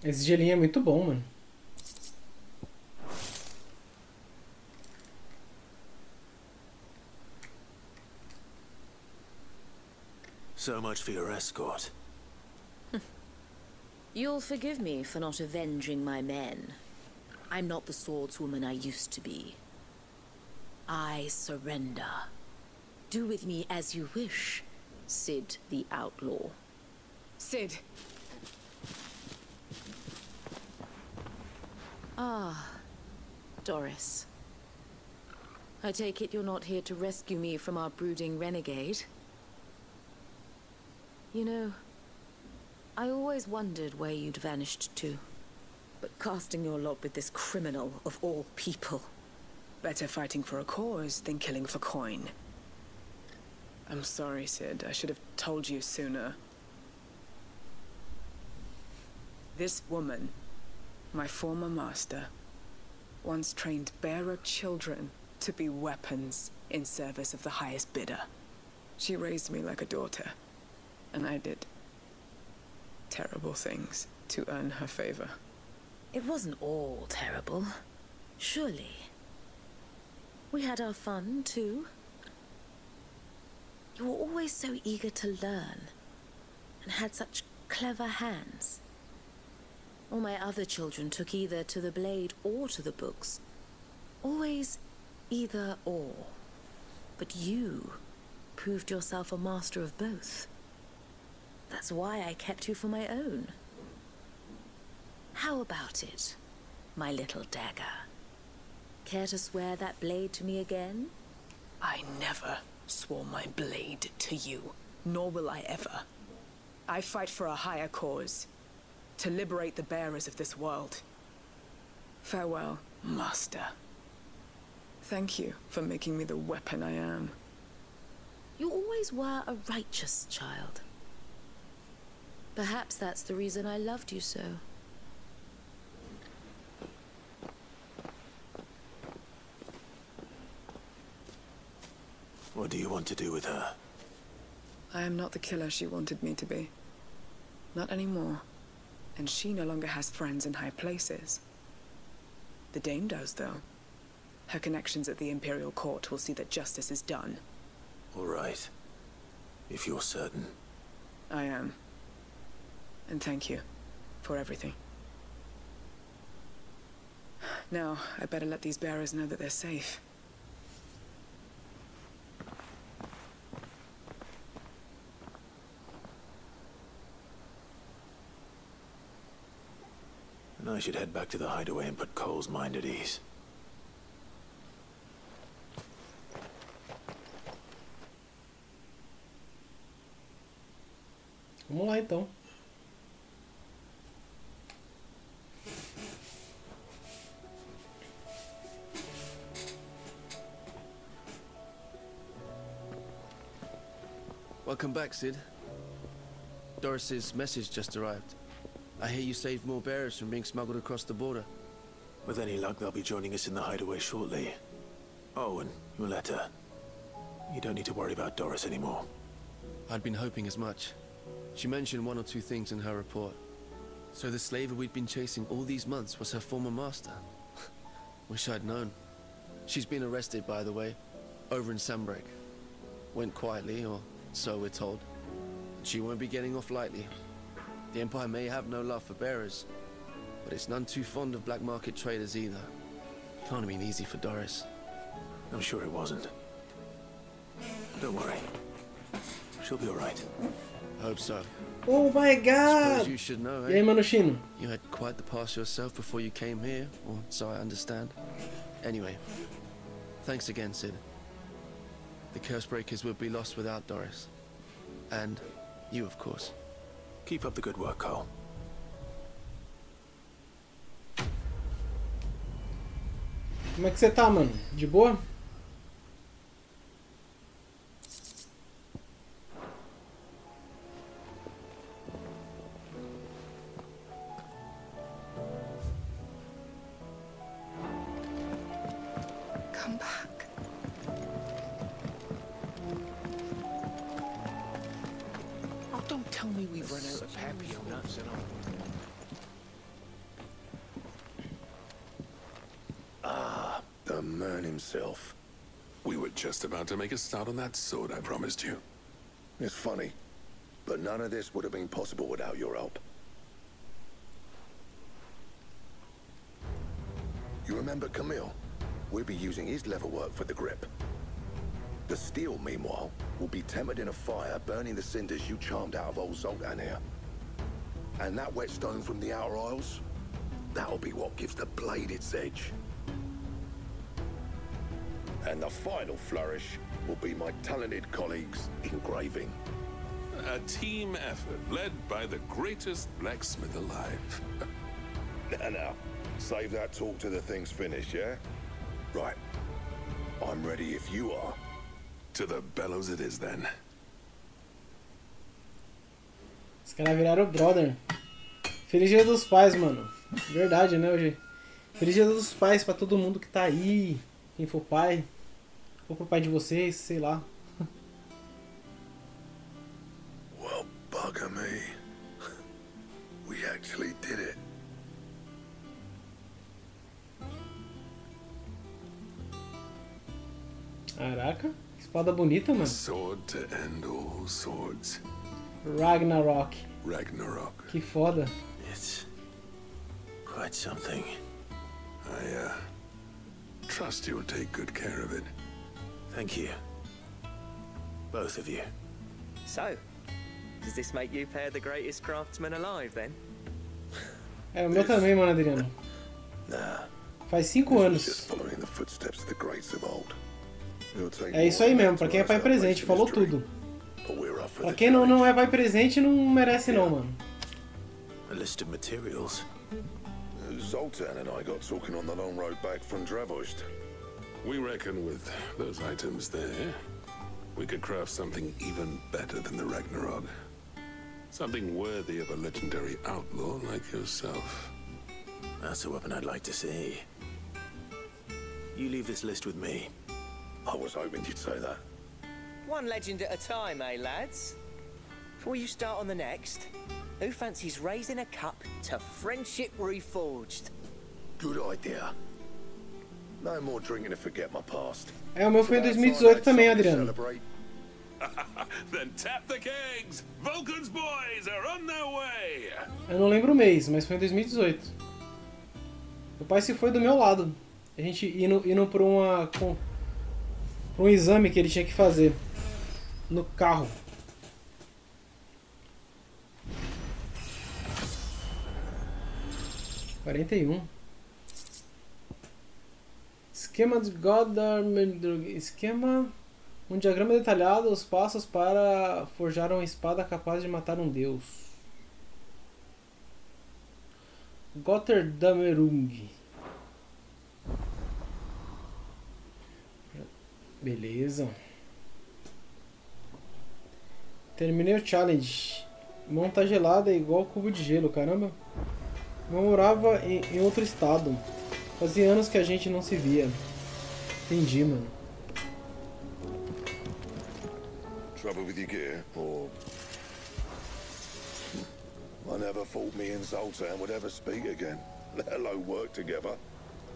Esse gelinho é muito bom, mano. So much for your escort. You'll forgive me for not avenging my men. I'm not the swordswoman I used to be. I surrender. Do with me as you wish, Sid the Outlaw. Sid. Ah, Doris. I take it you're not here to rescue me from our brooding renegade? You know, I always wondered where you'd vanished to. But casting your lot with this criminal of all people. Better fighting for a cause than killing for coin. I'm sorry, Sid. I should have told you sooner. This woman, my former master, once trained bearer children to be weapons in service of the highest bidder. She raised me like a daughter, and I did terrible things to earn her favor. It wasn't all terrible, surely. We had our fun, too. You were always so eager to learn, and had such clever hands. All my other children took either to the blade or to the books. Always either or. But you proved yourself a master of both. That's why I kept you for my own. How about it, my little dagger? Care to swear that blade to me again? I never swore my blade to you, nor will I ever. I fight for a higher cause, to liberate the bearers of this world. Farewell, Master. Thank you for making me the weapon I am. You always were a righteous child. Perhaps that's the reason I loved you so. What do you want to do with her? I am not the killer she wanted me to be. Not anymore. And she no longer has friends in high places. The Dame does, though. Her connections at the Imperial Court will see that justice is done. All right. If you're certain. I am. And thank you for everything. Now, I better let these bearers know that they're safe. And I should head back to the hideaway and put Cole's mind at ease. Vamos lá então. Welcome back, Sid. Doris's message just arrived. I hear you saved more bearers from being smuggled across the border. With any luck, they'll be joining us in the hideaway shortly. Oh, and your letter. You don't need to worry about Doris anymore. I'd been hoping as much. She mentioned one or two things in her report. So the slaver we'd been chasing all these months was her former master. Wish I'd known. She's been arrested, by the way, over in Sandbreak. Went quietly, or so we're told. She won't be getting off lightly. The Empire may have no love for bearers, but it's none too fond of black market traders either. Can't have been easy for Doris. I'm sure it wasn't. Don't worry. She'll be all right. Hope so. Oh my god! Suppose you should know, eh? E aí, Mano Chino? You had quite the past yourself before you came here, or so I understand. Anyway, thanks again, Sid. The Cursebreakers would be lost without Doris. And you, of course. Keep up the good work, Cole. Como é que você tá, mano? De boa? Come back. Oh, don't tell me we've run out of papio nuts and all. Ah, the man himself. We were just about to make a start on that sword I promised you. It's funny, but none of this would have been possible without your help. You remember Camille? We'll be using his leatherwork for the grip. The steel, meanwhile, will be tempered in a fire, burning the cinders you charmed out of old Zoltan here. And that whetstone from the Outer Isles, that'll be what gives the blade its edge. And the final flourish will be my talented colleagues' engraving. A team effort led by the greatest blacksmith alive. Now, save that talk till the thing's finished, yeah? Right. I'm ready if you are. To the bellows it is then. Os caras viraram brother. Feliz Dia dos Pais, mano. Verdade, né, hoje? Feliz Dia dos Pais pra todo mundo que tá aí. Quem for pai. Ou pro pai de vocês, sei lá. Well, bugger me. We actually did it. Caraca, que espada bonita, mano. Sword to end all swords. Ragnarok. Ragnarok. Que foda. It's quite something. I trust you'll take good care of it. Thank you. Both of you. So, does this make you pair the greatest craftsman alive, then? É, o meu também, mano, Adriano. Nah. Faz 5 anos. Just following the footsteps of the greats of old. É isso aí mesmo, pra quem é pai presente, falou tudo. Pra quem não é pai presente, não merece não, mano. A list of materials. Zoltan and I got talking on the long road back from Dravost. We reckon with those items there, we could craft something even better than the Ragnarok. Something worthy of a legendary outlaw like yourself. That's a weapon I'd like to see. You leave this list with me. I was hoping you'd say that. One legend at a time, eh, lads? Before you start on the next, who fancies raising a cup to friendship reforged? Good idea. No more drinking to forget my past. O meu foi em 2018 também, Adriano. Then tap the kegs. Vulcan's boys are on their way. Eu não lembro o mês, mas foi em 2018. Meu pai se foi do meu lado. A gente indo pra um exame que ele tinha que fazer no carro. Esquema de Goddard. Esquema. Um diagrama detalhado, os passos para forjar uma espada capaz de matar um deus. Gotterdamerung. Beleza. Terminei o challenge. Mão tá gelada, é igual cubo de gelo, caramba. Eu morava em outro estado. Fazia anos que a gente não se via. Entendi, mano. Trouble with your gear, or... I never thought me and Zoltan would ever speak again, let alone work together.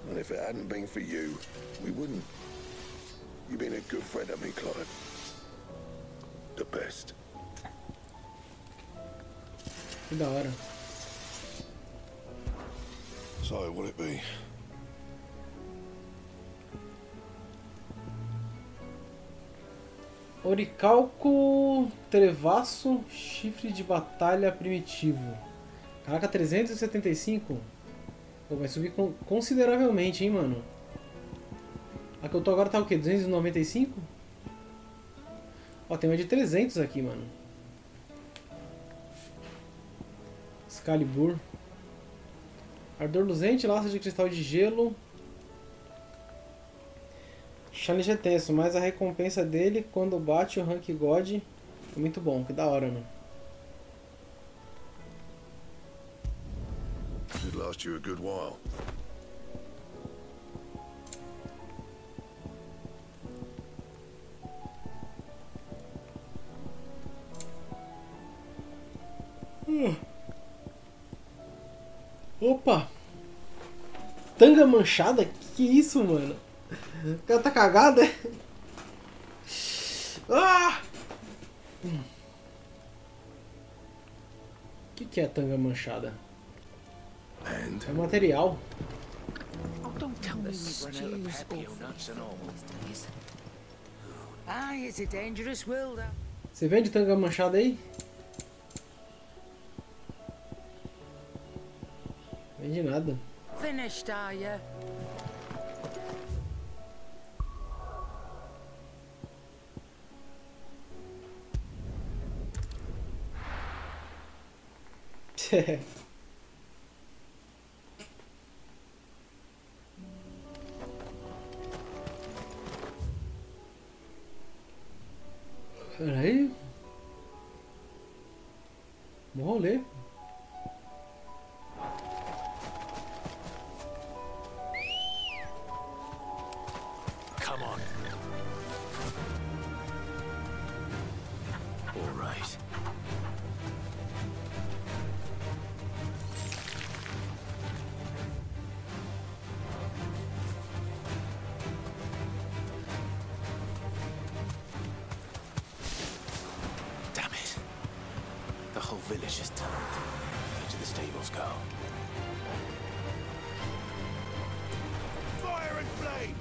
And if it hadn't been for you, we wouldn't. You've been a good friend of me, Clive. The best. Que da hora. So, will it be? Oricalco, Trevaço, Chifre de Batalha Primitivo. Caraca, 375? Pô, vai subir consideravelmente, hein, mano. A que eu tô agora tá o quê? 295? Ó, tem uma de 300 aqui, mano. Excalibur. Ardor Luzente, Laço de Cristal de Gelo. Challenge é tenso, mas a recompensa dele quando bate o Rank God é muito bom, que da hora, né? Should last you a good while. Opa! Tanga manchada? Que isso, mano? O cara tá cagado, é? Ah! O que é tanga manchada? É material. Oh, don't tell me you've run out of pepio nuts and all. Aye, it's a dangerous world. Você vende tanga manchada aí? Vende nada. Finished, are you? Peraí. Bom rolê. Come on. All right. Damn it. The whole village is turned. Where do the stables go? Fire and flame!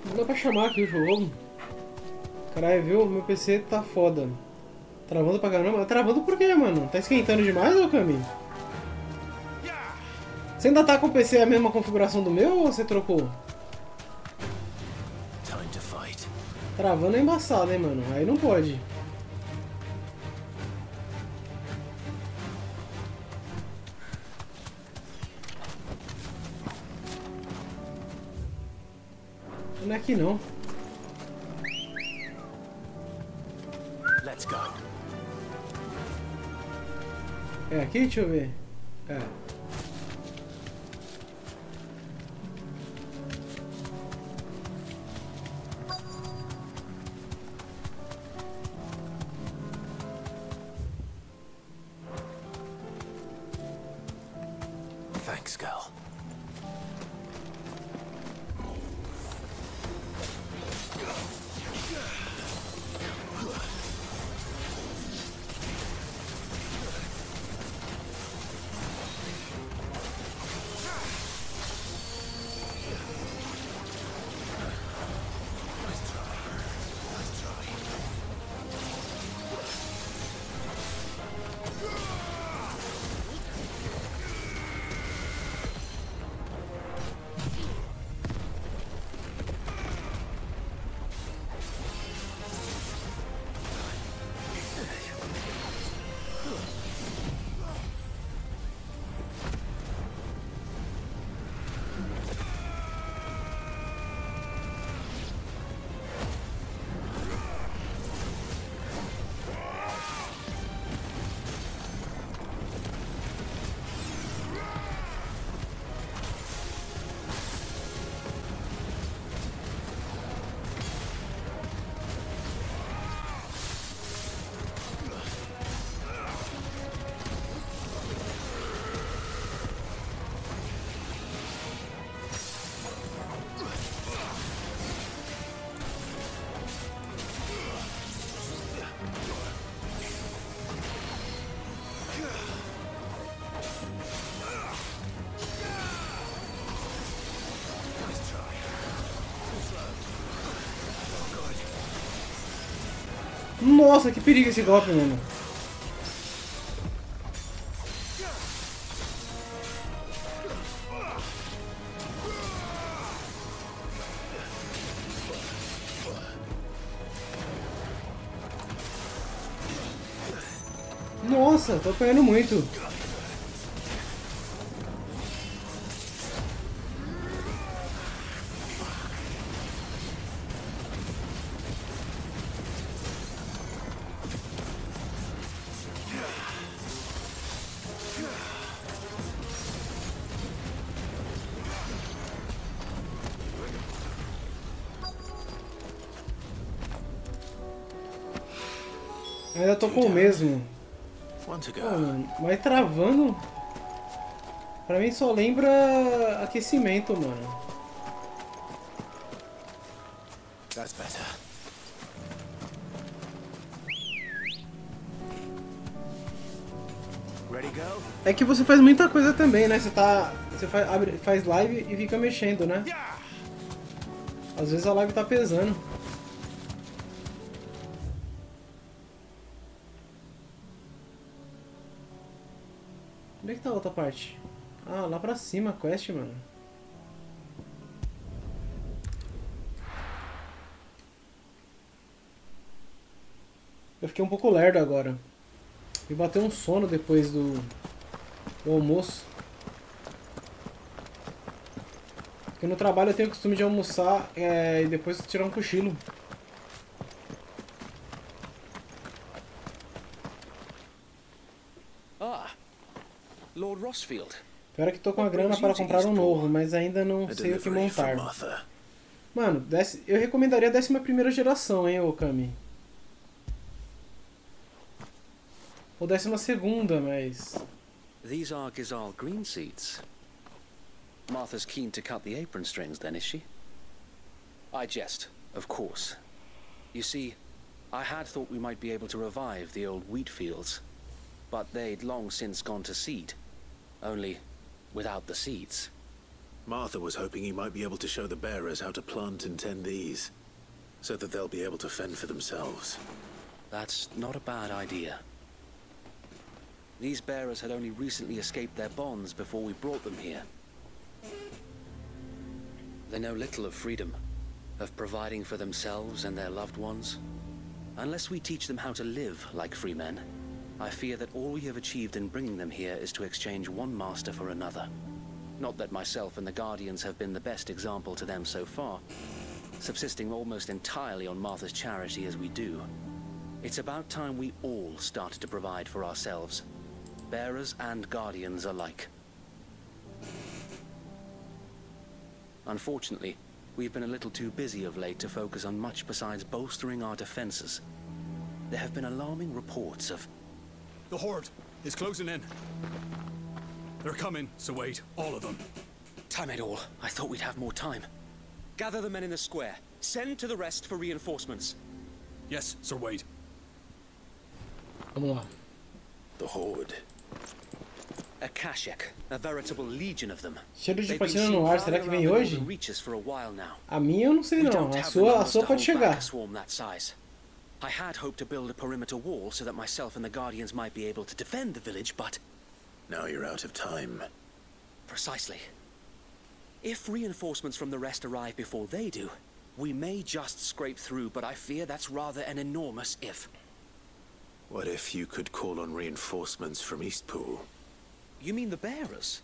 Não dá pra chamar aqui o jogo. Caralho, viu? Meu PC tá foda. Travando pra caramba. Travando por quê, mano? Tá esquentando demais, ô Kami? Você ainda tá com o PC a mesma configuração do meu ou você trocou? Travando é embaçado, hein, mano? Aí não pode. Não é aqui não. Let's go. É aqui? Deixa eu ver. É. Thanks, girl. Nossa, que perigo esse golpe, mano. Nossa, tô apanhando muito. Ainda tô com o mesmo. Mano, mas travando, pra mim só lembra aquecimento, mano. That's better. Ready go? É que você faz muita coisa também, né? Você faz live e fica mexendo, né? Às vezes a live tá pesando. Onde é que tá a outra parte? Ah, lá pra cima a quest, mano. Eu fiquei um pouco lerdo agora. Me bateu um sono depois do almoço. Porque no trabalho eu tenho o costume de almoçar e depois tirar um cochilo. Lord Rosfield. Pior é que tô com a grana para comprar um novo, mas ainda não sei o que montar. Mano, eu recomendaria a 11ª geração, hein, Okami. Ou 12ª, mas... These are Gizal green seeds. Martha's keen to cut the apron strings then, is she? I jest, of course. You see, I had thought we might be able to revive the old wheat fields, but they'd long since gone to seed, only without the seeds. Martha was hoping he might be able to show the bearers how to plant and tend these, so that they'll be able to fend for themselves. That's not a bad idea. These bearers had only recently escaped their bonds before we brought them here. They know little of freedom, of providing for themselves and their loved ones. Unless we teach them how to live like free men, I fear that all we have achieved in bringing them here is to exchange one master for another. Not that myself and the Guardians have been the best example to them so far, subsisting almost entirely on Martha's charity as we do. It's about time we all started to provide for ourselves, bearers and Guardians alike. Unfortunately, we've been a little too busy of late to focus on much besides bolstering our defenses. There have been alarming reports of... The Horde is closing in. They're coming, so wait, all of them. Time it all. I thought we'd have more time. Gather the men in the square. Send to the rest for reinforcements. Yes, Sir Wade. Vamos lá. The Horde. A Kashek, a veritable legion of them. Cheiro de platina no ar, será que vem hoje? A minha eu não sei não, a sua pode chegar. I had hoped to build a perimeter wall so that myself and the Guardians might be able to defend the village, but... Now you're out of time. Precisely. If reinforcements from the rest arrive before they do, we may just scrape through, but I fear that's rather an enormous if. What if you could call on reinforcements from Eastpool? You mean the bearers?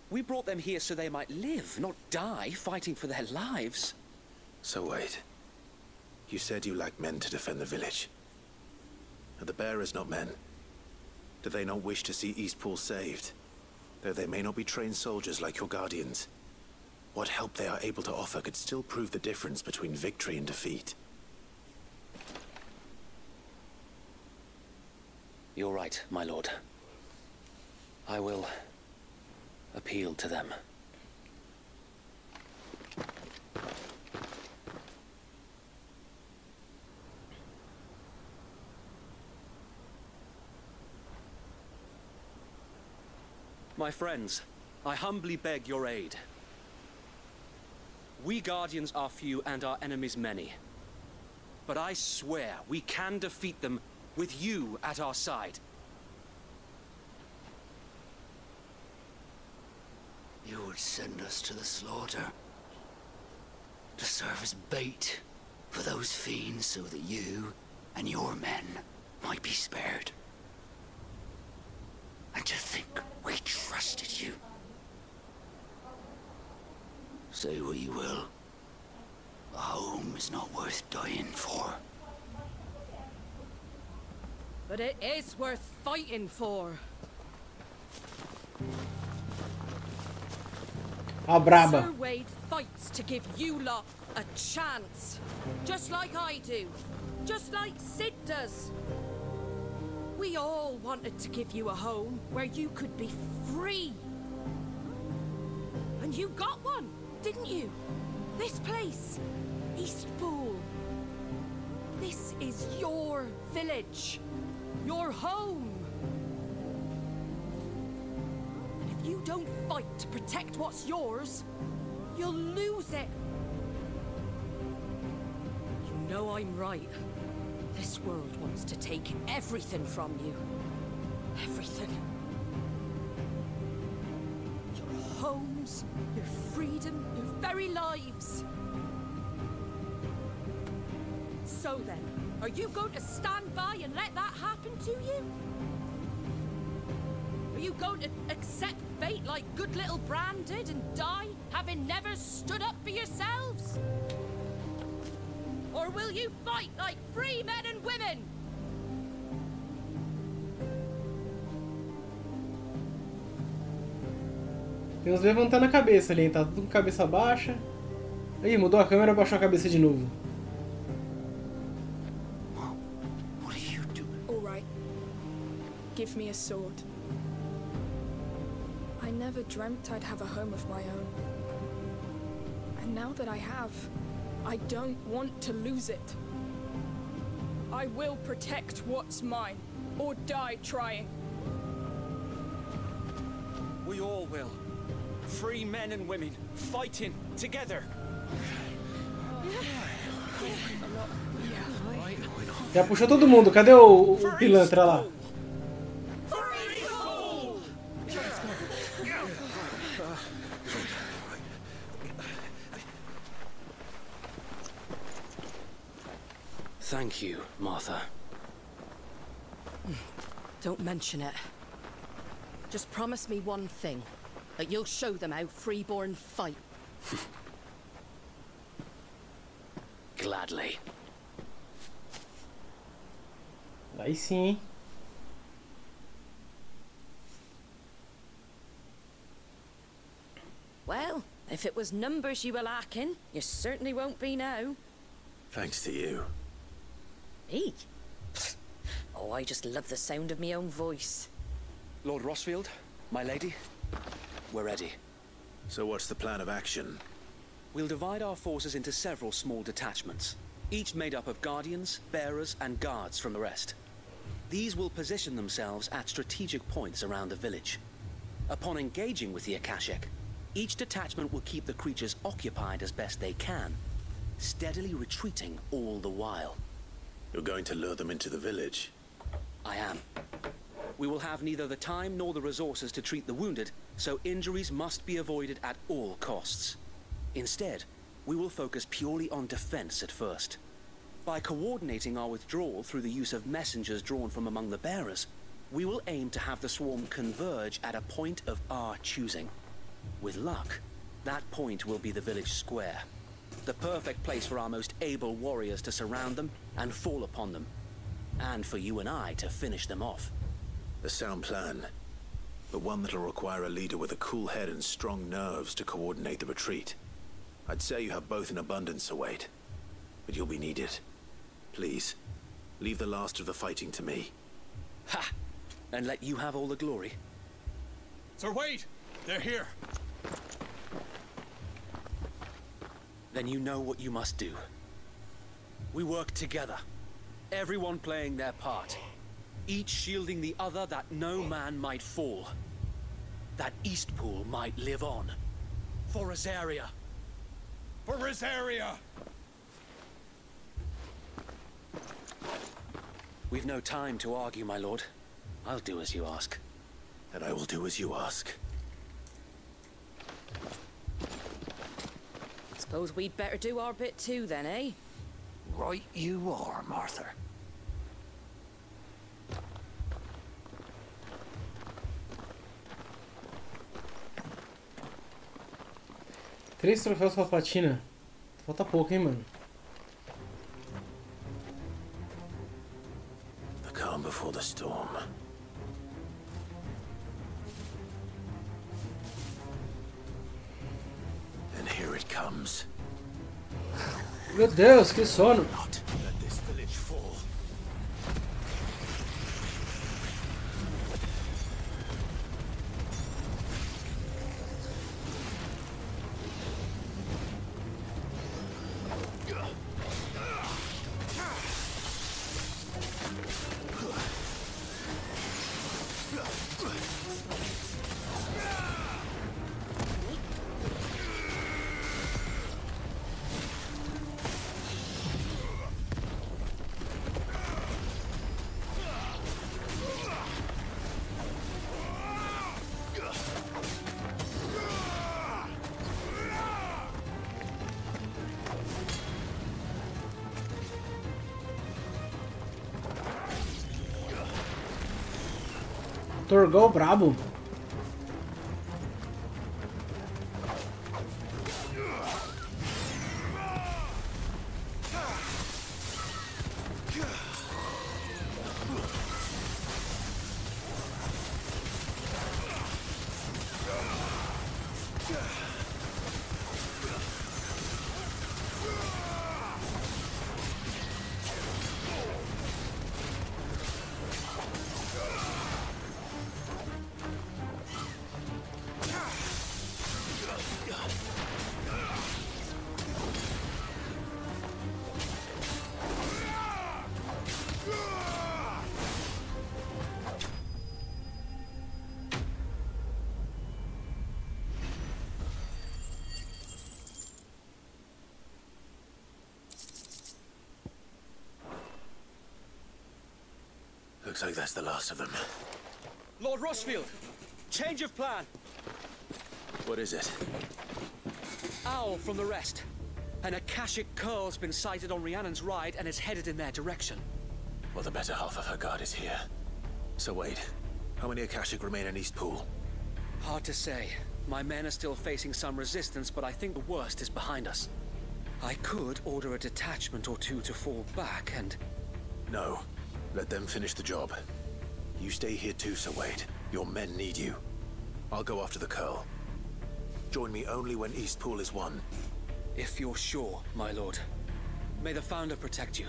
We brought them here so they might live, not die fighting for their lives. So wait. You said you lacked men to defend the village. Are the bearers not men? Do they not wish to see Eastpool saved? Though they may not be trained soldiers like your Guardians. What help they are able to offer could still prove the difference between victory and defeat. You're right, my lord. I will appeal to them. My friends, I humbly beg your aid. We Guardians are few and our enemies many. But I swear we can defeat them with you at our side. You would send us to the slaughter, to serve as bait for those fiends so that you and your men might be spared. And to think we trusted you. Say what you will, a home is not worth dying for. But it is worth fighting for. A braba. Sir Wade fights to give you lot a chance. Just like I do. Just like Sid does. We all wanted to give you a home where you could be free. And you got one, didn't you? This place, Eastpool. This is your village. Your home. And if you don't fight to protect what's yours, you'll lose it. You know I'm right. This world wants to take everything from you. Everything. Your homes, your freedom, your very lives. So then, are you going to stand by and let that happen to you? Are you going to accept fate like good little Bran did and die, having never stood up for yourselves? Or will you fight like free men and women? Tem uns levantando a cabeça ali, tá tudo com cabeça baixa. Aí, mudou a câmera, abaixou a cabeça de novo. All right. Give me a sword. never dreamt I'd have a home of my own. And now that I have, I don't want to lose it. I will protect what's mine, or die trying. We all will. Free men and women, fighting together. Já puxou todo mundo. Cadê o pilantra lá? Thank you, Martha. Don't mention it. Just promise me one thing. That you'll show them how freeborn fight. Gladly. Aí sim, hein? Well, if it was numbers you were lacking, you certainly won't be now. Thanks to you. Me? Oh, I just love the sound of my own voice. Lord Rosfield, my lady, we're ready. So what's the plan of action? We'll divide our forces into several small detachments, each made up of guardians, bearers, and guards from the rest. These will position themselves at strategic points around the village. Upon engaging with the Akashic, each detachment will keep the creatures occupied as best they can, steadily retreating all the while. You're going to lure them into the village? I am. We will have neither the time nor the resources to treat the wounded, so injuries must be avoided at all costs. Instead, we will focus purely on defense at first. By coordinating our withdrawal through the use of messengers drawn from among the bearers, we will aim to have the swarm converge at a point of our choosing. With luck, that point will be the village square. The perfect place for our most able warriors to surround them and fall upon them. And for you and I to finish them off. A sound plan, but one that'll require a leader with a cool head and strong nerves to coordinate the retreat. I'd say you have both in abundance, Await, but you'll be needed. Please, leave the last of the fighting to me. Ha! And let you have all the glory. Sir Wade! They're here! Then you know what you must do. We work together, everyone playing their part, each shielding the other that no man might fall, that Eastpool might live on. For Rosaria! For Rosaria! We've no time to argue, my lord. I'll do as you ask. And I will do as you ask. Suppose we'd better do our bit too then, eh? Right you are, Martha. 3 troféus pra platina. Falta pouco, hein, mano. The calm before the storm. And here it comes. Meu Deus, que sono. Let this village fall. Torgol brabo. Looks like that's the last of them. Lord Rosfield, change of plan. What is it? Owl from the rest. An Akashic curl's been sighted on Rhiannon's ride and is headed in their direction. Well, the better half of her guard is here. So wait, how many Akashic remain in East Pool? Hard to say. My men are still facing some resistance, but I think the worst is behind us. I could order a detachment or two to fall back and... No. Let them finish the job. You stay here too, Sir Wade. Your men need you. I'll go after the Curl. Join me only when East Pool is won. If you're sure, my lord. May the Founder protect you.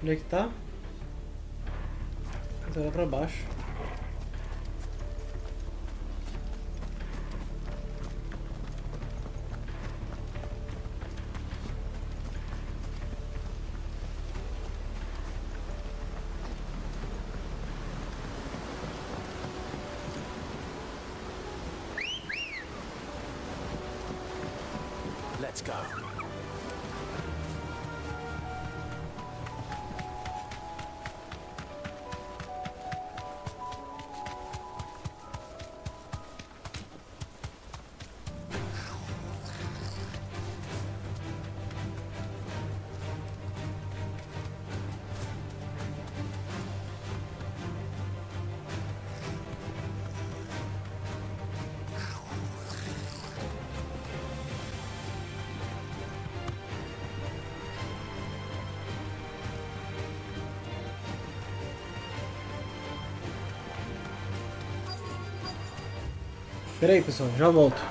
Onde é que tá? Tá lá pra baixo. Let's go. Espera aí, pessoal, já volto.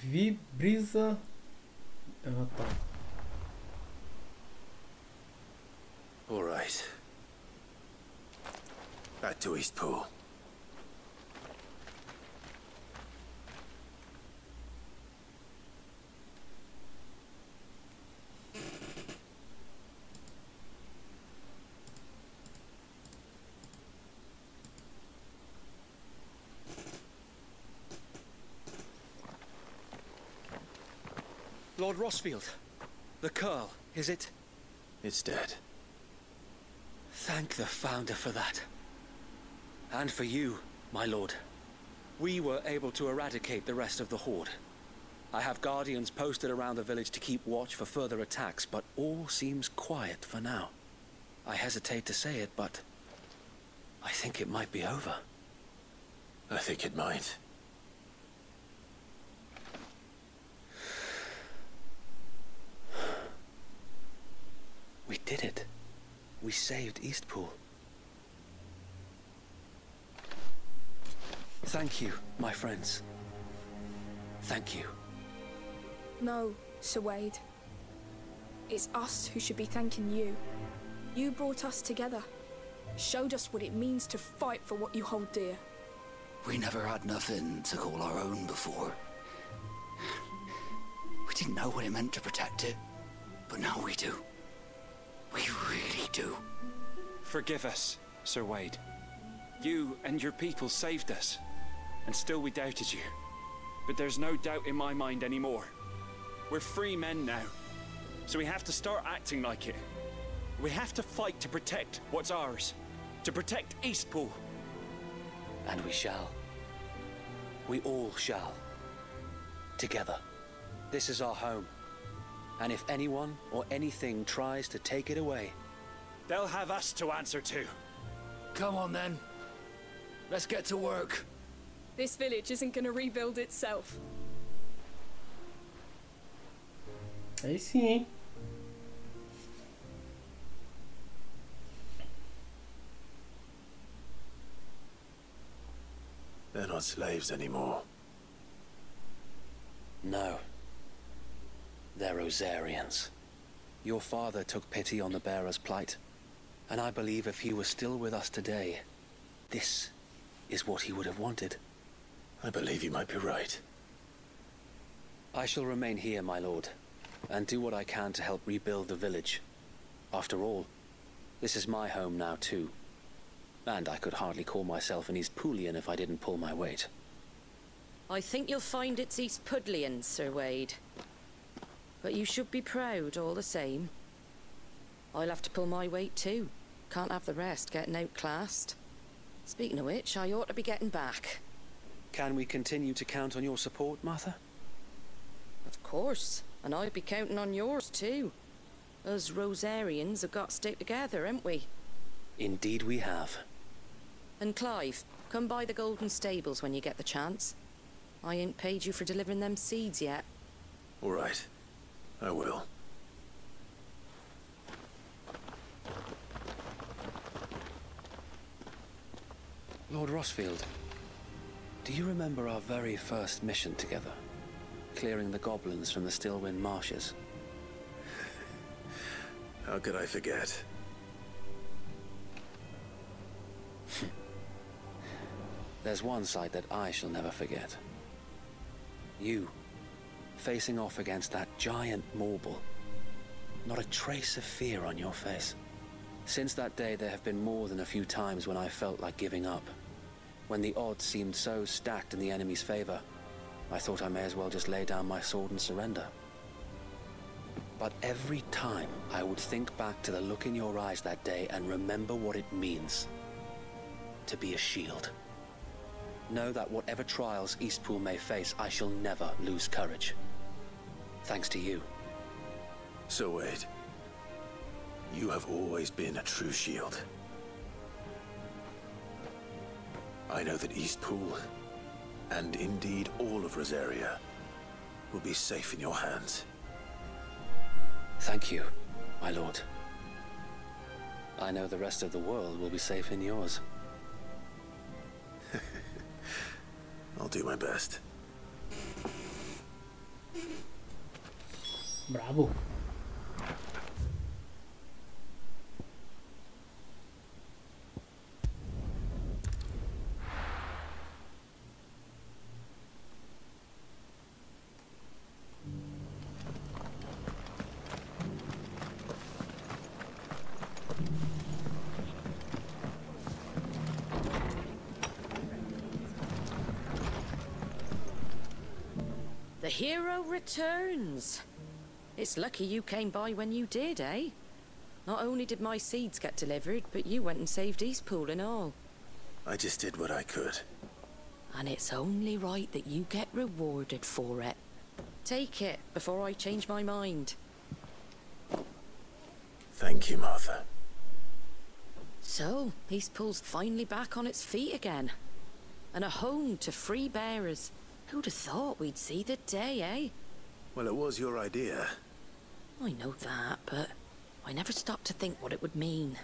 Vibrisa. Ah, tá. All right. Back to Eastpool. Lord Rosfield, the Curl, is it? It's dead. Thank the Founder for that. And for you, my lord. We were able to eradicate the rest of the Horde. I have guardians posted around the village to keep watch for further attacks, but all seems quiet for now. I hesitate to say it, but I think it might be over. I think it might. We did it. We saved Eastpool. Thank you, my friends. Thank you. No, Sir Wade. It's us who should be thanking you. You brought us together. Showed us what it means to fight for what you hold dear. We never had nothing to call our own before. We didn't know what it meant to protect it, but now we do. We really do. Forgive us, Sir Wade. You and your people saved us, and still we doubted you. But there's no doubt in my mind anymore. We're free men now, so we have to start acting like it. We have to fight to protect what's ours, to protect Eastpool. And we shall. We all shall. Together. This is our home. And if anyone or anything tries to take it away, they'll have us to answer to. Come on then. Let's get to work. This village isn't gonna rebuild itself. Aí sim, hein? They're not slaves anymore. no. They're Rosarians. Your father took pity on the bearer's plight, and I believe if he was still with us today, this is what he would have wanted. I believe you might be right. I shall remain here, my lord, and do what I can to help rebuild the village. After all, this is my home now too. And I could hardly call myself an Eastpoolian if I didn't pull my weight. I think you'll find it's Eastpudlian, Sir Wade. But you should be proud all the same. I'll have to pull my weight too. Can't have the rest getting outclassed. Speaking of which, I ought to be getting back. Can we continue to count on your support, Martha? Of course, and I'll be counting on yours too. Us Rosarians have got to stick together, haven't we? Indeed we have. And Clive, come by the Golden Stables when you get the chance. I ain't paid you for delivering them seeds yet. All right, I will. Lord Rosfield, do you remember our very first mission together? Clearing the goblins from the Stillwind marshes? How could I forget? There's one sight that I shall never forget. You, facing off against that giant Morble. Not a trace of fear on your face. Since that day, there have been more than a few times when I felt like giving up. When the odds seemed so stacked in the enemy's favor, I thought I may as well just lay down my sword and surrender. But every time, I would think back to the look in your eyes that day and remember what it means to be a shield. Know that whatever trials Eastpool may face, I shall never lose courage. Thanks to you. So Wade, you have always been a true shield. I know that Eastpool, and indeed all of Rosaria, will be safe in your hands. Thank you, my lord. I know the rest of the world will be safe in yours. I'll do my best. Bravo. The hero returns. It's lucky you came by when you did, eh? Not only did my seeds get delivered, but you went and saved Eastpool and all. I just did what I could. And it's only right that you get rewarded for it. Take it before I change my mind. Thank you, Martha. So, Eastpool's finally back on its feet again. And a home to free bearers. Who'd have thought we'd see the day, eh? Well, it was your idea. I know that, but I never stopped to think what it would mean.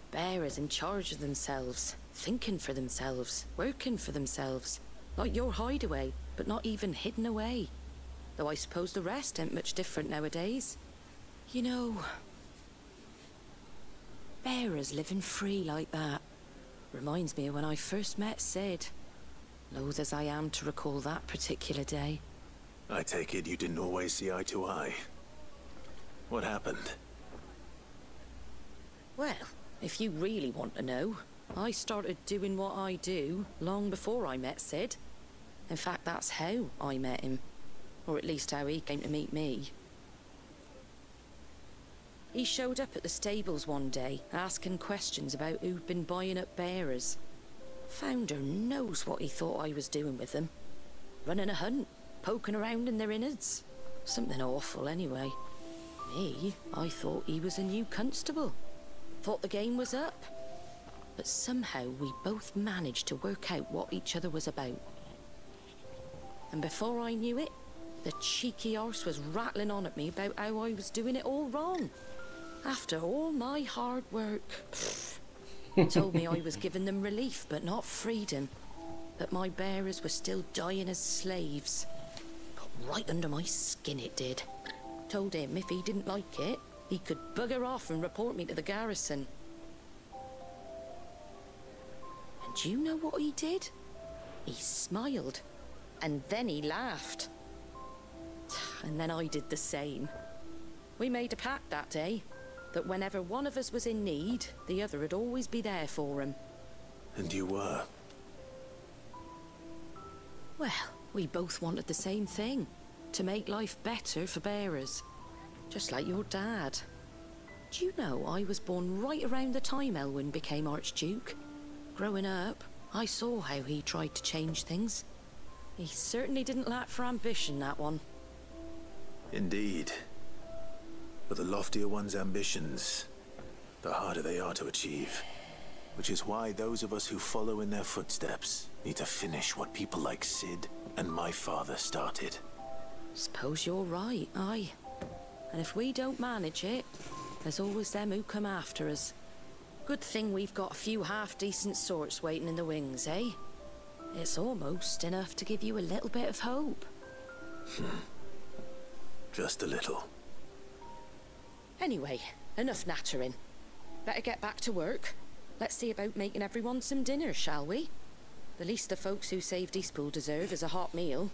Bearers in charge of themselves, thinking for themselves, working for themselves. Like your hideaway, but not even hidden away. Though I suppose the rest ain't much different nowadays. You know, bearers living free like that reminds me of when I first met Sid. Loath as I am to recall that particular day. I take it you didn't always see eye to eye. What happened? Well, if you really want to know, I started doing what I do long before I met Sid. In fact, that's how I met him. Or at least how he came to meet me. He showed up at the stables one day, asking questions about who'd been buying up bearers. Founder knows what he thought I was doing with them. Running a hunt, poking around in their innards. Something awful anyway. Me, I thought he was a new constable. Thought the game was up. But somehow we both managed to work out what each other was about. And before I knew it, the cheeky arse was rattling on at me about how I was doing it all wrong. After all my hard work. Told me I was giving them relief, but not freedom. That my bearers were still dying as slaves. Got right under my skin, it did. Told him if he didn't like it, he could bugger off and report me to the garrison. And do you know what he did? He smiled. And then he laughed. And then I did the same. We made a pact that day. That whenever one of us was in need, the other would always be there for him. And you were? Well, we both wanted the same thing. To make life better for bearers. Just like your dad. Do you know I was born right around the time Elwyn became Archduke? Growing up, I saw how he tried to change things. He certainly didn't lack for ambition, that one. Indeed. But the loftier one's ambitions, the harder they are to achieve. Which is why those of us who follow in their footsteps need to finish what people like Sid and my father started. Suppose you're right, aye. And if we don't manage it, there's always them who come after us. Good thing we've got a few half-decent sorts waiting in the wings, eh? It's almost enough to give you a little bit of hope. Just a little. Anyway, enough nattering. Better get back to work. Let's see about making everyone some dinner, shall we? The least the folks who saved Eastpool deserve is a hot meal.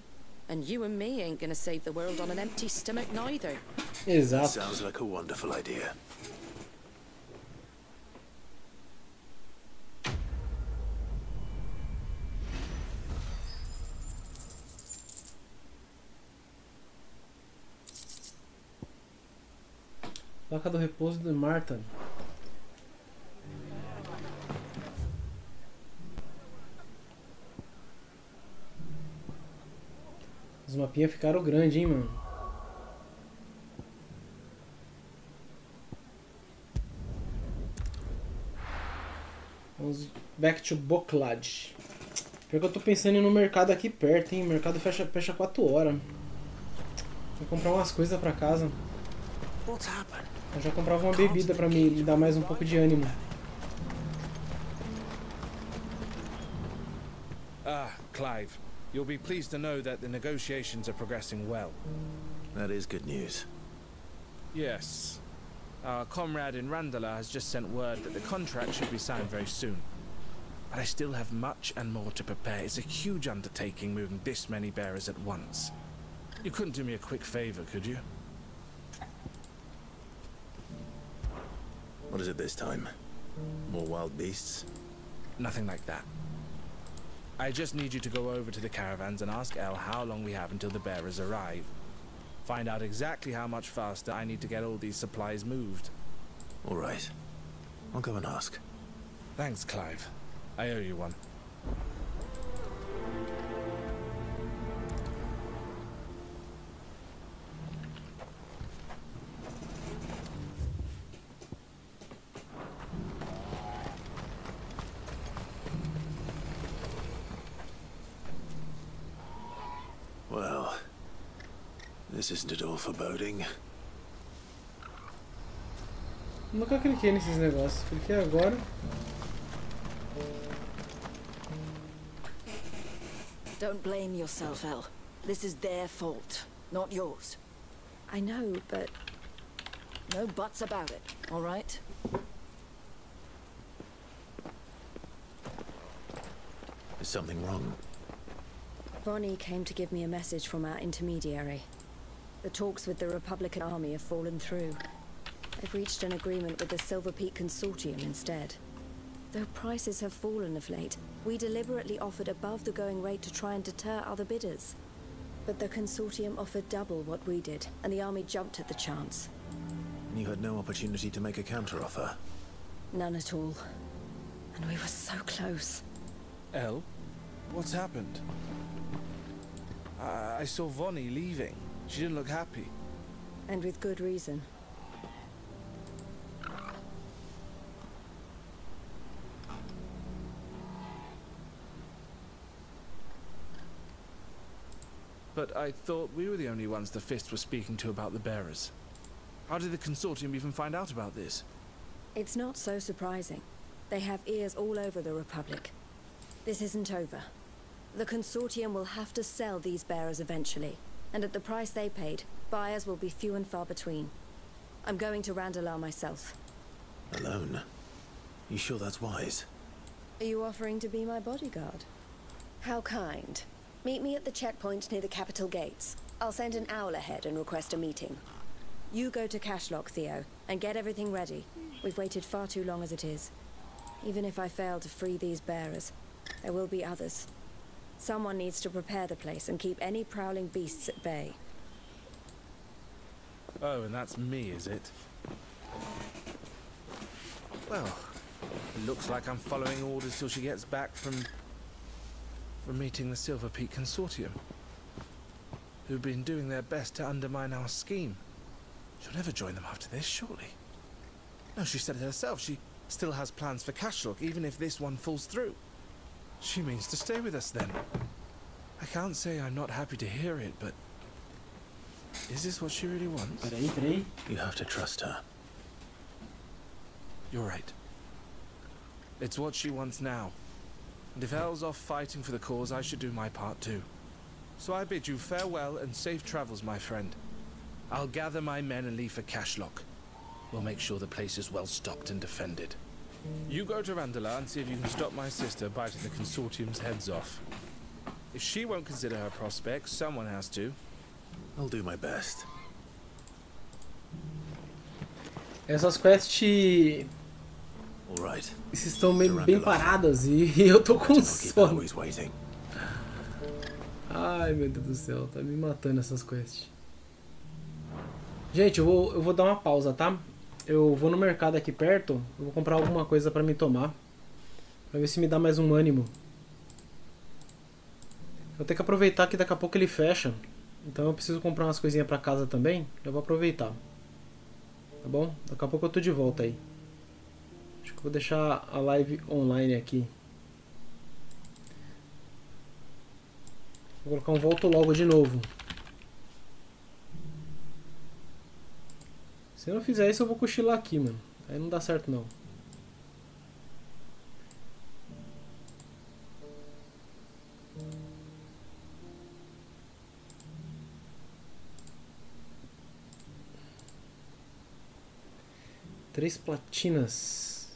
And you and me ain't gonna save the world on an empty stomach neither. That sounds like a wonderful idea. Placa do repouso de Marta. Os mapinhas ficaram grandes, hein, mano. Vamos back to Boclad. Pior que eu tô pensando em ir no mercado aqui perto, hein. O mercado fecha 4 horas. Vou comprar umas coisas pra casa. Eu já comprava uma bebida pra me dar mais um pouco de ânimo. Clive, you'll be pleased to know that the negotiations are progressing well. That is good news. Yes. Our comrade in Randala has just sent word that the contract should be signed very soon. But I still have much and more to prepare. It's a huge undertaking moving this many bearers at once. You couldn't do me a quick favor, could you? What is it this time? More wild beasts? Nothing like that. I just need you to go over to the caravans and ask El how long we have until the bearers arrive. Find out exactly how much faster I need to get all these supplies moved. All right. I'll go and ask. Thanks, Clive. I owe you one. Well, this isn't at all foreboding. Nunca cliquei nesses negócios. Cliquei agora. Don't blame yourself, El. This is their fault, not yours. I know, but no buts about it, all right? Is something wrong? Vonnie came to give me a message from our intermediary. The talks with the Republican Army have fallen through. They've reached an agreement with the Silver Peak Consortium instead. Though prices have fallen of late, we deliberately offered above the going rate to try and deter other bidders. But the Consortium offered double what we did, and the Army jumped at the chance. And you had no opportunity to make a counteroffer? None at all. And we were so close. El, what's happened? I saw Vonnie leaving. She didn't look happy. And with good reason. But I thought we were the only ones the Fist were speaking to about the bearers. How did the Consortium even find out about this? It's not so surprising. They have ears all over the Republic. This isn't over. The Consortium will have to sell these bearers eventually, and at the price they paid, buyers will be few and far between. I'm going to Randalar myself. Alone? You sure that's wise? Are you offering to be my bodyguard? How kind. Meet me at the checkpoint near the capital gates. I'll send an owl ahead and request a meeting. You go to Cashlock, Theo, and get everything ready. We've waited far too long as it is. Even if I fail to free these bearers, there will be others. Someone needs to prepare the place and keep any prowling beasts at bay. Oh, and that's me, is it? Well, it looks like I'm following orders till she gets back from meeting the Silver Peak Consortium, who've been doing their best to undermine our scheme. She'll never join them after this, surely. No, she said it herself. She still has plans for Cashlock, even if this one falls through. She means to stay with us then. I can't say I'm not happy to hear it, but is this what she really wants? You have to trust her. You're right. It's what she wants now. And if El's off fighting for the cause, I should do my part too. So I bid you farewell and safe travels, my friend. I'll gather my men and leave for Cashlock. We'll make sure the place is well stocked and defended. You go to Randalar and see if you can stop my sister biting the Consortium's heads off. If she won't consider her prospects, someone has to. I'll do my best. Essas quests estão bem paradas e eu tô com sono. Ai, meu Deus do céu, tá me matando essas quests. Gente, eu vou dar uma pausa, tá? Eu vou no mercado aqui perto, eu vou comprar alguma coisa pra me tomar, pra ver se me dá mais um ânimo. Eu tenho que aproveitar que daqui a pouco ele fecha, então eu preciso comprar umas coisinhas pra casa também, eu vou aproveitar. Tá bom? Daqui a pouco eu tô de volta aí. Acho que eu vou deixar a live online aqui. Vou colocar um volto logo de novo. Se eu não fizer isso eu vou cochilar aqui, mano. Aí não dá certo não. 3 platinas.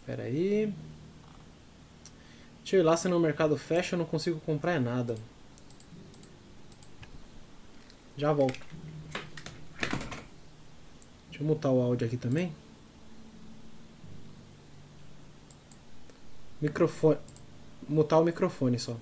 Espera aí. Deixa eu ir lá, senão o mercado fecha, eu não consigo comprar nada. Já volto. Deixa eu mutar o áudio aqui também. Microfone. Mutar o microfone só.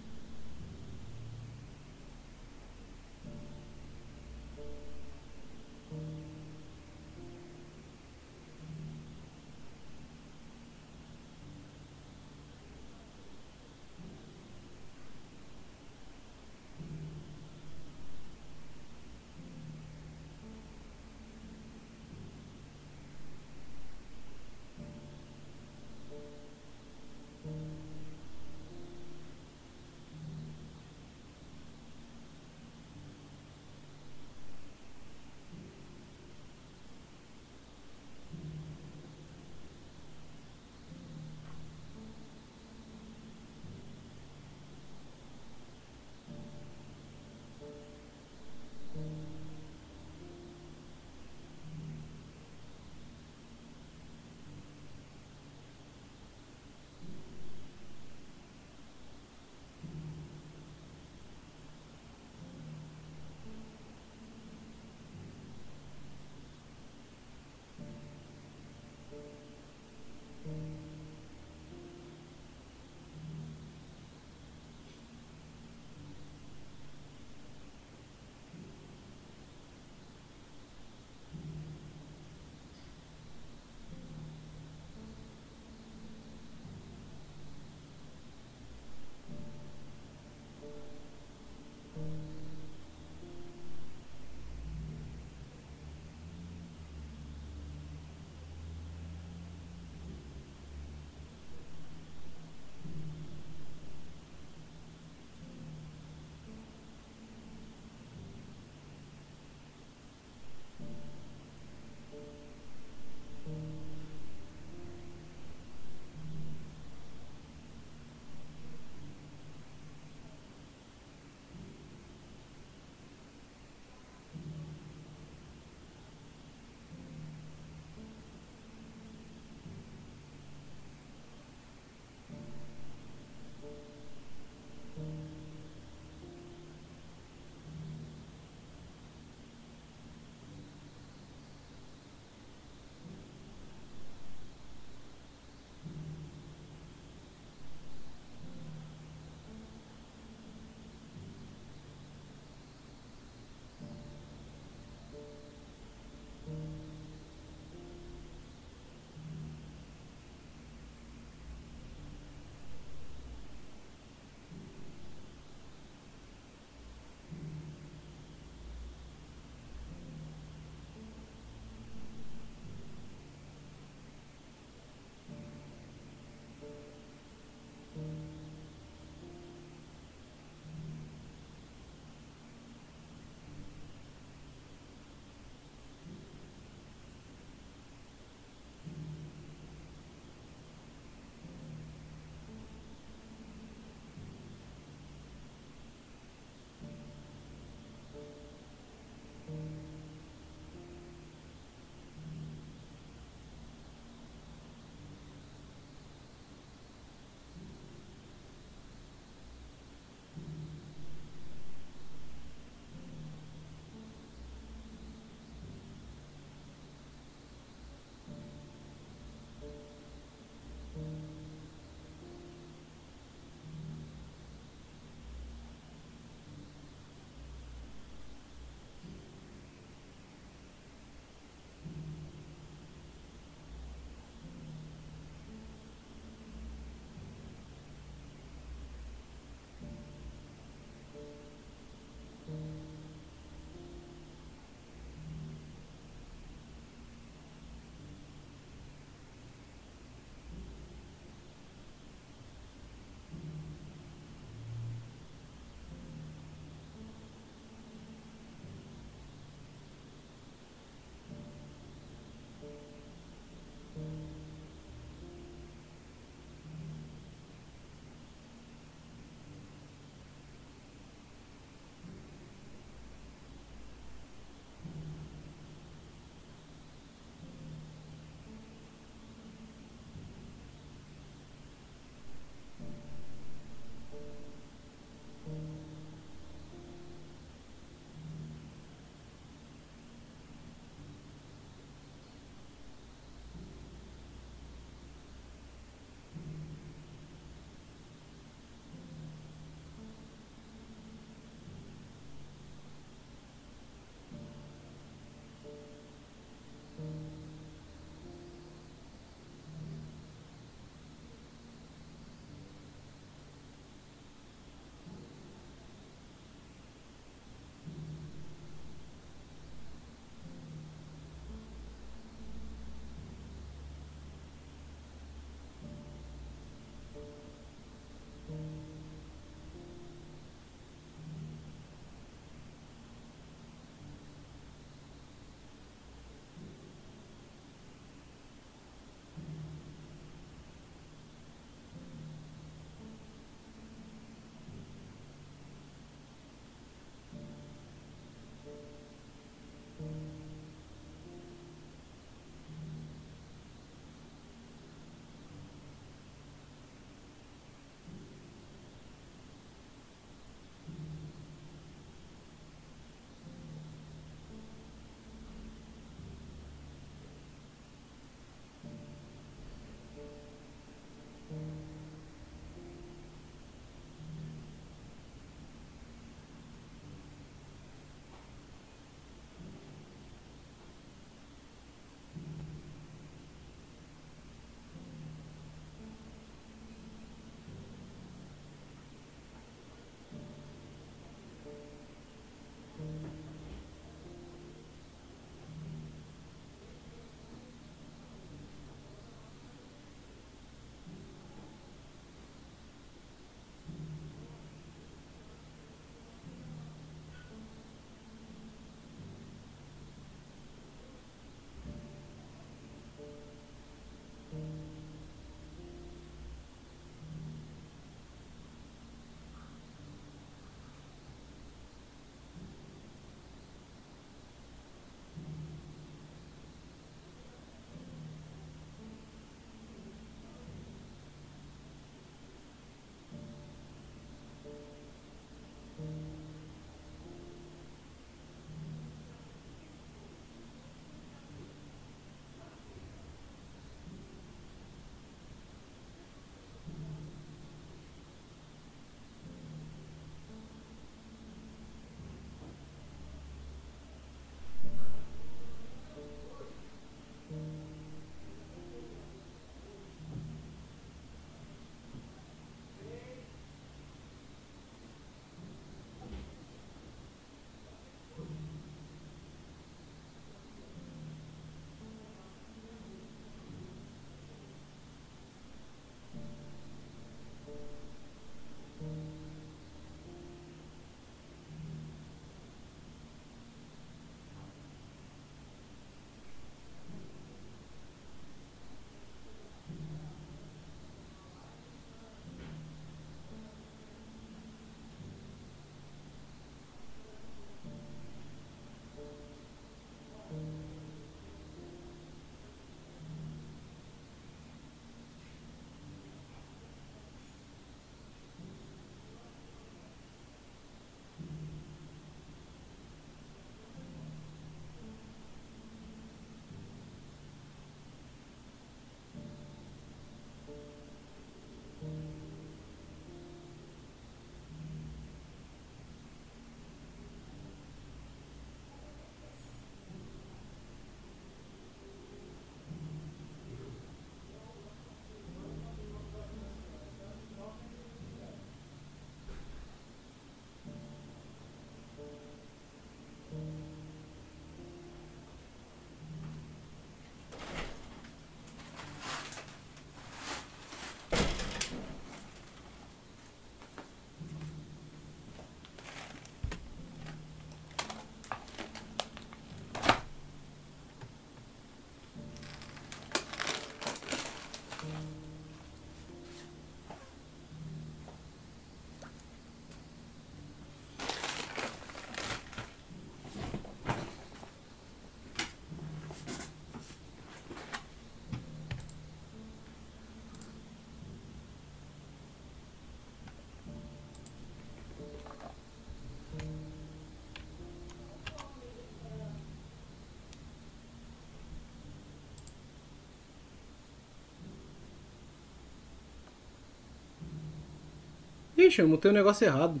Ixi, eu mutei o negócio errado.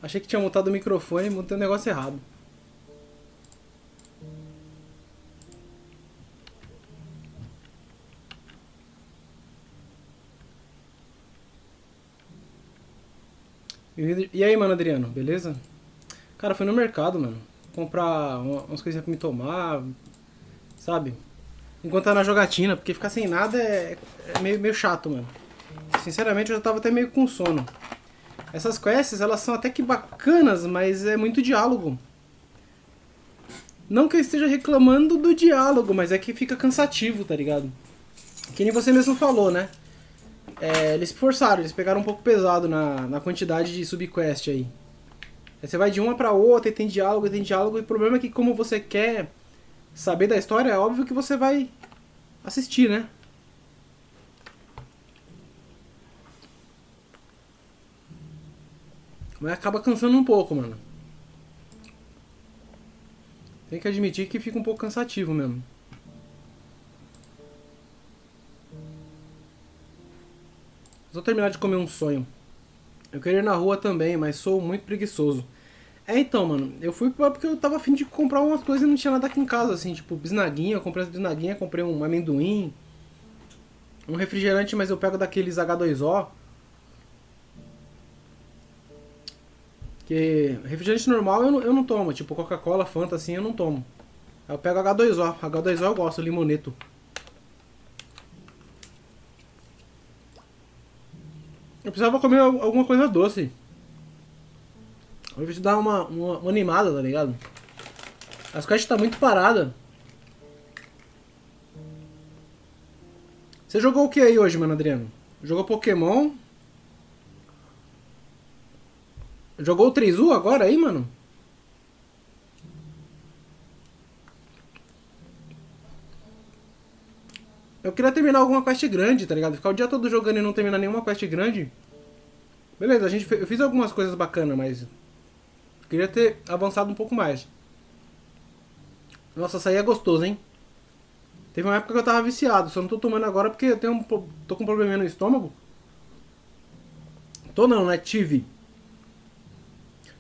Achei que tinha mutado o microfone e mutei o negócio errado. E aí, mano, Adriano, beleza? Cara, fui no mercado, mano. Comprar umas coisinhas pra me tomar, sabe? Enquanto tá na jogatina, porque ficar sem nada é meio chato, mano. Sinceramente, eu já tava até meio com sono. Essas quests, elas são até que bacanas, mas é muito diálogo. Não que eu esteja reclamando do diálogo, mas é que fica cansativo, tá ligado? Que nem você mesmo falou, né? Eles se forçaram, eles pegaram um pouco pesado na quantidade de subquest aí. Aí você vai de uma pra outra e tem diálogo, e o problema é que como você quer saber da história, é óbvio que você vai assistir, né? Mas acaba cansando um pouco, mano. Tem que admitir que fica um pouco cansativo mesmo. Vou terminar de comer um sonho. Eu queria ir na rua também, mas sou muito preguiçoso. Então, mano, eu fui porque eu tava afim de comprar umas coisas e não tinha nada aqui em casa, assim, tipo bisnaguinha. Eu comprei as bisnaguinhas, comprei um amendoim, um refrigerante, mas eu pego daqueles H2O. Que refrigerante normal eu não tomo, tipo Coca-Cola, Fanta, assim, eu não tomo. Aí eu pego H2O. H2O eu gosto, limoneto. Eu precisava comer alguma coisa doce. Eu preciso dar uma animada, tá ligado? As quests tá muito parada. Você jogou o que aí hoje, mano, Adriano? Jogou Pokémon? Jogou o 3U agora aí, mano? Eu queria terminar alguma quest grande, tá ligado? Ficar o dia todo jogando e não terminar nenhuma quest grande. Beleza, eu fiz algumas coisas bacanas, mas queria ter avançado um pouco mais. Nossa, açaí é gostoso, hein? Teve uma época que eu tava viciado, só não tô tomando agora porque eu tô com um probleminha no estômago. Tô não, né? Tive.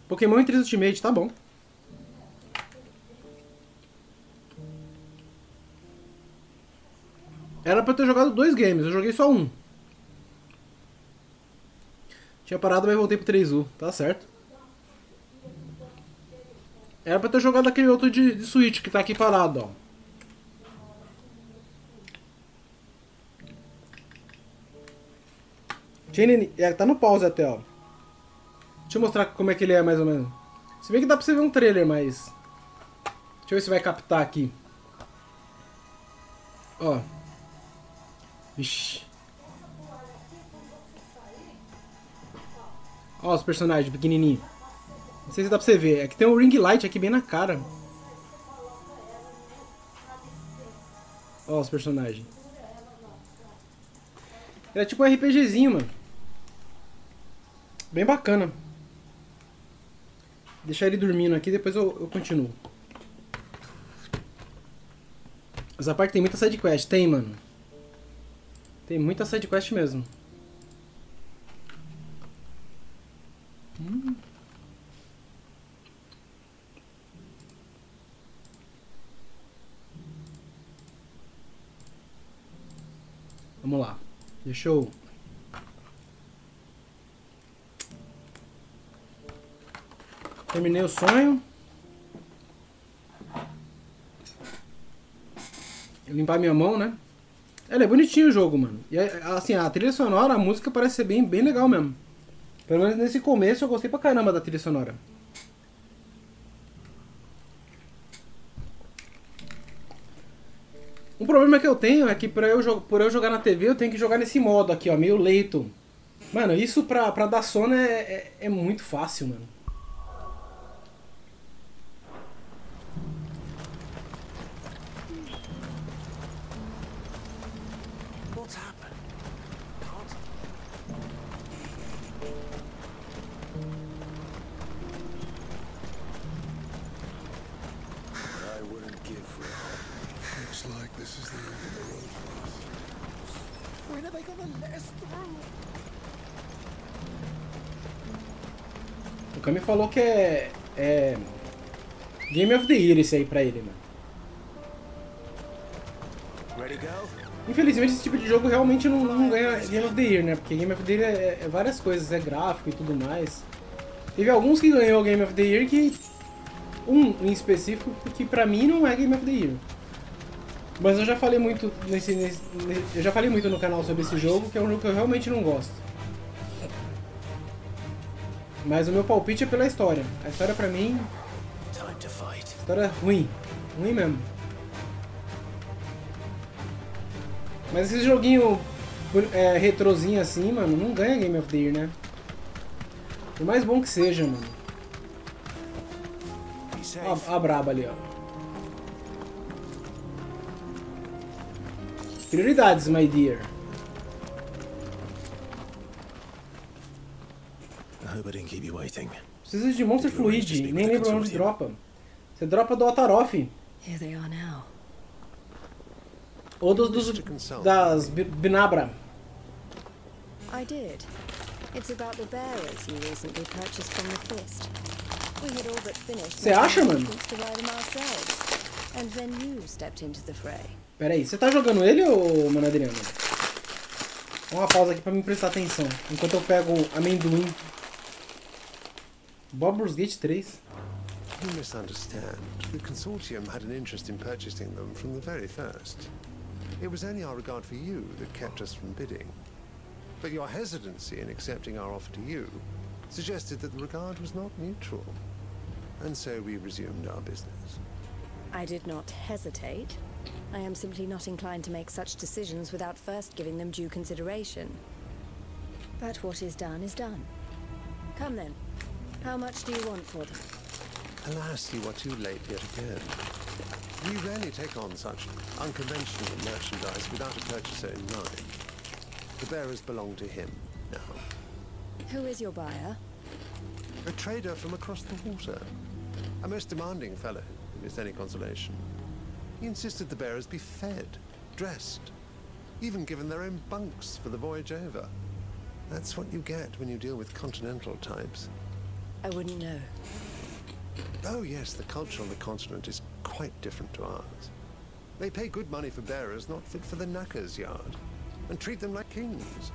Pokémon em 3 Ultimate, tá bom. Era pra eu ter jogado 2 games, eu joguei só um. Tinha parado, mas voltei pro 3U, tá certo. Era pra ter jogado aquele outro de Switch que tá aqui parado, ó. Tá no pause até, ó. Deixa eu mostrar como é que ele é, mais ou menos. Se bem que dá pra você ver um trailer, mas... Deixa eu ver se vai captar aqui. Ó. Vixe. Ó os personagens pequenininhos. Não sei se dá pra você ver. É que tem um ring light aqui bem na cara. Ó os personagens. Ele é tipo um RPGzinho, mano. Bem bacana. Deixar ele dormindo aqui, depois eu continuo. Essa parte tem muita sidequest. Tem, mano. Tem muita sidequest mesmo. Vamos lá. Deixa eu... Terminei o sonho. Limpar minha mão, né? Ele é bonitinho o jogo, mano. E assim, a trilha sonora, a música parece ser bem legal mesmo. Pelo menos nesse começo eu gostei pra caramba da trilha sonora. Um problema que eu tenho é que por eu jogar na TV eu tenho que jogar nesse modo aqui, ó, meio leito. Mano, isso pra dar sono é muito fácil, mano. When are they gonna let us through? O Kami falou que é Game of the Year esse aí pra ele, mano. Ready go? Infelizmente esse tipo de jogo realmente não ganha Game of the Year, né? Porque Game of the Year é várias coisas, é gráfico e tudo mais. Teve alguns que ganhou Game of the Year que... Um em específico que pra mim não é Game of the Year. Mas eu já falei muito eu já falei muito no canal sobre esse jogo, que é um jogo que eu realmente não gosto. Mas o meu palpite é pela história. A história pra mim... História ruim. Ruim mesmo. Mas esse joguinho retrozinho assim, mano, não ganha Game of the Year, né? Por mais bom que seja, mano. Ó a braba ali, ó. Prioridades, my dear. I hope I didn't keep you waiting. Precisa de Monster Fluid, nem lembro onde dropa. Você dropa do Ataroth. Here they are now. Ou das Binabra. I did. It's about the bearers you recently purchased from the Fist. We had all but finished. Você acha, mano? To ride them ourselves. And then you stepped into the fray. Pera aí, você tá jogando ele ou, mano Adriano? Dá uma pausa aqui pra me prestar atenção, enquanto eu pego o amendoim. Baldur's Gate 3. You misunderstand. The Consortium had an interest in purchasing them from the very first. It was only our regard for you that kept us from bidding. But your hesitancy in accepting our offer to you suggested that the regard was not mutual. And so we resumed our business. I did not hesitate. I am simply not inclined to make such decisions without first giving them due consideration. But what is done is done. Come then. How much do you want for them? Alas, you are too late yet again. We rarely take on such unconventional merchandise without a purchaser in mind. The bearers belong to him now. Who is your buyer? A trader from across the water. A most demanding fellow, if it's any consolation. He insisted the bearers be fed, dressed, even given their own bunks for the voyage over. That's what you get when you deal with continental types. I wouldn't know. Oh yes, the culture on the continent is quite different to ours. They pay good money for bearers not fit for the knacker's yard, and treat them like kings.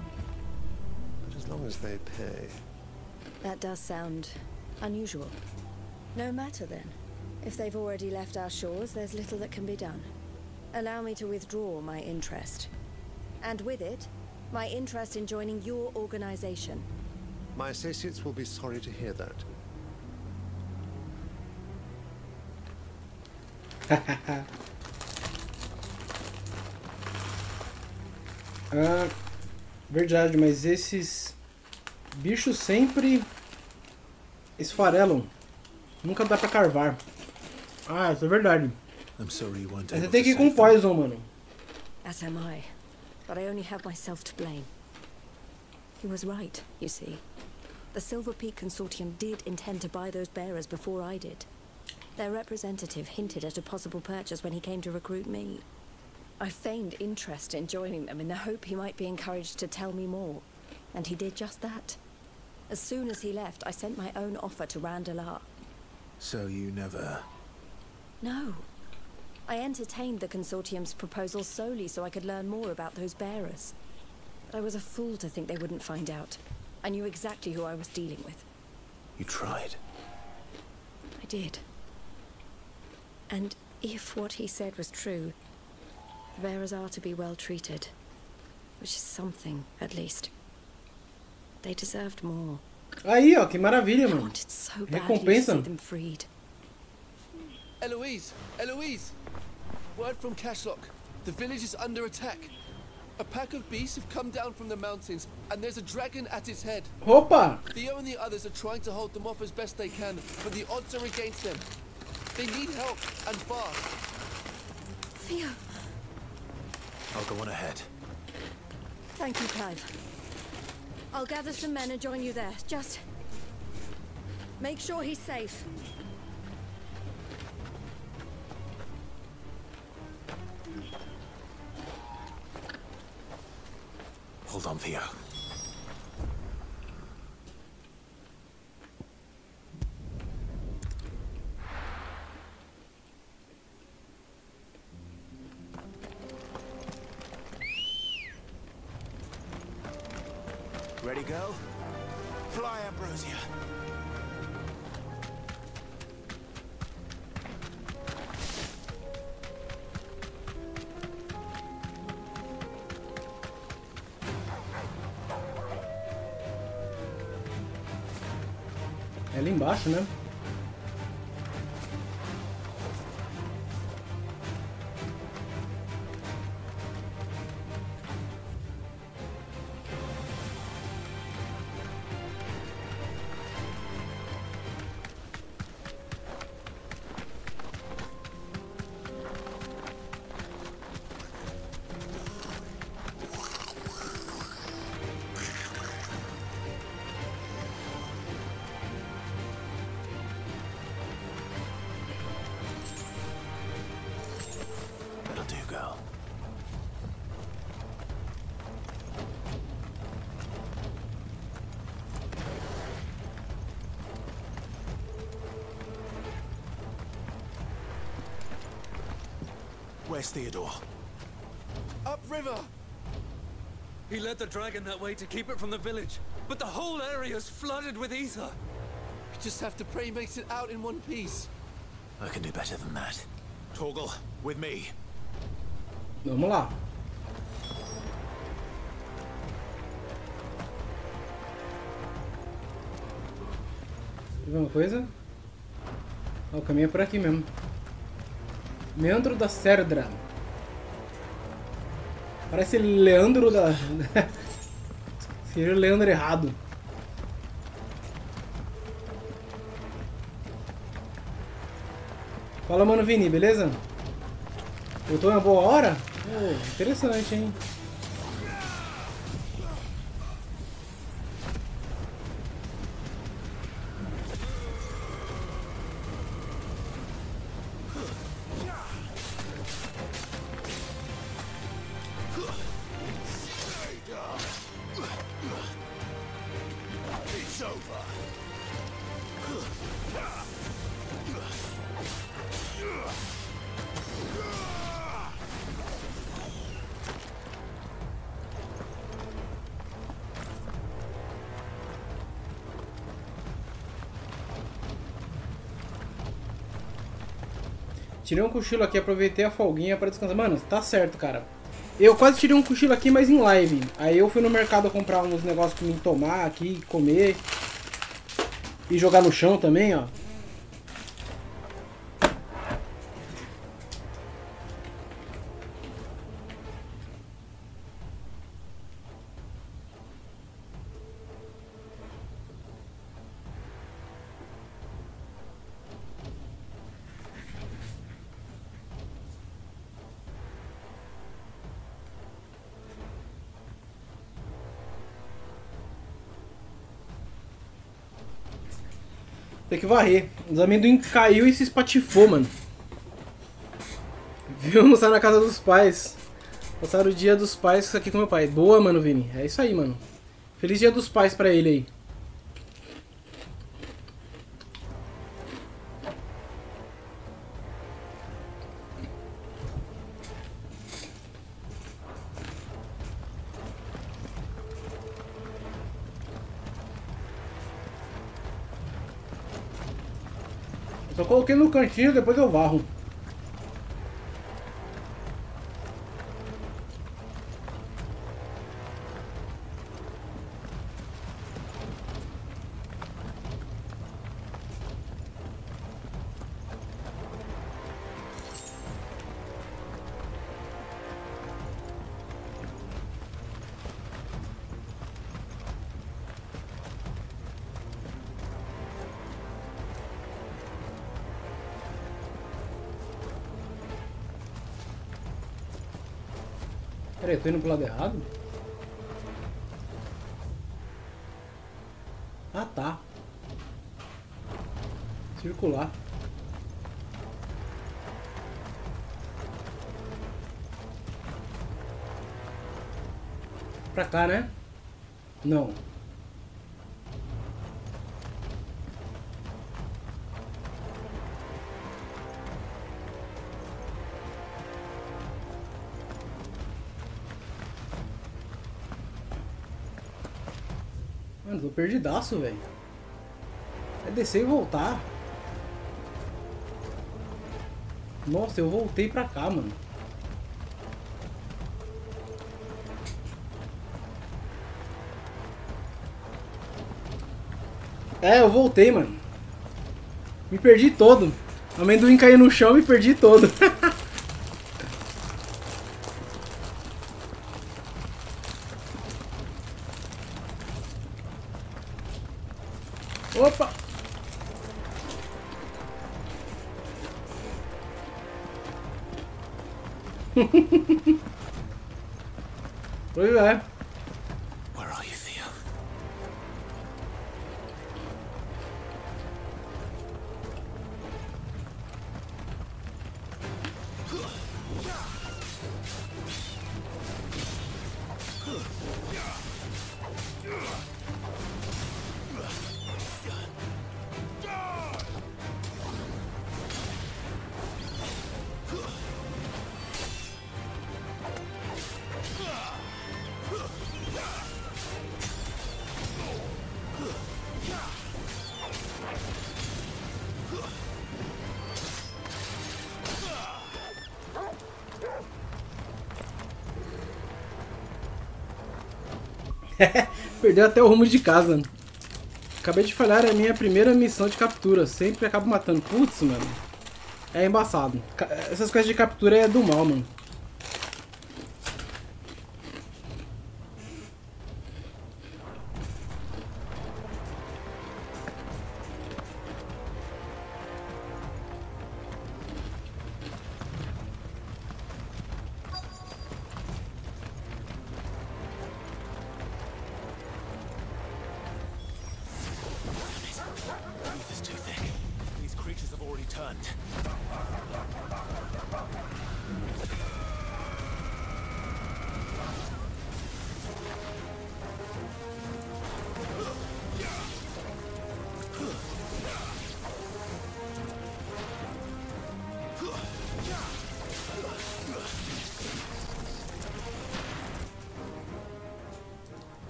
But as long as they pay... That does sound unusual. No matter then. If they've already left our shores, there's little that can be done. Allow me to withdraw my interest. And with it, my interest in joining your organization. My associates will be sorry to hear that. Verdade, mas esses bichos sempre esfarelam. Nunca dá pra carvar. Ah, isso é verdade. Você tem que ir com Poison, mano. As am I. But I only have myself to blame. He was right, you see. The Silver Peak Consortium did intend to buy those bearers before I did. Their representative hinted at a possible purchase when he came to recruit me. I feigned interest in joining them in the hope he might be encouraged to tell me more. And he did just that. As soon as he left, I sent my own offer to Randalar. So you never... No. I entertained the Consortium's proposal solely so I could learn more about those bearers. But I was a fool to think they wouldn't find out. I knew exactly who I was dealing with. You tried. I did. And if what he said was true, the bearers are to be well treated. Which is something, at least. They deserved more. Aí, ó, que maravilha, mano. Recompensa. Eloise! Eloise! Word from Cashlock. The village is under attack. A pack of beasts have come down from the mountains, and there's a dragon at its head. Opa! Theo and the others are trying to hold them off as best they can, but the odds are against them. They need help, and fast. Theo. I'll go on ahead. Thank you, Clive. I'll gather some men and join you there. Just... make sure he's safe. Hold on, Theo. Ready, go? Fly, Ambrosia. É ali embaixo, né? That'll do, girl. Where's Theodore? Upriver! He led the dragon that way to keep it from the village, but the whole area's flooded with ether. We just have to pray he makes it out in one piece. I can do better than that. Torgal, with me. Vamos lá. Quer ver uma coisa? Ah, o caminho é por aqui mesmo. Meandro da Cerdra. Parece Leandro da... Seria o Leandro errado. Fala, mano Vini, beleza? Voltou em uma boa hora? Oh, interessante, hein? It's over. Tirei um cochilo aqui, aproveitei a folguinha pra descansar. Mano, tá certo, cara. Eu quase tirei um cochilo aqui, mas em live. Aí eu fui no mercado comprar uns negócios pra mim tomar aqui, comer. E jogar no chão também, ó. Tem que varrer. Os amendoim caiu e se espatifou, mano. Viu? Almoçar na casa dos pais. Passaram o dia dos pais aqui com meu pai. Boa, mano, Vini. É isso aí, mano. Feliz dia dos pais pra ele aí. Só coloquei no cantinho, depois eu varro. Peraí, eu tô indo pro lado errado? Ah, tá. Circular. Pra cá, né? Não. Mano, tô perdidaço, velho. É descer e voltar. Nossa, eu voltei pra cá, mano. É, eu voltei, mano. Me perdi todo. O amendoim caiu no chão e me perdi todo. Opa! Pois é. Where are you, Theo? Perdeu até o rumo de casa. Acabei de falhar a minha primeira missão de captura. Sempre acabo matando. Putz, mano. É embaçado. Essas coisas de captura é do mal, mano.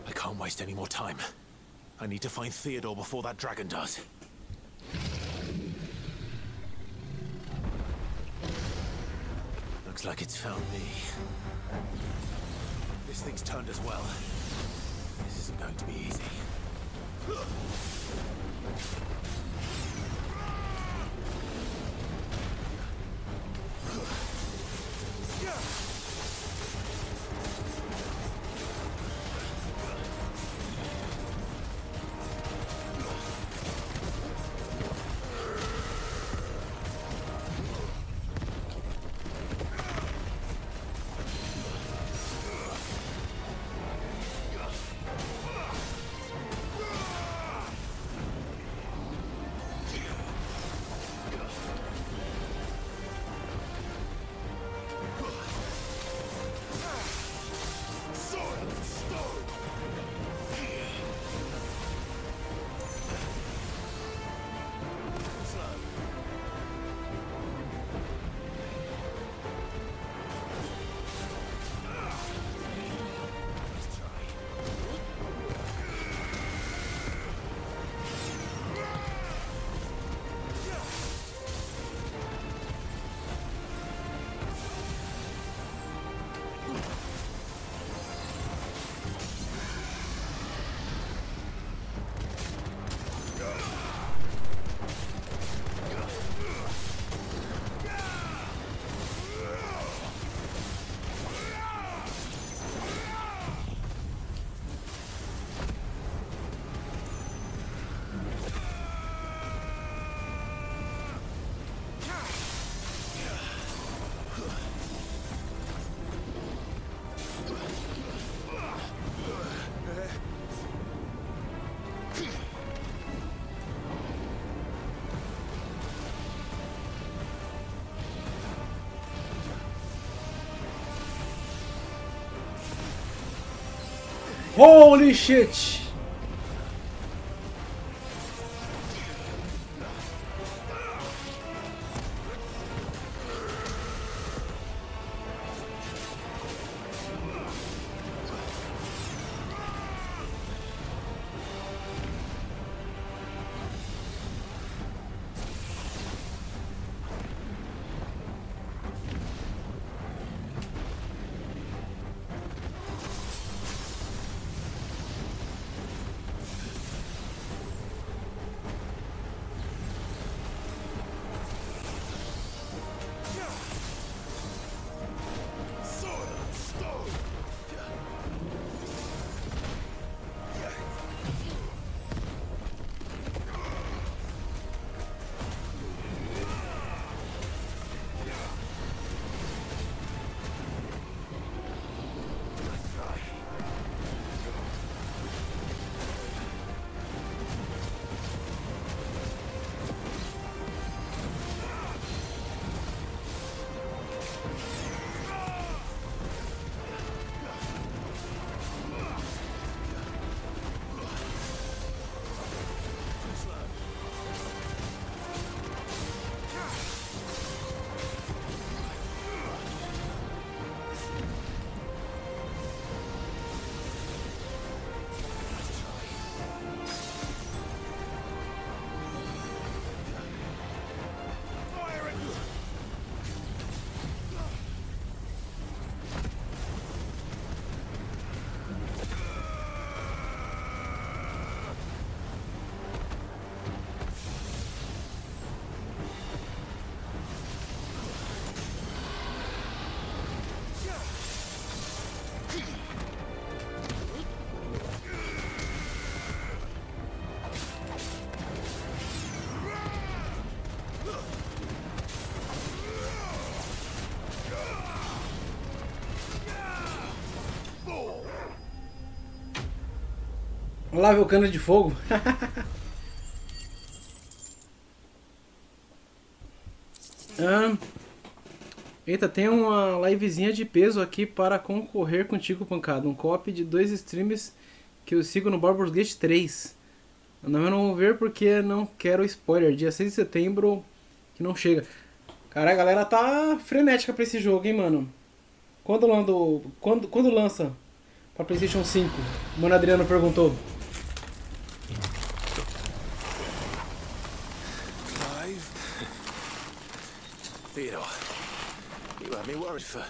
I can't waste any more time. I need to find Theodore before that dragon does. Looks like it's found me. This thing's turned as well. This isn't going to be easy. Holy shit! Olha lá, ver o cano de fogo. Eita, tem uma livezinha de peso aqui para concorrer contigo, pancada. Um copy de 2 streams que eu sigo no Baldur's Gate 3. Eu não vou ver porque não quero spoiler. Dia 6 de setembro que não chega. Cara, a galera tá frenética pra esse jogo, hein, mano. Quando lança pra PlayStation 5? O Mano Adriano perguntou. Clive? Theodore, you have me worried for...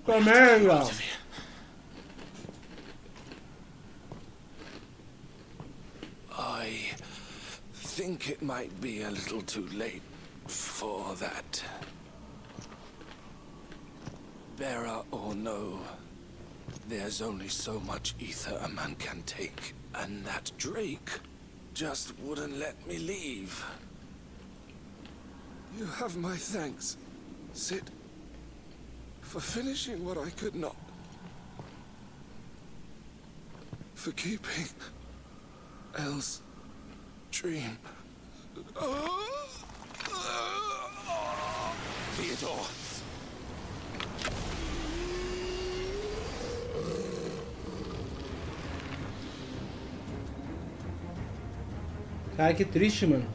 Merda! I think it might be a little too late for that. Bearer or no, there's only so much ether a man can take, and that Drake just wouldn't let me leave. You have my thanks, Sid, for finishing what I could not. For keeping Elle's dream. Theodore. Cara, que triste, mano.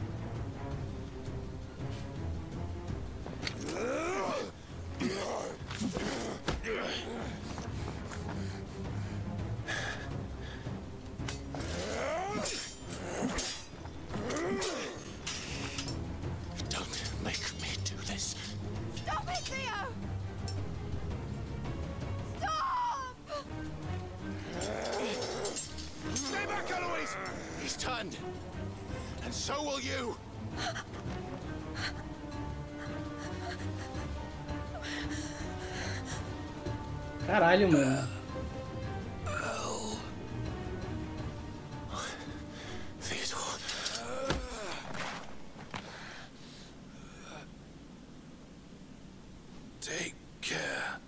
Caralho, mano. Take care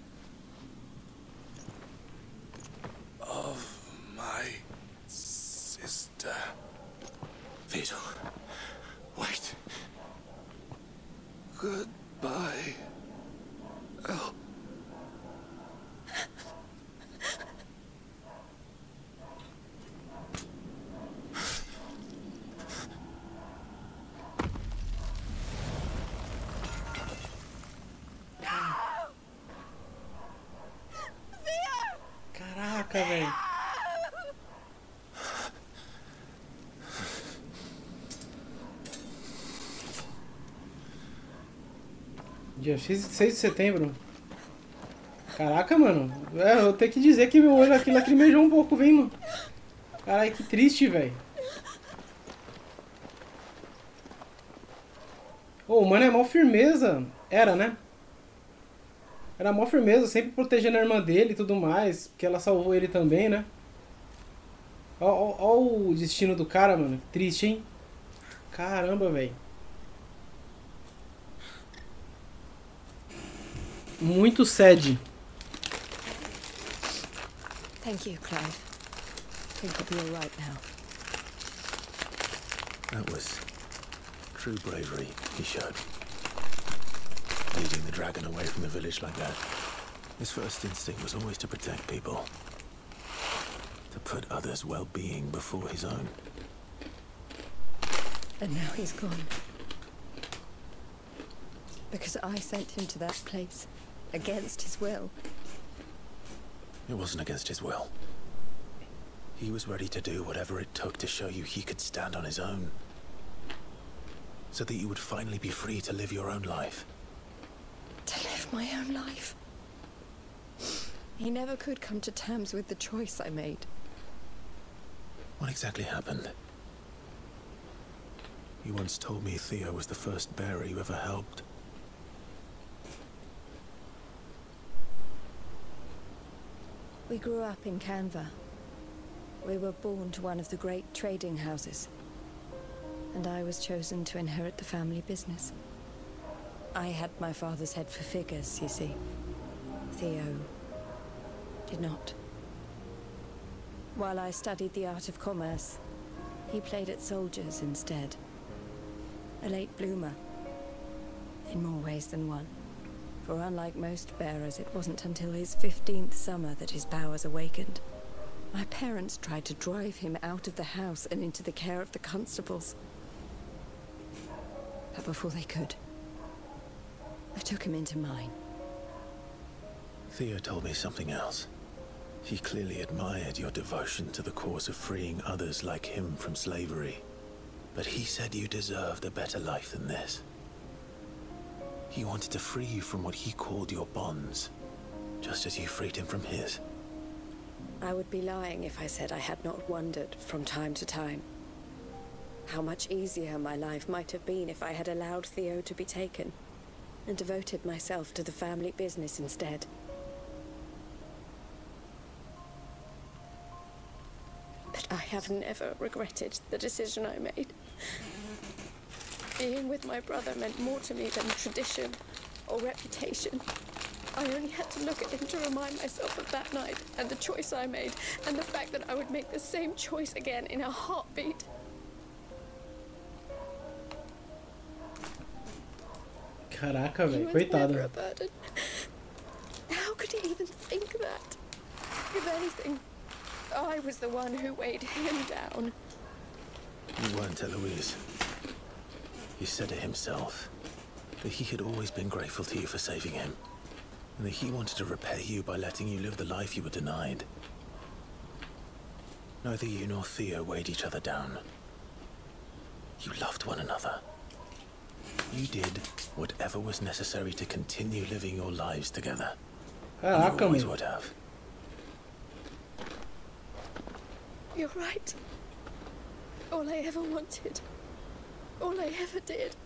of my sister. Theodore, wait. Goodbye, Caraca, velho. Dia 6 de setembro. Caraca, mano. Eu tenho que dizer que meu olho aqui lacrimejou um pouco, vem, mano. Caralho, que triste, velho. Ô, o mano é mó firmeza. Era, né? Era mó firmeza, sempre protegendo a irmã dele e tudo mais. Porque ela salvou ele também, né? Ó o destino do cara, mano. Triste, hein? Caramba, velho. Muito sad. Thank you, Clive. I think I'll be all right now. That was true bravery he showed. Leading the dragon away from the village like that. His first instinct was always to protect people. To put others' well-being before his own. And now he's gone. Because I sent him to that place. Against his will. It wasn't against his will. He was ready to do whatever it took to show you he could stand on his own. So that you would finally be free to live your own life. To live my own life? He never could come to terms with the choice I made. What exactly happened? You once told me Theo was the first bearer you ever helped. We grew up in Canva. We were born to one of the great trading houses. And I was chosen to inherit the family business. I had my father's head for figures, you see. Theo did not. While I studied the art of commerce, he played at soldiers instead. A late bloomer. In more ways than one. For unlike most bearers, it wasn't until his 15th summer that his powers awakened. My parents tried to drive him out of the house and into the care of the constables. But before they could, I took him into mine. Theo told me something else. He clearly admired your devotion to the cause of freeing others like him from slavery. But he said you deserved a better life than this. He wanted to free you from what he called your bonds, just as you freed him from his. I would be lying if I said I had not wondered from time to time how much easier my life might have been if I had allowed Theo to be taken and devoted myself to the family business instead. But I have never regretted the decision I made. Being with my brother meant more to me than tradition or reputation. I only had to look at him to remind myself of that night and the choice I made and the fact that I would make the same choice again in a heartbeat. Caraca, velho, coitada. How could he even think that? If anything, I was the one who weighed him down. You weren't, Eloise. He said it himself, that he had always been grateful to you for saving him, and that he wanted to repay you by letting you live the life you were denied. Neither you nor Theo weighed each other down. You loved one another. You did whatever was necessary to continue living your lives together. And you always would have. You're right. All I ever wanted, all I ever did,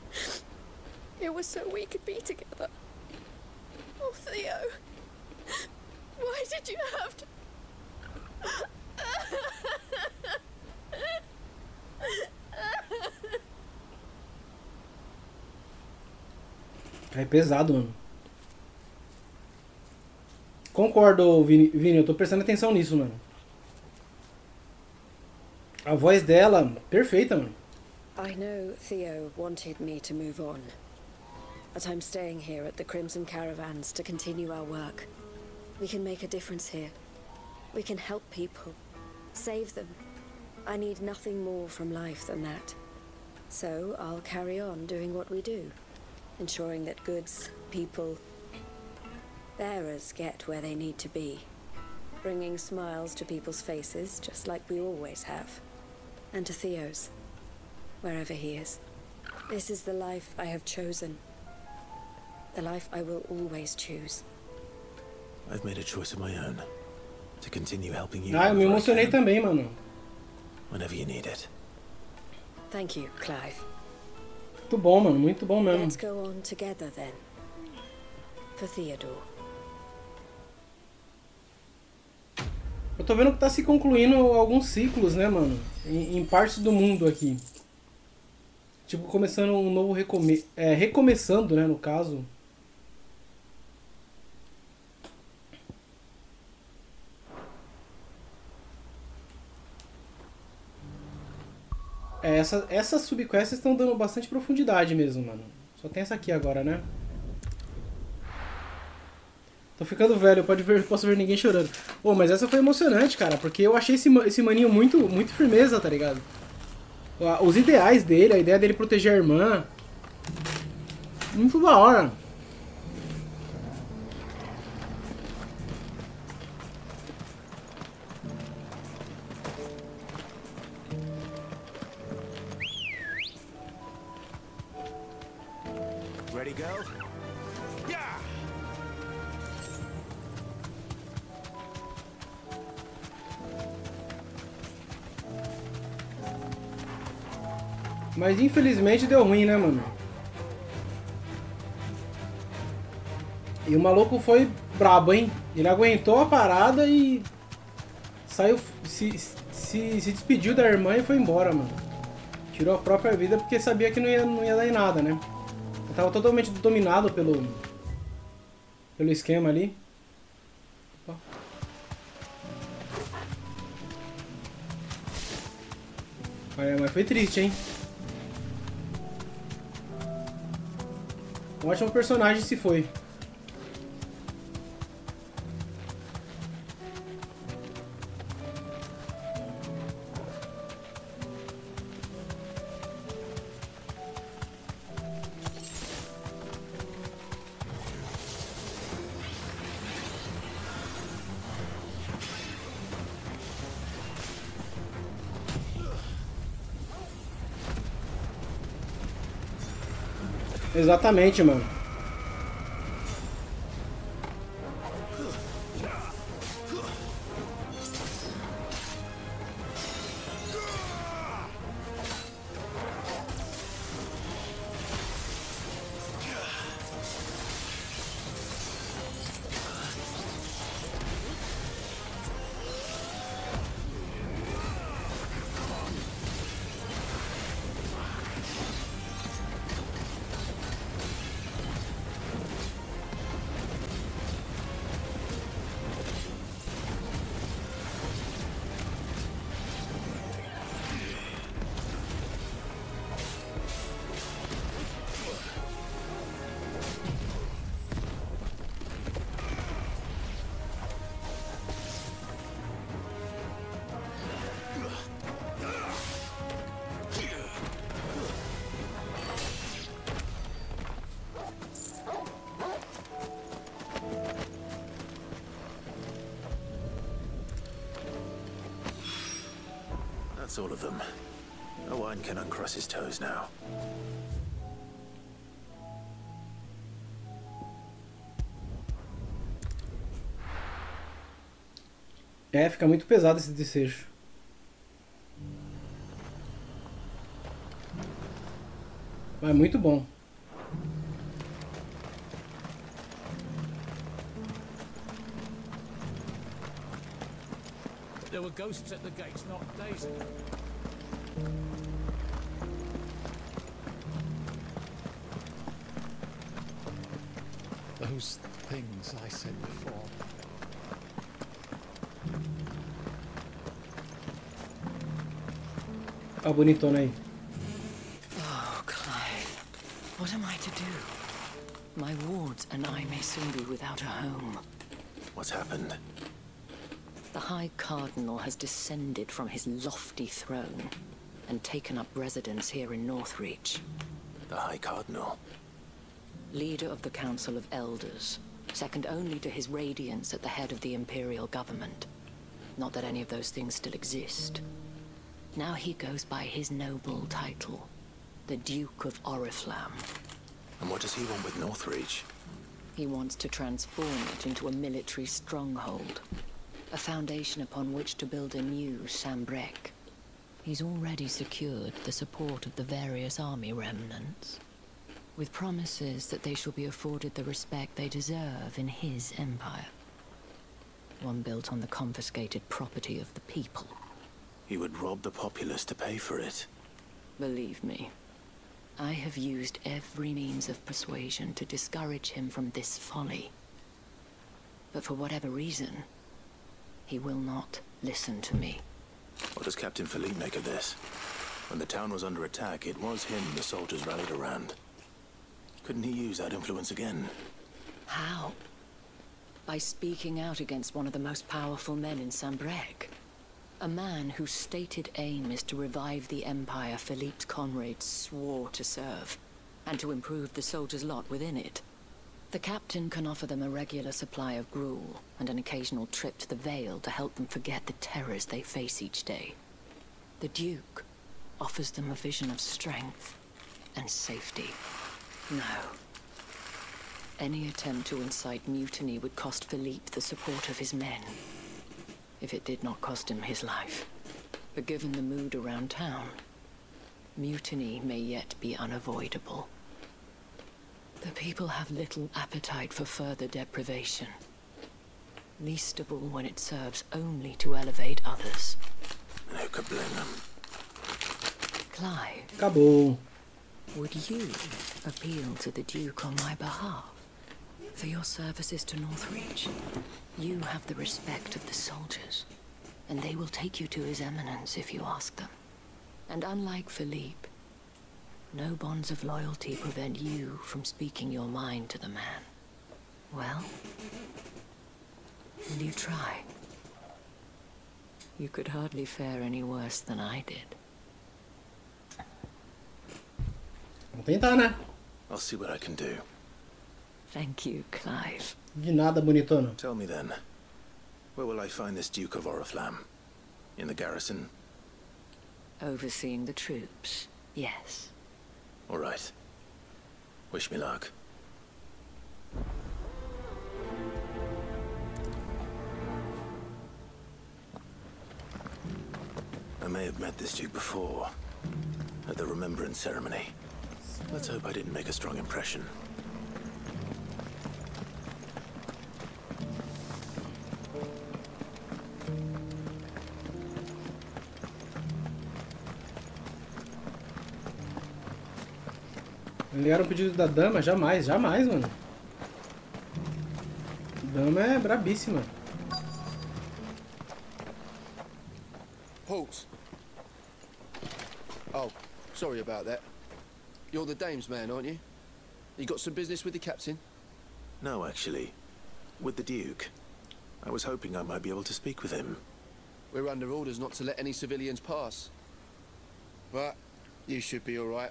it was so we could be together. Oh, Theo, why did you have to... É pesado, mano. Concordo, Vini, eu tô prestando atenção nisso, mano. A voz dela, perfeita, mano. I know Theo wanted me to move on, but I'm staying here at the Crimson Caravans to continue our work. We can make a difference here. We can help people, save them. I need nothing more from life than that. So I'll carry on doing what we do, ensuring that goods, people, bearers get where they need to be, bringing smiles to people's faces, just like we always have. And to Theo's, wherever he is. This is the life I have chosen. The life I will always choose. I've made a choice of my own. To continue helping you. Ah, eu me emocionei também, mano. Whenever you need it. Thank you, Clive. Muito bom, mano. Muito bom mesmo. Let's go on together then. For Theodore. Eu tô vendo que tá se concluindo alguns ciclos, né, mano? Em partes do mundo aqui. Tipo, começando um novo recomeçando, né, no caso. Essas subquests estão dando bastante profundidade mesmo, mano. Só tem essa aqui agora, né? Tô ficando velho, posso ver ninguém chorando. Pô, mas essa foi emocionante, cara, porque eu achei esse maninho muito firmeza, tá ligado? Os ideais dele, a ideia dele proteger a irmã. Muito da hora. Ready, go? Yeah! Mas infelizmente deu ruim, né, mano? E o maluco foi brabo, hein? Ele aguentou a parada e saiu, se despediu da irmã e foi embora, mano. Tirou a própria vida porque sabia que não ia dar em nada, né? Ele tava totalmente dominado pelo esquema ali. Opa. Mas foi triste, hein? Um ótimo personagem se foi. Exatamente, mano. That's all of them. No one can uncross his toes now. Fica muito pesado esse desfecho. Mas é muito bom. There were ghosts at the gates not days ago. Those things I said before. Ó, bonitona aí. Oh, Clive. What am I to do? My wards and I may soon be without a home. What's happened? The High Cardinal has descended from his lofty throne and taken up residence here in Northreach. The High Cardinal? Leader of the Council of Elders, second only to his Radiance at the head of the Imperial government. Not that any of those things still exist. Now he goes by his noble title, the Duke of Oriflamme. And what does he want with Northreach? He wants to transform it into a military stronghold, a foundation upon which to build a new Sambrec. He's already secured the support of the various army remnants, with promises that they shall be afforded the respect they deserve in his empire. One built on the confiscated property of the people. He would rob the populace to pay for it. Believe me, I have used every means of persuasion to discourage him from this folly. But for whatever reason, he will not listen to me. What does Captain Philippe make of this? When the town was under attack, it was him the soldiers rallied around. Couldn't he use that influence again? How? By speaking out against one of the most powerful men in Sambrec. A man whose stated aim is to revive the empire Philippe's comrades swore to serve, and to improve the soldiers' lot within it. The captain can offer them a regular supply of gruel, and an occasional trip to the Vale to help them forget the terrors they face each day. The Duke offers them a vision of strength and safety. No. Any attempt to incite mutiny would cost Philippe the support of his men, if it did not cost him his life. But given the mood around town, mutiny may yet be unavoidable. The people have little appetite for further deprivation, least of all when it serves only to elevate others. And who could blame them? Clive. Acabou. Would you appeal to the Duke on my behalf? For your services to Northreach, you have the respect of the soldiers, and they will take you to His Eminence if you ask them. And unlike Philippe, no bonds of loyalty prevent you from speaking your mind to the man. Well, will you try? You could hardly fare any worse than I did. Vamos tentar, né? I'll see what I can do. Thank you, Clive. De nada, bonitono. Tell me then, where will I find this Duke of Oriflamme? In the garrison? Overseeing the troops, yes. All right. Wish me luck. I may have met this Duke before, at the Remembrance Ceremony. Let's hope I didn't make a strong impression. Ligaram o pedido da dama? Jamais, jamais, mano. Dama é brabíssima. Halt! Oh, sorry about that. You're the dame's man, aren't you? You got some business with the captain? No, actually. With the Duke. I was hoping I might be able to speak with him. We're under orders not to let any civilians pass. But you should be all right.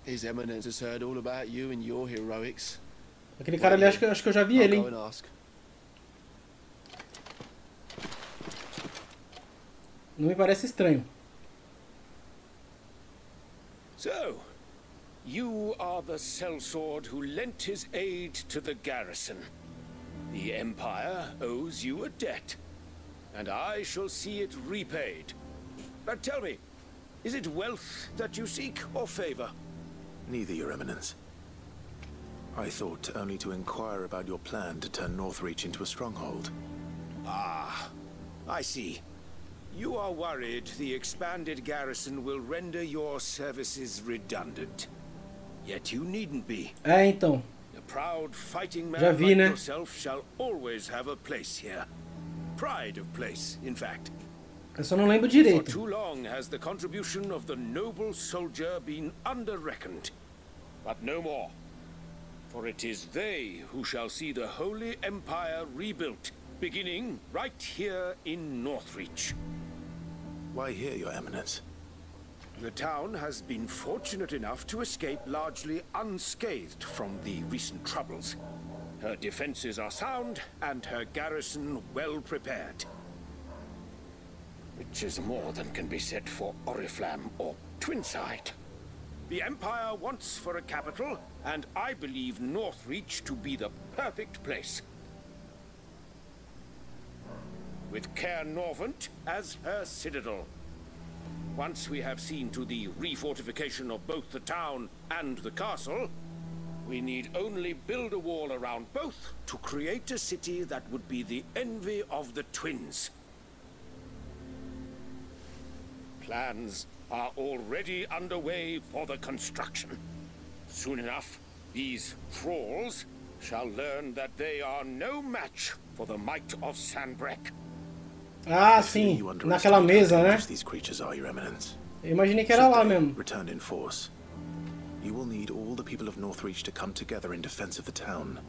His Eminence has heard all about you and your heroics. Aquele cara ali, acho que eu já vi ele, hein? Go and ask. Não me parece estranho. So, you are the sellsword who lent his aid to the garrison. The Empire owes you a debt, and I shall see it repaid. But tell me, is it wealth that you seek or favor? Neither, Your Eminence. I thought only to inquire about your plan to turn Northreach into a stronghold. Ah, I see. You are worried the expanded garrison will render your services redundant. Yet you needn't be. É, então. A proud fighting man Já vi, like né? yourself shall always have a place here. Pride of place, in fact. Eu só não lembro For direito. too long has the contribution of the noble soldier been under-reckoned. But no more. For it is they who shall see the Holy Empire rebuilt, beginning right here in Northreach. Why here, Your Eminence? The town has been fortunate enough to escape largely unscathed from the recent troubles. Her defenses are sound, and her garrison well prepared. which is more than can be said for Oriflamme or Twinside. The Empire wants for a capital, and I believe Northreach to be the perfect place. With Caer Norvent as her citadel. Once we have seen to the refortification of both the town and the castle, we need only build a wall around both to create a city that would be the envy of the twins. Plans are already underway for the construction. Soon enough, these thralls shall learn that they are no match for the might of Sanbreque. Ah, sim, naquela mesa, né? These creatures are, Your Eminence. Eu imaginei que era lá mesmo. Returned in force. You will need all the people of Northreach to come together in defense of the town.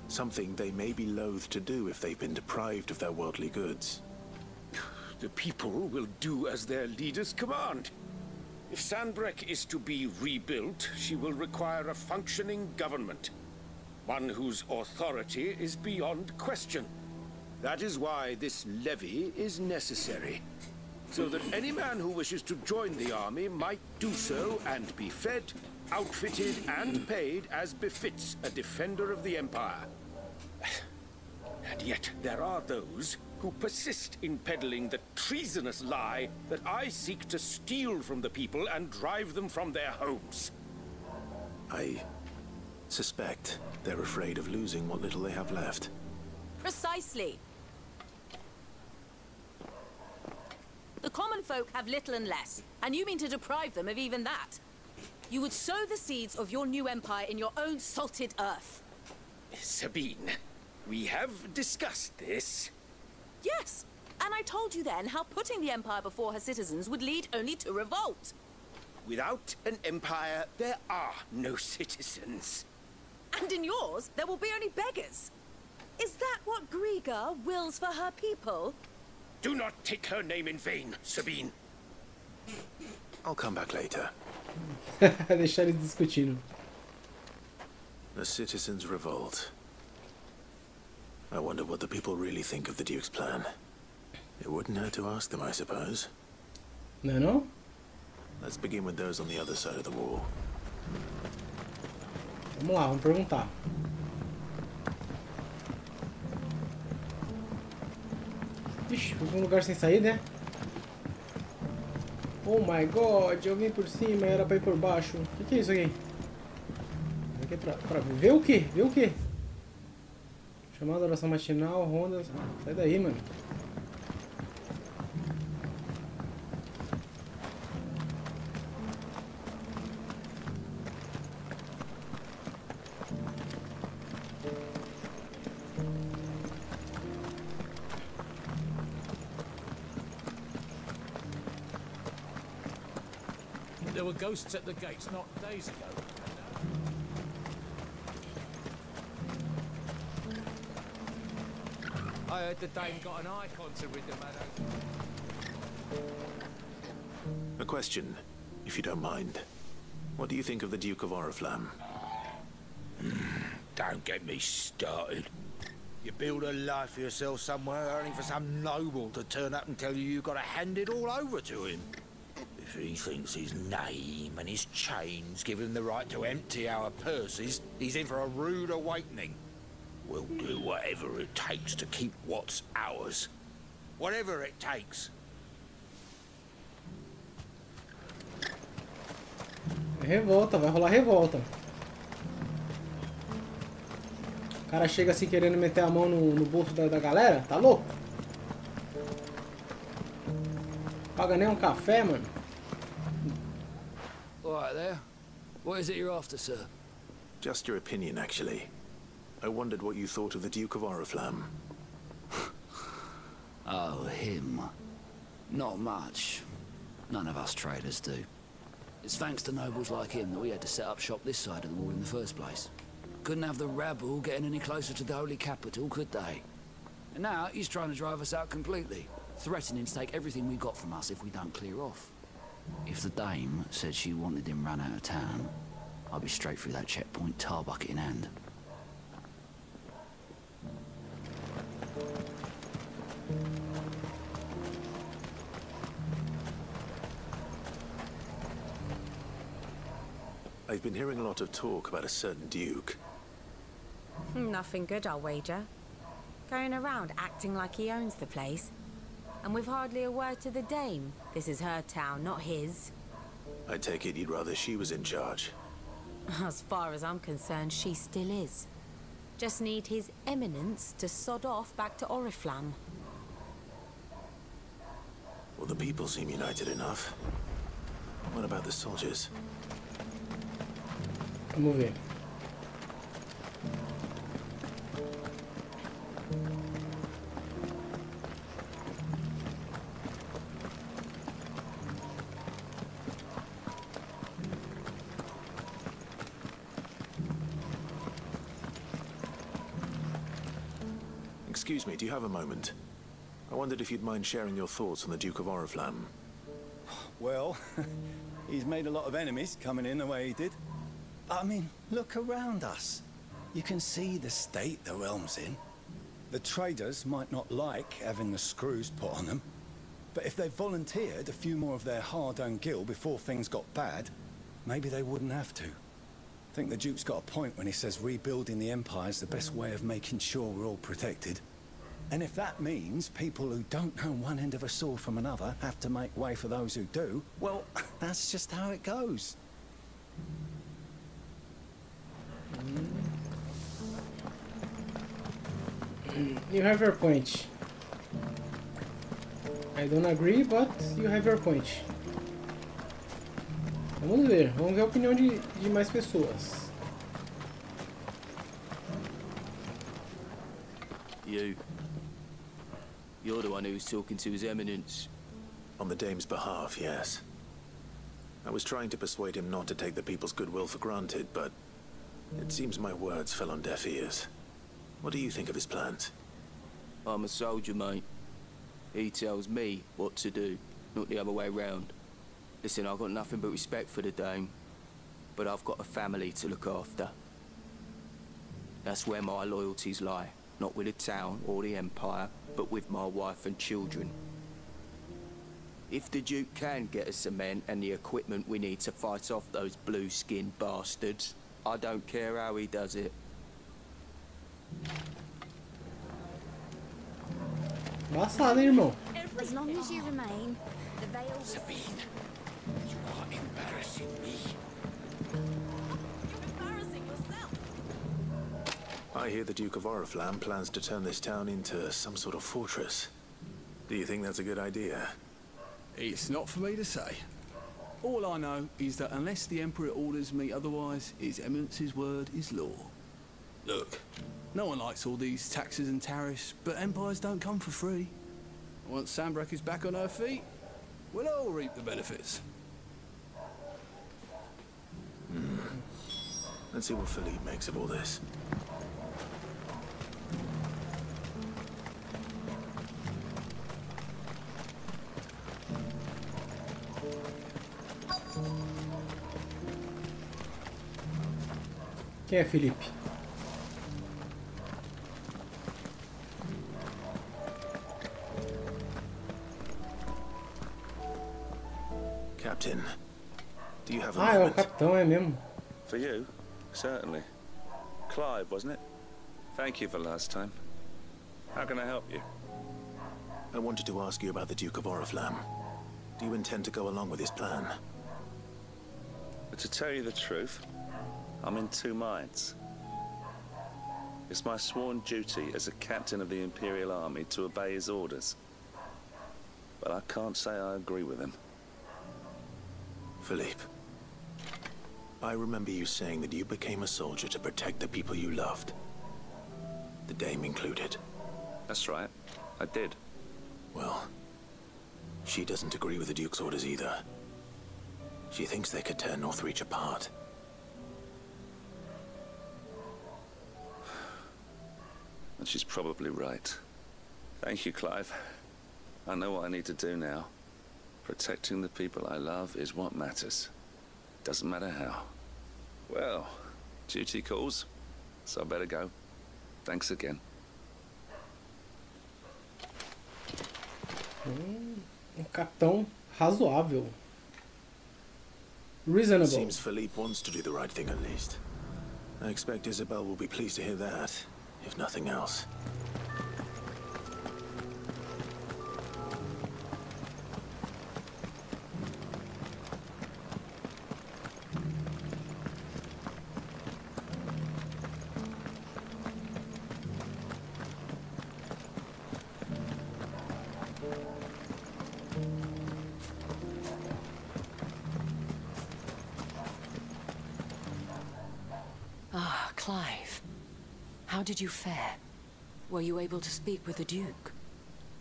Something they may be loath to do if they've been deprived of their worldly goods. The people will do as their leaders command. If Sanbreque is to be rebuilt, she will require a functioning government. One whose authority is beyond question. That is why this levy is necessary. So that any man who wishes to join the army might do so and be fed, outfitted, and paid as befits a defender of the Empire. And yet there are those who persist in peddling the treasonous lie that I seek to steal from the people and drive them from their homes. I suspect they're afraid of losing what little they have left. Precisely. The common folk have little and less, and you mean to deprive them of even that. You would sow the seeds of your new empire in your own salted earth. Sabine, we have discussed this. Yes, and I told you then how putting the empire before her citizens would lead only to revolt. Without an empire, there are no citizens. And in yours, there will be only beggars. Is that what Griga wills for her people? Do not take her name in vain, Sabine. I'll come back later. Deixar eles discutindo. The citizens revolt. I wonder what the people really think of the Duke's plan. It wouldn't hurt to ask them, I suppose. No? Let's begin with those on the other side of the wall. Vamos lá, vamos perguntar. Ixi, fui pra um lugar sem sair, né? Oh my god, eu vim por cima, era pra ir por baixo. O que é isso aqui? Isso aqui é pra ver o quê? Ver o quê? Chamada oração matinal, rondas. Sai daí, mano. There were ghosts at the gates not days ago. I heard the Dame got an icon to rid the meadows. A question, if you don't mind. What do you think of the Duke of Oriflamme? Don't get me started. You build a life for yourself somewhere, only for some noble to turn up and tell you you've got to hand it all over to him. If he thinks his name and his chains give him the right to empty our purses, he's in for a rude awakening. We'll do whatever it takes to keep what's ours. Whatever it takes. Revolta, vai rolar revolta. O cara chega assim querendo meter a mão no bolso da galera, tá louco? Paga nem um café, mano. All right there. What is it you're after, sir? Just your opinion, actually. I wondered what you thought of the Duke of Oriflamme. Oh, him. Not much. None of us traders do. It's thanks to nobles like him that we had to set up shop this side of the wall in the first place. Couldn't have the rabble getting any closer to the holy capital, could they? And now he's trying to drive us out completely, threatening to take everything we got from us if we don't clear off. If the dame said she wanted him run out of town, I'd be straight through that checkpoint, tar bucket in hand. I've been hearing a lot of talk about a certain duke. Nothing good, I'll wager. Going around acting like he owns the place. And with hardly a word to the dame. This is her town, not his. I take it you'd rather she was in charge. As far as I'm concerned, she still is. Just need his eminence to sod off back to Oriflamme. Well, the people seem united enough. What about the soldiers? Vamos ver. Excuse me, do you have a moment? I wondered if you'd mind sharing your thoughts on the Duke of Oriflamme. Well, he's made a lot of enemies coming in the way he did. I mean, look around us. You can see the state the realm's in. The traders might not like having the screws put on them, but if they volunteered a few more of their hard-earned gil before things got bad, maybe they wouldn't have to. I think the Duke's got a point when he says rebuilding the Empire's the best way of making sure we're all protected. And if that means people who don't know one end of a sword from another have to make way for those who do, well, that's just how it goes. You have your point. I don't agree, but you have your point. Vamos ver a opinião de mais pessoas. You're the one who's talking to His Eminence. On the dame's behalf, yes. I was trying to persuade him not to take the people's goodwill for granted, but it seems my words fell on deaf ears. What do you think of his plans? I'm a soldier, mate. He tells me what to do, not the other way round. Listen, I've got nothing but respect for the dame, but I've got a family to look after. That's where my loyalties lie, not with the town or the Empire, but with my wife and children. If the Duke can get us cement and the equipment we need to fight off those blue-skinned bastards, I don't care how he does it. Embaçado, hein, irmão? As long as you remain, the veil... Sabine, you are embarrassing me. You're embarrassing yourself. I hear the Duke of Oriflamme plans to turn this town into some sort of fortress. Do you think that's a good idea? It's not for me to say. All I know is that unless the Emperor orders me otherwise, His Eminence's word is law. Look, no one likes all these taxes and tariffs, but empires don't come for free. Once Sanbreque is back on her feet, we'll all reap the benefits. Let's see what Philippe makes of all this. Quem é Felipe? Captain, do you have a Ah, é o moment? capitão, é mesmo. For you? Certainly. Clive, wasn't it? Thank you for last time. How can I help you? I wanted to ask you about the Duke of Oriflamme. Do you intend to go along with his plan? But to tell you the truth, I'm in two minds. It's my sworn duty as a captain of the Imperial Army to obey his orders. But I can't say I agree with him. Philippe, I remember you saying that you became a soldier to protect the people you loved. The Dame included. That's right, I did. Well, she doesn't agree with the Duke's orders either. She thinks they could tear Northreach apart. And she's probably right. Thank you, Clive. I know what I need to do now. Protecting the people I love is what matters. Doesn't matter how. Well, duty calls, so I better go. Thanks again. Capitão razoável. reasonable. Seems Philippe wants to do the right thing at least. I expect Isabel will be pleased to hear that, if nothing else. Ah, Clive. How did you fare? Were you able to speak with the Duke?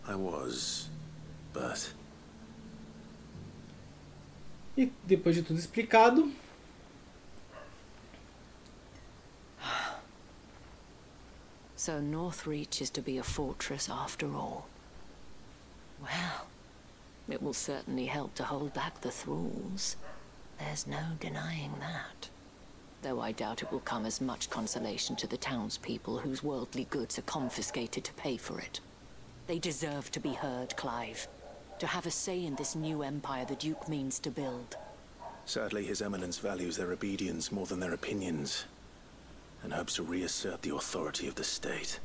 I was, but... E depois de tudo explicado... So Northreach is to be a fortress after all. Well, it will certainly help to hold back the thralls. There's no denying that. Though I doubt it will come as much consolation to the townspeople whose worldly goods are confiscated to pay for it. They deserve to be heard, Clive. To have a say in this new empire the Duke means to build. Sadly, His Eminence values their obedience more than their opinions, and hopes to reassert the authority of the state.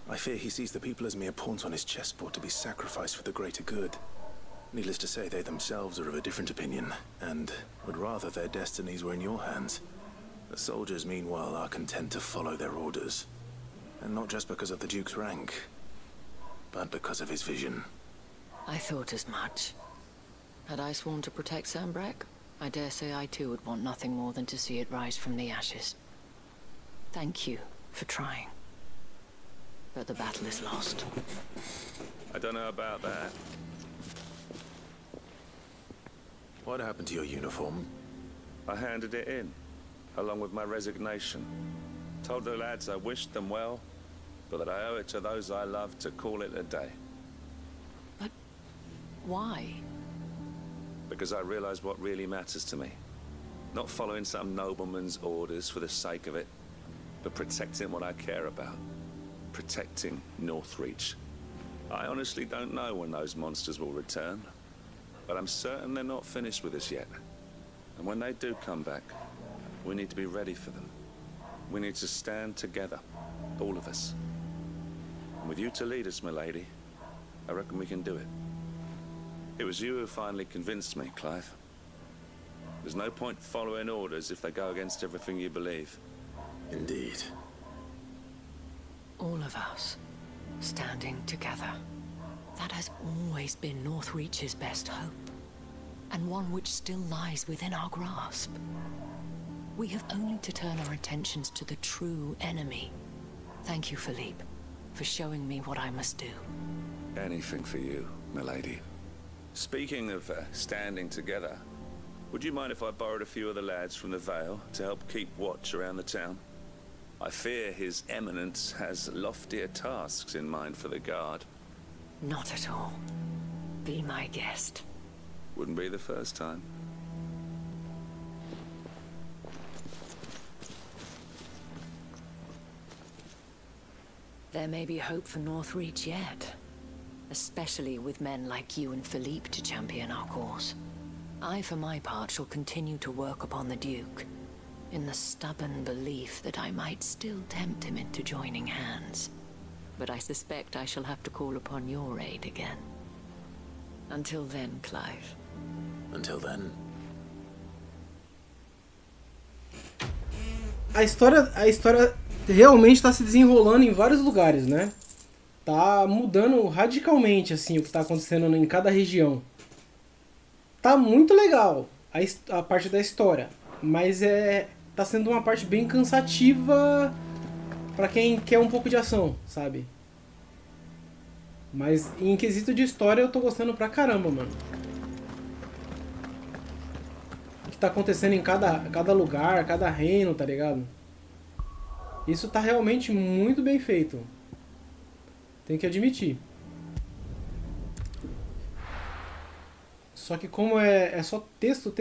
I fear he sees the people as mere pawns on his chessboard to be sacrificed for the greater good. Needless to say, they themselves are of a different opinion, and would rather their destinies were in your hands. The soldiers, meanwhile, are content to follow their orders. And not just because of the Duke's rank, but because of his vision. I thought as much. Had I sworn to protect Sanbreque, I dare say I too would want nothing more than to see it rise from the ashes. Thank you for trying. But the battle is lost. I don't know about that. What happened to your uniform? I handed it in, along with my resignation. Told the lads I wished them well, but that I owe it to those I love to call it a day. But why? Because I realize what really matters to me. Not following some nobleman's orders for the sake of it, but protecting what I care about. Protecting Northreach. I honestly don't know when those monsters will return, but I'm certain they're not finished with us yet. And when they do come back, we need to be ready for them. We need to stand together, all of us. And with you to lead us, milady, I reckon we can do it. It was you who finally convinced me, Clive. There's no point following orders if they go against everything you believe. Indeed. All of us, standing together. That has always been Northreach's best hope, and one which still lies within our grasp. We have only to turn our attentions to the true enemy. Thank you, Philippe, for showing me what I must do. Anything for you, milady. Speaking of standing together, would you mind if I borrowed a few of the lads from the Vale to help keep watch around the town? I fear His Eminence has loftier tasks in mind for the guard. Not at all. Be my guest. Wouldn't be the first time. There may be hope for Northreach yet. Especially with men like you and Philippe to champion our cause. I, for my part, shall continue to work upon the Duke, in the stubborn belief that I might still tempt him into joining hands. But I suspect I shall have to call upon your aid again. Until then, Clive. Until then. A história realmente está se desenrolando em vários lugares, né? Tá mudando radicalmente assim o que está acontecendo em cada região. Tá muito legal a parte da história, mas tá sendo uma parte bem cansativa pra quem quer um pouco de ação, sabe? Mas em quesito de história eu tô gostando pra caramba, mano. O que tá acontecendo em cada lugar, cada reino, tá ligado? Isso tá realmente muito bem feito. Tem que admitir. Só que como é só texto,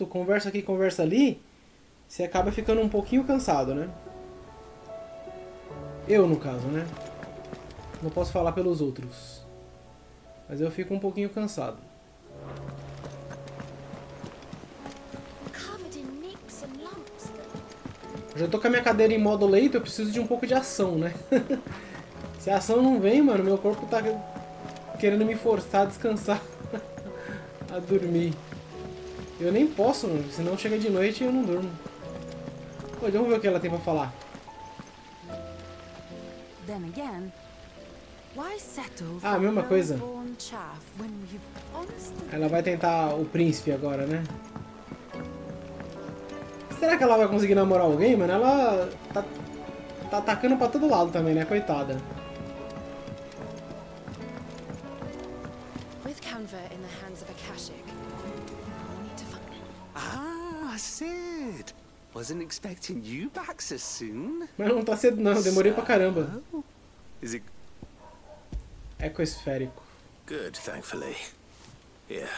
conversa aqui, conversa ali, você acaba ficando um pouquinho cansado, né? Eu, no caso, né? Não posso falar pelos outros. Mas eu fico um pouquinho cansado. Eu já tô com a minha cadeira em modo leito, eu preciso de um pouco de ação, né? Se a ação não vem, mano, meu corpo tá querendo me forçar a descansar, a dormir. Eu nem posso, mano, senão chega de noite e eu não durmo. Pô, vamos ver o que ela tem pra falar. Then again, why settle Ah, for mesma coisa. low-born chaff when you've honestly... Ela vai tentar o príncipe agora, né? Será que ela vai conseguir namorar alguém, mano? Ela tá atacando pra todo lado também, né? Coitada. With Canva in the hands of Akashic, we'll need to find... Ah, Sid! Wasn't expecting you back so soon. Mas não tá cedo não, demorei pra caramba. Is it Ecoesférico. good, thankfully? Here.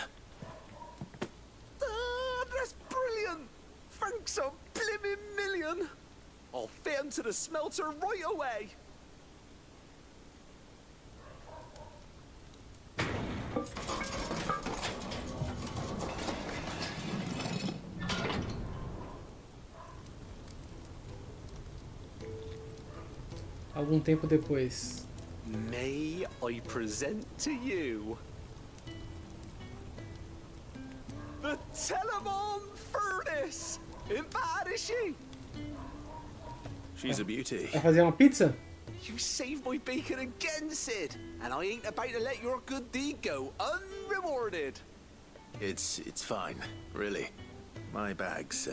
Ah, that's brilliant! Thanks a blimmin' million! I'll fit 'em to the smelter right away! Algum tempo depois. May I present to you the Telemon Furnace? Ain't bad, is she? She's a beauty. Vai fazer uma pizza? You saved my bacon again, Sid, and I ain't about to let your good deed go unrewarded. It's fine, really. My bag's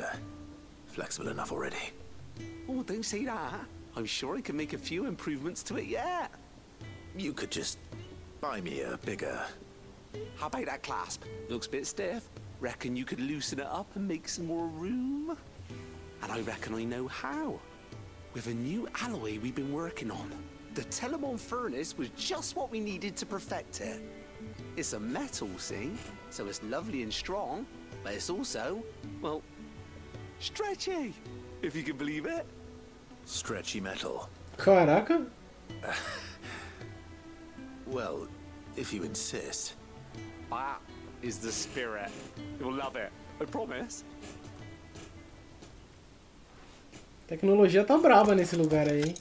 flexible enough already. Oh, don't say that. I'm sure I can make a few improvements to it yet. You could just buy me a bigger... How about that clasp? Looks a bit stiff. Reckon you could loosen it up and make some more room? And I reckon I know how. With a new alloy we've been working on. The Telemon Furnace was just what we needed to perfect it. It's a metal, see? So it's lovely and strong, but it's also, well, stretchy, if you can believe it. Stretchy metal. Caraca. Well, if you insist. That is the spirit. You'll love it, I promise. A tecnologia tá braba nesse lugar aí, hein?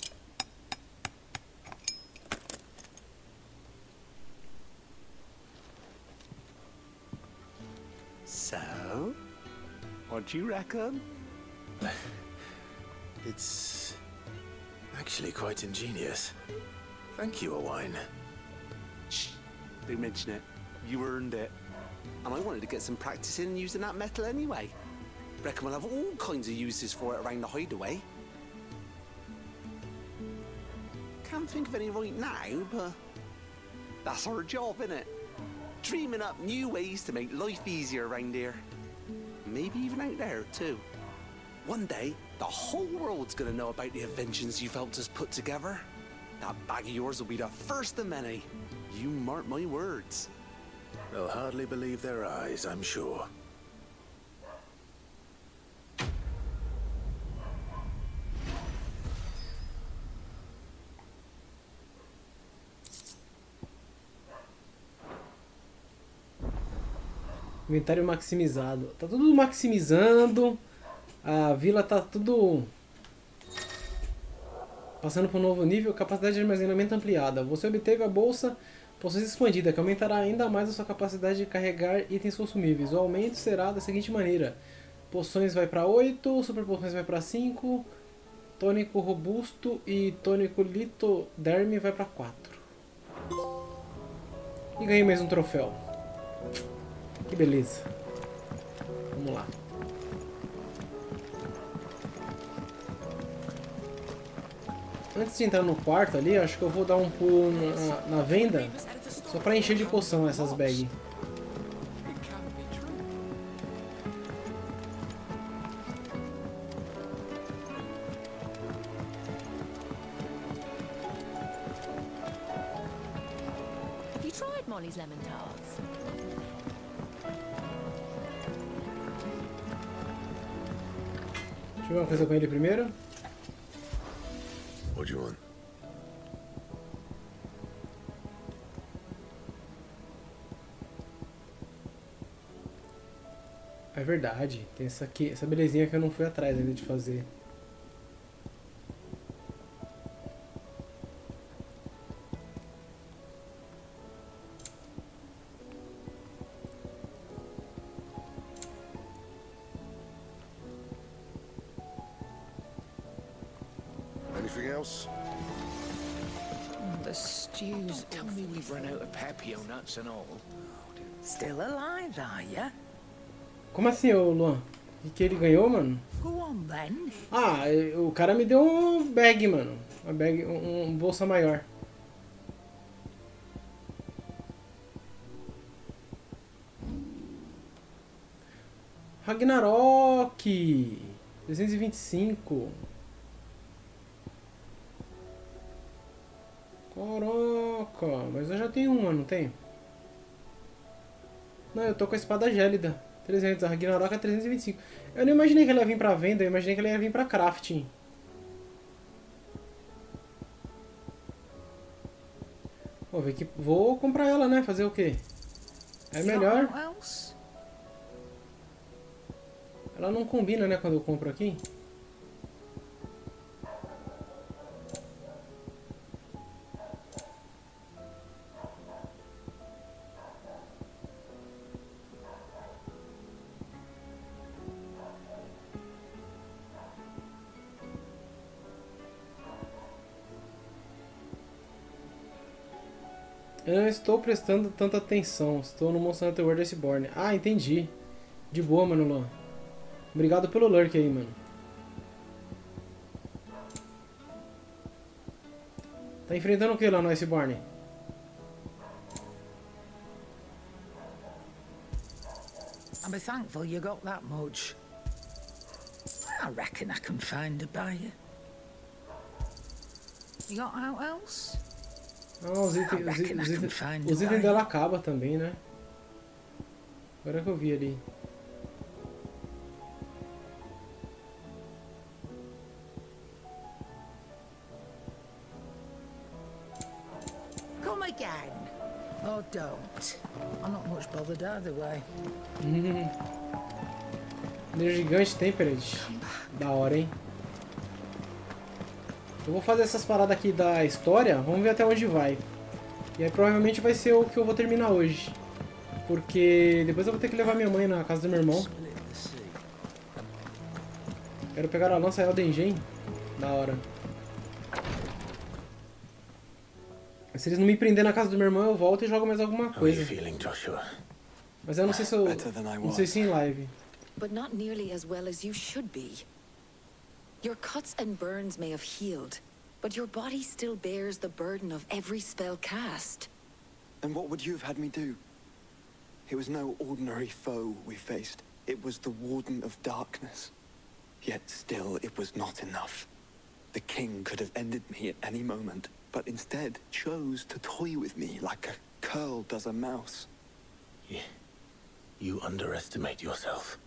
So, what do you reckon? It's actually quite ingenious. Thank you, Owain. Shh, don't mention it. You earned it. And I wanted to get some practice in using that metal anyway. Reckon we'll have all kinds of uses for it around the hideaway. Can't think of any right now, but that's our job, innit? Dreaming up new ways to make life easier around here. Maybe even out there, too. One day, the whole world's gonna know about the inventions you've helped us put together. That bag of yours will be the first of many. You mark my words. They'll hardly believe their eyes, I'm sure. Inventário maximizado. Tá tudo maximizando. A vila tá tudo passando para um novo nível. Capacidade de armazenamento ampliada. Você obteve a bolsa potência expandida, que aumentará ainda mais a sua capacidade de carregar itens consumíveis. O aumento será da seguinte maneira. Poções vai para 8, super poções vai para 5, tônico robusto e tônico litoderme vai para 4. E ganhei mais um troféu. Que beleza. Vamos lá. Antes de entrar no quarto ali, acho que eu vou dar um pulo na venda, só para encher de poção essas bags. Have you tried Molly's lemon tarts? Deixa eu ver uma coisa com ele primeiro. What do you want? É verdade, tem essa aqui, essa belezinha que eu não fui atrás ainda de fazer. Anything else? The stew's... Tell me we've run out of papio nuts and all. Still alive, are ya? Como assim, ô Luan? O que ele ganhou, mano? Go on, then. Ah, o cara me deu um bag, mano. Uma bag, bolsa maior. Ragnarok 325. Caraca, mas eu já tenho uma, não tem? Não, eu tô com a espada gélida 300, a Ragnarok é 325. Eu não imaginei que ela ia vir pra venda, eu imaginei que ela ia vir pra crafting. Vou comprar ela, né? Fazer o quê? É melhor. Ela não combina, né, quando eu compro aqui. Eu não estou prestando tanta atenção. Estou no Monster Hunter World Iceborne. Ah, entendi. De boa, mano, Luan. Obrigado pelo lurk aí, mano. Tá enfrentando o que lá no Iceborne? I'm thankful you got that much. I reckon I can find a buyer. You got out else? Ah, os itens dela acabam também, né? Agora que eu vi ali. Come again. Or don't. I'm not much bothered either way. Gigante Tempered. Da hora, hein? Eu vou fazer essas paradas aqui da história, vamos ver até onde vai. E aí provavelmente vai ser o que eu vou terminar hoje. Porque depois eu vou ter que levar minha mãe na casa do meu irmão. Quero pegar a lança Elden Gen. Da hora. Se eles não me prenderem na casa do meu irmão, eu volto e jogo mais alguma coisa. Mas eu não sei se eu... não sei se em live. But not nearly as well as you should be. Your cuts and burns may have healed, but your body still bears the burden of every spell cast. And what would you have had me do? It was no ordinary foe we faced. It was the Warden of Darkness. Yet still, it was not enough. The king could have ended me at any moment, but instead chose to toy with me like a curl does a mouse. Yeah. You underestimate yourself.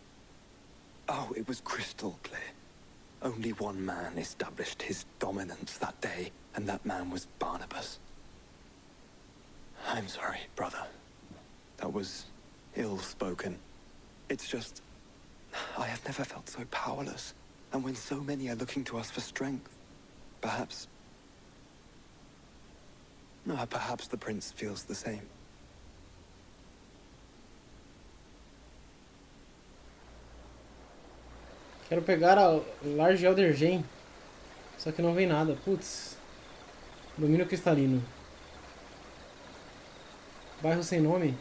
Oh, it was crystal clear. Only one man established his dominance that day, and that man was Barnabas. I'm sorry, brother. That was ill-spoken. It's just... I have never felt so powerless. And when so many are looking to us for strength, perhaps... perhaps the prince feels the same. Quero pegar a Large Elder Gen. Só que não vem nada. Putz. Domínio cristalino. Bairro sem nome.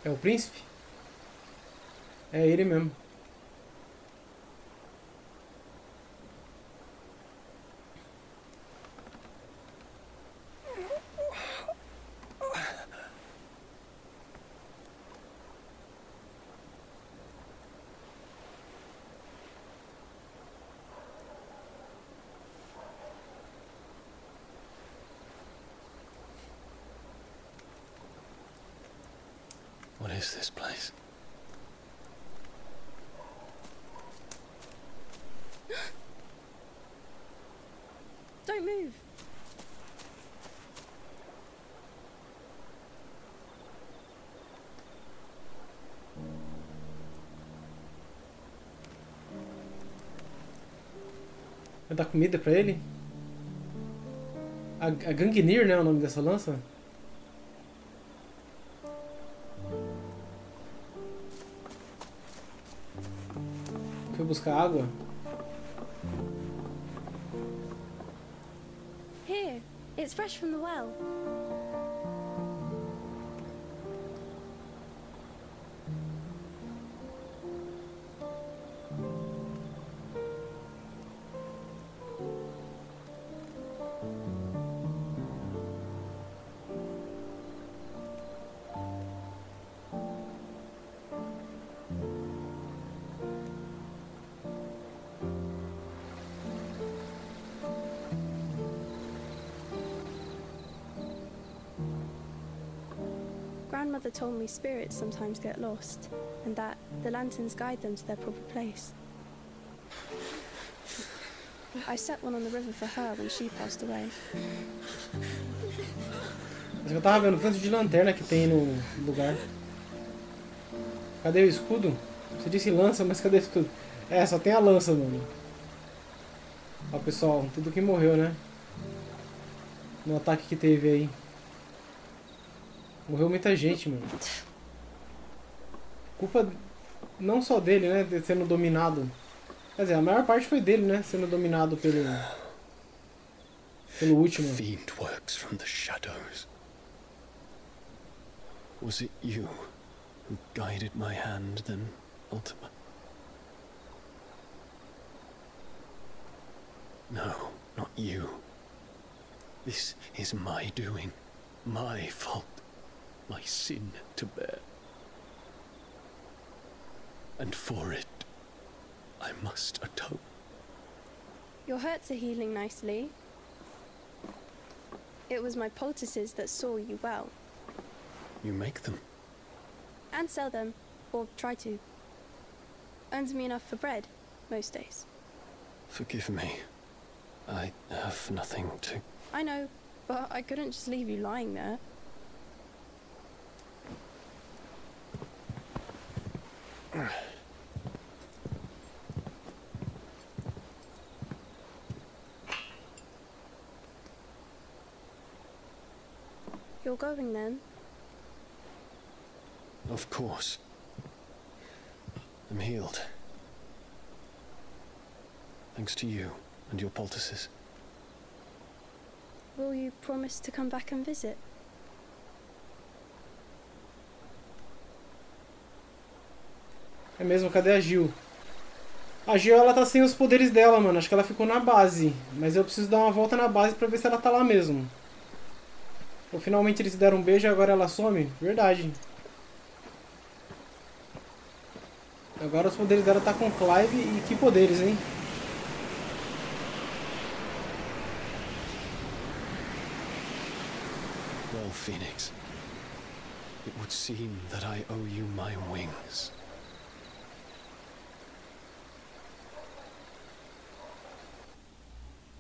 É o príncipe? É ele mesmo. What is this place? Don't move. Vai dar comida pra ele? A Gangnir, né? O nome dessa lança. Foi buscar água. Here, it's fresh from the well. Grandmother told me spirits sometimes get lost, and that the lanterns guide them to their proper place. I set one on the river for her when she passed away. Mas eu tava vendo o tanto de lanterna que tem no lugar. Cadê o escudo? Você disse lança, mas cadê o escudo? É, só tem a lança, mano. Ó, pessoal, tudo que morreu, né? No ataque que teve aí. Morreu muita gente, mano. Culpa não só dele, né? De sendo dominado. Quer dizer, a maior parte foi dele, né? Sendo dominado pelo último. Fiend works from the shadows. Was it you who guided my hand then, Ultima? No, not you. This is my doing. My fault. My sin to bear. And for it, I must atone. Your hurts are healing nicely. It was my poultices that saw you well. You make them? And sell them, or try to. Earns me enough for bread, most days. Forgive me. I have nothing to... I know, but I couldn't just leave you lying there. You're going then? Of course. I'm healed. Thanks to you and your poultices. Will you promise to come back and visit? É mesmo, cadê a Gil? A Gil, ela tá sem os poderes dela, mano. Acho que ela ficou na base. Mas eu preciso dar uma volta na base pra ver se ela tá lá mesmo. Ou finalmente eles deram um beijo e agora ela some? Verdade. Agora os poderes dela tá com Clive. E que poderes, hein? Well, Phoenix. It would seem that I owe you my wings.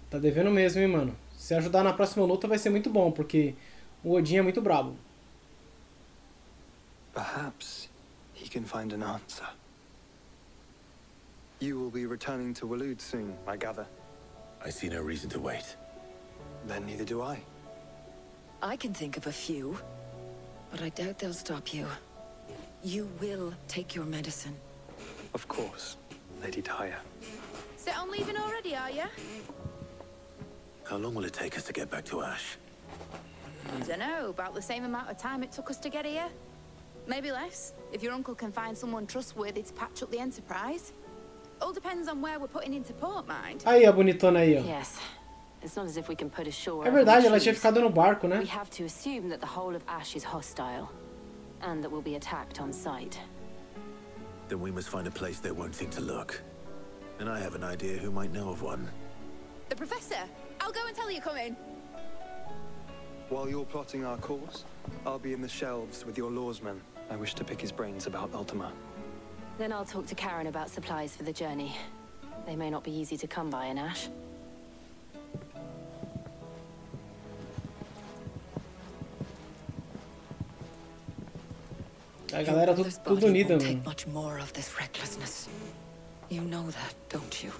Tá devendo mesmo, hein, mano. Se ajudar na próxima luta vai ser muito bom, porque o Odin é muito brabo. Perhaps he can find an answer. You will be returning to Waloed soon, I gather. I see no reason to wait. Then neither do I. I can think of a few, but I doubt they'll stop you. You will take your medicine. Of course, Lady Daya. Set on leaving already, are you? How long will it take us to get back to Ash? Dunno, about the same amount of time it took us to get here. Maybe less, if your uncle can find someone trustworthy to patch up the Enterprise. All depends on where we're putting into port, mind. Aí, a bonitona aí, ó. Yes. It's not as if we can put ashore. É verdade, ela tinha ficado no barco, né? We have to assume that the whole of Ash is hostile, and that we'll be attacked on sight. Then we must find a place they won't think to look. And I have an idea who might know of one. The Professor! I'll go and tell you come in. While you're plotting our course, I'll be in the shelves with your lawsman. I wish to pick his brains about Ultima. Then I'll talk to Karen about supplies for the journey. They may not be easy to come by in Ash. A galera tudo unida, mano. Much more of this recklessness. You know that, don't you?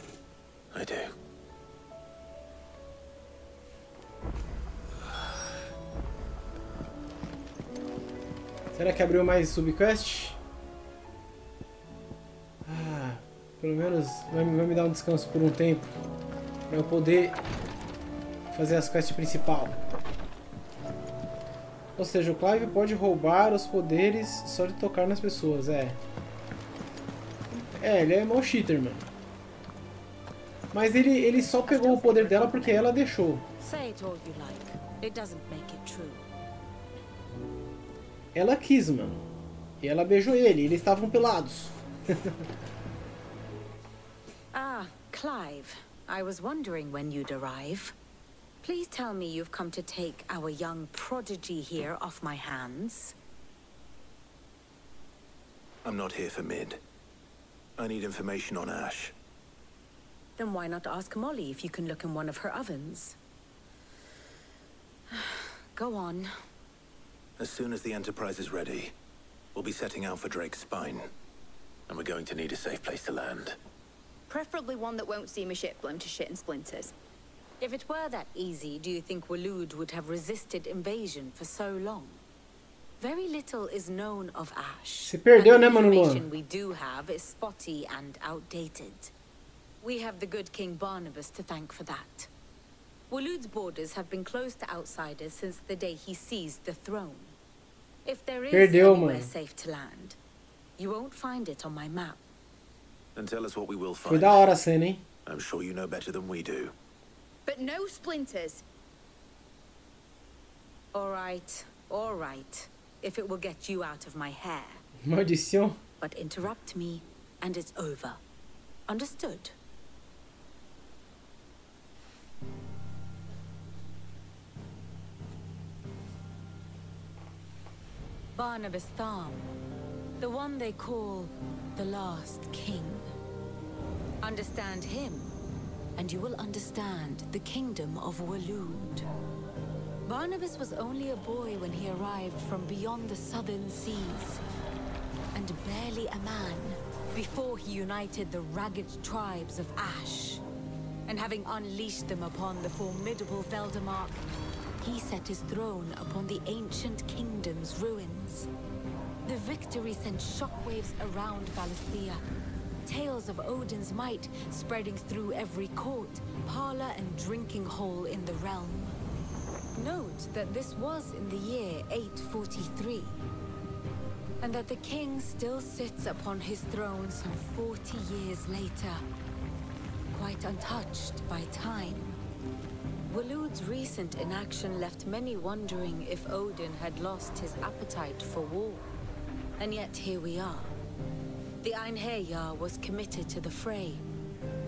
I do. Será que abriu mais subquest? Ah, pelo menos vai me dar um descanso por um tempo. Pra eu poder fazer as quests principais. Ou seja, o Clive pode roubar os poderes só de tocar nas pessoas, É, ele é mau cheater, mano. Mas ele só pegou o poder dela porque ela deixou. Say it all you like. It doesn't make it true. Ela quis, mano. E ela beijou ele. Eles estavam pelados. Ah, Clive. I was wondering when you'd arrive. Please tell me you've come to take our young prodigy here off my hands. I'm not here for Mid. I need information on Ash. Then why not ask Molly if you can look in one of her ovens? Go on. As soon as the Enterprise is ready, we'll be setting out for Drake's Spine. And we're going to need a safe place to land. Preferably one that won't see my ship blown to shit and splinters. If it were that easy, do you think Waloed would have resisted invasion for so long? Very little is known of Ash. Se perdeu, and né, the Manu? information we do have is spotty and outdated. We have the good King Barnabas to thank for that. Waloed's borders have been closed to outsiders since the day he seized the throne. If there is Perdeu, anywhere mano. safe to land, you won't find it on my map. Then tell us what we will Foi find. da hora a cena, hein? I'm sure you know better than we do. But no splinters. All right. If it will get you out of my hair. Maldição. But interrupt me, and it's over. Understood? Barnabas Thorn, the one they call the last king. Understand him, and you will understand the kingdom of Waloed. Barnabas was only a boy when he arrived from beyond the southern seas, and barely a man before he united the ragged tribes of Ash. And having unleashed them upon the formidable Veldamark, he set his throne upon the ancient kingdom's ruins. The victory sent shockwaves around Valisthea. Tales of Odin's might spreading through every court, parlor, and drinking hole in the realm. Note that this was in the year 843, and that the king still sits upon his throne some 40 years later, quite untouched by time. Waloed's recent inaction left many wondering if Odin had lost his appetite for war. And yet here we are. The Einherjar was committed to the fray,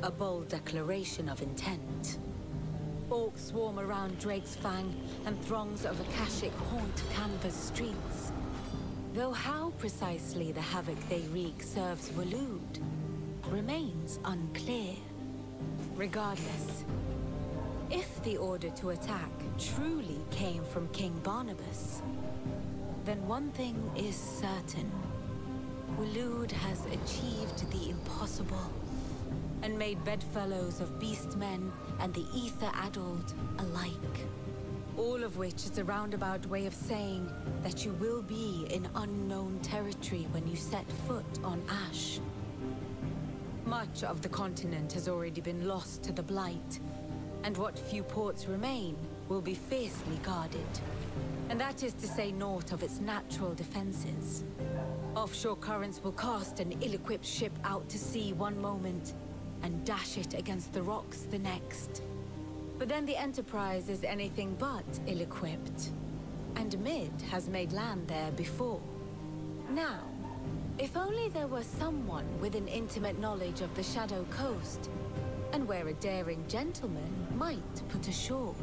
a bold declaration of intent. Orcs swarm around Drake's Fang, and throngs of Akashic haunt Canva's streets. Though how precisely the havoc they wreak serves Waloed remains unclear. Regardless, if the order to attack truly came from King Barnabas, then one thing is certain. Waloed has achieved the impossible, and made bedfellows of beastmen and the ether-addled alike. All of which is a roundabout way of saying that you will be in unknown territory when you set foot on Ash. Much of the continent has already been lost to the Blight, and what few ports remain will be fiercely guarded. And that is to say naught of its natural defenses. Offshore currents will cast an ill-equipped ship out to sea one moment, and dash it against the rocks the next. But then the Enterprise is anything but ill-equipped, and Mid has made land there before. Now, if only there were someone with an intimate knowledge of the Shadow Coast, and where a daring gentleman might put ashore.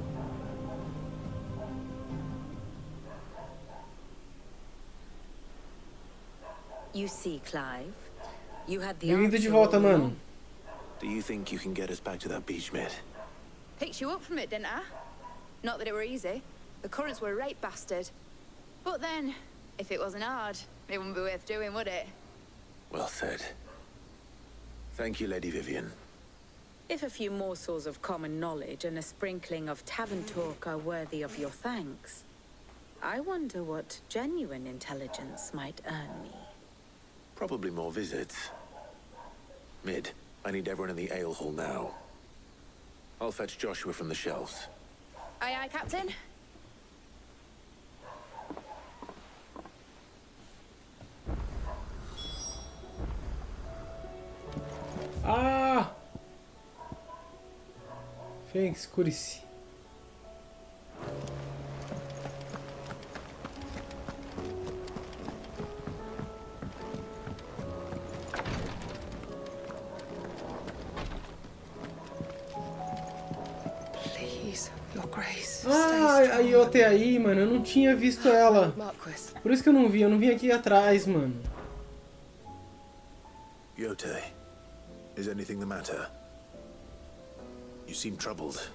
You see, Clive, you had the Bem-vindo de answer volta, all mano. along. Do you think you can get us back to that beach, Mid? Picked you up from it, didn't I? Not that it were easy. The currents were a right bastard. But then, if it wasn't hard, it wouldn't be worth doing, would it? Well said. Thank you, Lady Vivian. If a few morsels of common knowledge and a sprinkling of tavern talk are worthy of your thanks, I wonder what genuine intelligence might earn me. Probably more visits. Mid, I need everyone in the ale hall now. I'll fetch Joshua from the shelves. Aye, aye, Captain. Ah! Fênix, cure-se. Please, Your Grace. Ah, aí eu até aí, mano, eu não tinha visto ela. Por isso que eu não vim aqui atrás, mano. Yote, is anything the matter? You seem troubled.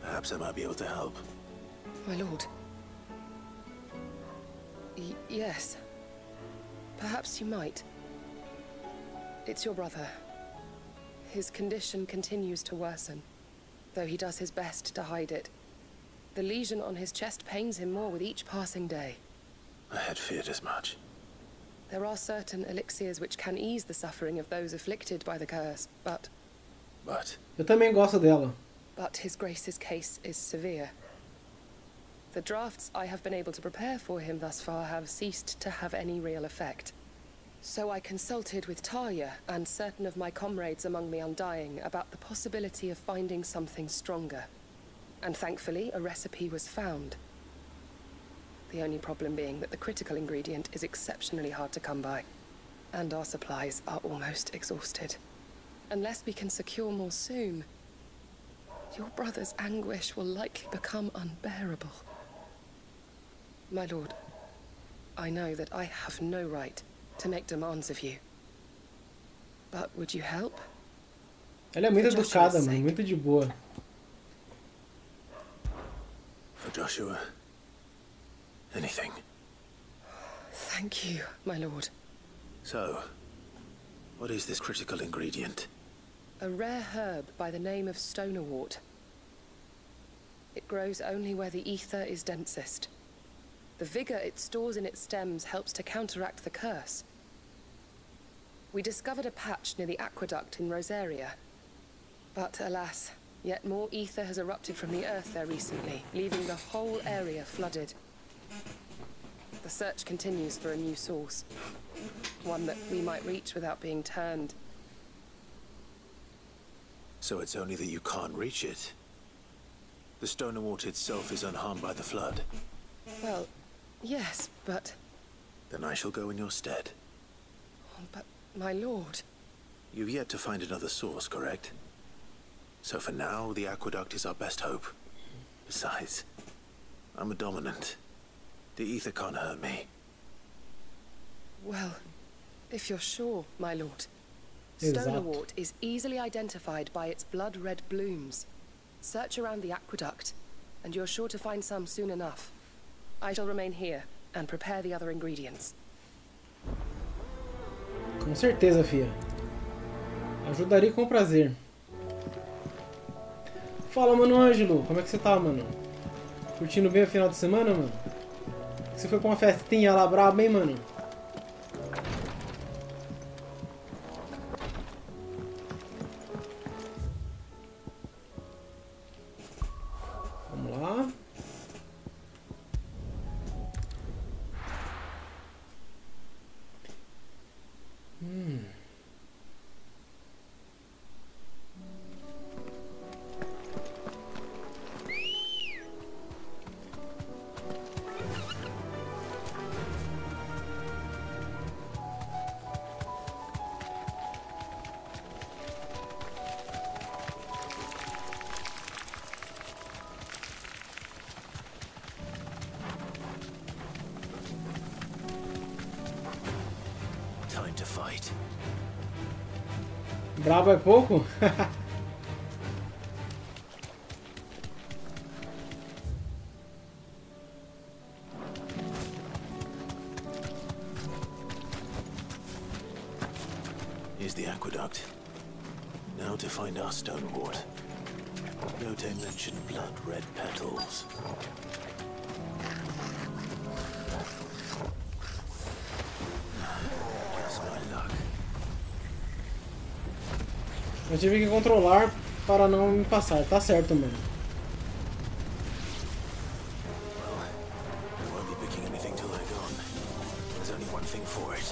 Perhaps I might be able to help. My lord. Yes. Perhaps you might. It's your brother. His condition continues to worsen, though he does his best to hide it. The lesion on his chest pains him more with each passing day. I had feared as much. There are certain elixirs which can ease the suffering of those afflicted by the curse, but... Eu também gosto dela. But His Grace's case is severe. The drafts I have been able to prepare for him thus far have ceased to have any real effect. So I consulted with Talia and certain of my comrades among the Undying about the possibility of finding something stronger. And thankfully, a recipe was found. The only problem being that the critical ingredient is exceptionally hard to come by. And our supplies are almost exhausted. Unless we can secure more soon, your brother's anguish will likely become unbearable. My lord, I know that I have no right to make demands of you. But would you help? Ela é muito educada, mano, muito de boa. For Joshua, anything. Thank you, my lord. So, what is this critical ingredient? A rare herb by the name of stonerwort. It grows only where the ether is densest. The vigor it stores in its stems helps to counteract the curse. We discovered a patch near the aqueduct in Rosaria. But alas, yet more ether has erupted from the earth there recently, leaving the whole area flooded. The search continues for a new source. One that we might reach without being turned. So it's only that you can't reach it. The stonerwort itself is unharmed by the flood. Well, yes, but... Then I shall go in your stead. But, my lord... You've yet to find another source, correct? So for now, the aqueduct is our best hope. Besides, I'm a dominant. The ether can't hurt me. Well, if you're sure, my lord. Exato. Stonerwort is easily identified by its blood-red blooms. Search around the aqueduct, and you're sure to find some soon enough. I shall remain here and prepare the other ingredients. Com certeza, fia. Ajudaria com prazer. Fala, mano Ângelo. Como é que você tá, mano? Curtindo bem o final de semana, mano? Você foi pra uma festinha lá braba, hein, mano? Vamos lá. Time to fight. Brabo é pouco? Here's the aqueduct. Now to find our stonewort. Yote mentioned blood-red petals. Eu tive que controlar para não me passar. Tá certo, mano. I won't be picking anything till they're gone. There's only one thing for it.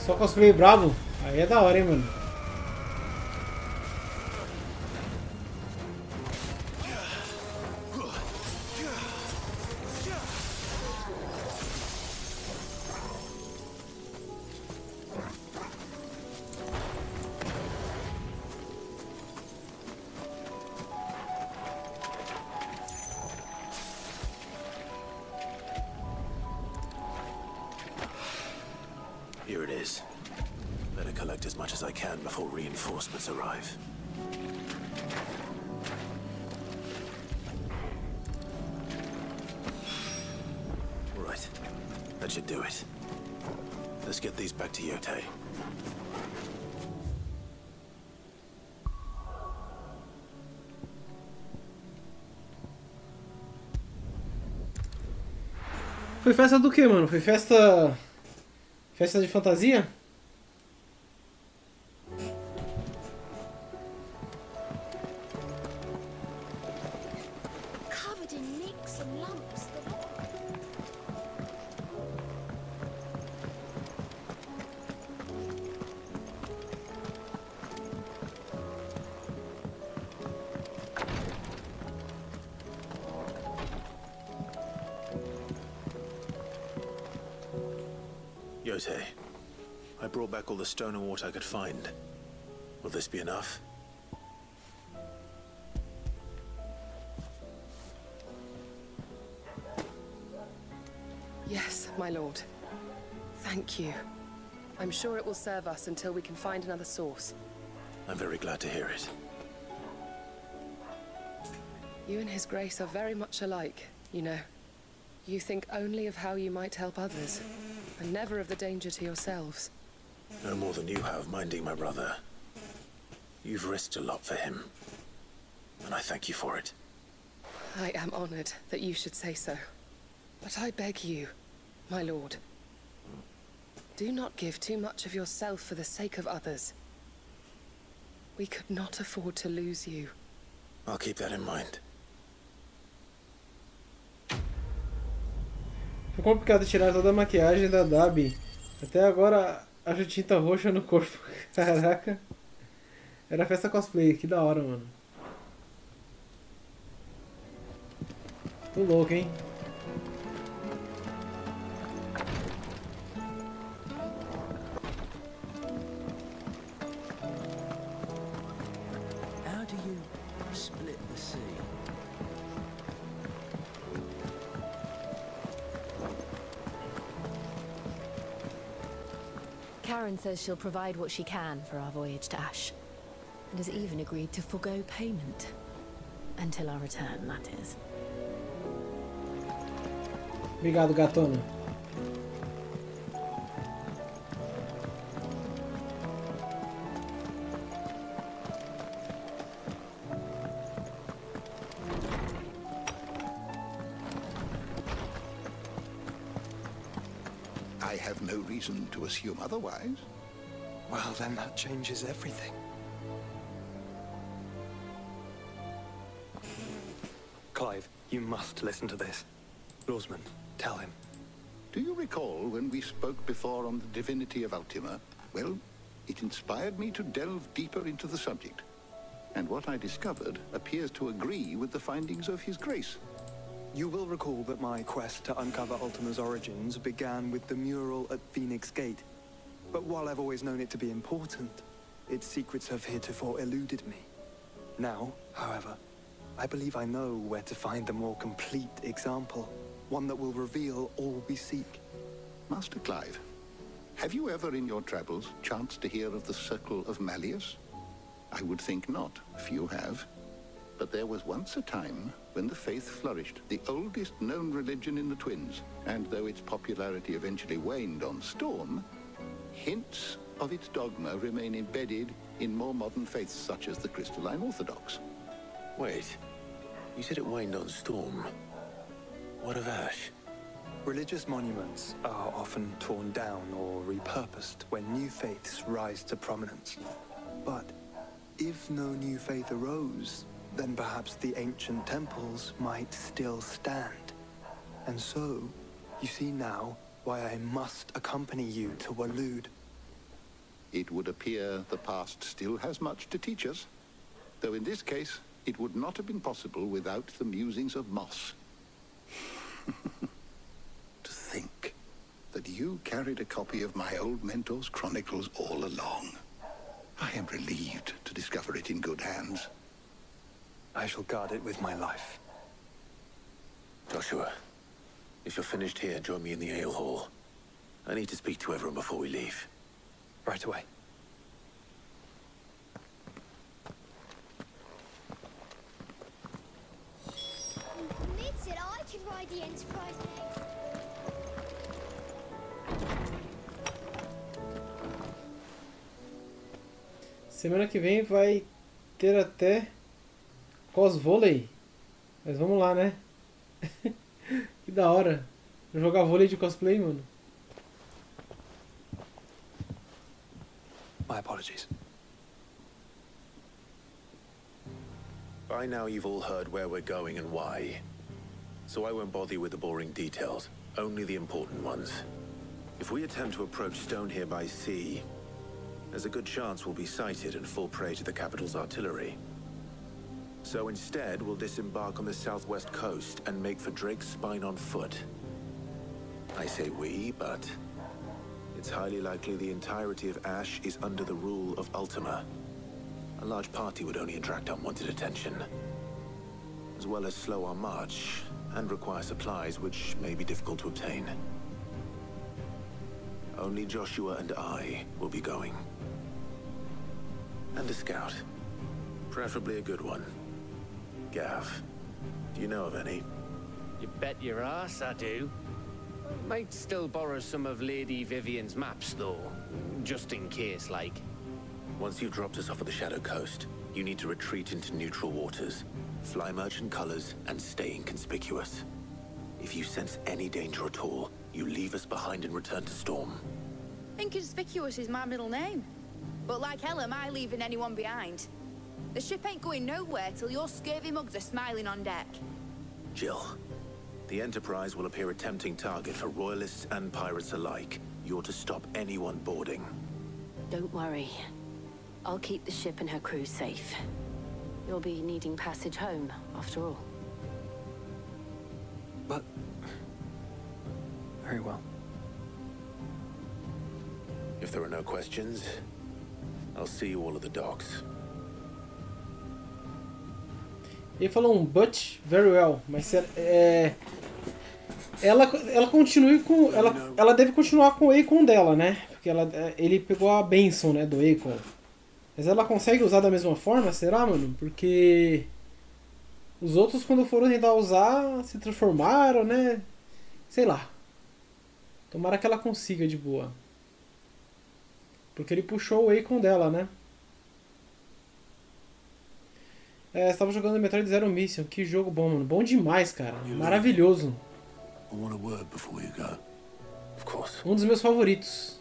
Só cosplay brabo? Aí é da hora, hein, mano. Here it is. Better collect as much as I can before reinforcements arrive. Right. That should do it. Let's get these back to Yotei. Foi festa do que, mano? Foi festa... Festa de fantasia? Covered in nicks and lumps. Yotei, I brought back all the stone and water I could find. Will this be enough? Yes, my lord. Thank you. I'm sure it will serve us until we can find another source. I'm very glad to hear it. You and His Grace are very much alike, you know. You think only of how you might help others, and never of the danger to yourselves. No more than you have minding my brother. You've risked a lot for him, and I thank you for it. I am honored that you should say so. But I beg you, my lord, do not give too much of yourself for the sake of others. We could not afford to lose you. I'll keep that in mind. Foi complicado tirar toda a maquiagem da Dabi. Até agora acho tinta roxa no corpo. Caraca. Era festa cosplay, que da hora, mano. Tô louco, hein? How do you split the sea? Karen says she'll provide what she can for our voyage to Ash, and has even agreed to forgo payment. Until our return, that is. Obrigado, gatona. I have no reason to assume otherwise. Well, then that changes everything. Clive, you must listen to this. Lawsman, tell him. Do you recall when we spoke before on the divinity of Ultima? Well, it inspired me to delve deeper into the subject. And what I discovered appears to agree with the findings of His Grace. You will recall that my quest to uncover Ultima's origins began with the mural at Phoenix Gate. But while I've always known it to be important, its secrets have heretofore eluded me. Now, however, I believe I know where to find the more complete example, one that will reveal all we seek. Master Clive, have you ever in your travels chanced to hear of the Circle of Malleus? I would think not, few have. But there was once a time when the faith flourished, the oldest known religion in the Twins, and though its popularity eventually waned on Storm, hints of its dogma remain embedded in more modern faiths such as the Crystalline Orthodox. Wait, you said it waned on Storm. What of Ash? Religious monuments are often torn down or repurposed when new faiths rise to prominence. But if no new faith arose, then perhaps the ancient temples might still stand. And so, you see now why I must accompany you to Waloed. It would appear the past still has much to teach us, though in this case, it would not have been possible without the musings of Moss. To think that you carried a copy of my old mentor's chronicles all along. I am relieved to discover it in good hands. I shall guard it with my life. Joshua, if you're finished here, join me in the ale hall. I need to speak to everyone before we leave. Right away. Mid said I could ride the Enterprise next. Semana que vem vai ter até cosvôlei. Mas vamos lá, né? Que da hora. Vou jogar vôlei de cosplay, mano. My apologies. By now you've all heard where we're going and why. So I won't bother you with the boring details, only the important ones. If we attempt to approach Stone here by sea, there's a good chance we'll be sighted and fall prey to the capital's artillery. So instead, we'll disembark on the southwest coast and make for Drake's Spine on foot. I say we, but it's highly likely the entirety of Ash is under the rule of Ultima. A large party would only attract unwanted attention, as well as slow our march and require supplies which may be difficult to obtain. Only Joshua and I will be going. And a scout. Preferably a good one. Gav, do you know of any? You bet your ass I do. Might still borrow some of Lady Vivian's maps, though. Just in case, like. Once you've dropped us off at the Shadow Coast, you need to retreat into neutral waters, fly merchant colors, and stay inconspicuous. If you sense any danger at all, you leave us behind and return to Storm. Inconspicuous is my middle name. But like hell am I leaving anyone behind. The ship ain't going nowhere till your scurvy mugs are smiling on deck. Jill, the Enterprise will appear a tempting target for royalists and pirates alike. You're to stop anyone boarding. Don't worry. I'll keep the ship and her crew safe. You'll be needing passage home, after all. But... very well. If there are no questions, I'll see you all at the docks. Ele falou but very well, mas ela continue com... Ela deve continuar com o Akon dela, né? Porque ele pegou a bênção, né, do Akon. Mas ela consegue usar da mesma forma, será, mano? Porque... Os outros, quando foram tentar usar, se transformaram, né? Sei lá. Tomara que ela consiga de boa. Porque ele puxou o Akon dela, né? Você tava jogando Metroid Zero Mission. Que jogo bom, mano. Bom demais, cara. Maravilhoso. Um dos meus favoritos.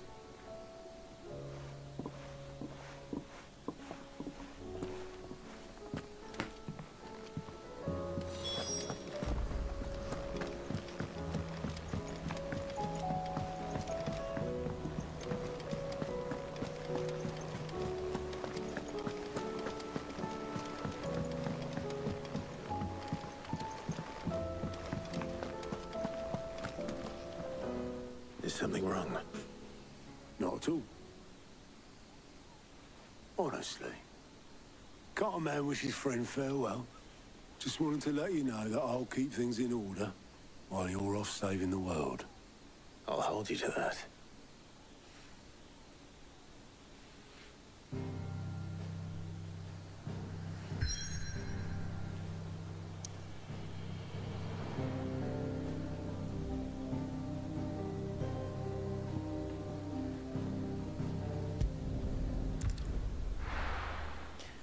Is something wrong? Not at all. Honestly. Can't a man wish his friend farewell? Just wanted to let you know that I'll keep things in order while you're off saving the world. I'll hold you to that.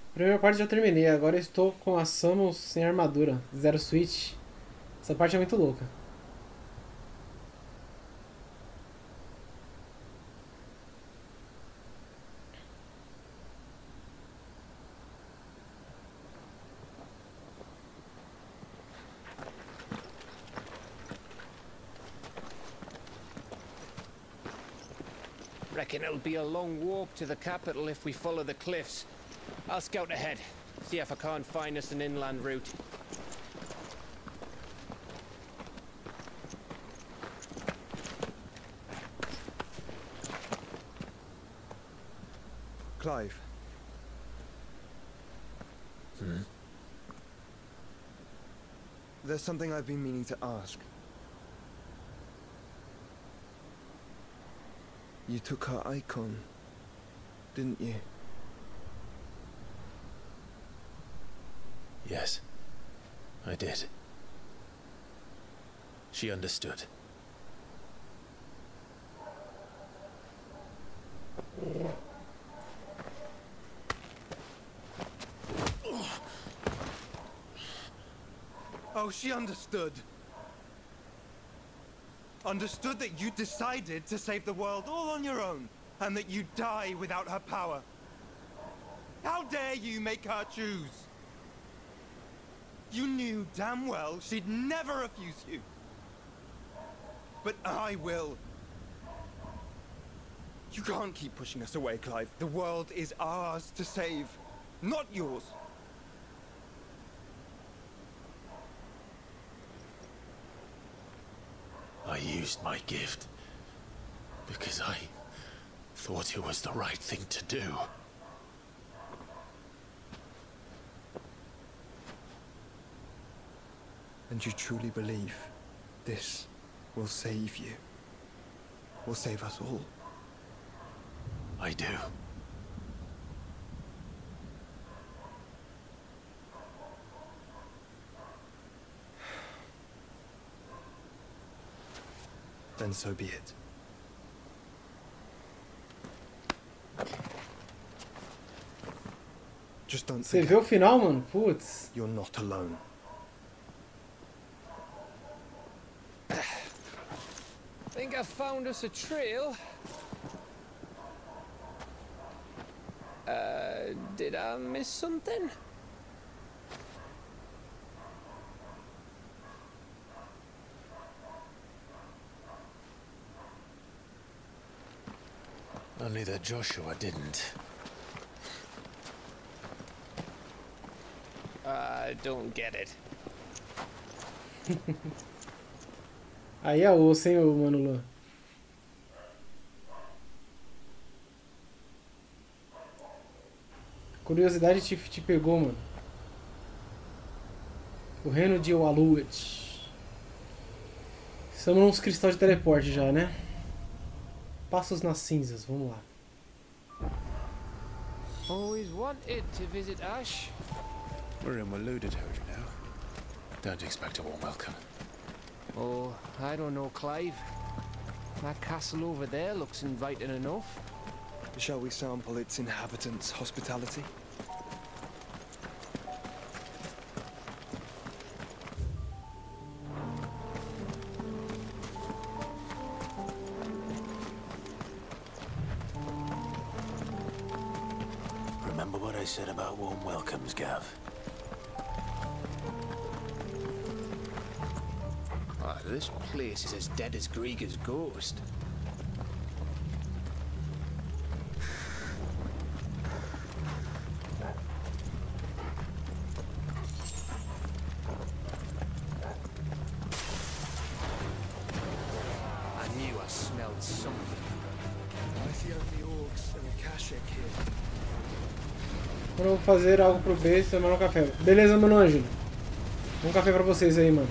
A primeira parte já terminei, agora eu estou com a Samus sem armadura, zero switch. Essa parte é muito louca. Reckon it'll be a long walk to the capital if we follow the cliffs. I'll scout ahead, see if I can't find us an inland route. Clive. There's something I've been meaning to ask. You took her icon, didn't you? Yes, I did. She understood. Oh, she understood. Understood that you decided to save the world all on your own, and that you'd die without her power. How dare you make her choose? You knew damn well she'd never refuse you. But I will. You can't keep pushing us away, Clive. The world is ours to save, not yours. I used my gift because I thought it was the right thing to do. And you truly believe this will save you? Will save us all? I do. Then so be it. Just don't Você vê o final, mano? Putz. You're not alone. Think I've found us a trail. Did I miss something? Only that Joshua didn't. I don't get it. Aí é osso, hein, ô Mano Luan. Curiosidade te pegou, mano. O reino de Aluet. Estamos nos cristais de teleporte já, né? Passos nas cinzas, vamos lá. Always wanted to visit Ash. We're in Walloon territory now. Don't expect a warm welcome. Oh, I don't know, Clive. That castle over there looks inviting enough. Shall we sample its inhabitants' hospitality? Remember what I said about warm welcomes, Gav? Ah, this place is as dead as Grieger's ghost. I knew I smelled something. I see only orcs and a Kashek here. Agora eu vou fazer algo pro B e tomar um café. Beleza, mano, Ângelo? Um café pra vocês aí, mano.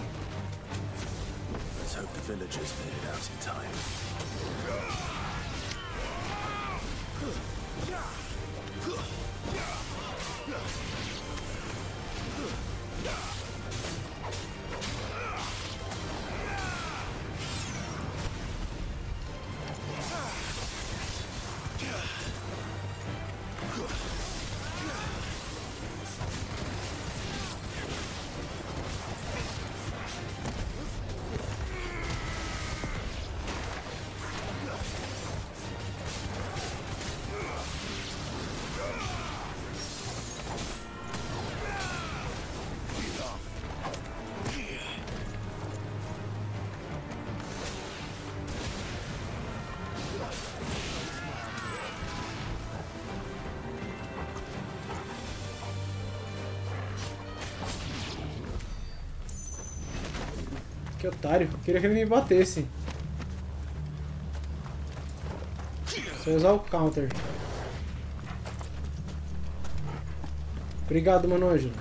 Let's hope the villagers made it out in time. Que otário. Queria que ele me batesse. Só usar o counter. Obrigado, mano, Ângelo.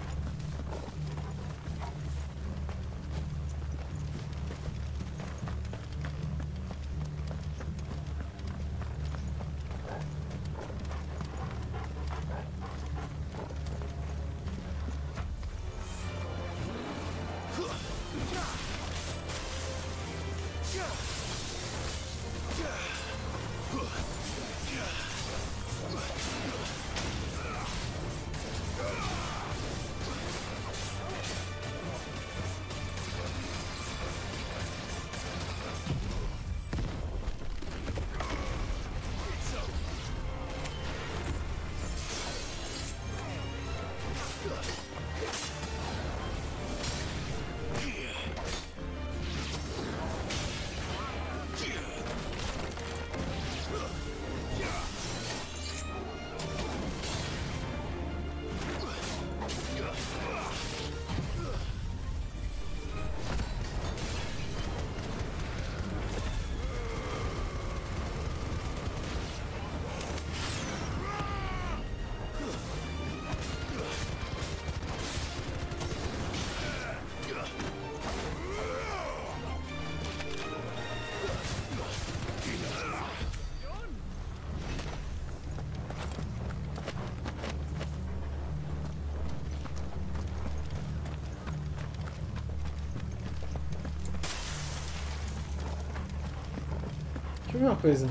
Deixa eu ver uma coisa.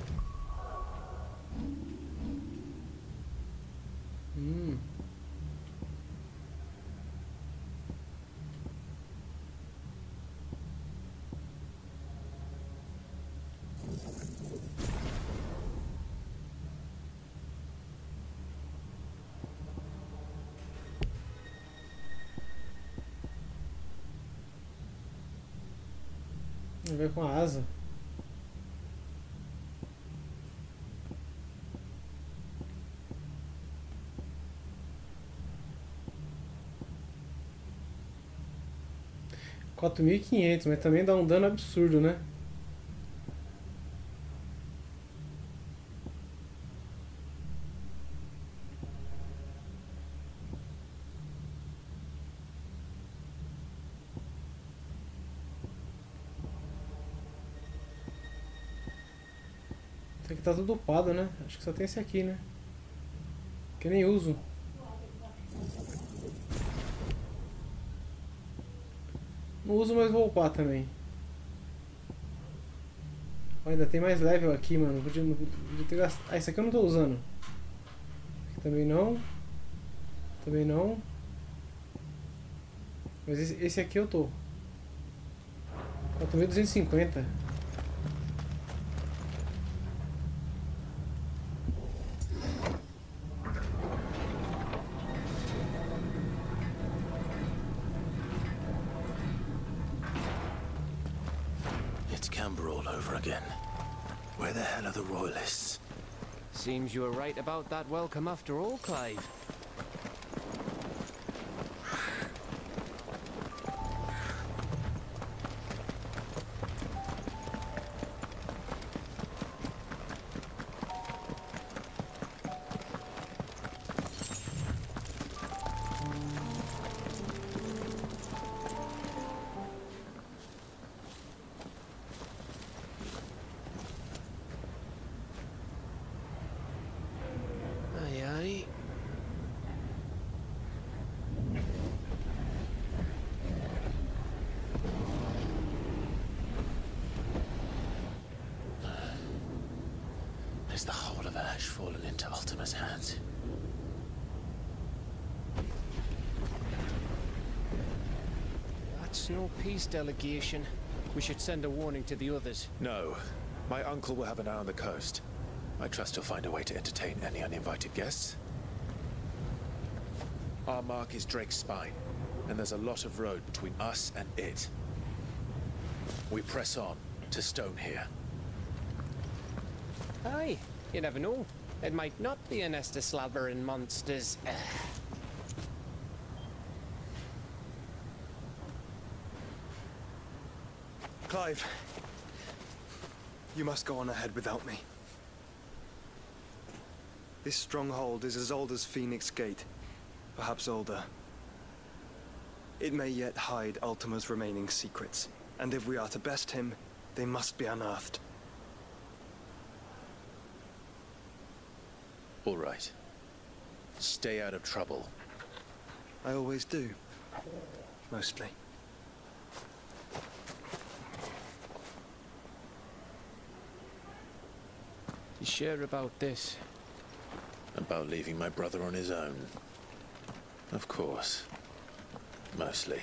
Vamos ver com a asa. $4.500, mas também dá um dano absurdo, né? Esse aqui tá tudo upado, né? Acho que só tem esse aqui, né? Que eu nem uso. Não uso, mas vou upar também. Ó, ainda tem mais level aqui, mano. Não podia ter gastado. Ah, esse aqui eu não tô usando. Aqui também não. Também não. Mas esse aqui eu tô. Eu tô 1250. It's Camber all over again. Where the hell are the royalists? Seems you were right about that welcome after all, Clive. Is the whole of Ash fallen into Ultima's hands? That's no peace delegation. We should send a warning to the others. No. My uncle will have an eye on the coast. I trust he'll find a way to entertain any uninvited guests. Our mark is Drake's spine, and there's a lot of road between us and it. We press on to Stone here. Aye, you never know. It might not be a nest of slavering monsters. Clive, you must go on ahead without me. This stronghold is as old as Phoenix Gate, perhaps older. It may yet hide Ultima's remaining secrets, and if we are to best him, they must be unearthed. All right. Stay out of trouble. I always do. Mostly. You sure about this? About leaving my brother on his own? Of course. Mostly.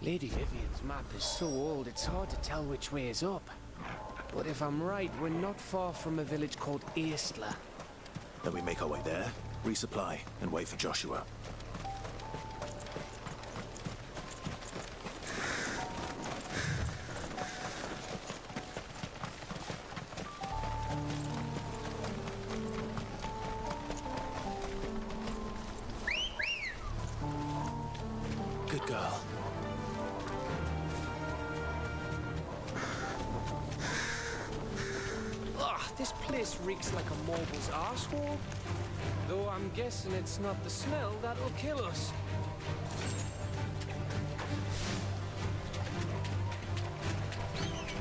Lady Vivian's map is so old it's hard to tell which way is up. But if I'm right, we're not far from a village called Eastla. Then we make our way there, resupply, and wait for Joshua. Good girl. This place reeks like a moble's arsehole. Though I'm guessing it's not the smell that'll kill us.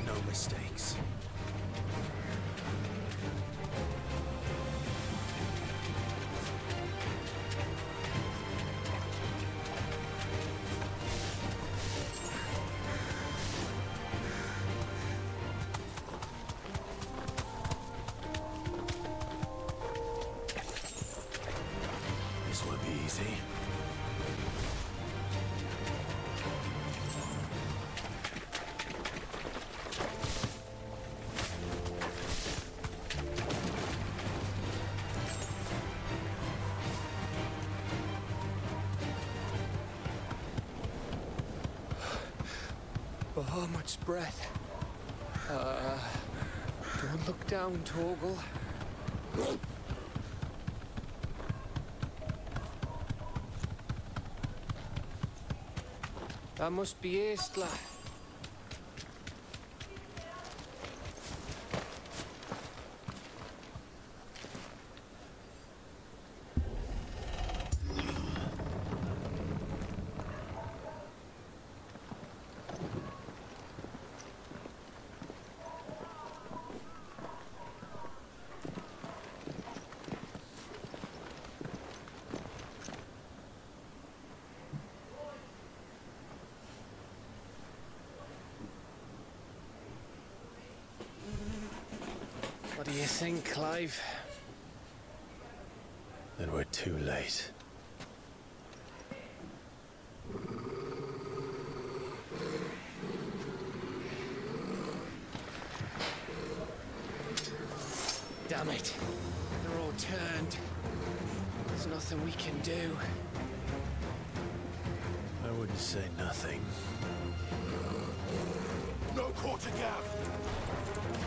No mistakes. This won't be easy. Bahamut's breath. Don't look down, Torgal. That must be Eastla. What do you think, Clive? Then we're too late. Damn it. They're all turned. There's nothing we can do. I wouldn't say nothing. No quarter gap!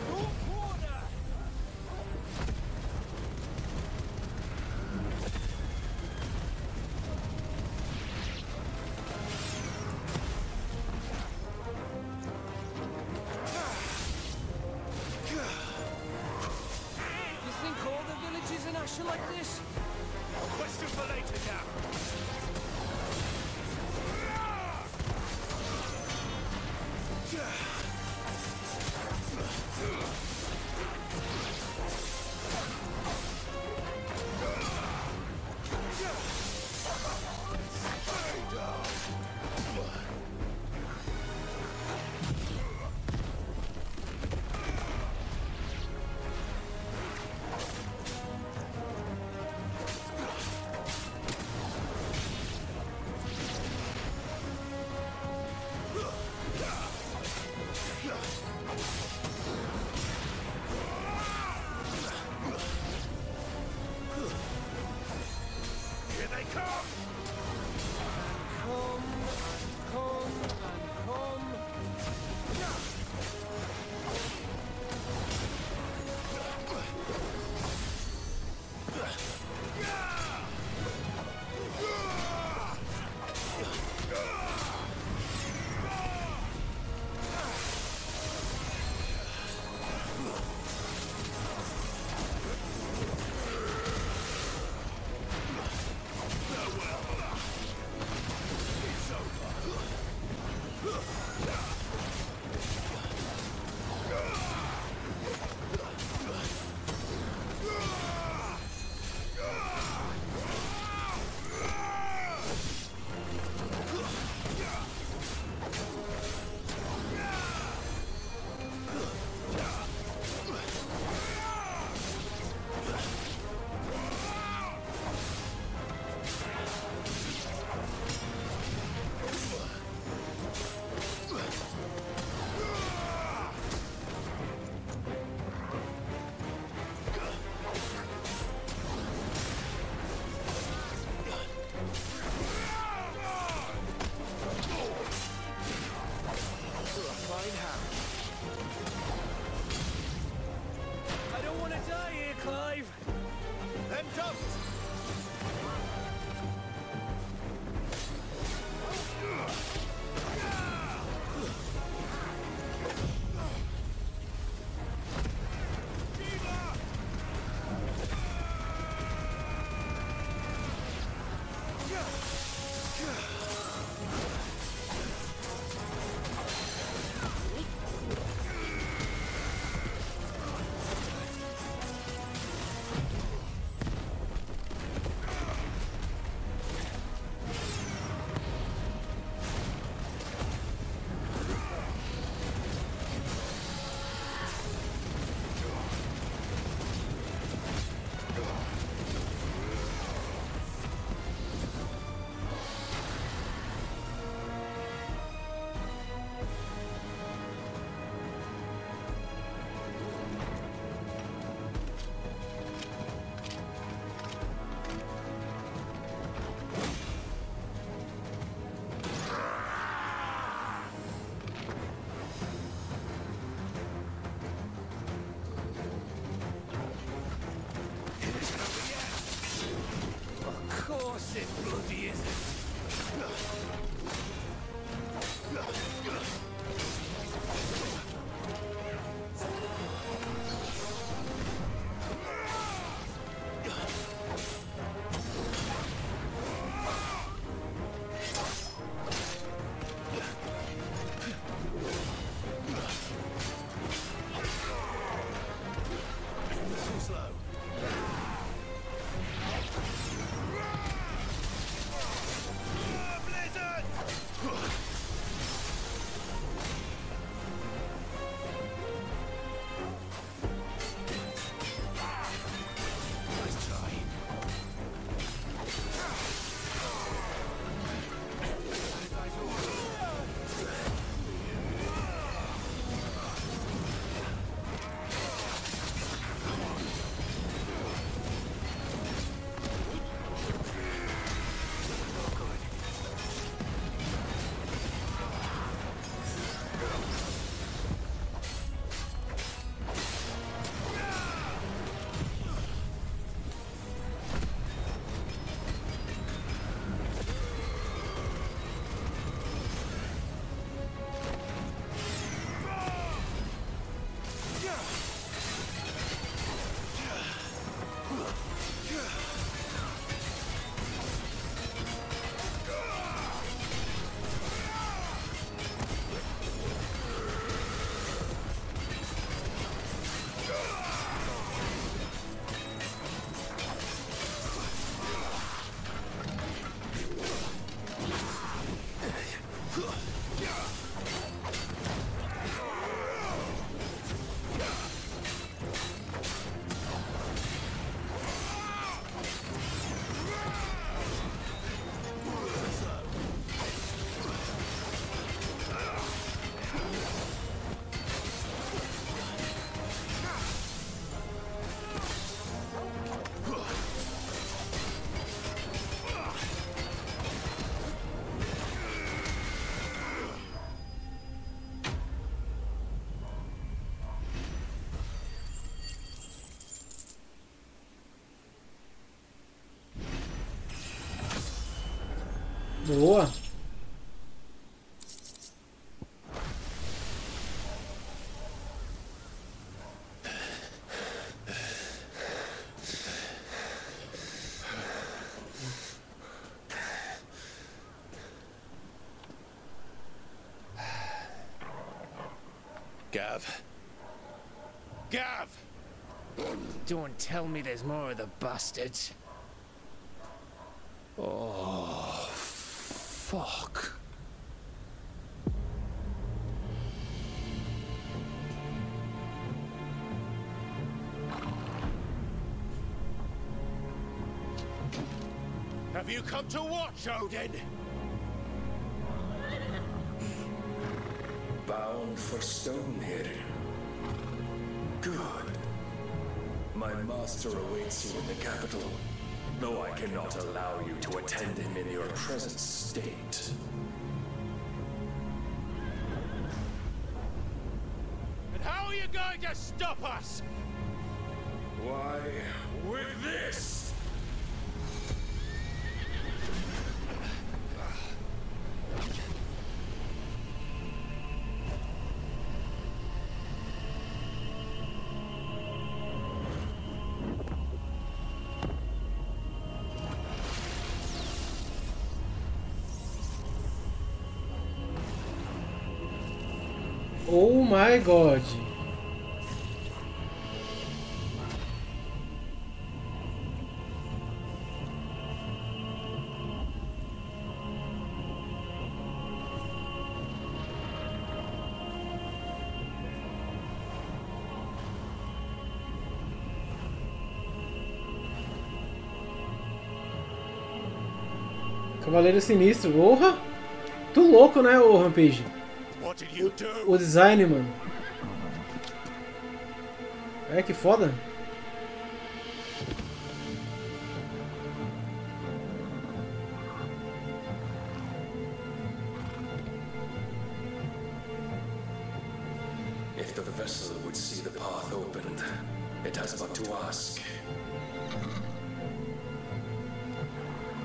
No quarter! You think all the villages in Ash are like this? Question for later, Gap. Here they come! I don't want to die here, Clive. Then don't! Boa. Gav. Gav! Don't tell me there's more of the bastards. Oh, fuck. Have you come to watch, Odin? Bound for Stonehead. Good. My master awaits you in the capital, though I cannot allow you to attend him in your present state. And how are you going to stop us? Why, with this! Oh my god. Cavaleiro Sinistro, porra! Tu louco, né, o Rampage? O design, mano. É, que foda. If the vessel would see the path opened, it has but to ask.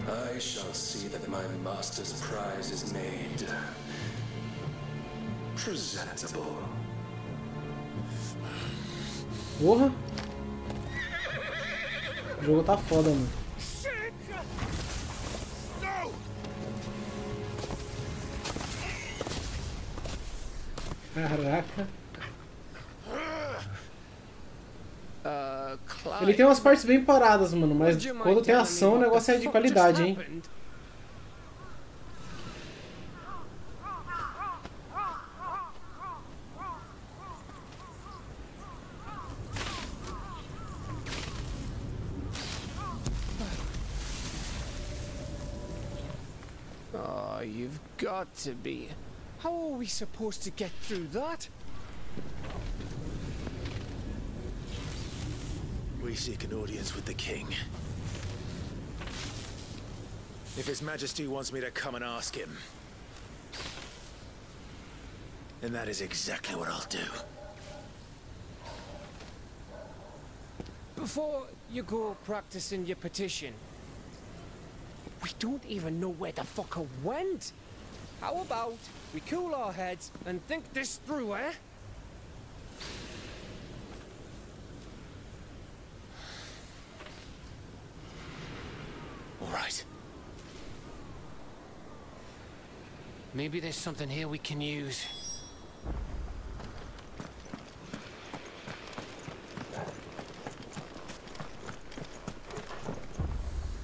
I shall see that my master's prize is made presentable. Porra! O jogo tá foda, mano. Caraca. Ele tem umas partes bem paradas, mano, mas quando tem ação o negócio é de qualidade, hein? Oh, you've got to be. How are we supposed to get through that? We seek an audience with the king. If His Majesty wants me to come and ask him, then that is exactly what I'll do. Before you go practicing your petition, we don't even know where the fucker went. How about we cool our heads and think this through, eh? All right. Maybe there's something here we can use.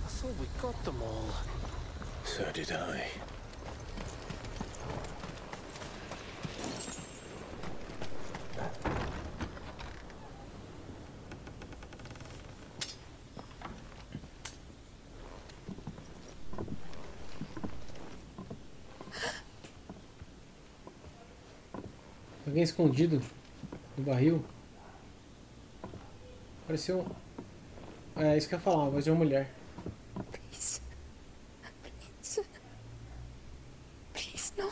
I thought we got them all. So did I. Alguém escondido no barril. Pareceu. É isso que eu ia falar, uma voz de uma mulher. Please. Please. Please, no.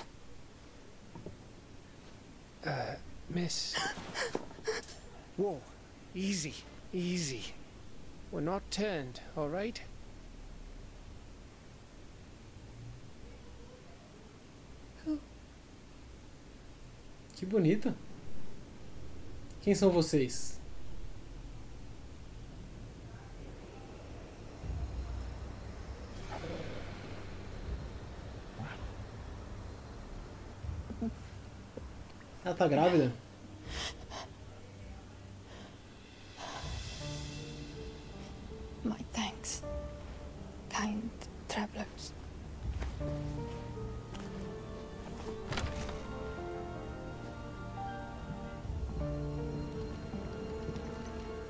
Miss. Whoa. Easy. Easy. We're not turned, all right? Que bonita. Quem são vocês? Ela tá grávida? My thanks, kind travelers.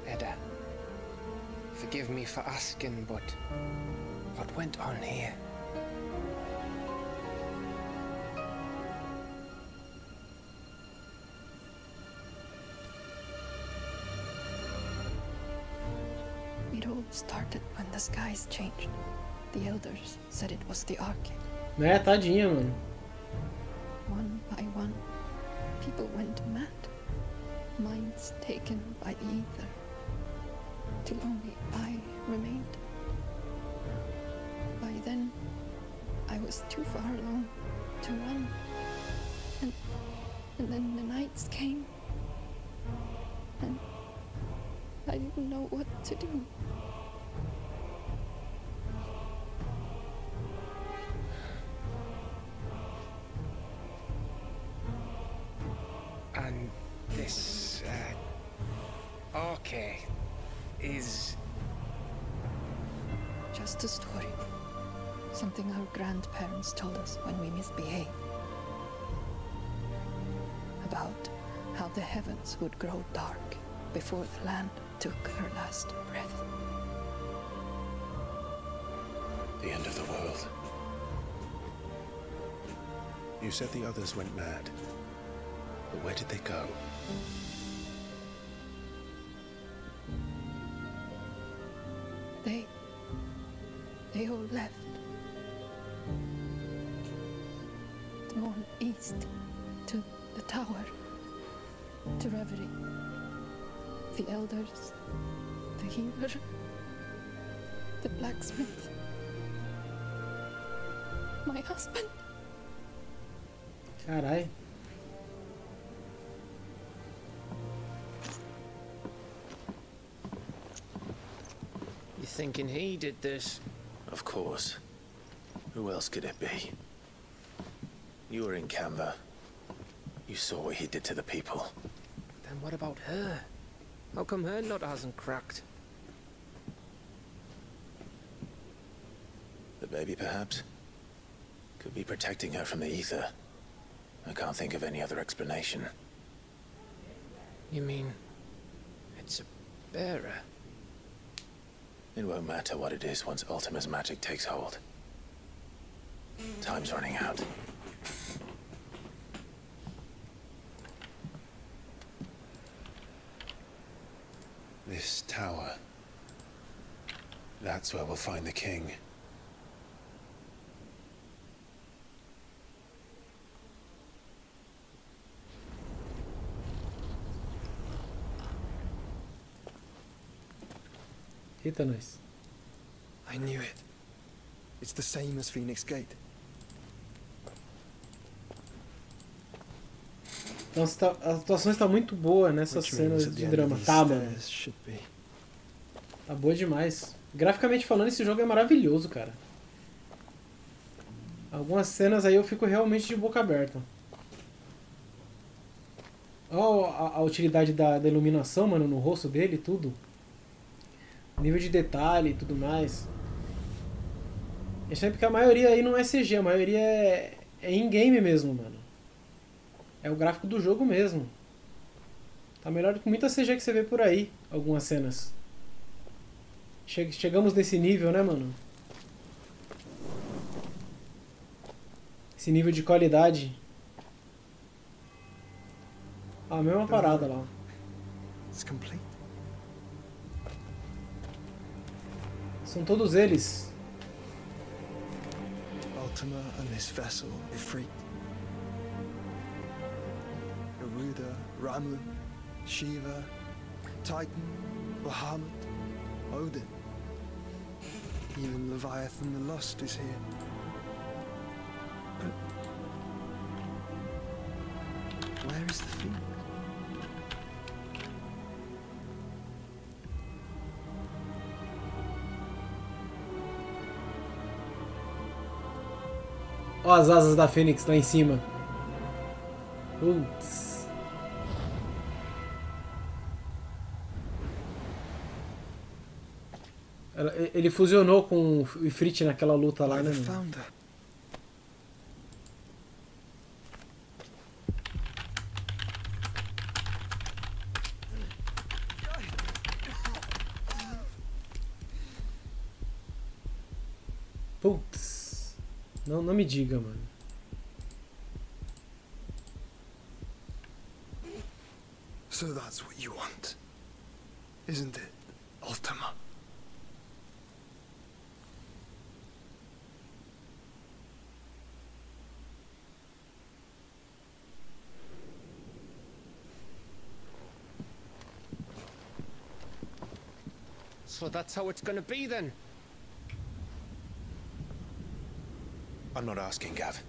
Edda, forgive me for asking, but what went on here? It all started when the skies changed. The elders said it was the Arcade. Né, tadinha, mano. One by one, people went mad. Minds taken by ether. Till only I remained. By then, I was too far along to run. And then the nights came. And I didn't know what to do. And this, arcade is... Just a story. Something our grandparents told us when we misbehaved. About how the heavens would grow dark before the land took her last breath. The end of the world. You said the others went mad. But where did they go? They all left. Gone east to the tower, to reverie. The elders, the healer, the blacksmith, my husband. Carai. You thinking he did this? Of course. Who else could it be? You were in Canva. You saw what he did to the people. Then what about her? How come her nut hasn't cracked? The baby, perhaps? Could be protecting her from the ether. I can't think of any other explanation. You mean... it's a bearer? It won't matter what it is once Ultima's magic takes hold. Time's running out. This tower. That's where we'll find the king. Eita, nós. I knew it. It's the same as Phoenix Gate. Nossa, a atuação está muito boa nessas cenas de drama. Tá, mano. Tá boa demais. Graficamente falando, esse jogo é maravilhoso, cara. Algumas cenas aí eu fico realmente de boca aberta. Olha a utilidade da iluminação, mano, no rosto dele e tudo. Nível de detalhe e tudo mais. É sempre que a maioria aí não é CG, a maioria é in-game mesmo, mano. É o gráfico do jogo mesmo. Tá melhor do que muita CG que você vê por aí, algumas cenas. Chegamos nesse nível, né, mano? Esse nível de qualidade. A mesma parada lá. São todos eles. Ultima and this vessel, Ifrit. Garuda, Ramu, Shiva, Titan, Bahamut, Odin. Even Leviathan the Lost is here. But where is Where's the Phoenix? Ó as asas da Fênix lá em cima. Putz. Ele fusionou com o Ifrit naquela luta lá, né? Putz. Não me diga, mano. So that's what you want, isn't it, Ultima? So that's how it's gonna be then? I'm not asking, Gav.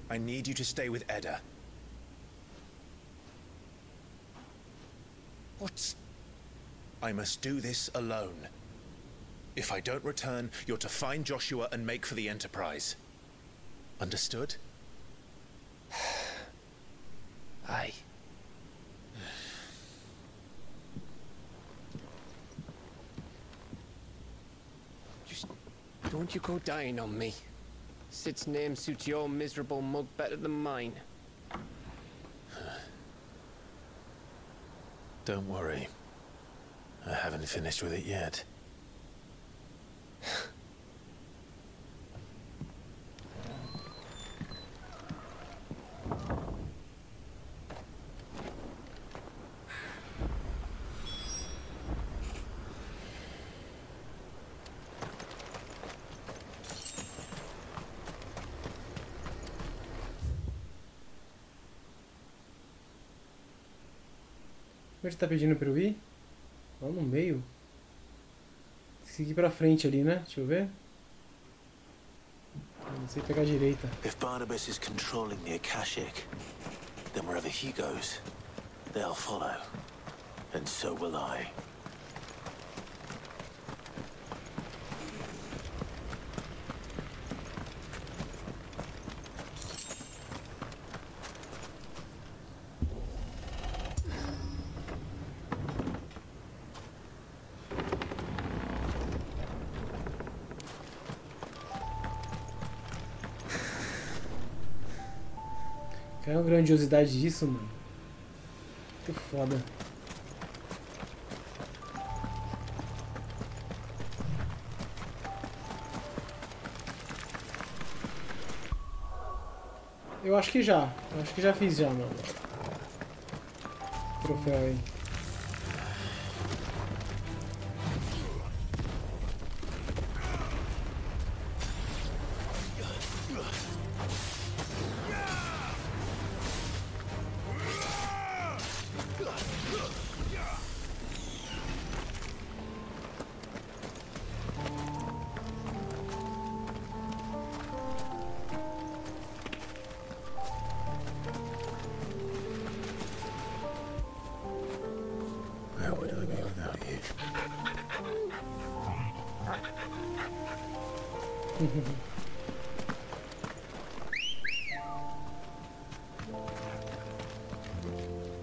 I need you to stay with Edda. What? I must do this alone. If I don't return, you're to find Joshua and make for the Enterprise. Understood? Aye. Just don't you go dying on me. Sid's name suits your miserable mug better than mine. Don't worry. I haven't finished with it yet. Onde tá pedindo pra eu ir? Lá no meio. Tem que seguir pra frente ali, né? Deixa eu ver. Não sei pegar a direita. If Barnabas is controlling the Akashic, then wherever he goes, they'll follow. And so will I. Cara, a grandiosidade disso, mano. Muito foda. Eu acho que já. Acho que já fiz já, mano. Troféu aí.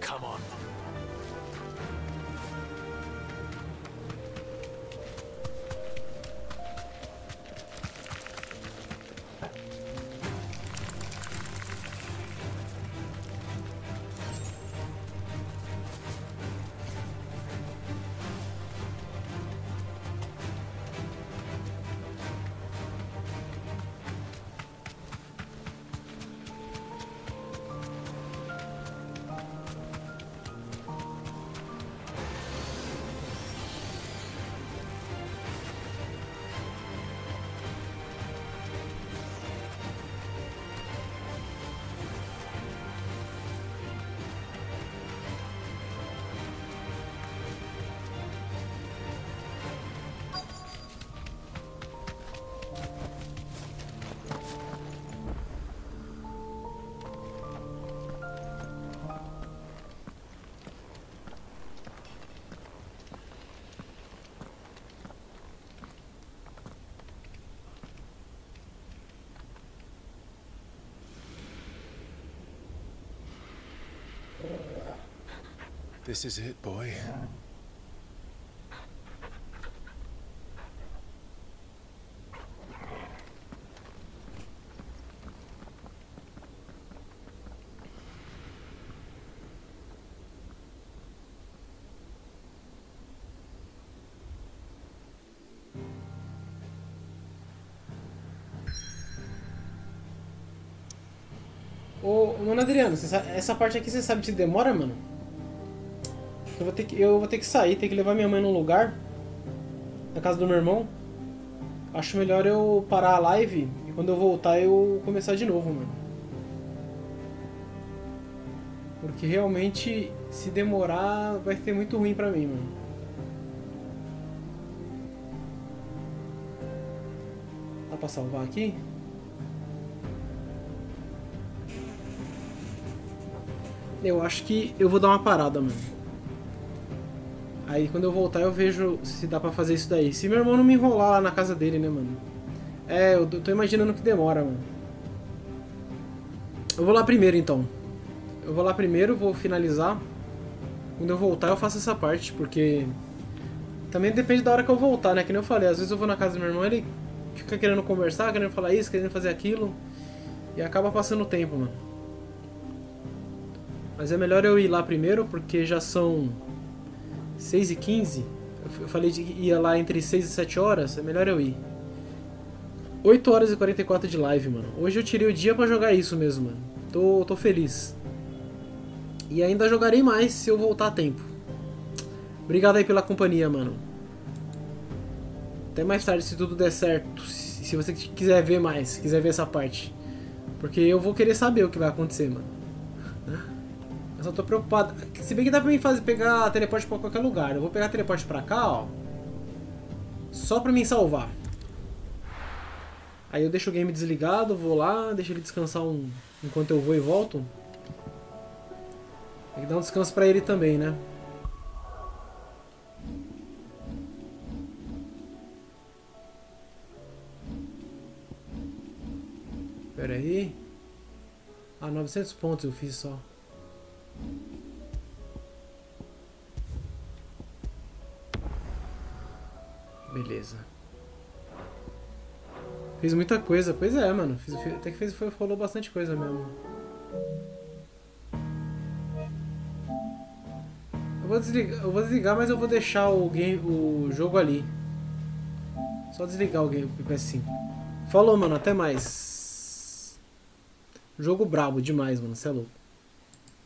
Come on. This is it, boy. Ô, mano Adriano, essa parte aqui você sabe se demora, mano? Eu vou ter que sair, ter que levar minha mãe num lugar, na casa do meu irmão. Acho melhor eu parar a live e quando eu voltar eu começar de novo, mano. Porque realmente, se demorar, vai ser muito ruim pra mim, mano. Dá pra salvar aqui? Eu acho que eu vou dar uma parada, mano. Aí quando eu voltar eu vejo se dá pra fazer isso daí. Se meu irmão não me enrolar lá na casa dele, né, mano? É, eu tô imaginando que demora, mano. Eu vou lá primeiro, então. Eu vou lá primeiro, vou finalizar. Quando eu voltar eu faço essa parte, porque... Também depende da hora que eu voltar, né? Que nem eu falei, às vezes eu vou na casa do meu irmão, ele fica querendo conversar, querendo falar isso, querendo fazer aquilo. E acaba passando o tempo, mano. Mas é melhor eu ir lá primeiro, porque já são 6h15. Eu falei que ia lá entre 6 e 7 horas, é melhor eu ir. 8 horas e 44 de live, mano. Hoje eu tirei o dia pra jogar isso mesmo, mano. Tô feliz. E ainda jogarei mais se eu voltar a tempo. Obrigado aí pela companhia, mano. Até mais tarde, se tudo der certo. Se você quiser ver mais, quiser ver essa parte. Porque eu vou querer saber o que vai acontecer, mano. Eu só tô preocupado. Se bem que dá pra mim pegar teleporte pra qualquer lugar. Eu vou pegar teleporte pra cá, ó. Só pra mim salvar. Aí eu deixo o game desligado, vou lá, deixo ele descansar enquanto eu vou e volto. Tem que dar um descanso pra ele também, né? Pera aí. Ah, 900 pontos eu fiz só. Beleza. Fiz muita coisa. Pois é, mano. Até que falou bastante coisa mesmo. Eu vou desligar, mas eu vou deixar o jogo ali. Só desligar o PS5. Falou, mano. Até mais. Jogo brabo demais, mano. Cê é louco.